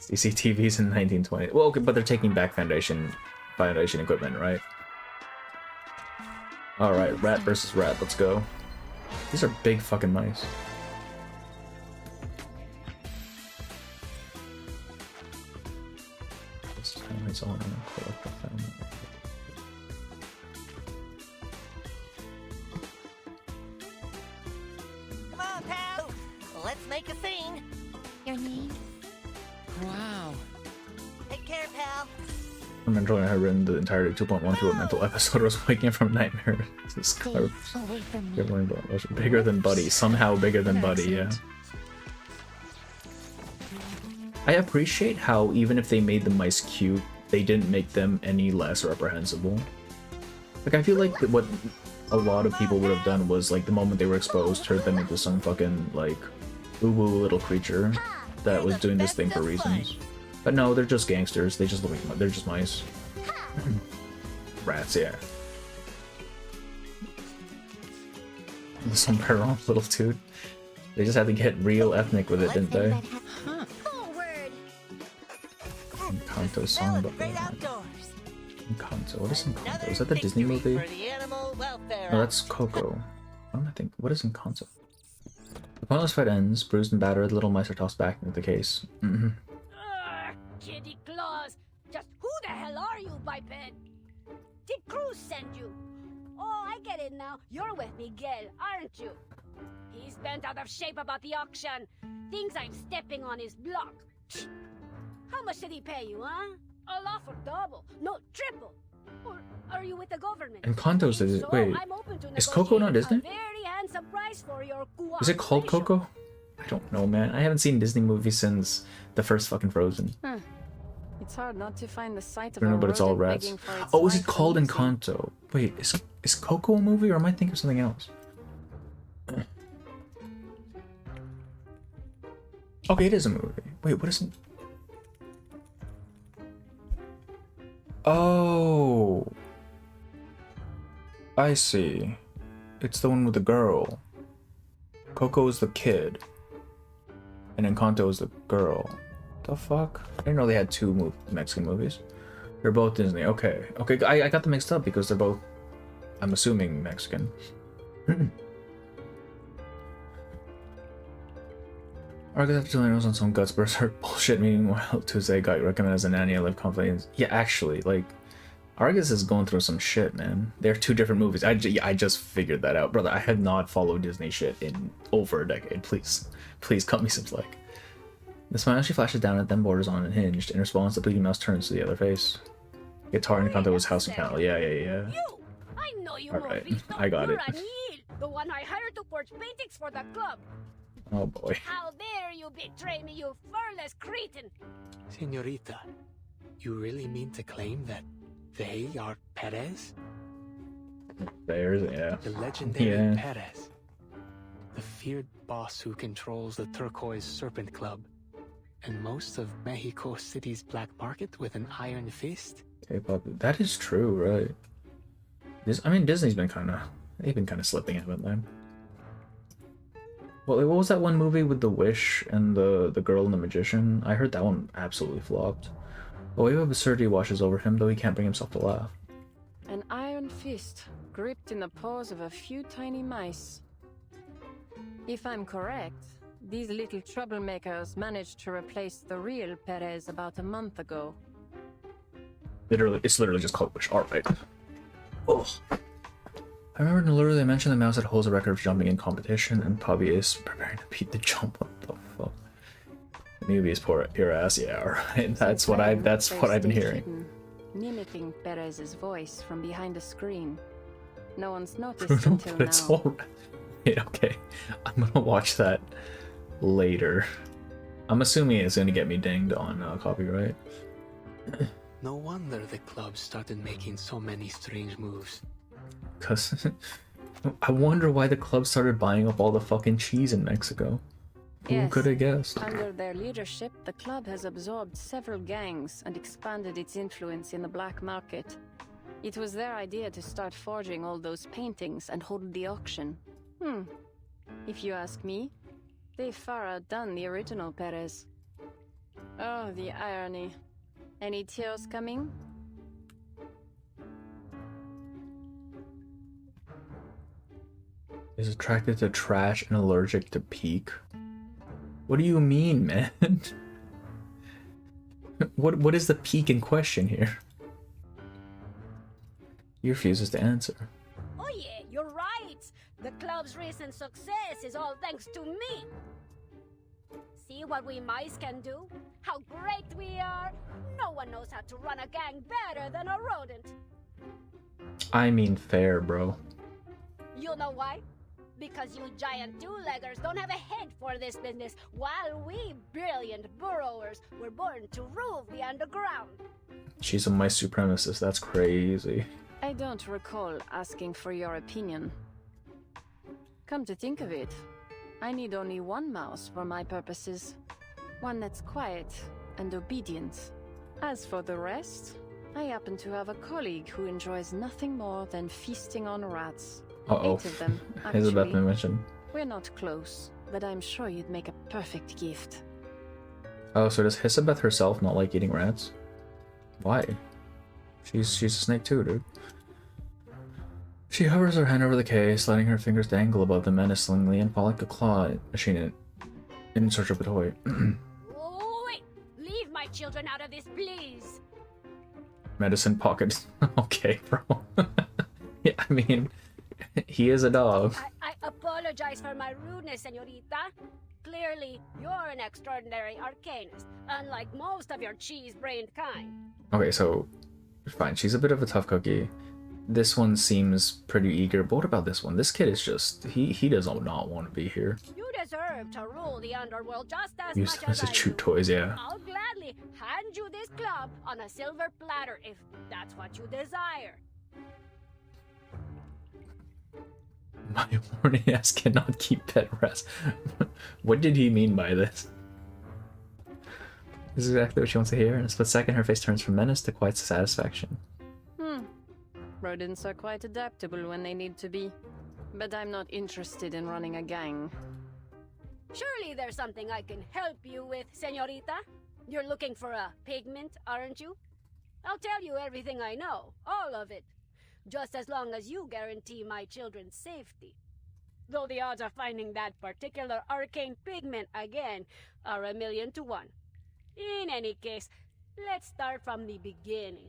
CCTVs in 1920. Well, okay, but they're taking back Foundation equipment, right? Alright, rat versus rat. Let's go. These are big fucking mice. It's all in a Come on, pal! Let's make a scene! Your name? Wow. Take care, pal. I'm enjoying I had written the entirety 2.12 a mental episode. I was waking up from a nightmare. This is Away from me. bigger than Buddy. Somehow bigger than Buddy, yeah. I appreciate how even if they made the mice cute, they didn't make them any less reprehensible. Like, I feel like what a lot of people would have done was, like, the moment they were exposed, turned them into some fucking, like, woo-woo little creature that was doing this thing for reasons. But no, they're just gangsters. They just look like they're just mice. Rats, yeah. The sombrero little dude. They just had to get real ethnic with it, didn't they? Encanto's song about Encanto. What is Encanto? Is that the Disney movie? No, that's Coco. What am I thinking? What is Encanto? The pointless fight ends. Bruised and battered, the little mice are tossed back into the case. Kitty Claus! Just who the hell are you, biped? Did Cruz send you? Oh, I get it now. You're with Miguel, aren't you? He's bent out of shape about the auction. Thinks I'm stepping on his block. How much did he pay you, huh? I'll offer double, no triple. Or are you with the government? Encanto's Disney. Wait, is Coco not Disney? Very handsome price for your Is it called Coco? I don't know, man. I haven't seen Disney movies since the first fucking Frozen. Huh. It It's hard not to find the sight I of don't a know, but it's all rodent rats. begging for its Oh, is it life called uneasy. Encanto? Wait, is Coco a movie, or am I thinking of something else? Okay, it is a movie. Wait, what is it? Oh, I see. It's the one with the girl. Coco is the kid, and Encanto is the girl. The fuck? I didn't know they had two Mexican movies. They're both Disney. Okay, okay. I got them mixed up because they're both, I'm assuming, Mexican. Argus was on some Guts Berserk bullshit. Meanwhile, Tuesday got recommended as a nanny. I live confidence. Yeah, actually, like, Argus is going through some shit, man. They're two different movies. I just figured that out, brother. I have not followed Disney shit in over a decade. Please cut me some slack. The smile she flashes down at them borders on Unhinged. In response, the bleeding mouse turns to the other face. Guitar in Encanto was house and kennel. Yeah. You! I know you, Alright, Morvisto. I got You're it. Anil, the one I hired to forge paintings for the club. Oh boy. How dare you betray me, you furless cretin! Senorita, you really mean to claim that they are Perez? There's, yeah. The legendary Yeah. Perez. The feared boss who controls the Turquoise Serpent Club. And most of Mexico City's black market with an iron fist? K-pop. That is true, right? I mean, Disney's been they've been kind of slipping, haven't they? Well, what was that one movie with the Wish and the girl and the magician? I heard that one absolutely flopped. A wave of absurdity washes over him, though he can't bring himself to laugh. An iron fist, gripped in the paws of a few tiny mice. If I'm correct, these little troublemakers managed to replace the real Perez about a month ago. It's literally just called Wish. Alright. Oh. I remember literally they mentioned the mouse that holds a record of jumping in competition, and Pubby is preparing to beat the jump. What the fuck? Maybe it's pure ass. Yeah, alright. That's what I've been hearing. Hidden, mimicking Perez's voice from behind a screen. No one's noticed until But it's now. alright. Wait, okay. I'm gonna watch that later. I'm assuming it's gonna get me dinged on copyright. No wonder the club started making so many strange moves. Cause I wonder why the club started buying up all the fucking cheese in Mexico. Who Yes. could have guessed? Under their leadership, the club has absorbed several gangs and expanded its influence in the black market. It was their idea to start forging all those paintings and hold the auction. If you ask me, they've far outdone the original Perez. Oh, the irony. Any tears coming? Is attracted to trash and allergic to peak? What do you mean, man? What is the peak in question here? He refuses to answer. Oh yeah, you're right. The club's recent success is all thanks to me. See what we mice can do? How great we are! No one knows how to run a gang better than a rodent. I mean fair, bro. You know why? Because you giant two-leggers don't have a head for this business, while we brilliant burrowers were born to rule the underground. She's a mice supremacist, that's crazy. I don't recall asking for your opinion. Come to think of it, I need only one mouse for my purposes. One that's quiet and obedient. As for the rest, I happen to have a colleague who enjoys nothing more than feasting on rats. Uh-oh. 8 of them, Elizabeth actually. mentioned. We're not close, but I'm sure you'd make a perfect gift. Oh, so does Hisabeth herself not like eating rats? Why? She's a snake too, dude. She hovers her hand over the case, letting her fingers dangle above them menacingly and fall like a claw machine in search of a toy. Oh, wait! Leave my children out of this, please! Medicine pocket. Okay, bro. Yeah, I mean, he is a dog. I apologize for my rudeness, senorita. Clearly, you're an extraordinary arcanist, unlike most of your cheese-brained kind. Okay, so fine. She's a bit of a tough cookie. This one seems pretty eager, but what about this one? This kid is just, he does not want to be here. You deserve to rule the underworld just as Use much them as as I chew do. toys, yeah. I'll gladly hand you this club on a silver platter if that's what you desire. My horny ass cannot keep pet rest. What did he mean by this? This is exactly what she wants to hear. In a split second, her face turns from menace to quiet satisfaction. Rodents are quite adaptable when they need to be. But I'm not interested in running a gang. Surely there's something I can help you with, señorita. You're looking for a pigment, aren't you? I'll tell you everything I know, all of it. Just as long as you guarantee my children's safety. Though the odds of finding that particular arcane pigment again are 1,000,000 to 1. In any case, let's start from the beginning.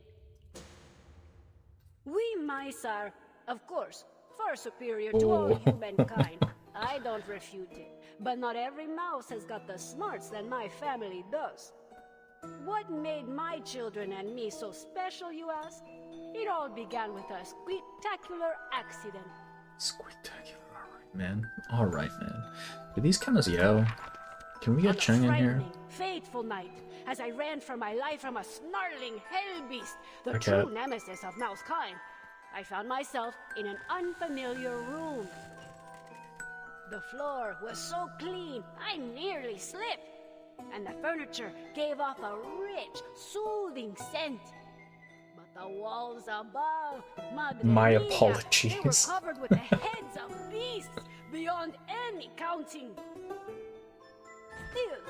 We mice are, of course, far superior to all humankind. I don't refute it. But not every mouse has got the smarts that my family does. What made my children and me so special, you ask? It all began with a spectacular accident. Spectacular, alright, man. Alright, man. Do these cameras yell? Can we get Cheng in here? Fateful night, as I ran for my life from a snarling hell beast, the Okay. true nemesis of mousekind, I found myself in an unfamiliar room. The floor was so clean, I nearly slipped, and the furniture gave off a rich, soothing scent. But the walls above, Madre My mia, they were apologies. covered with the heads of beasts beyond any counting. Still,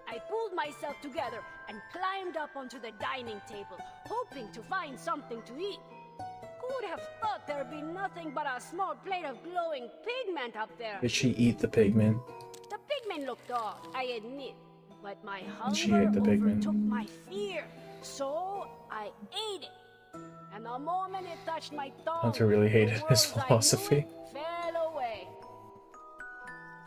I pulled myself together and climbed up onto the dining table, hoping to find something to eat. Who'd have thought there'd be nothing but a small plate of glowing pigment up there? Did she eat the pigment? The pigment looked off, I admit, but my She hunger ate the pigment. overtook my fear, so I ate it. And the moment it touched my tongue, Hunter really hated the his words I knew philosophy. fell away.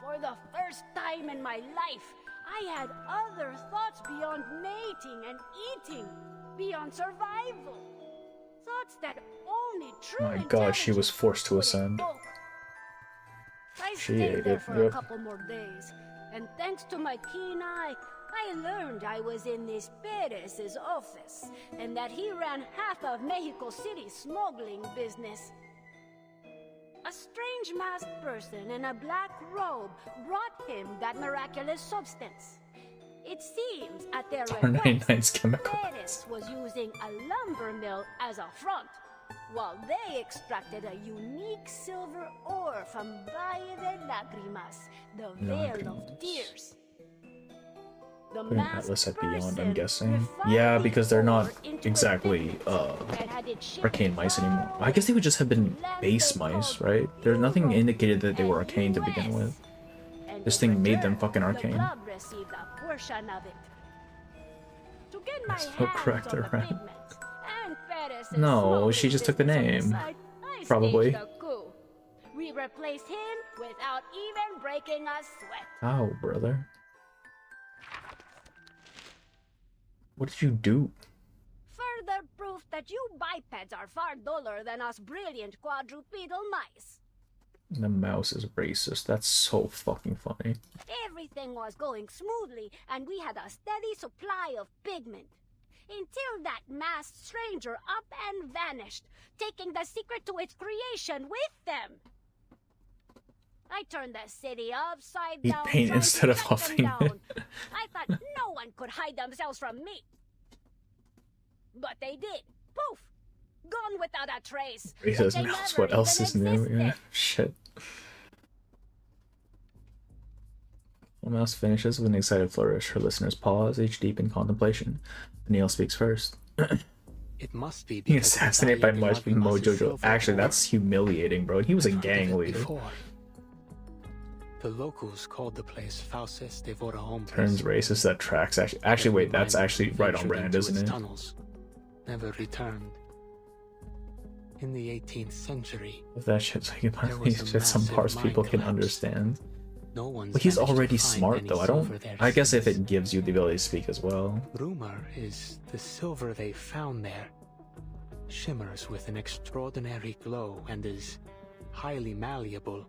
For the first time in my life, I had other thoughts beyond mating and eating, beyond survival. Thoughts that only true My god, she was forced to ascend. I She stayed ate there it, for a yep. couple more days, and thanks to my keen eye, I learned I was in this Perez's office, and that he ran half of Mexico City's smuggling business. A strange masked person in a black robe brought him that miraculous substance. It seems, at their request, 99's chemical. Perez was using a lumber mill as a front, while they extracted a unique silver ore from Valle de Lágrimas, the Vale of Tears. The Putting masked Atlas at Beyond, I'm person guessing. refined Yeah, the because they're not ore into a exactly and had it shipped arcane mice anymore. I guess they would just have been base mice, right? There's nothing indicated that they were arcane to begin with. This thing made them fucking The arcane. club received a portion of it. To get my There's no hands correct on the around. pigment, and Perez's No, smuggling she just took the business on name. side, I Probably. staged a coup. We replaced him without even breaking a sweat. Ow, brother. What did you do? Further proof that you bipeds are far duller than us brilliant quadrupedal mice. The mouse is racist. That's so fucking funny. Everything was going smoothly, and we had a steady supply of pigment. Until that masked stranger up and vanished, taking the secret to its creation with them. I turned the city upside Eat down, paint trying instead to of track them huffing down. it. I thought no one could hide themselves from me. But they did. Poof! Gone without a trace. He Like says they mouse. never What else is even new? existed. Yeah, shit. When Mouse finishes with an excited flourish, her listeners pause, each deep in contemplation. Neil speaks first. It must be Being because of the assassinated by value Mojojo. the Lagrimas' silver Actually, ore. that's humiliating, bro. He was a Never heard of gang it leader. before. The locals called the place Fauces de Vora Hombres. Turns racist. That tracks. Actually, wait, that's actually right on Ventured brand, into isn't its it? Tunnels, never returned. In the 18th century, If that shit's like There at was least a just some massive parts mine people can collapse. understand. no one's But he's managed to already find smart any though. silver there I guess if since. it gives you the ability to speak as well. Rumor is the silver they found there shimmers with an extraordinary glow and is highly malleable.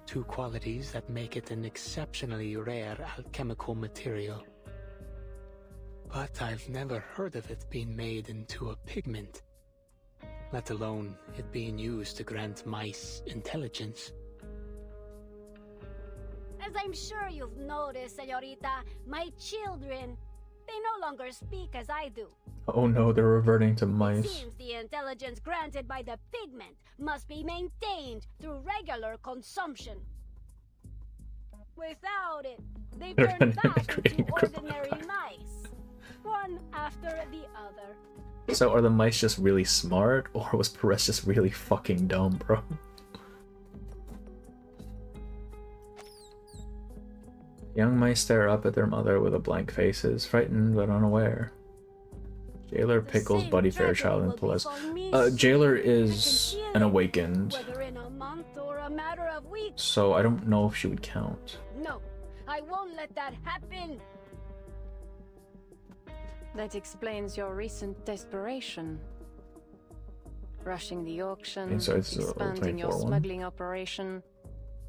Two qualities that make it an exceptionally rare alchemical material. But I've never heard of it being made into a pigment, let alone it being used to grant mice intelligence. As I'm sure you've noticed, Señorita, my children, they no longer speak as I do. Oh no, they're reverting to It mice. seems the intelligence granted by the pigment must be maintained through regular consumption. Without it, they They're turn back creating into a ordinary mice, one after the other. So are the mice just really smart, or was Perez just really fucking dumb, bro? Young mice stare up at their mother with a blank faces, frightened but unaware. Jailer pickles Buddy Fairchild and Pelez. Jailer is an awakened, Whether in a month or a matter of weeks. so I don't know if she would count. No, I won't let that happen. That explains your recent desperation. Rushing the auction, And so it's a expanding your 24 one. smuggling operation,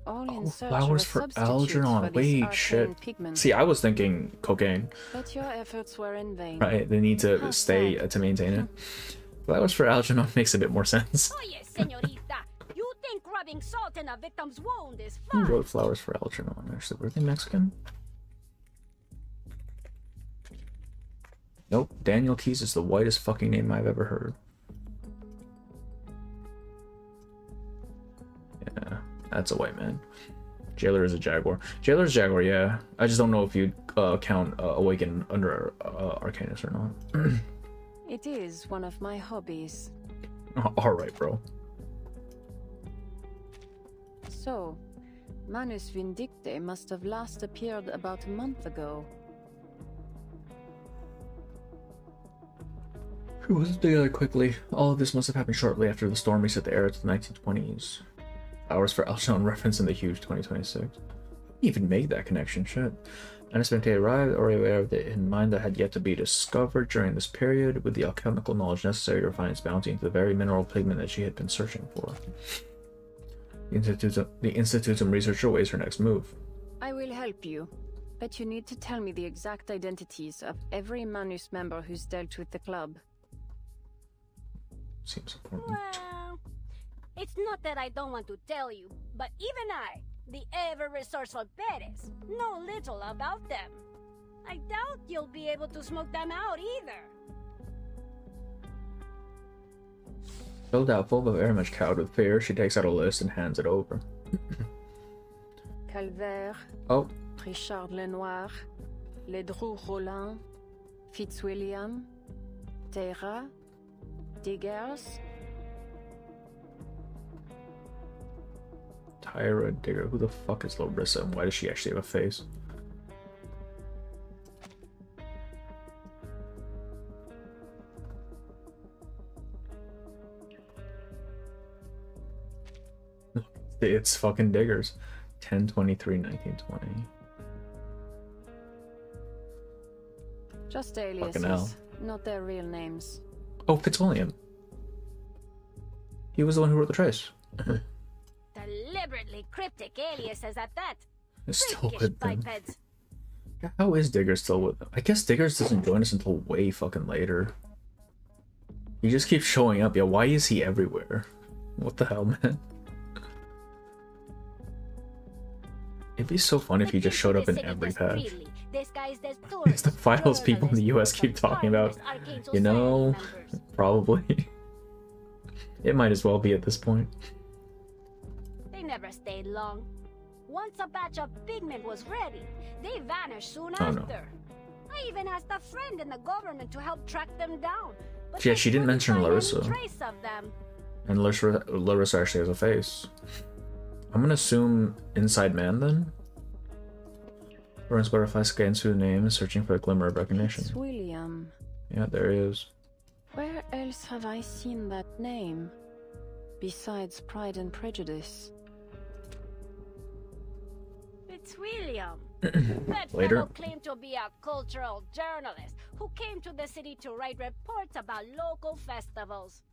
all in search Flowers of a for substitute Algernon. for this Wait, arcane shit. pigment. See, I was thinking cocaine. But your efforts were in vain. Right, they need to How stay sad. to maintain it. Flowers for Algernon makes a bit more sense. Oh yes, señorita. You think rubbing salt in a victim's wound is Who fun? wrote Flowers for Algernon? Actually, were they Mexican? Nope. Daniel Keys is the whitest fucking name I've ever heard. Yeah, that's a white man. Jailer is a jaguar. Jailer's a jaguar, yeah. I just don't know if you'd count Awaken under Arcanus or not. It is one of my hobbies. Alright, bro. So, Manus Vindicte must have last appeared about a month ago. Who was together quickly? All of this must have happened shortly after the storm reset the era to the 1920s. Hours for Algernon reference in the huge 2026. Didn't even make that connection, shit. Unexpectedly arrived, already aware of the hidden mine that had yet to be discovered during this period, with the alchemical knowledge necessary to refine its bounty into the very mineral pigment that she had been searching for. The Institutum researcher weighs her next move. I will help you, but you need to tell me the exact identities of every Manus member who's dealt with the club. Seems important. Well, it's not that I don't want to tell you, but even I, the ever-resourceful Perez, know little about them. I doubt you'll be able to smoke them out either. Still doubtful, but very much cowed with fear, she takes out a list and hands it over. Calvaire, Oh, Richard Lenoir, Ledru Rollin, Fitzwilliam, Terra, Diggers. Tyra Digger. Who the fuck is Larissa and why does she actually have a face? It's fucking Diggers. 10/23/1920. Just hell. aliases, not their real names. Oh, Fitzwilliam. He was the one who wrote the trace. Deliberately cryptic aliases at that. It's still Freakish with them. bipeds. How is Diggers still with them? I guess Diggers doesn't join us until way fucking later. He just keeps showing up. Yeah, why is he everywhere? What the hell, man? It'd be so fun if he just showed up in every patch. It's the files people in the US keep talking about. You know, probably. It might as well be at this point. They never stayed long. Once a batch of pigment was ready, they vanished soon Oh, no. after. I even asked a friend in the government to help track them down. But Yeah, they she didn't couldn't mention find any Larissa. trace of them. And Larissa actually has a face. I'm gonna assume Inside Man then? Burns Butterfly scans through the names, searching for a glimmer of recognition. Fitzwilliam. Yeah, there he is. Where else have I seen that name? Besides Pride and Prejudice. It's William. That Later. fellow claimed to be a cultural journalist who came to the city to write reports about local festivals.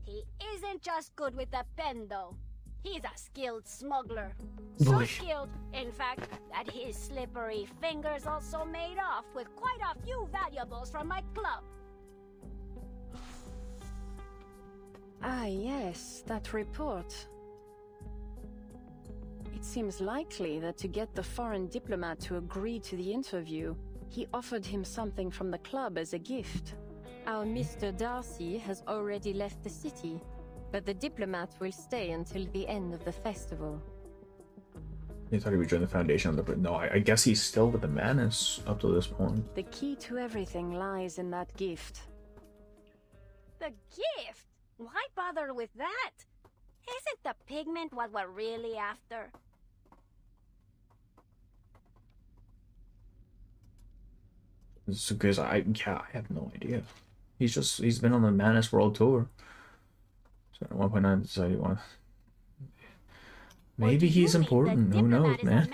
He isn't just good with a pen, though. He's a skilled smuggler. So Boy. skilled, in fact, that his slippery fingers also made off with quite a few valuables from my club. Ah, yes, that report. It seems likely that to get the foreign diplomat to agree to the interview, he offered him something from the club as a gift. Our Mr. Darcy has already left the city, but the diplomat will stay until the end of the festival. He thought he would join the Foundation, but no, I guess he's still with the Manus up to this point. The key to everything lies in that gift. The gift? Why bother with that? Isn't the pigment what we're really after? It's because I have no idea. He's been on the Manus World Tour. So at 1.9 decided he wanted. Maybe he's important. Who knows, man?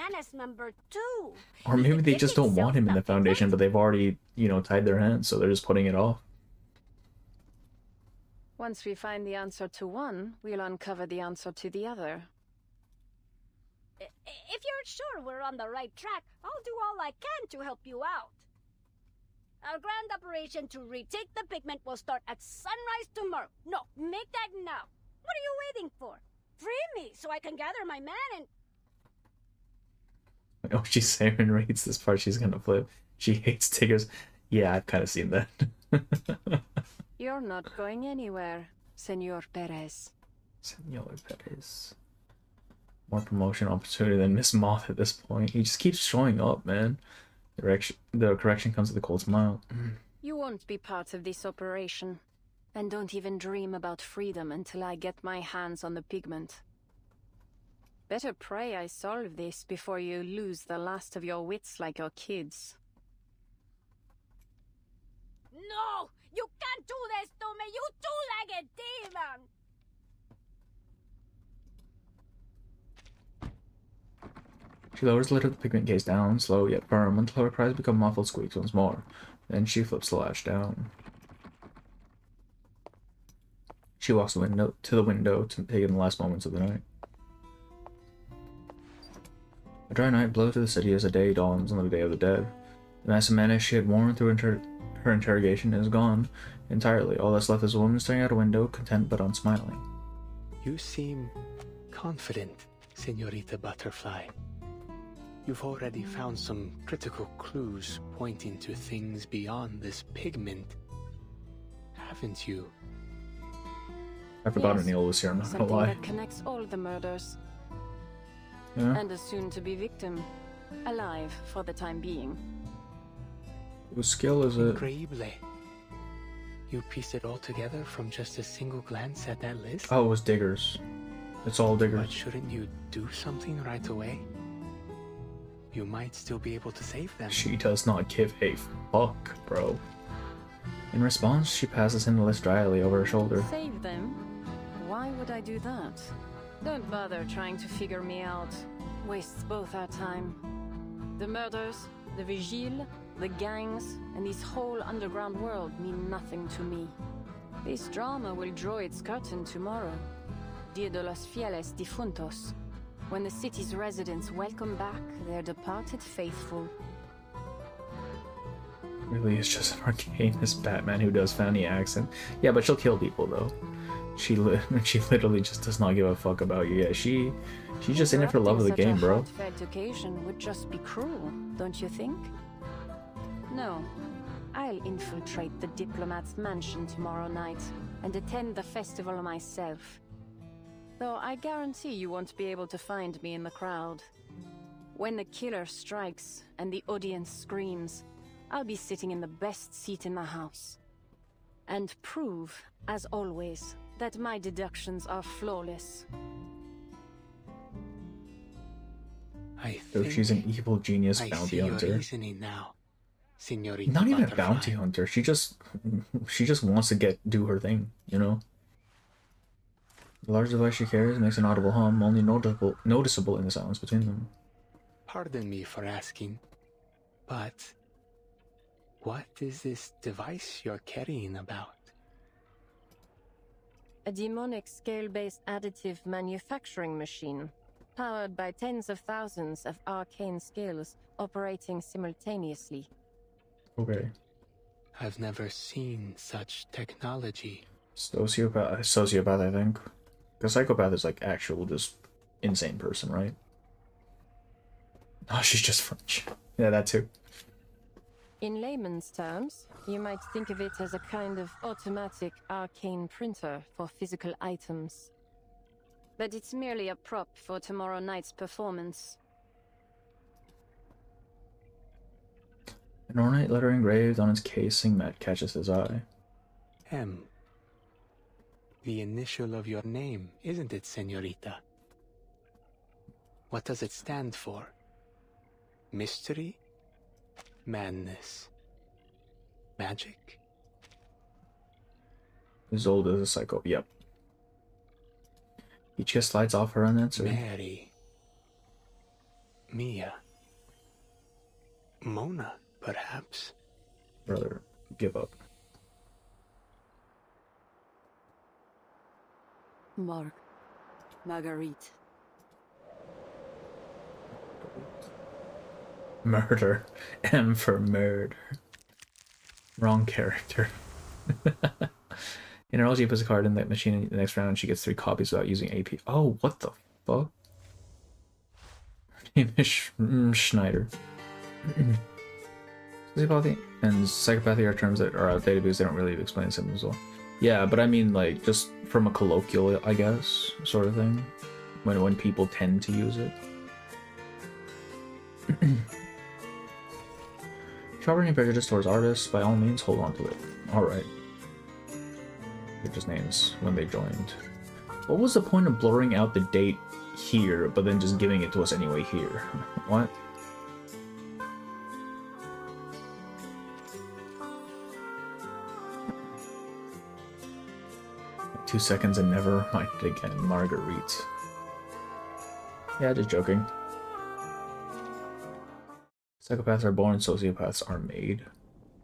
Or maybe they just don't want him in the Foundation, but they've already, tied their hands, so they're just putting it off. Once we find the answer to one, we'll uncover the answer to the other. If you're sure we're on the right track, I'll do all I can to help you out. Our grand operation to retake the pigment will start at sunrise tomorrow. No, make that now. What are you waiting for? Free me so I can gather my men and... Oh, she's Siren rates this part. She's gonna flip. She hates Tigers. Yeah, I've kind of seen that. You're not going anywhere, Senor Perez. Senor Perez. More promotion opportunity than Miss Moth at this point. He just keeps showing up, man. The correction comes with a cold smile. You won't be part of this operation. And don't even dream about freedom until I get my hands on the pigment. Better pray I solve this before you lose the last of your wits like your kids. No! You can't do this to me, you two-legged demon! She lowers the lid of the pigment case down, slow yet firm, until her cries become muffled squeaks once more. Then she flips the latch down. She walks to the window to take in the last moments of the night. A dry night blows to the city as the day dawns on the Day of the Dead. The massive menace she had worn through her interrogation is gone entirely. All that's left is a woman staring out a window, content but unsmiling. You seem confident, Senorita Butterfly. You've already found some critical clues pointing to things beyond this pigment, haven't you? I forgot Neil was here, I'm not gonna Something lie. that connects all the murders. Yeah. And a soon-to-be victim. Alive for the time being. Whose skill is it? Increíble. You pieced it all together from just a single glance at that list? Oh, it was Diggers. It's all Diggers. But shouldn't you do something right away? You might still be able to save them. She does not give a fuck, bro. In response, she passes him the list dryly over her shoulder. Save them? Why would I do that? Don't bother trying to figure me out. Wastes both our time. The murders, the vigile, the gangs, and this whole underground world mean nothing to me. This drama will draw its curtain tomorrow. Dia de los Fieles Difuntos. When the city's residents welcome back their departed faithful. Really, it's just an arcanist Batman who does funny accent. Yeah, but she'll kill people though. She literally just does not give a fuck about you. Yeah, she's just in it for love of the game, bro. Such a heartfelt occasion would just be cruel, don't you think? No, I'll infiltrate the diplomat's mansion tomorrow night and attend the festival myself. Though I guarantee you won't be able to find me in the crowd. When the killer strikes and the audience screams, I'll be sitting in the best seat in the house. And prove, as always, that my deductions are flawless. So she's an evil genius I bounty see your hunter. reasoning now, Senorita Not even a Butterfly. bounty hunter. She just wants to do her thing, you know? The large device she carries makes an audible hum, only noticeable in the silence between them. Pardon me for asking, but what is this device you're carrying about? A demonic scale-based additive manufacturing machine, powered by tens of thousands of arcane scales operating simultaneously. Okay. I've never seen such technology. Sociopath, I think. Because psychopath is like actual, just insane person, right? Oh, she's just French. Yeah, that too. In layman's terms, you might think of it as a kind of automatic arcane printer for physical items. But it's merely a prop for tomorrow night's performance. An ornate letter engraved on its casing mat catches his eye. M. The initial of your name, isn't it, señorita? What does it stand for? Mystery? Madness? Magic? As old as a psycho. Yep. Each kiss slides off her unanswered. Mary. Mia. Mona, perhaps? Brother, give up. Marguerite. Murder. M for murder. Wrong character. In her all, she puts a card in that machine, and the next round she gets 3 copies without using AP. Oh, what the fuck? Her name is Schneider. Sociopathy and psychopathy are terms that are outdated because they don't really explain symptoms well. Yeah, but I mean, like, just from a colloquial, I guess, sort of thing. When people tend to use it. If you harbor any prejudice towards artists, by all means, hold on to it. Alright. They're just names when they joined. What was the point of blurring out the date here, but then just giving it to us anyway here? What? Two seconds and never mind it again. Marguerite. Yeah, just joking. Psychopaths are born, sociopaths are made.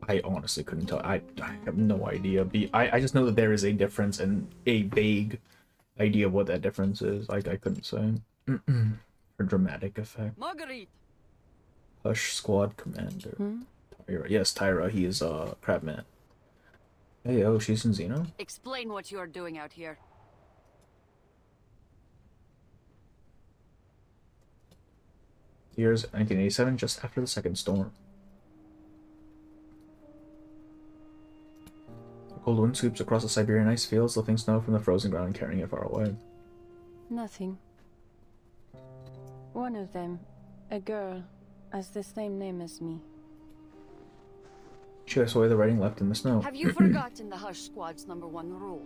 I honestly couldn't tell. I have no idea. I just know that there is a difference and a vague idea of what that difference is. I couldn't say. For dramatic effect. Marguerite. Hush Squad Commander. Tyra. Yes, Tyra. He is Crabman. Hey, oh, she's in Xeno? Explain what you are doing out here. Years 1987, just after the second storm. A cold wind sweeps across the Siberian ice fields, lifting snow from the frozen ground and carrying it far away. Nothing. One of them, a girl, has the same name as me. She wipes away the writing left in the snow. Have you forgotten the Hush Squad's #1 rule?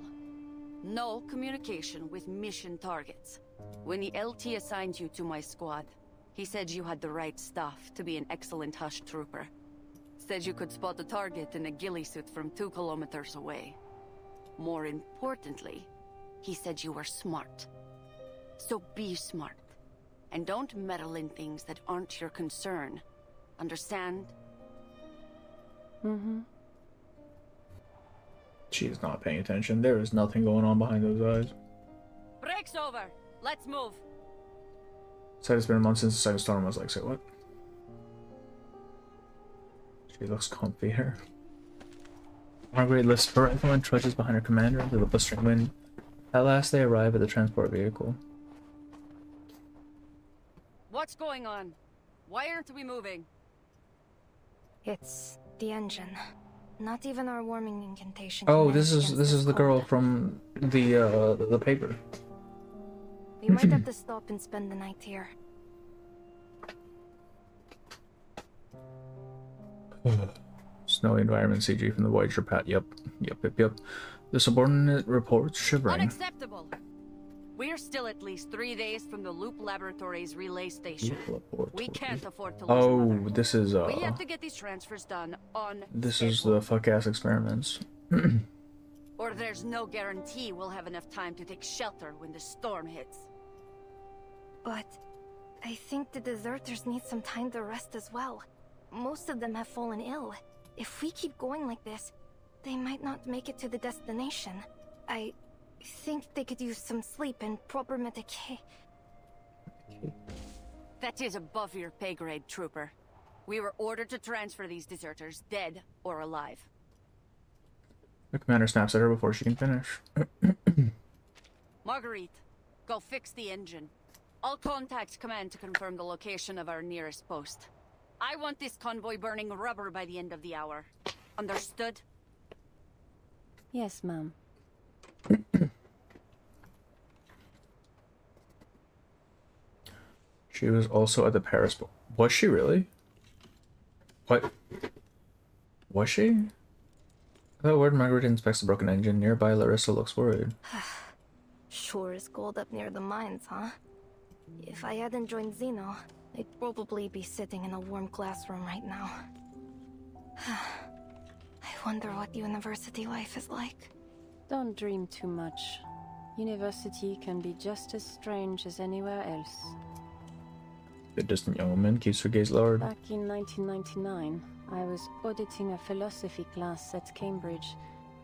No communication with mission targets. When the LT assigned you to my squad, he said you had the right stuff to be an excellent Hush trooper. Said you could spot a target in a ghillie suit from 2 kilometers away. More importantly, he said you were smart. So be smart. And don't meddle in things that aren't your concern. Understand? She is not paying attention. There is nothing going on behind those eyes. Break's over. Let's move. Said it's been a month since the second storm. I was like, say what? She looks comfy here. Marguerite lifts her rifle and trudges behind her commander into the blistering wind. At last they arrive at the transport vehicle. What's going on? Why aren't we moving? It's the engine. Not even our warming incantation. Oh, this is the girl from the paper. We might have to stop and spend the night here. Snowy environment CG from the Voyager Pat. Yep. The subordinate reports shivering. Unacceptable. We're still at least 3 days from the Loop Laboratories relay station. We can't afford to lose another. This is We have to get these transfers done on This is the fuck ass experiments. Or there's no guarantee we'll have enough time to take shelter when the storm hits. But I think the deserters need some time to rest as well. Most of them have fallen ill. If we keep going like this, they might not make it to the destination. I think they could use some sleep and proper medication. That is above your pay grade, Trooper. We were ordered to transfer these deserters, dead or alive. The commander snaps at her before she can finish. Marguerite, go fix the engine. I'll contact command to confirm the location of our nearest post. I want this convoy burning rubber by the end of the hour. Understood? Yes, ma'am. She was also at the Paris ball. Was she really? What? Was she? I thought Ward Margaret inspects the broken engine nearby. Larissa looks worried. Sure is cold up near the mines, huh? If I hadn't joined Xeno, I'd probably be sitting in a warm classroom right now. I wonder what university life is like. Don't dream too much. University can be just as strange as anywhere else. The distant young woman keeps her gaze lowered. Back in 1999, I was auditing a philosophy class at Cambridge,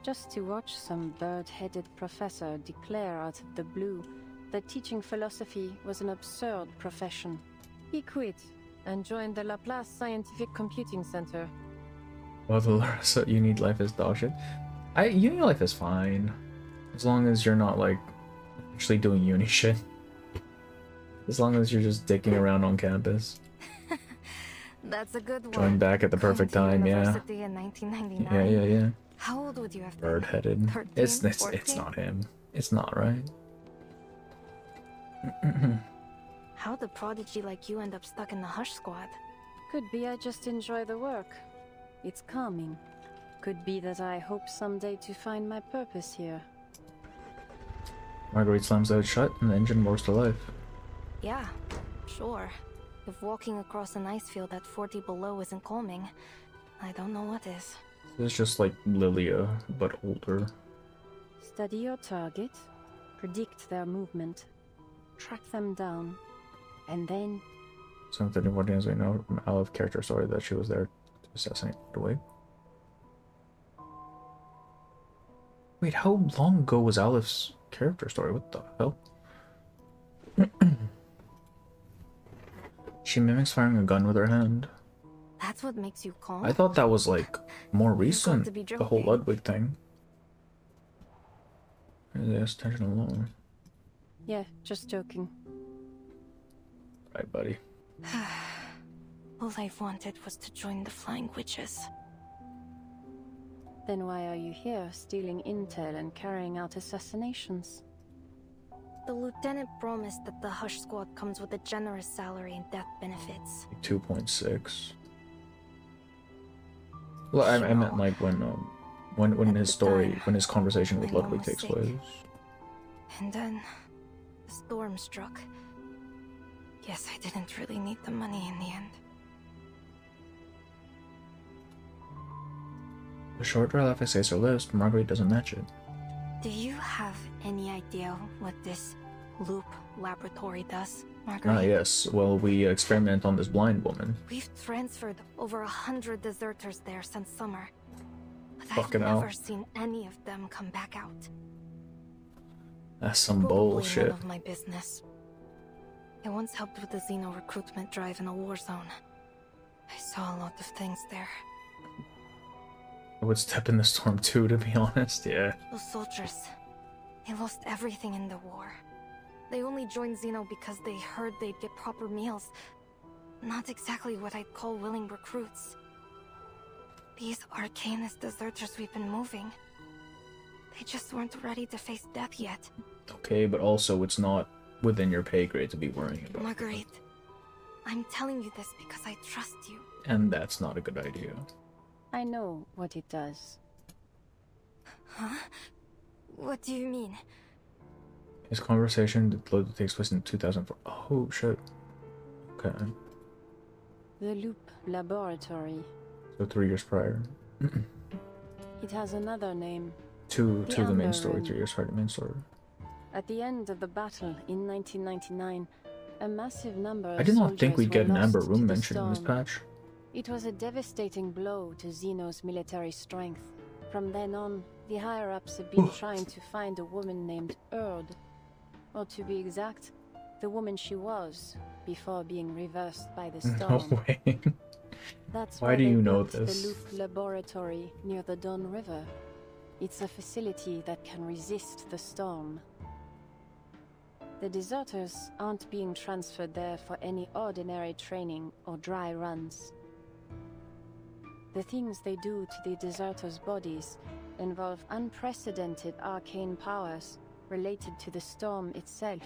just to watch some bird-headed professor declare out of the blue that teaching philosophy was an absurd profession. He quit and joined the Laplace Scientific Computing Center. Well, the Larissa uni life is dog shit. Uni life is fine, as long as you're not like actually doing uni shit. As long as you're just dicking around on campus. That's a good one. Join back at the perfect time, yeah. University in 1999. Yeah. How old would you have been? Bird-headed. 13, It's 14? not him. It's not right. How'd a prodigy like you end up stuck in the Hush Squad? Could be I just enjoy the work. It's calming. Could be that I hope someday to find my purpose here. Marguerite slams out shut and the engine roars to life. Yeah, sure. If walking across an ice field at 40 below isn't calming, I don't know what is. It's just like Lilia, but older. Study your target, predict their movement, track them down, and then... Something important as we know from Alif's character story that she was there to assassinate the way. Wait, how long ago was Alif's character story? What the hell? She mimics firing a gun with her hand. That's what makes you calm? I thought that was like more recent, to be the whole joking. Ludwig thing. Yes, tension alone. Yeah, just joking. Right, buddy. All I wanted was to join the Flying Witches. Then why are you here, stealing intel and carrying out assassinations? The lieutenant promised that the Hush Squad comes with a generous salary and death benefits. 2.6. Well, I meant like when his story, when his conversation with my mom Ludwig was takes sick. place. And then the storm struck. Guess I didn't really need the money in the end. The short drive FSA's her list, Marguerite doesn't match it. Do you have any idea what this loop laboratory does, Marguerite? Ah, yes. Well, we experiment on this blind woman. We've transferred over 100 deserters there since summer. But Fucking I've hell. never seen any of them come back out. That's some Probably bullshit. none of my business. I once helped with the Xeno recruitment drive in a war zone. I saw a lot of things there. I would step in the storm too, to be honest, yeah. Those soldiers, they lost everything in the war. They only joined Xeno because they heard they'd get proper meals. Not exactly what I'd call willing recruits. These Arcanist deserters we've been moving, they just weren't ready to face death yet. Okay, but also it's not within your pay grade to be worrying about. Marguerite, I'm telling you this because I trust you. And that's not a good idea. I know what it does. Huh? What do you mean? His conversation with Ludwig takes place in 2004. Oh, shit. Okay. The Loop Laboratory. So 3 years prior. It has another name. To the main Amber story, Room. 3 years prior to the main story. At the end of the battle in 1999, a massive number of I did not think soldiers we'd get were an Amber lost Room to the mentioned in this storm. patch. It was a devastating blow to Xeno's military strength. From then on, the higher-ups have been trying to find a woman named Erd. Or to be exact, the woman she was, before being reversed by the storm. No way. That's Why do they you know built this? the Loop Laboratory near the Don River. It's a facility that can resist the storm. The deserters aren't being transferred there for any ordinary training or dry runs. The things they do to the deserters' bodies involve unprecedented arcane powers related to the storm itself.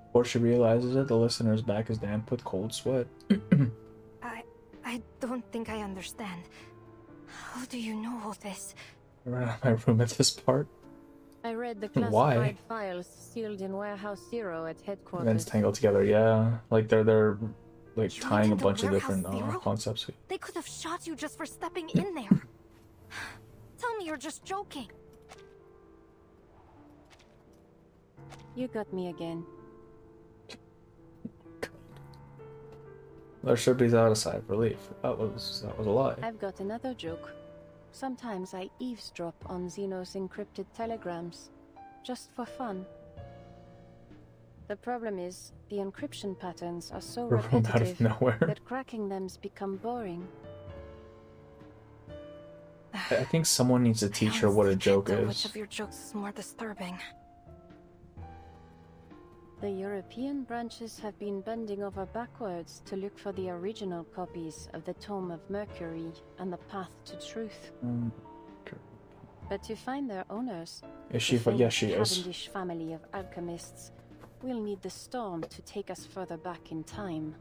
Before she realizes it, the listener's back is damp with cold sweat. I don't think I understand. How do you know all this? I ran out of my room at this part. I read the Why? classified files sealed in Warehouse Zero at headquarters. Events tangled together, yeah. Like they're like You tying a went into bunch of Warehouse different Zero? concepts. They could have shot you just for stepping in there. Tell me you're just joking. You got me again. There should be out a sigh of relief. That was a lie. I've got another joke. Sometimes I eavesdrop on Xeno's encrypted telegrams, just for fun. The problem is, the encryption patterns are so From out of repetitive nowhere. that cracking them's become boring. I think someone needs to teach her what a joke Though which is. of your jokes is more disturbing? The European branches have been bending over backwards to look for the original copies of the Tome of Mercury and the Path to Truth. But to find their owners, Is she? the Yes, famed she is. Cavendish family of alchemists, we'll need the storm to take us further back in time.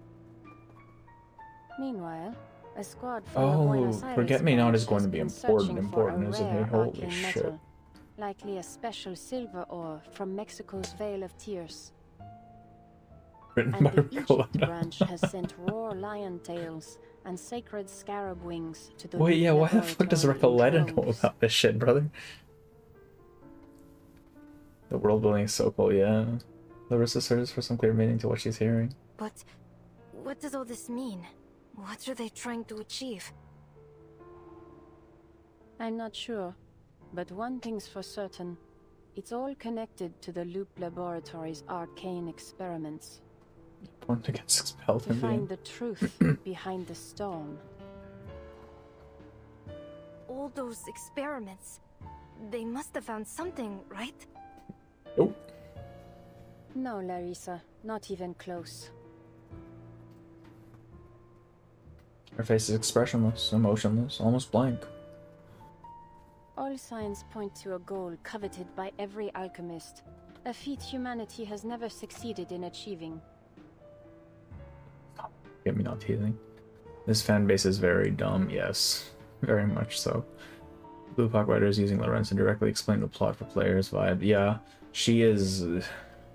Meanwhile, a squad from the Oh, Buenos Aires Forget-Me-Not branch is going has to be been important, searching for a isn't rare it? Holy arcane shit. metal, likely a special silver ore from Mexico's Veil of Tears. Written And by the Egypt Ricola. branch has sent raw lion tails and sacred scarab wings to the Wait, Loop yeah, why the fuck does Laboratory in Recoleta know droves. about this shit, brother? The world building is so cool, yeah. Larissa searches for some clear meaning to what she's hearing. But what does all this mean? What are they trying to achieve? I'm not sure, but one thing's for certain. It's all connected to the Loop Laboratory's arcane experiments. Born to get expelled To in the find end. the truth behind the storm. All those experiments, they must have found something, right? Nope. No, Larissa, not even close. Her face is expressionless, emotionless, almost blank. All signs point to a goal coveted by every alchemist, a feat humanity has never succeeded in achieving. Get me not teasing. This fan base is very dumb, yes. Very much so. Blue Hawk Rider is using Lorenz to directly explain the plot for players vibe. Yeah, she is...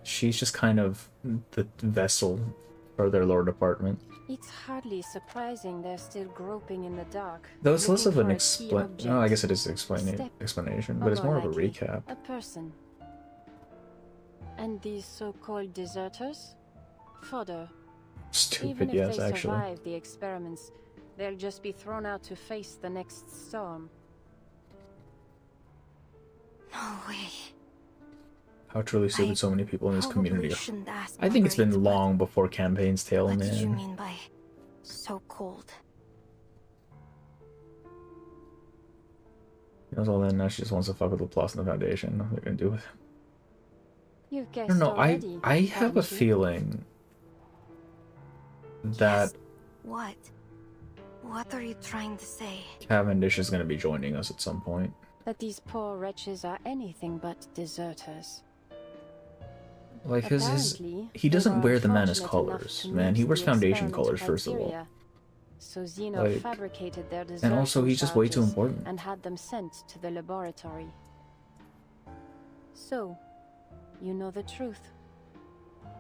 She's just kind of the vessel for their lore department. It's hardly surprising they're still groping in the dark. Though it's less of looking an for a key explanation. object. Oh, I guess it is A step, explanation, or but it's more of a likely, recap. A person. And these so-called deserters? Fodder. Stupid, Even if yes, they actually. survive the experiments, they'll just be thrown out to face the next storm. No way. How truly stupid so many people in this probably community are. shouldn't ask I think it's Marguerite, been long before campaign's tail, What did you man. mean by so cold? He knows all that, now she just wants to fuck with Laplace and the Foundation. Nothing they can do with him. You've I guessed don't know, already, I have a haven't you? feeling that What? What are you trying to say? Cavendish is going to be joining us at some point. That these poor wretches are anything but deserters. Like, his Apparently, he they doesn't were wear the Manus unfortunate enough colors, to man. He meet wears the Foundation experiment colors, first of all. criteria. So Xeno Like- fabricated their and also, desertion he's just way too charges important. and had them sent to the laboratory. So, you know the truth.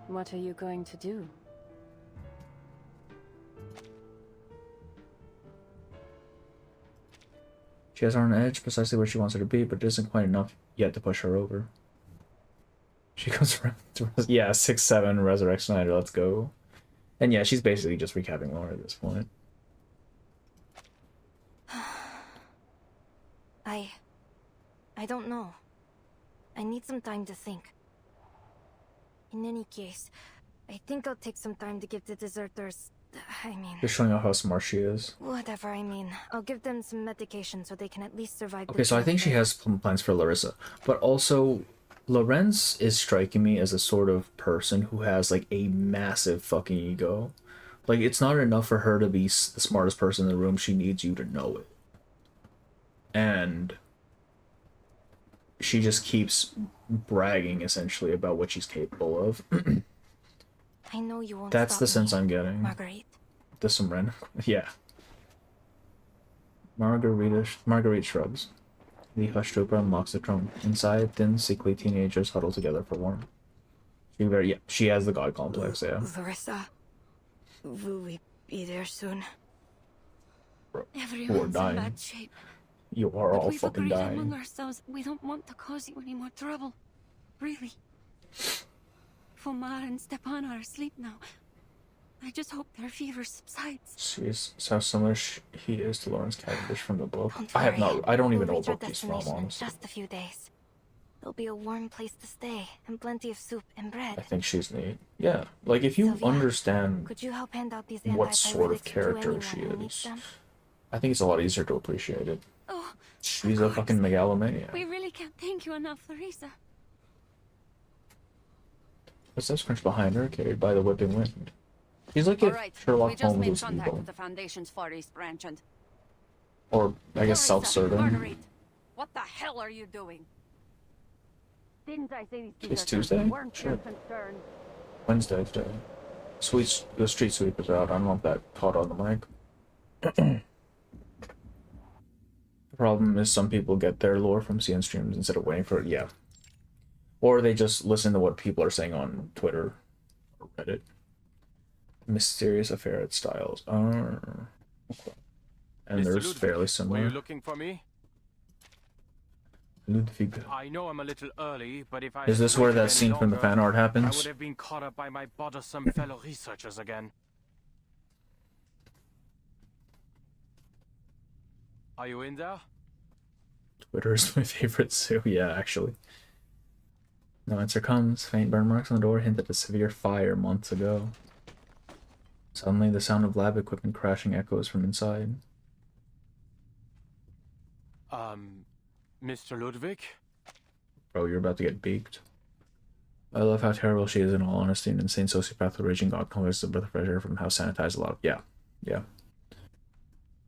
What are you going to do? She has her on edge, precisely where she wants her to be, but it isn't quite enough yet to push her over. She comes around to, yeah, 6-7, Resurrect Snyder, let's go. And yeah, she's basically just recapping lore at this point. I don't know. I need some time to think. In any case, I think I'll take some time to give the deserters... I mean... Just showing off how smart she is. Whatever, I mean. I'll give them some medication so they can at least survive. Okay, so I think she has plans for Larissa. But also, Lorenz is striking me as a sort of person who has, like, a massive fucking ego. Like, it's not enough for her to be the smartest person in the room. She needs you to know it. And... she just keeps bragging, essentially, about what she's capable of. I know you won't. That's stop the sense me, I'm getting. Marguerite. There's some random... yeah. Marguerite shrugs. The hush trooper unlocks the trunk. Inside, thin, sickly teenagers huddle together for warmth. She has the god complex, yeah. Larissa, will we be there soon? Bro, Everyone's we're dying. in bad shape. You are all We've fucking agreed dying. among ourselves. We don't want to cause you any more trouble. Really. Fomar and Stepan are asleep now. I just hope their fever subsides. She's how similar he is to Lawrence Cavendish from the book. I don't even know what book he's from, honestly. Just a few days. There'll be a warm place to stay and plenty of soup and bread. I think she's neat. Yeah, like if you Sylvia, understand could you help hand out these what sort of antipyretics to character anyone she who needs is, them? I think it's a lot easier to appreciate it. Oh, She's a fucking megalomaniac. we really can't thank you enough, Larissa. The steps crunch behind her, carried by the whipping wind. She's like All if right, we Sherlock just made Holmes was contact evil. with the Foundation's Far East branch and... Or, I guess, self-serving. Marguerite, what the hell are you doing? Didn't I say these It's deserters Tuesday? weren't Sure. your concern? Wednesday today. The street sweepers out. I don't want that caught on the mic. The problem is some people get their lore from CN streams instead of waiting for it. Yeah. Or they just listen to what people are saying on Twitter or Reddit. Mysterious affair at Styles. Okay. And Mr. there's Ludwig, fairly were similar. you looking for me? Ludwig. I know I'm a little early, but if I Is this had where waited that any scene from the longer, fan art I happens? would have been caught up by my bothersome fellow researchers again. Are you in there? Twitter is my favorite too. Yeah, actually. No answer comes. Faint burn marks on the door hint at a severe fire months ago. Suddenly, the sound of lab equipment crashing echoes from inside. Mr. Ludwig? Bro, you're about to get beaked. I love how terrible she is in all honesty. An insane sociopath with raging god complex is a breath of fresh air from how sanitized a lot of... Yeah.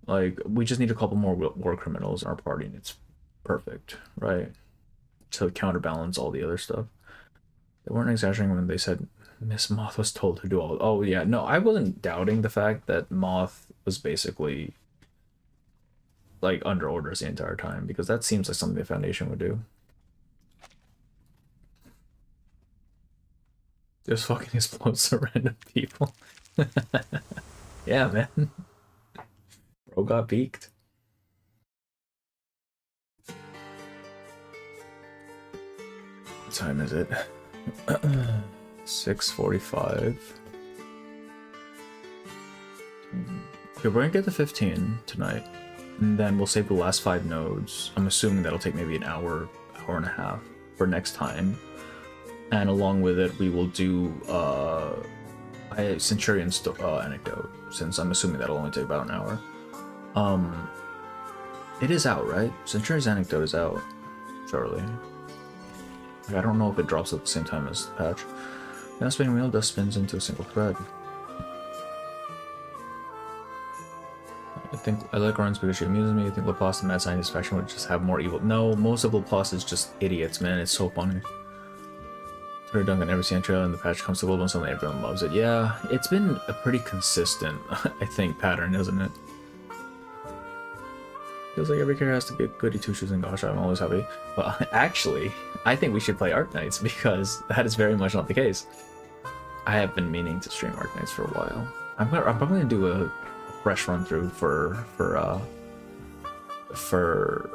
Like, we just need a couple more war criminals in our party and it's perfect, right? To counterbalance all the other stuff. They weren't exaggerating when they said Miss Moth was told to do all... Oh, yeah. No, I wasn't doubting the fact that Moth was basically, like, under orders the entire time, because that seems like something the Foundation would do. Just fucking explodes to random people. Yeah, man. Bro got peaked. What time is it? 6:45. Okay, we're gonna get the 15 tonight, and then we'll save the last 5 nodes. I'm assuming that'll take maybe an hour and a half for next time. And along with it, we will do Centurion's anecdote, since I'm assuming that'll only take about an hour. It is out, right? Centurion's anecdote is out shortly. I don't know if it drops at the same time as the patch. Now spinning wheel dust spins into a single thread. I like Runs because she amuses me. I think Laplace and Mad Scientist faction would just have more evil. No, most of Laplace is just idiots, man. It's so funny. Twitter Duncan never seen a trailer and the patch comes to Gold and suddenly everyone loves it. Yeah, it's been a pretty consistent, I think, pattern, isn't it? Feels like every character has to be a goody two-shoes, and gosh, I'm always happy. But actually, I think we should play Arknights because that is very much not the case. I have been meaning to stream Arknights for a while. I'm probably gonna do a fresh run through for for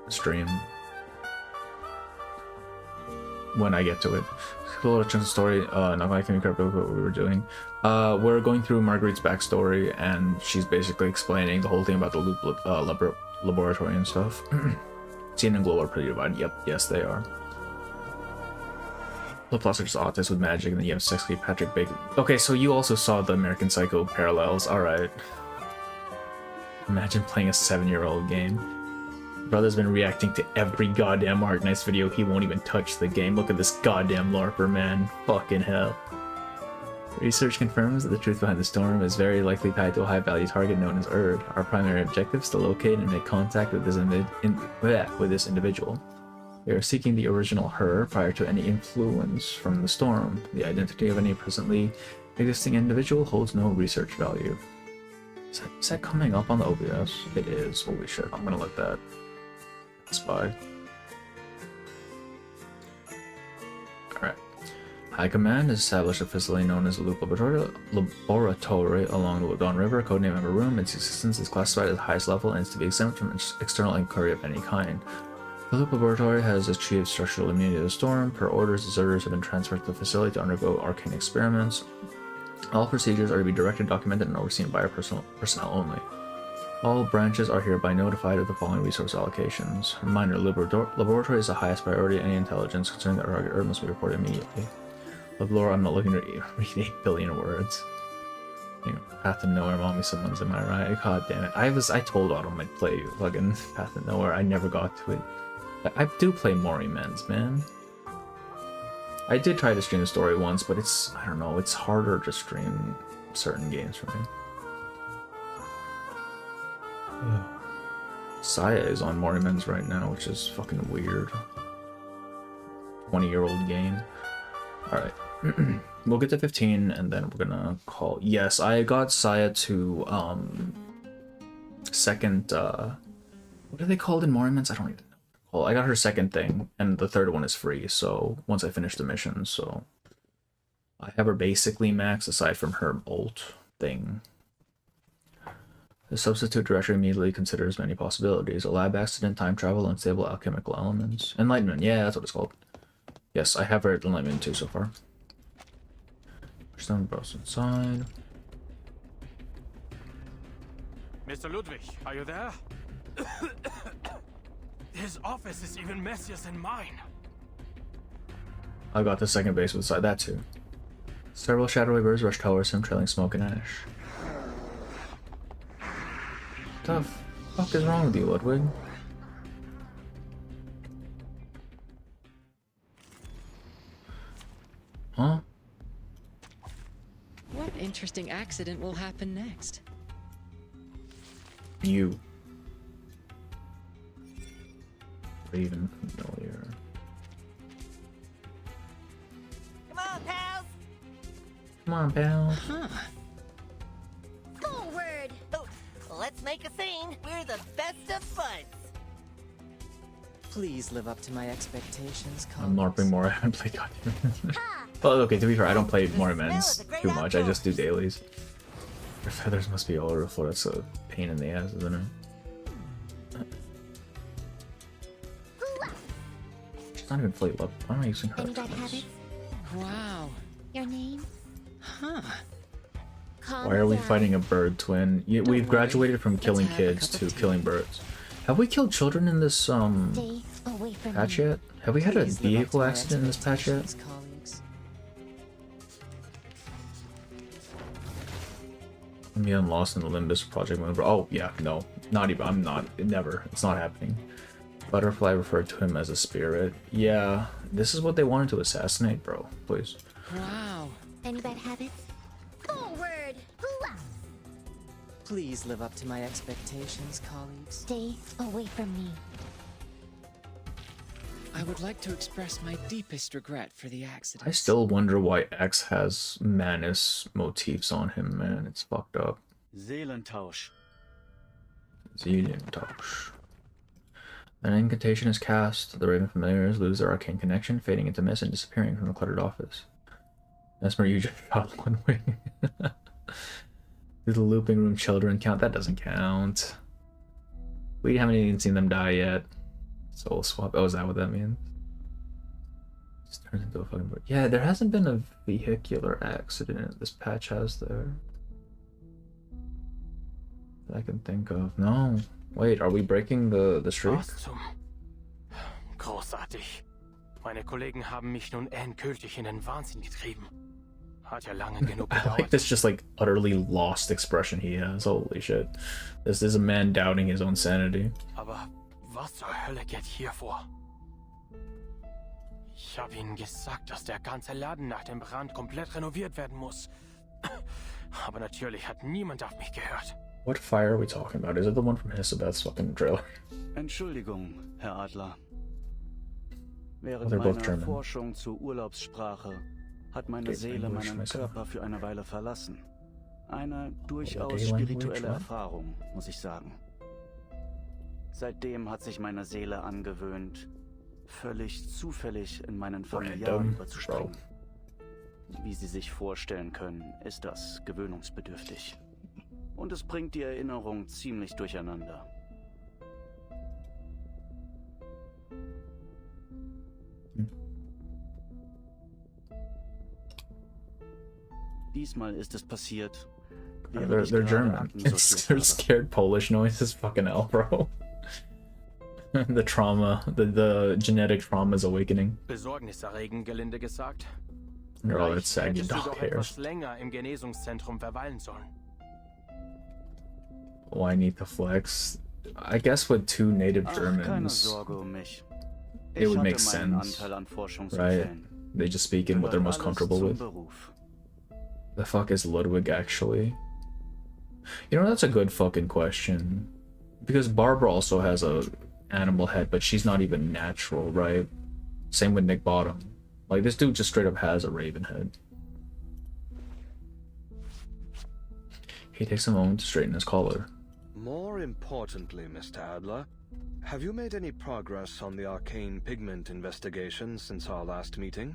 stream when I get to it. A little chunk of story. Not gonna can what we were doing. We're going through Marguerite's backstory, and she's basically explaining the whole thing about the loop laboratory and stuff. Xena and Glow are pretty divided. Yep, yes they are. Laplace are just autists with magic, and then you have sexy Patrick Bacon. Okay, so you also saw the American Psycho parallels. Alright. Imagine playing a 7-year-old game. Brother's been reacting to every goddamn Arknights video. He won't even touch the game. Look at this goddamn LARPer, man. Fucking hell. Research confirms that the truth behind the storm is very likely tied to a high-value target known as Erd. Our primary objective is to locate and make contact with this individual. We are seeking the original her prior to any influence from the storm. The identity of any presently existing individual holds no research value. Is that coming up on the OBS? It is. Holy shit. I'm gonna let that spy. Alright. High Command has established a facility known as the Loop Laboratory along the Dawn River, codename Ember Room. Its existence is classified as the highest level and is to be exempt from external inquiry of any kind. The Loop Laboratory has achieved structural immunity to the storm. Per orders, deserters have been transferred to the facility to undergo arcane experiments. All procedures are to be directed, documented, and overseen by our personnel only. All branches are hereby notified of the following resource allocations. Reminder, Laboratory is the highest priority. Any intelligence concerning that target Earth must be reported immediately. Lore, I'm not looking to read 8 billion words. You know, Path to Nowhere, Mommy Someone's, am I right? God damn it. I told Autumn I'd play fucking Path to Nowhere. I never got to it. I do play Mori Men's, man. I did try to stream the story once, but it's, I don't know, it's harder to stream certain games for me. Yeah. Saya is on Mori Men's right now, which is fucking weird. 20-year-old game. Alright. We'll get to 15, and then we're gonna call... Yes, I got Saya to, second, what are they called in Mori Men's? I don't even know. Well, I got her second thing, and the third one is free, so once I finish the mission, so... I have her basically maxed aside from her bolt thing. The substitute directory immediately considers many possibilities. A lab accident, time travel, unstable alchemical elements. Enlightenment, yeah, that's what it's called. Yes, I have her at Enlightenment 2 so far. Push them both inside. Mr. Ludwig, are you there? His office is even messier than mine. I got the second base beside that too. Several shadowy birds rush towards him, trailing smoke and ash. What the fuck is wrong with you, Ludwig? Huh? What interesting accident will happen next? You. Raven familiar. Come on, pals! Come on, pal. Huh. Forward! Oh, let's make a scene. We're the best of buds. Please live up to my expectations, I'm LARPing more. I haven't played Goddamn. Well, okay, to be fair, I don't play Mori Men's too much. I just do dailies. Her feathers must be all over the floor. That's a pain in the ass, isn't it? She's not even fully leveled. Why am I using her? Wow. Your name? Huh. Why are we fighting a bird twin? We've graduated from killing kids to killing birds. Have we killed children in this patch yet? Have we had a vehicle accident in this patch yet? I'm getting lost in the Limbus Project Moon. Oh yeah, no, not even. I'm not. Never. It's not happening. Butterfly referred to him as a spirit. Yeah, this is what they wanted to assassinate, bro. Please. Wow. Any bad habits? Forward! Please live up to my expectations, colleagues. Stay away from me. I would like to express my deepest regret for the accident. I still wonder why X has Manus motifs on him, man. It's fucked up. Seelentausch. Seelentausch. An incantation is cast. The Raven familiars lose their arcane connection, fading into mist and disappearing from the cluttered office. Mesmer, you just shot one wing. Do the looping room children count? That doesn't count. We haven't even seen them die yet. Soul swap. Oh, is that what that means? Just turns into a fucking bird. Yeah, there hasn't been a vehicular accident this patch has there. That I can think of. No. Wait, are we breaking the streak? Großartig. Meine Kollegen haben mich nun endgültig in den Wahnsinn getrieben. Hat ja lange genug I gedauert. like this just like utterly lost expression he has. Holy shit. This is a man doubting his own sanity. Aber was zur Hölle geht hier vor? Ich habe Ihnen gesagt, dass der ganze Laden nach dem Brand komplett renoviert werden muss. Aber natürlich hat niemand auf mich gehört. What fire are we talking about? Is it the one from Hisabat's fucking trailer? Entschuldigung, Herr Adler. Während they're both meiner German. Forschung zur Urlaubssprache hat meine Seele meinen Körper für eine Weile verlassen. Eine durchaus spirituelle Erfahrung, muss ich sagen. Seitdem hat sich meine Seele angewöhnt, völlig zufällig in meinen Familiar überzuspringen. Wie Sie sich vorstellen können, ist das gewöhnungsbedürftig. Und es bringt die Erinnerung ziemlich durcheinander. Diesmal ist es passiert. They're German. They're scared Polish noises. Fucking hell, bro. The trauma, the genetic trauma is awakening. Besorgniserregend, gelinde gesagt. They're all that saggy Hättest du dog doch hairs. etwas länger im Genesungszentrum verweilen sollen. Oh, I need to flex. I guess with two native Keine Germans, Sorge um mich. it Ich would hatte make meinen sense, Anteil an right? Forschungsfällen. They just speak in what they're most Gehört comfortable alles with. zum Beruf. The fuck is Ludwig actually? You know, that's a good fucking question. Because Barbara also has a animal head, but she's not even natural, right? Same with Nick Bottom. Like, this dude just straight up has a raven head. He takes a moment to straighten his collar. More importantly, Mr. Adler, have you made any progress on the arcane pigment investigation since our last meeting?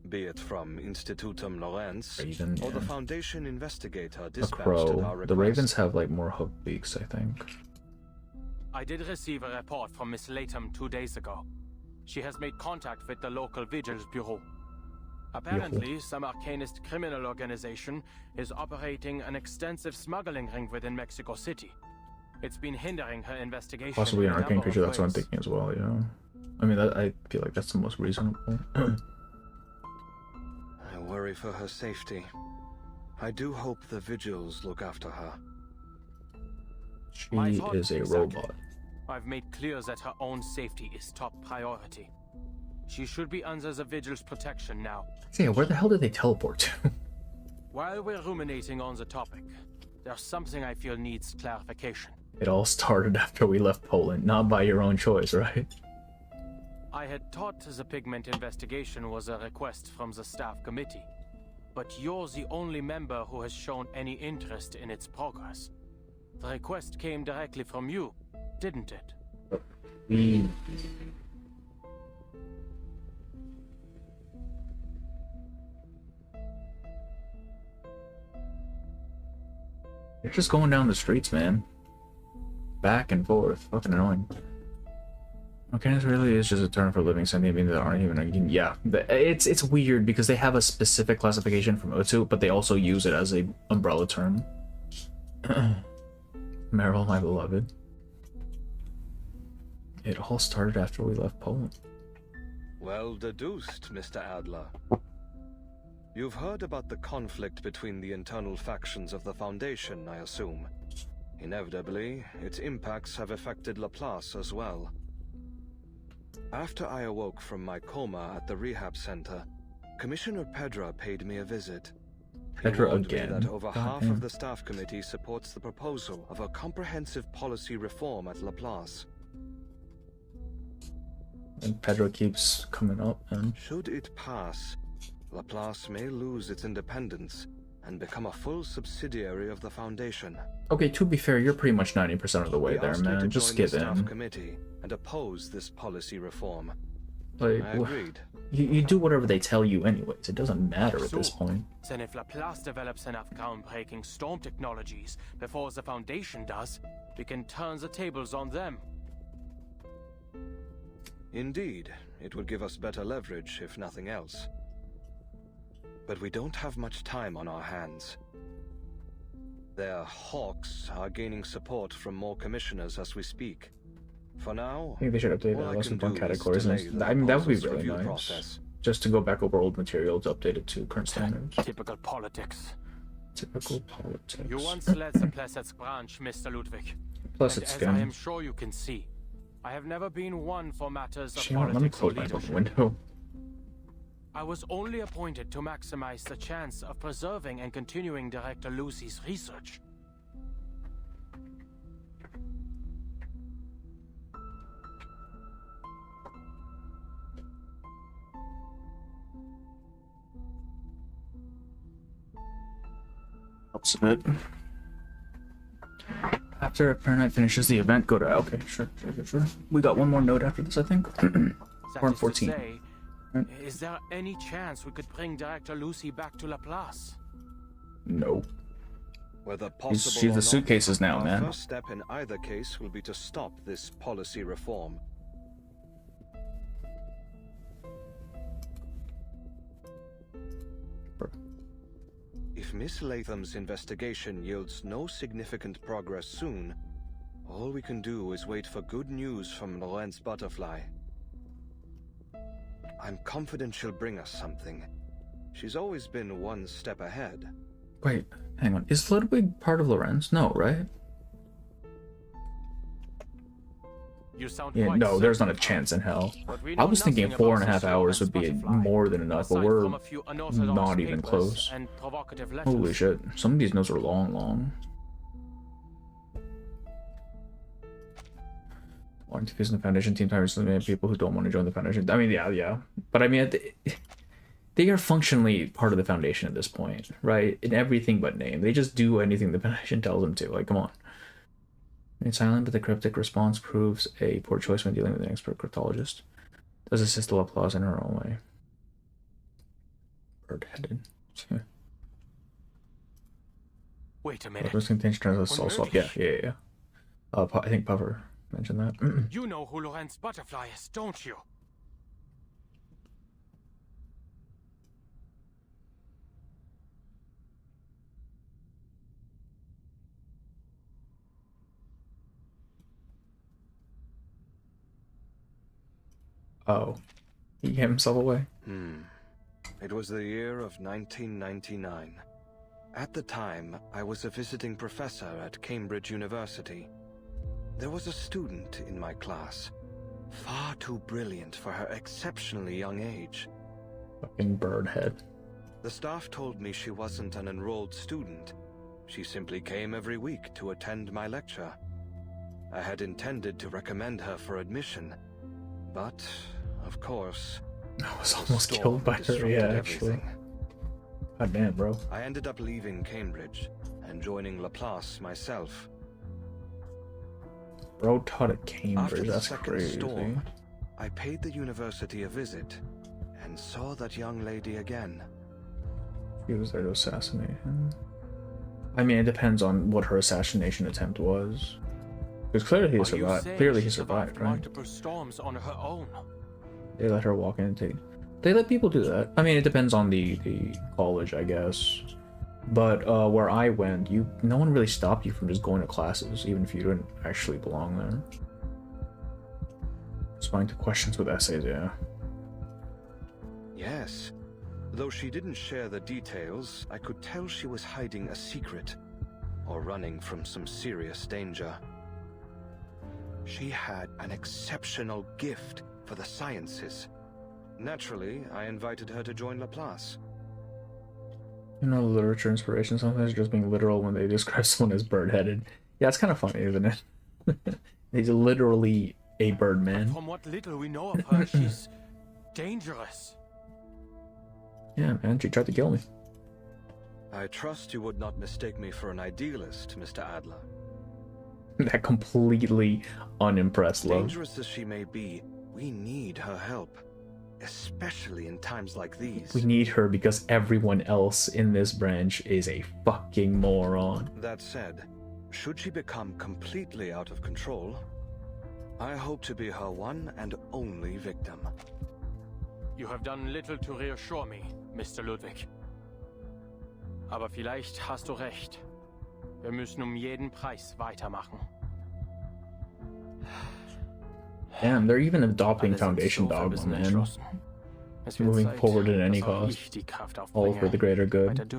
Be it from Institutum Lorenz Raven, or the yeah. Foundation investigator A dispatched at crow. our request. The ravens have like more hook beaks, I think. I did receive a report from Miss Latham 2 days ago. She has made contact with the local Vigils Bureau. Apparently, some arcanist criminal organization is operating an extensive smuggling ring within Mexico City. It's been hindering her investigation. Possibly an in a arcane number of creature, that's what I'm ways. thinking as well, yeah. I mean, I feel like that's the most reasonable. I worry for her safety. I do hope the Vigils look after her. She My thought is a exactly. robot. I've made clear that her own safety is top priority. She should be under the Vigil's protection now. Yeah, where the hell did they teleport to? While we're ruminating on the topic, there's something I feel needs clarification. It all started after we left Poland, not by your own choice, right? I had thought the pigment investigation was a request from the staff committee, but you're the only member who has shown any interest in its progress. The request came directly from you, didn't it? We... They're just going down the streets, man. Back and forth. Fucking annoying. Okay, this really is just a term for living sentient beings that aren't even... Yeah, it's weird because they have a specific classification from Otsu, but they also use it as a umbrella term. Meryl, my beloved. It all started after we left Poland. Well deduced, Mr. Adler. You've heard about the conflict between the internal factions of the Foundation, I assume. Inevitably, its impacts have affected Laplace as well. After I awoke from my coma at the rehab center, Commissioner Pedra paid me a visit. He Pedra warned me again. that over half Goddamn. of the staff committee supports the proposal of a comprehensive policy reform at Laplace. And Pedro keeps coming up, and... Should it pass, Laplace may lose its independence and become a full subsidiary of the Foundation. Okay, to be fair, you're pretty much 90% of the way We there, asked you to man. Just join the get staff in. committee and oppose this policy reform. Like, I agreed. You do whatever they tell you anyways. It doesn't matter at this point. Then if Laplace develops enough groundbreaking storm technologies before the Foundation does, we can turn the tables on them. Indeed, it would give us better leverage, if nothing else. But we don't have much time on our hands. Their hawks are gaining support from more commissioners as we speak. For now, I think they should update the lesson plan categories. I mean, that would be really nice. Process. Just to go back over old material to update it to current standards. Typical politics. Typical politics. You once led the Plesetsk branch, Mr. Ludwig. Plesetsk, as I am sure you can see, I have never been one for matters of let me politics or close my leadership. fucking window. I was only appointed to maximize the chance of preserving and continuing Director Lucy's research. Helps a bit. After Paranoid finishes the event, go to... Okay, sure. We got one more note after this, I think. We're on 14. Say, is there any chance we could bring Director Lucy back to Laplace? No. Whether possible She's or the suitcases not, now, our man. first step in either case will be to stop this policy reform. If Miss Latham's investigation yields no significant progress soon, all we can do is wait for good news from Lorenz Butterfly. I'm confident she'll bring us something. She's always been one step ahead. Wait, hang on. Is Ludwig part of Lorenz? No, right? You sound Yeah, quite no, there's not a certain, chance in hell. but we I know was thinking nothing about 4.5 the hours would be Butterfly, more than enough, but aside we're from a few unorthodox not even papers close. and provocative letters. Holy shit. Some of these notes are long. Wanting to visit the Foundation team time recently made people who don't want to join the Foundation. I mean, yeah. But I mean, they are functionally part of the Foundation at this point, right? In everything but name. They just do anything the Foundation tells them to. Like, come on. It's silent, but the cryptic response proves a poor choice when dealing with an expert cryptologist. Does assist the applause in her own way. Bird-headed. Wait a minute. Puffer's contention turns a soul swap. Yeah. I think Puffer mentioned that. You know who Lorenz Butterfly is, don't you? Oh. He gave himself away? It was the year of 1999. At the time, I was a visiting professor at Cambridge University. There was a student in my class, far too brilliant for her exceptionally young age. Fucking birdhead. The staff told me she wasn't an enrolled student. She simply came every week to attend my lecture. I had intended to recommend her for admission, but, of course, I was almost killed by her, yeah, actually. God damn, bro. I ended up leaving Cambridge and joining Laplace myself. Bro taught at Cambridge, After the that's second crazy. storm, I paid the university a visit and saw that young lady again. He was there to assassinate him. I mean, it depends on what her assassination attempt was. Because clearly he survived. Clearly he survived, right? Multiple storms on her own. They let her walk in and take... They let people do that. I mean, it depends on the college, I guess. But where I went, no one really stopped you from just going to classes, even if you didn't actually belong there. Responding to questions with essays, yeah. Yes. Though she didn't share the details, I could tell she was hiding a secret, or running from some serious danger. She had an exceptional gift for the sciences. Naturally, I invited her to join Laplace. You know, literature inspiration sometimes just being literal when they describe someone as bird-headed. Yeah, it's kind of funny, isn't it? He's literally a birdman. From what little we know of her, she's dangerous. Yeah, man, she tried to kill me. I trust you would not mistake me for an idealist, Mr. Adler. That completely unimpressed love. Dangerous as she may be, we need her help. especially in times like these. We need her because everyone else in this branch is a fucking moron. That said, should she become completely out of control, I hope to be her one and only victim. You have done little to reassure me, Mr. Ludwig. Aber vielleicht hast du recht. Wir müssen jeden Preis weitermachen. Damn, they're even adopting Foundation Dogma, man. Moving forward at any cost. All for the greater good.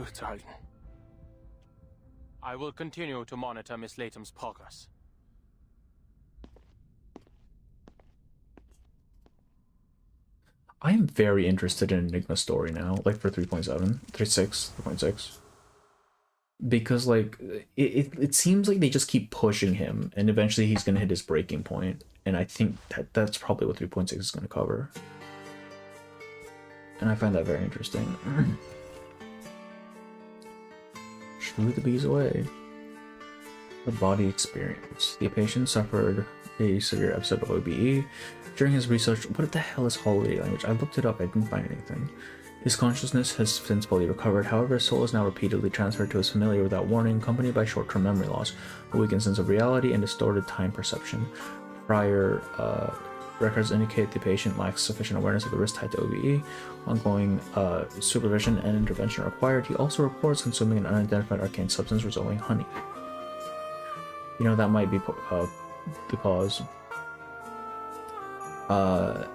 I will continue to monitor Miss Latham's progress. I am very interested in Enigma's story now, like for 3.6. Because like it seems like they just keep pushing him and eventually he's gonna hit his breaking point. And I think that's probably what 3.6 is gonna cover. And I find that very interesting. Shoo the bees away. The body experience. The patient suffered a severe episode of OBE. During his research, what the hell is holiday language? I looked it up, I didn't find anything. His consciousness has since fully recovered, however his soul is now repeatedly transferred to his familiar without warning, accompanied by short-term memory loss, a weakened sense of reality, and distorted time perception. Prior records indicate the patient lacks sufficient awareness of the risk tied to OBE. Ongoing supervision and intervention are required. He also reports consuming an unidentified arcane substance resembling honey. You know, that might be the cause.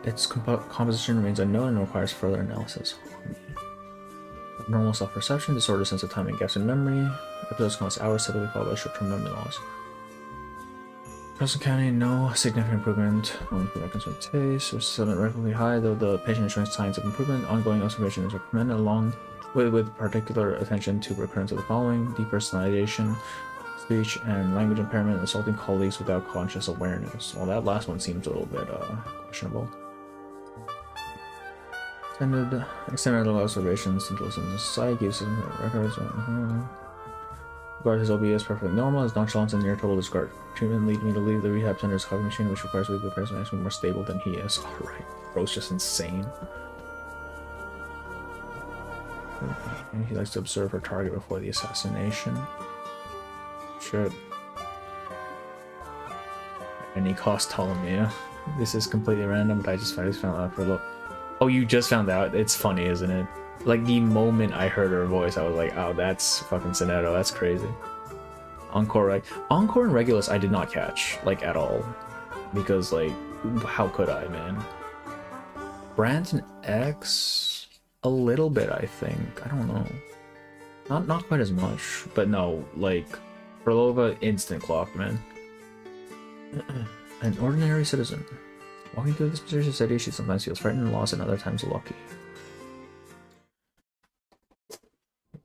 Its composition remains unknown and requires further analysis. Abnormal self-perception, disordered sense of time and gaps in memory. Episodes can last hours, typically followed by short-term memory loss. Preston County, no significant improvement. Only concerned taste. Resistance relatively high, though the patient is showing signs of improvement. Ongoing observation is recommended, along with particular attention to recurrence of the following: depersonalization, speech and language impairment, assaulting colleagues without conscious awareness. Well, that last one seems a little bit questionable. Extended observations into listen to society, gives records. Regard his OBE as perfectly normal. His nonchalance and near total discard treatment lead me to leave the rehab center's coffee machine, which requires weekly repairs and makes me more stable than he is. Alright, bro's just insane. And he likes to observe her target before the assassination. Shit. Any cost Ptolemy. This is completely random, but I just found out for a look. Oh, you just found out? It's funny, isn't it? Like, the moment I heard her voice, I was like, oh, that's fucking Soneto, that's crazy. Encore and Regulus I did not catch, like, at all. Because, like, how could I, man? Brandon X? A little bit, I think. I don't know. Not quite as much, but no, like, Berlova instant clock, man. An ordinary citizen. Walking through this mysterious city, she sometimes feels frightened and lost, and other times lucky.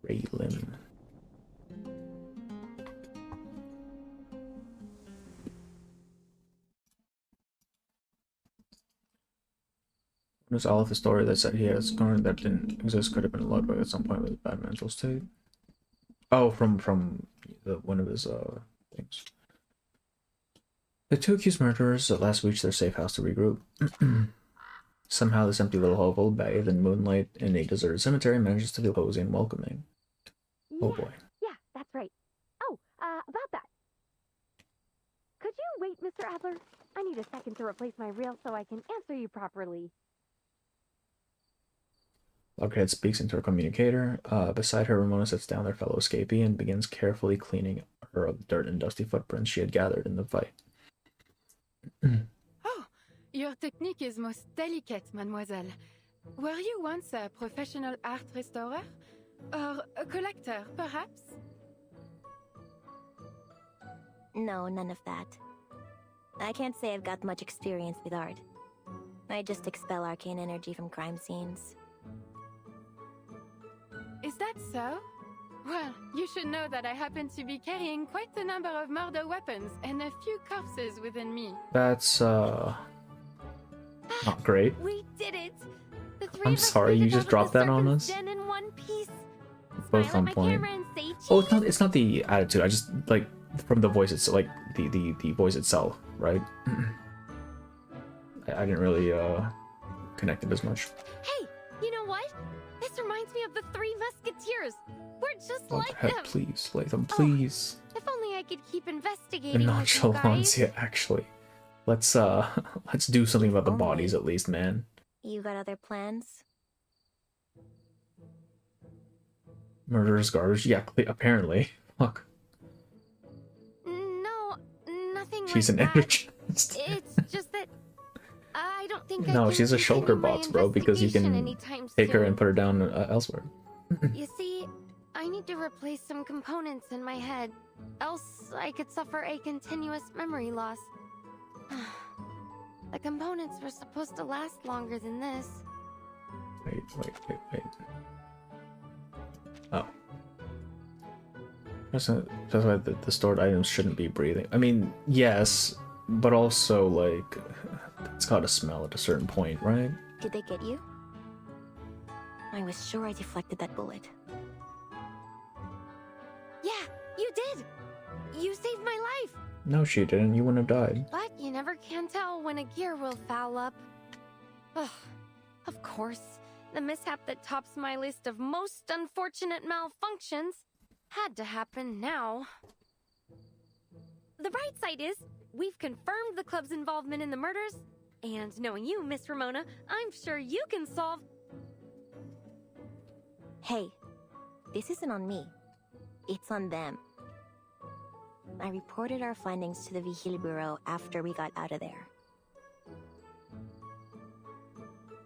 Raylan. There's all of the story that said he had a scar that didn't exist, could have been Ludwig at some point with a bad mental state. Oh, from one of his things. The two accused murderers at last reached their safe house to regroup. Somehow this empty little hovel, bathed in moonlight in a deserted cemetery, manages to feel cozy and welcoming. Oh boy. Yeah, that's right. Oh, about that. Could you wait, Mr. Adler? I need a second to replace my reel so I can answer you properly. Loggerhead speaks into her communicator. Beside her, Ramona sits down their fellow escapee and begins carefully cleaning her of the dirt and dusty footprints she had gathered in the fight. Oh, your technique is most delicate, mademoiselle. Were you once a professional art restorer? Or a collector, perhaps? No, none of that. I can't say I've got much experience with art. I just expel arcane energy from crime scenes. Is that so? Well, you should know that I happen to be carrying quite a number of murder weapons and a few corpses within me. That's, not great. We did it! The three I'm of us sorry, you figured just out dropped the that on us? serpent's den in one piece. Both Smile on at my point. camera and say Oh, it's not the attitude. I just, like, from the voice, it's like the voice itself, right? I didn't really connected as much. Hey, you know what? This reminds me of the Three Musketeers. We're just Oh, like head, them. please, Latham, please. If only I could keep The investigating with you nonchalance, guys. yeah, actually. Let's let's do something about the bodies at least, man. You got other plans? Murderous garbage? Yeah, apparently. Fuck. No, nothing She's like an that. energist. It's just that I don't think I No, can she's a continue shulker my bots, bro, because you investigation can anytime take her soon. and put her down elsewhere. You see, I need to replace some components in my head, else I could suffer a continuous memory loss. The components were supposed to last longer than this. Wait. Oh. That's why the stored items shouldn't be breathing. I mean, yes, but also, like, it's gotta smell at a certain point, right? Did they get you? I was sure I deflected that bullet. Yeah, you did! You saved my life! No, she didn't. You wouldn't have died. But you never can tell when a gear will foul up. Ugh. Of course, the mishap that tops my list of most unfortunate malfunctions had to happen now. The bright side is, we've confirmed the club's involvement in the murders, and knowing you, Miss Ramona, I'm sure you can solve... Hey, this isn't on me. It's on them. I reported our findings to the Vigil Bureau after we got out of there.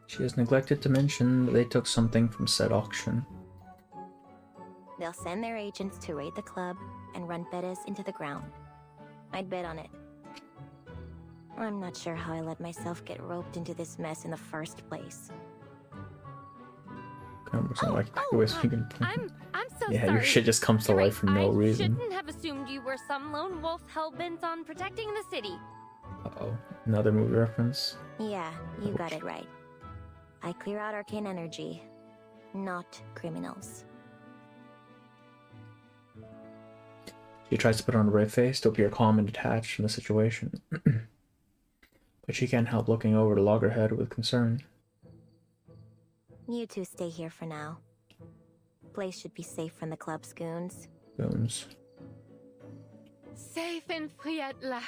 She has neglected to mention that they took something from said auction. They'll send their agents to raid the club and run Bettis into the ground. I'd bet on it. I'm not sure how I let myself get roped into this mess in the first place. I'm so Yeah, sorry. your shit just comes to life for no reason. Shouldn't have assumed you were some lone wolf hell-bent on protecting the city. Uh-oh. Another movie reference. Yeah, you got it right. I clear out arcane energy, not criminals. She tries to put on a brave face to appear calm and detached from the situation. But she can't help looking over to Loggerhead with concern. You two stay here for now. Place should be safe from the club's goons. Goons. Safe and free at last.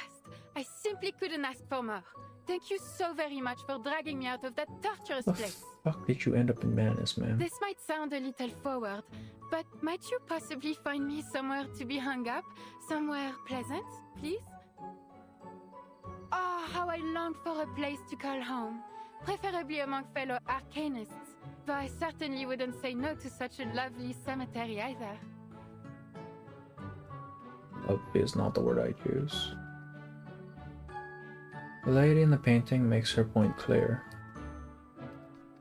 I simply couldn't ask for more. Thank you so very much for dragging me out of that torturous The place. fuck did you end up in Manus, man? This might sound a little forward, but might you possibly find me somewhere to be hung up? Somewhere pleasant, please? Oh, how I long for a place to call home. Preferably among fellow arcanists, though I certainly wouldn't say no to such a lovely cemetery either. Love is not the word I'd use. The lady in the painting makes her point clear.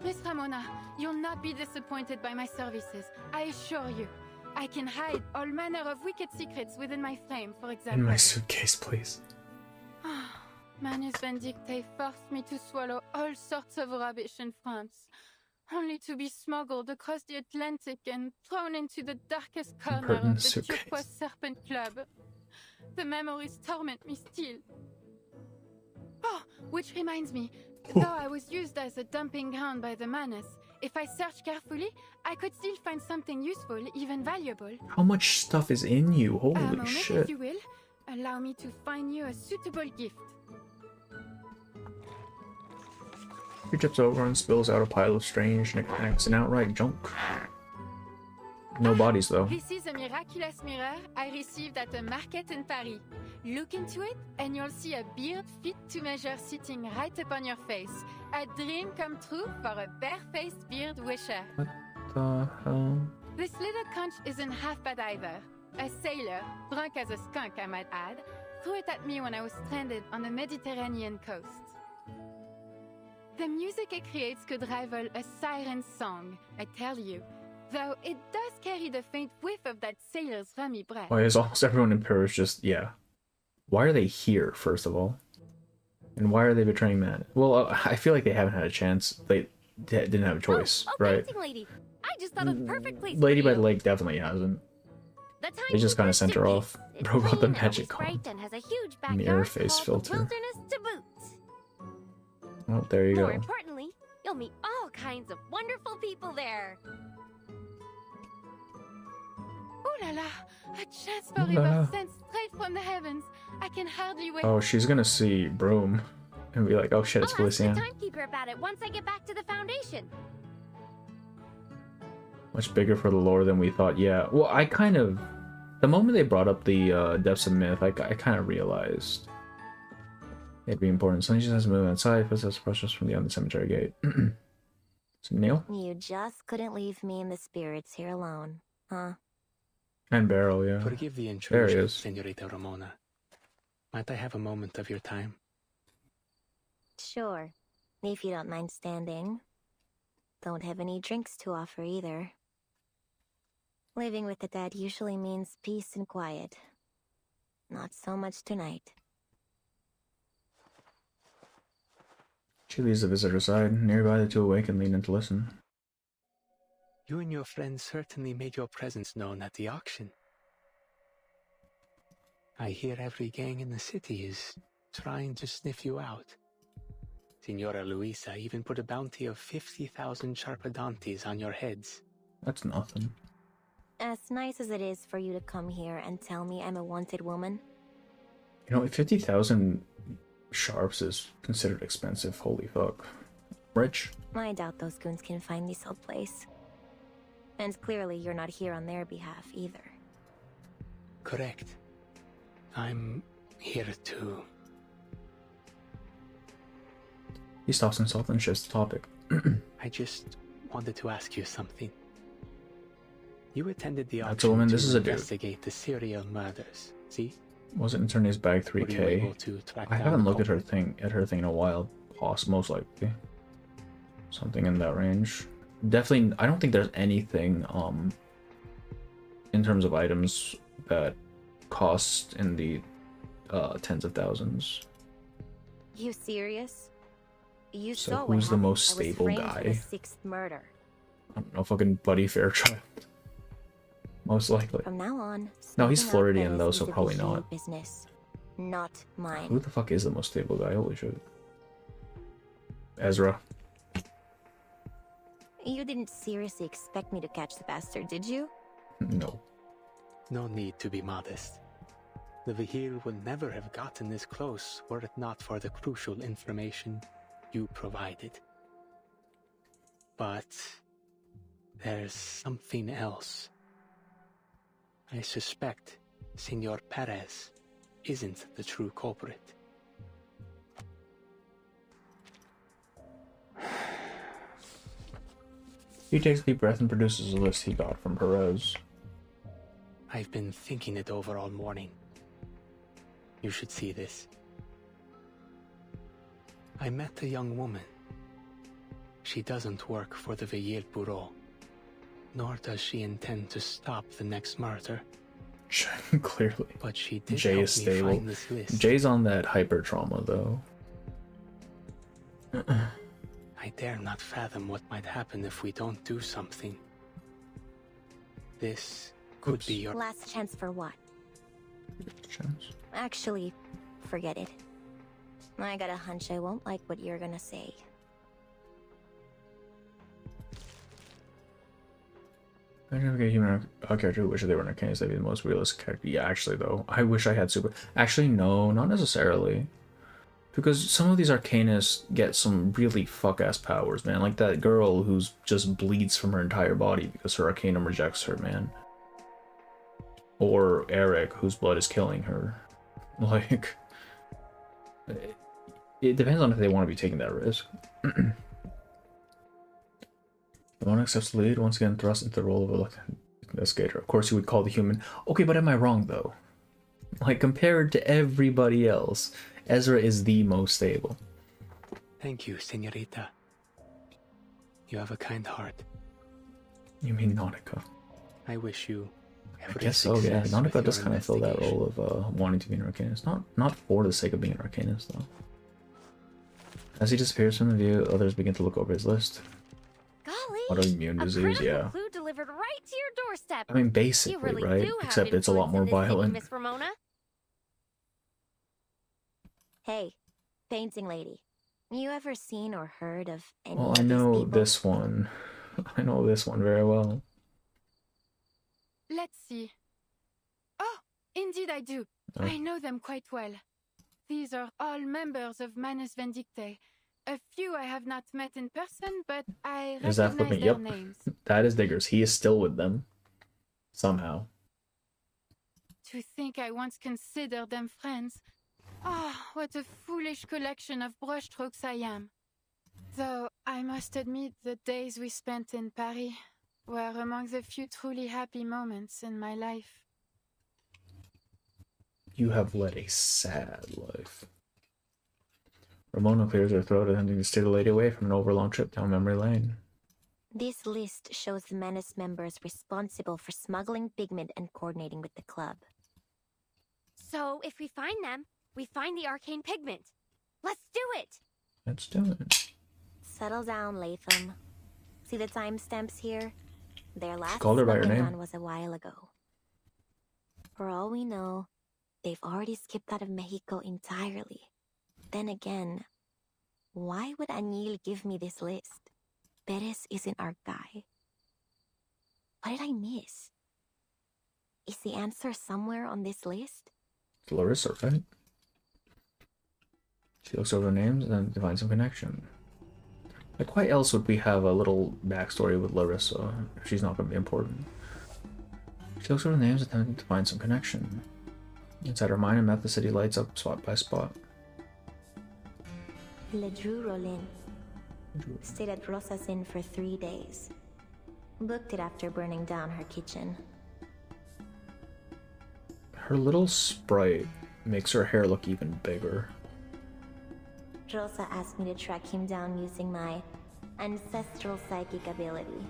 Miss Ramona, you'll not be disappointed by my services, I assure you. I can hide all manner of wicked secrets within my frame, for example. In my suitcase, please. Manus Vindictae forced me to swallow all sorts of rubbish in France, only to be smuggled across the Atlantic and thrown into the darkest corner of the suitcase. Turquoise Serpent Club. The memories torment me still. Oh, which reminds me, though I was used as a dumping ground by the Manus, if I search carefully, I could still find something useful, even valuable. How much stuff is in you? A Holy moment, shit. if you will. Allow me to find you a suitable gift. She tips over and spills out a pile of strange knickknacks and outright junk. No bodies, though. This is a miraculous mirror I received at a market in Paris. Look into it, and you'll see a beard fit to measure sitting right upon your face. A dream come true for a bare-faced beard wisher. What the hell? This little conch isn't half bad either. A sailor, drunk as a skunk I might add, threw it at me when I was stranded on the Mediterranean coast. The music it creates could rival a siren's song, I tell you. Though it does carry the faint whiff of that sailor's rummy breath. Why is almost everyone in Paris just, yeah. Why are they here, first of all? And why are they betraying Matt? Well, I feel like they haven't had a chance. They didn't have a choice, right? Dancing lady, I just thought of the perfect place Lady for by you. the Lake definitely hasn't. The They just kind of sent her off. Broke out the clean, magic bright, con. and has a huge And the backyard airface called the filter. Wilderness to boot. Oh, there you More go. importantly, you'll meet all kinds of wonderful people there. Ooh la la! A chance for Ooh la la. rebirth sent straight from the heavens. I can hardly wait. Oh, she's gonna see Broom and be like, oh shit, it's I'll ask the Felician. timekeeper about it once I get back to the Foundation. Much bigger for the lore than we thought. Yeah, well, I kind of... The moment they brought up the depths of myth, I kind of realized it'd be important. So he just has to move outside, possess precious from the other cemetery gate. So, Neil? You just couldn't leave me and the spirits here alone, huh? And Barrel, yeah. Forgive the There he intrusion, is. Senorita Ramona. Might I have a moment of your time? Sure, if you don't mind standing. Don't have any drinks to offer either. Living with the dead usually means peace and quiet. Not so much tonight. She leaves the visitor's side. Nearby, the two awake and lean in to listen. You and your friends certainly made your presence known at the auction. I hear every gang in the city is trying to sniff you out. Signora Luisa even put a bounty of 50,000 Charpadontes on your heads. That's nothing. As nice as it is for you to come here and tell me I'm a wanted woman, You know, 50,000 sharps is considered expensive. Holy fuck. Rich? I doubt those goons can find this old place. And clearly you're not here on their behalf either. Correct. I'm here to... He stops himself and shifts the topic. I just wanted to ask you something. You attended the That's a auction woman, to this is a dude. investigate the serial murders, see? Was it in Turner's bag Were you 3K? able to track I down haven't the looked at her culprit? thing in a while. Most likely. Something in that range. Definitely, I don't think there's anything in terms of items that cost in the tens of thousands. You serious? You So saw what who's the happened. most I was stable framed for guy? the 6th murder. I don't know, fucking Buddy Fairchild. Most likely. From now on, No, he's smoking out Floridian Perez though, is so a probably visual not. Business, not mine. Who the fuck is the most stable guy? Holy shit. Ezra. You didn't seriously expect me to catch the bastard, did you? No. No need to be modest. The Vahir would never have gotten this close were it not for the crucial information you provided. But there's something else. I suspect Senor Perez isn't the true culprit. He takes a deep breath and produces a list he got from Perez. I've been thinking it over all morning. You should see this. I met a young woman. She doesn't work for the Veil Bureau, nor does she intend to stop the next murder. Clearly. But she did Jay help is me stable. find this list. Jay's on that hyper trauma though. I dare not fathom what might happen if we don't do something. This could be your Last chance for what? Chance. Actually, forget it. I got a hunch I won't like what you're gonna say. I never get a human character who wishes they were an arcanist. That'd be the most realistic character. Yeah, actually, though. I wish I had super... Actually, no, not necessarily. Because some of these arcanists get some really fuck-ass powers, man. Like that girl who's just bleeds from her entire body because her arcanum rejects her, man. Or Eric, whose blood is killing her. Like... It depends on if they want to be taking that risk. The one accepts the lead, once again thrust into the role of an investigator. Of course, you would call the human. Okay, but am I wrong, though? Like, compared to everybody else, Ezra is the most stable. Thank you, Senorita. You have a kind heart. You mean Nautica? I wish you I every guess so, yeah. success Nautica with does your kind of fill that investigation. role of wanting to be an arcanist. Not for the sake of being an arcanist, though. As he disappears from the view, others begin to look over his list. Golly, Autoimmune a disease, critical yeah. clue delivered right to your doorstep. I mean, basically, you really right? do have Except it's a lot influence more in this city, violent. Miss Ramona. Hey, painting lady. You ever seen or heard of any Well, of I these know people? this one. I know this one very well. Let's see. Oh, indeed I do. Oh. I know them quite well. These are all members of Manus Vindictae. A few I have not met in person, but I Is that recognize flipping? their Yep. names. That is Diggers. He is still with them. Somehow. To think I once considered them friends. Ah, what a foolish collection of brushstrokes I am. Though I must admit the days we spent in Paris were among the few truly happy moments in my life. You have led a sad life. Ramona clears her throat, attempting to steer the lady away from an overlong trip down memory lane. This list shows the Menace members responsible for smuggling pigment and coordinating with the club. So, if we find them, we find the arcane pigment. Let's do it! Let's do it. Settle down, Latham. See the timestamps here? Their last called her by her smuggling name. run was a while ago. For all we know, they've already skipped out of Mexico entirely. Then again, why would Anil give me this list? Perez isn't our guy. What did I miss? Is the answer somewhere on this list? It's Larissa, right? She looks over the names and then finds some connection. Like, why else would we have a little backstory with Larissa if she's not going to be important? She looks over the names, attempting to find some connection. Inside her mind, a map the city lights up spot by spot. Ledru Rollin. Stayed at Rosa's Inn for 3 days. Booked it after burning down her kitchen. Her little sprite makes her hair look even bigger. Rosa asked me to track him down using my ancestral psychic ability.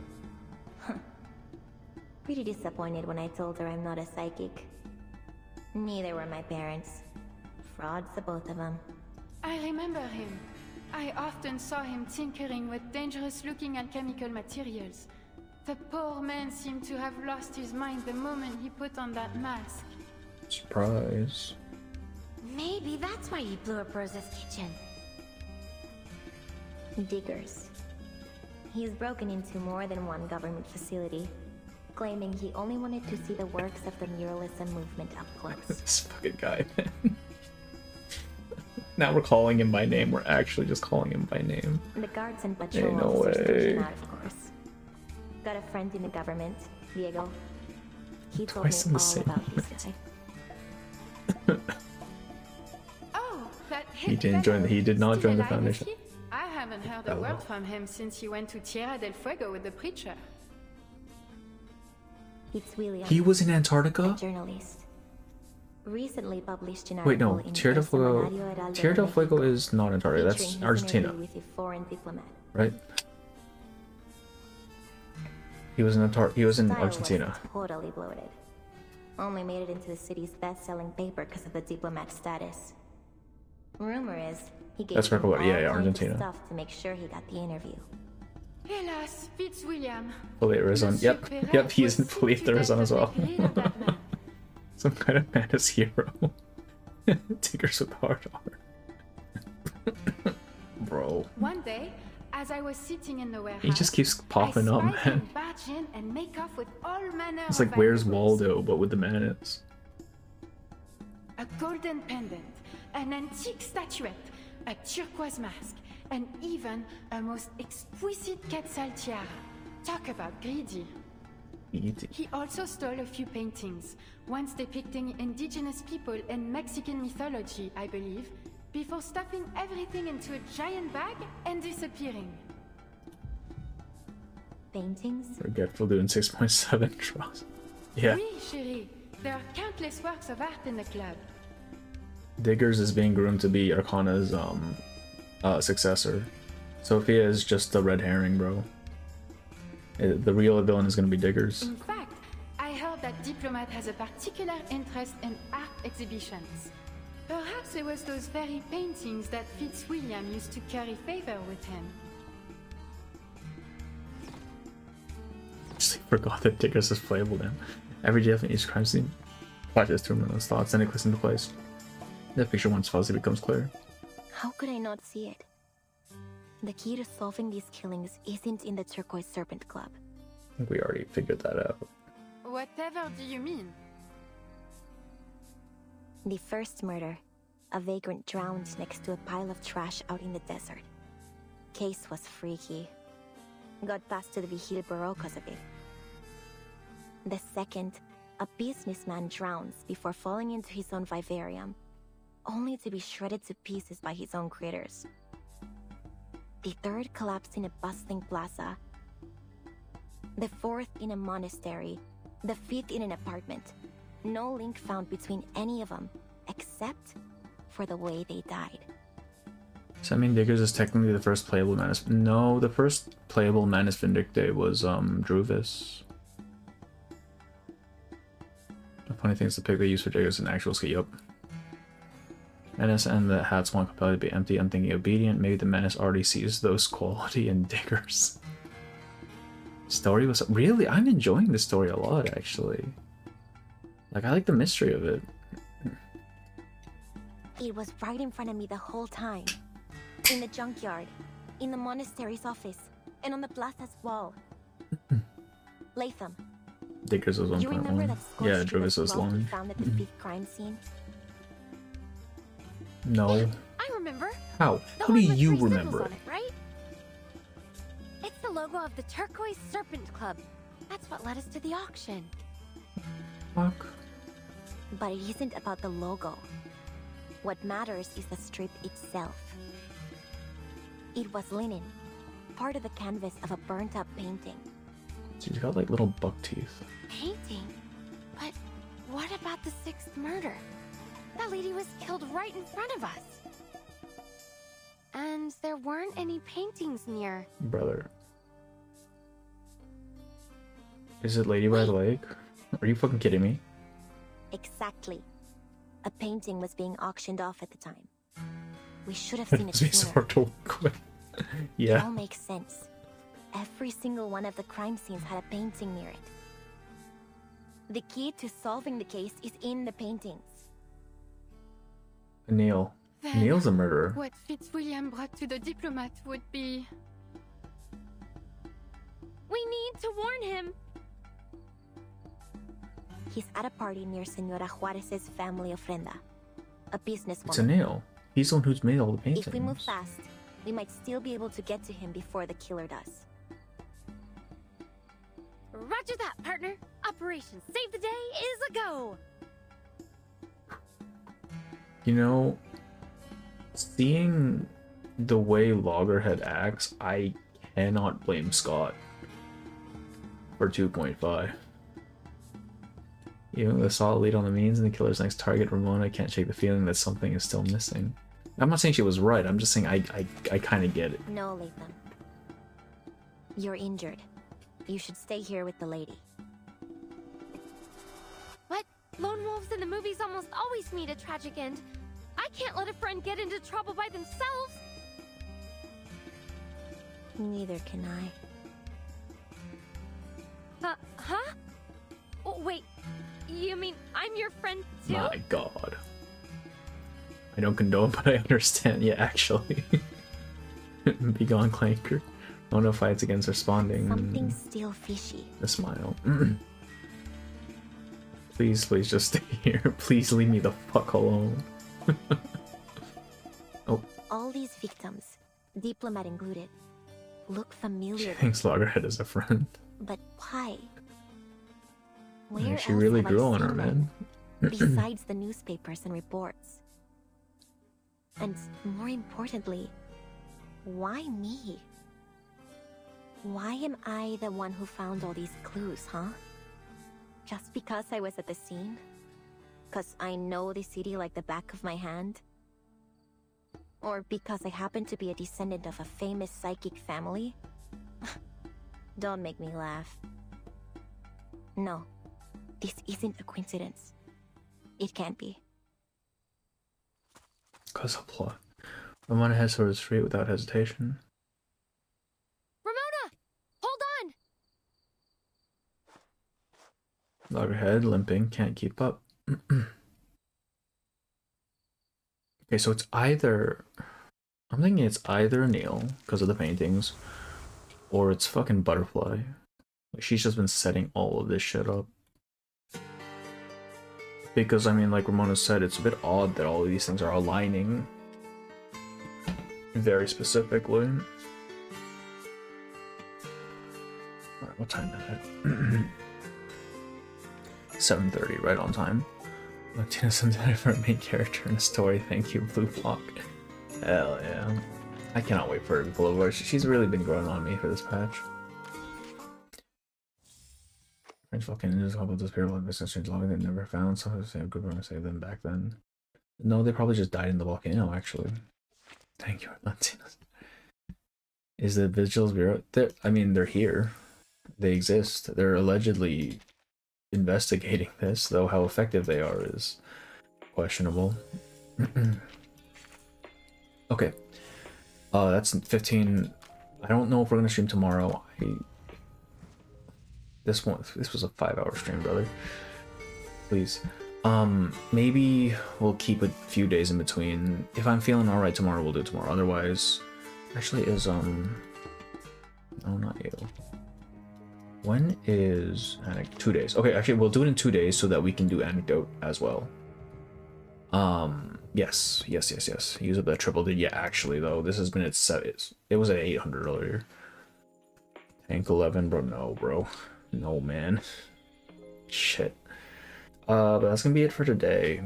Pretty disappointed when I told her I'm not a psychic. Neither were my parents. Frauds, the both of them. I remember him. I often saw him tinkering with dangerous-looking alchemical materials. The poor man seemed to have lost his mind the moment he put on that mask. Surprise. Maybe that's why he blew up Rosa's kitchen. Diggers. He's broken into more than one government facility, claiming he only wanted to see the works of the muralism movement up close. This fucking guy, man. Now we're calling him by name. We're actually just calling him by name. The guards and patrol Ain't no officers took him way. out, of course. Got a friend in the government, Diego. He told Twice in me the all same about this guy. Oh, that He didn't join. He did not join the Still alive, is foundation. he? I haven't heard a word from him since he went to Tierra del Fuego with the preacher. It's William. He was in a Antarctica. journalist. Recently published an Wait, no. article in Tierra del El Fuego. Semanario Heraldo Tierra de del Fuego Mexico, is not Antarctica. That's featuring his Argentina, interview with a foreign diplomat. right? He was in He was in Style Argentina. was totally bloated. Only made it into the city's best-selling paper because of the diplomat status. Rumor is he gave That's him right, all yeah, kinds of Argentina. stuff to make sure he got the interview. Hélas, Fitzwilliam. Felipe Arizona. Yep, Monsieur Perez yep. He's in was Felipe to Arizona as death well. to make rid of that man. Some kind of Manus hero. Tickers with hard R. Bro. One day, as I was sitting in the warehouse, He just keeps popping I up, spied man. him barge in and make off with all manner It's of like Where's valuables. Waldo, but with the Manus. A golden pendant, an antique statuette, a turquoise mask, and even a most exquisite quetzal tiara. Talk about greedy. He also stole a few paintings, once depicting indigenous people in Mexican mythology, I believe, before stuffing everything into a giant bag and disappearing. Paintings? Forgetful doing 6.7 draws. Yeah. Oui, chérie. There are countless works of art in the club. Diggers is being groomed to be Arcana's successor. Sophia is just the red herring, bro. The real villain is gonna be Diggers. In fact, I heard that Diplomat has a particular interest in art exhibitions. Perhaps it was those very paintings that Fitzwilliam used to curry favor with him. Just forgot that Diggers is playable now. Every Japanese crime scene flashes through those thoughts and it clicks into place. The picture once fuzzy becomes clear. How could I not see it? The key to solving these killings isn't in the Turquoise Serpent Club. I think we already figured that out. Whatever do you mean? The first murder, a vagrant drowned next to a pile of trash out in the desert. Case was freaky. Got passed to the Vigil Bureau because of it. The second, a businessman drowns before falling into his own vivarium, only to be shredded to pieces by his own critters. The third collapsed in a bustling plaza. The fourth in a monastery. The fifth in an apartment. No link found between any of them, except for the way they died. Does that mean Diggers is technically the first playable Manus? No, the first playable Manus Vindicte was Druvis. The funny thing is the pick they used for Diggers is an actual ski. Yup. Menace and the hats want compelled to be empty, unthinking, obedient. Maybe the Menace already sees those quality in Diggers. Story was really, I'm enjoying the story a lot actually. Like, I like the mystery of it. It was right in front of me the whole time. In the junkyard, in the monastery's office, and on the plaza's wall. Latham. Diggers was 1.1. You remember that Yeah, Druvis was long. found at the fifth crime scene? No. I remember. How? The How do one with you 3 symbols remember on it? it, right? It's the logo of the Turquoise Serpent Club. That's what led us to the auction. Fuck. But it isn't about the logo. What matters is the strip itself. It was linen, part of the canvas of a burnt-up painting. She's got like little buck teeth. Painting? But what about the 6th murder? That lady was killed right in front of us. And there weren't any paintings near. Brother. Is it Lady by the Lake? Are you fucking kidding me? Exactly. A painting was being auctioned off at the time. We should have seen it Must be sooner. sort of quick. It Yeah. all makes sense. Every single one of the crime scenes had a painting near it. The key to solving the case is in the paintings. Neil. Then, Neil's a murderer. What Fitzwilliam brought to the diplomat would be... We need to warn him. He's at a party near Senora Juarez's family ofrenda. A businesswoman. It's a Neil. He's the one who's made all the paintings. If we move fast, we might still be able to get to him before the killer does. Roger that, partner. Operation Save the Day is a go. You know, seeing the way Loggerhead acts, I cannot blame Scott for 2.5. You know, the solid lead on the means and the killer's next target, Ramona can't shake the feeling that something is still missing. I'm not saying she was right, I'm just saying I kind of get it. No, Latham. You're injured. You should stay here with the lady. What? Lone wolves in the movies almost always meet a tragic end. I can't let a friend get into trouble by themselves. Neither can I. Huh? Oh, wait. You mean I'm your friend too? My god. I don't condone, but I understand. Yeah, actually. Be gone, Clanker. Mona fights against responding. Something's still fishy. A smile. Please, please just stay here. Please leave me the fuck alone. Oh. All these victims, diplomat included, look familiar. Thanks, Loggerhead is a friend. But why? Where Yeah, she else really have I grew on her, seen man. them, besides the newspapers and reports? And more importantly, why me? Why am I the one who found all these clues, huh? Just because I was at the scene? 'Cause I know the city like the back of my hand? Or because I happen to be a descendant of a famous psychic family? Don't make me laugh. No, this isn't a coincidence. It can't be. Cause of plot. Ramona heads toward the street without hesitation. Ramona! Hold on! Loggerhead, limping, can't keep up. Okay, so it's either I'm thinking it's either Neil, because of the paintings, or it's fucking Butterfly. Like, she's just been setting all of this shit up. Because, I mean, like Ramona said, it's a bit odd that all of these things are aligning very specifically. Alright, what time is it? 7:30, right on time. Latina Santana for a main character in a story, thank you, Blue Block. Hell yeah. I cannot wait for her to pull over. She's really been growing on me for this patch. French fucking ninjas couple disappeared while business strange lobby they never found. Some of the same group to save them back then. No, they probably just died in the volcano, actually. Thank you, Atlantinas. Is the Vigils Bureau? I mean, they're here. They exist. They're allegedly investigating this, though how effective they are is questionable. Okay. That's 15. I don't know if we're gonna stream tomorrow. This was a 5-hour stream, brother. Please. Maybe we'll keep a few days in between. If I'm feeling alright tomorrow, we'll do it tomorrow. Otherwise, actually is no, not you. When is 2 days? Okay, actually we'll do it in 2 days so that we can do anecdote as well. Yes. Use up that triple did. Yeah, actually though, this has been at 7. It was at 800 earlier. Tank 11, bro. No, bro. No, man. Shit. But that's gonna be it for today.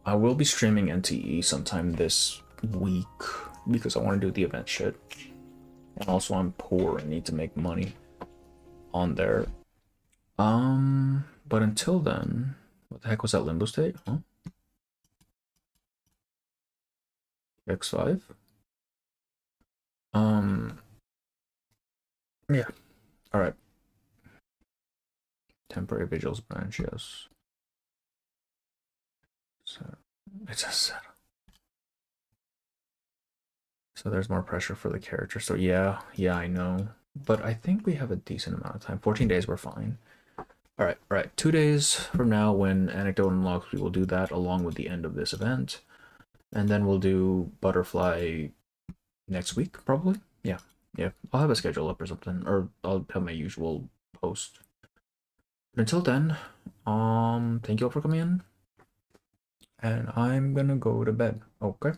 I will be streaming NTE sometime this week because I want to do the event shit. And also I'm poor and need to make money on there. But until then, what the heck was that limbo state? Huh? X5? Yeah. Alright. Temporary Vigils branch, yes. So it's a setup. So there's more pressure for the character. So yeah, I know. But I think we have a decent amount of time. 14 days, we're fine. Alright. 2 days from now when Anecdote unlocks, we will do that along with the end of this event. And then we'll do Butterfly next week, probably. Yeah. I'll have a schedule up or something. Or I'll have my usual post. But until then, thank you all for coming in. And I'm gonna go to bed. Okay.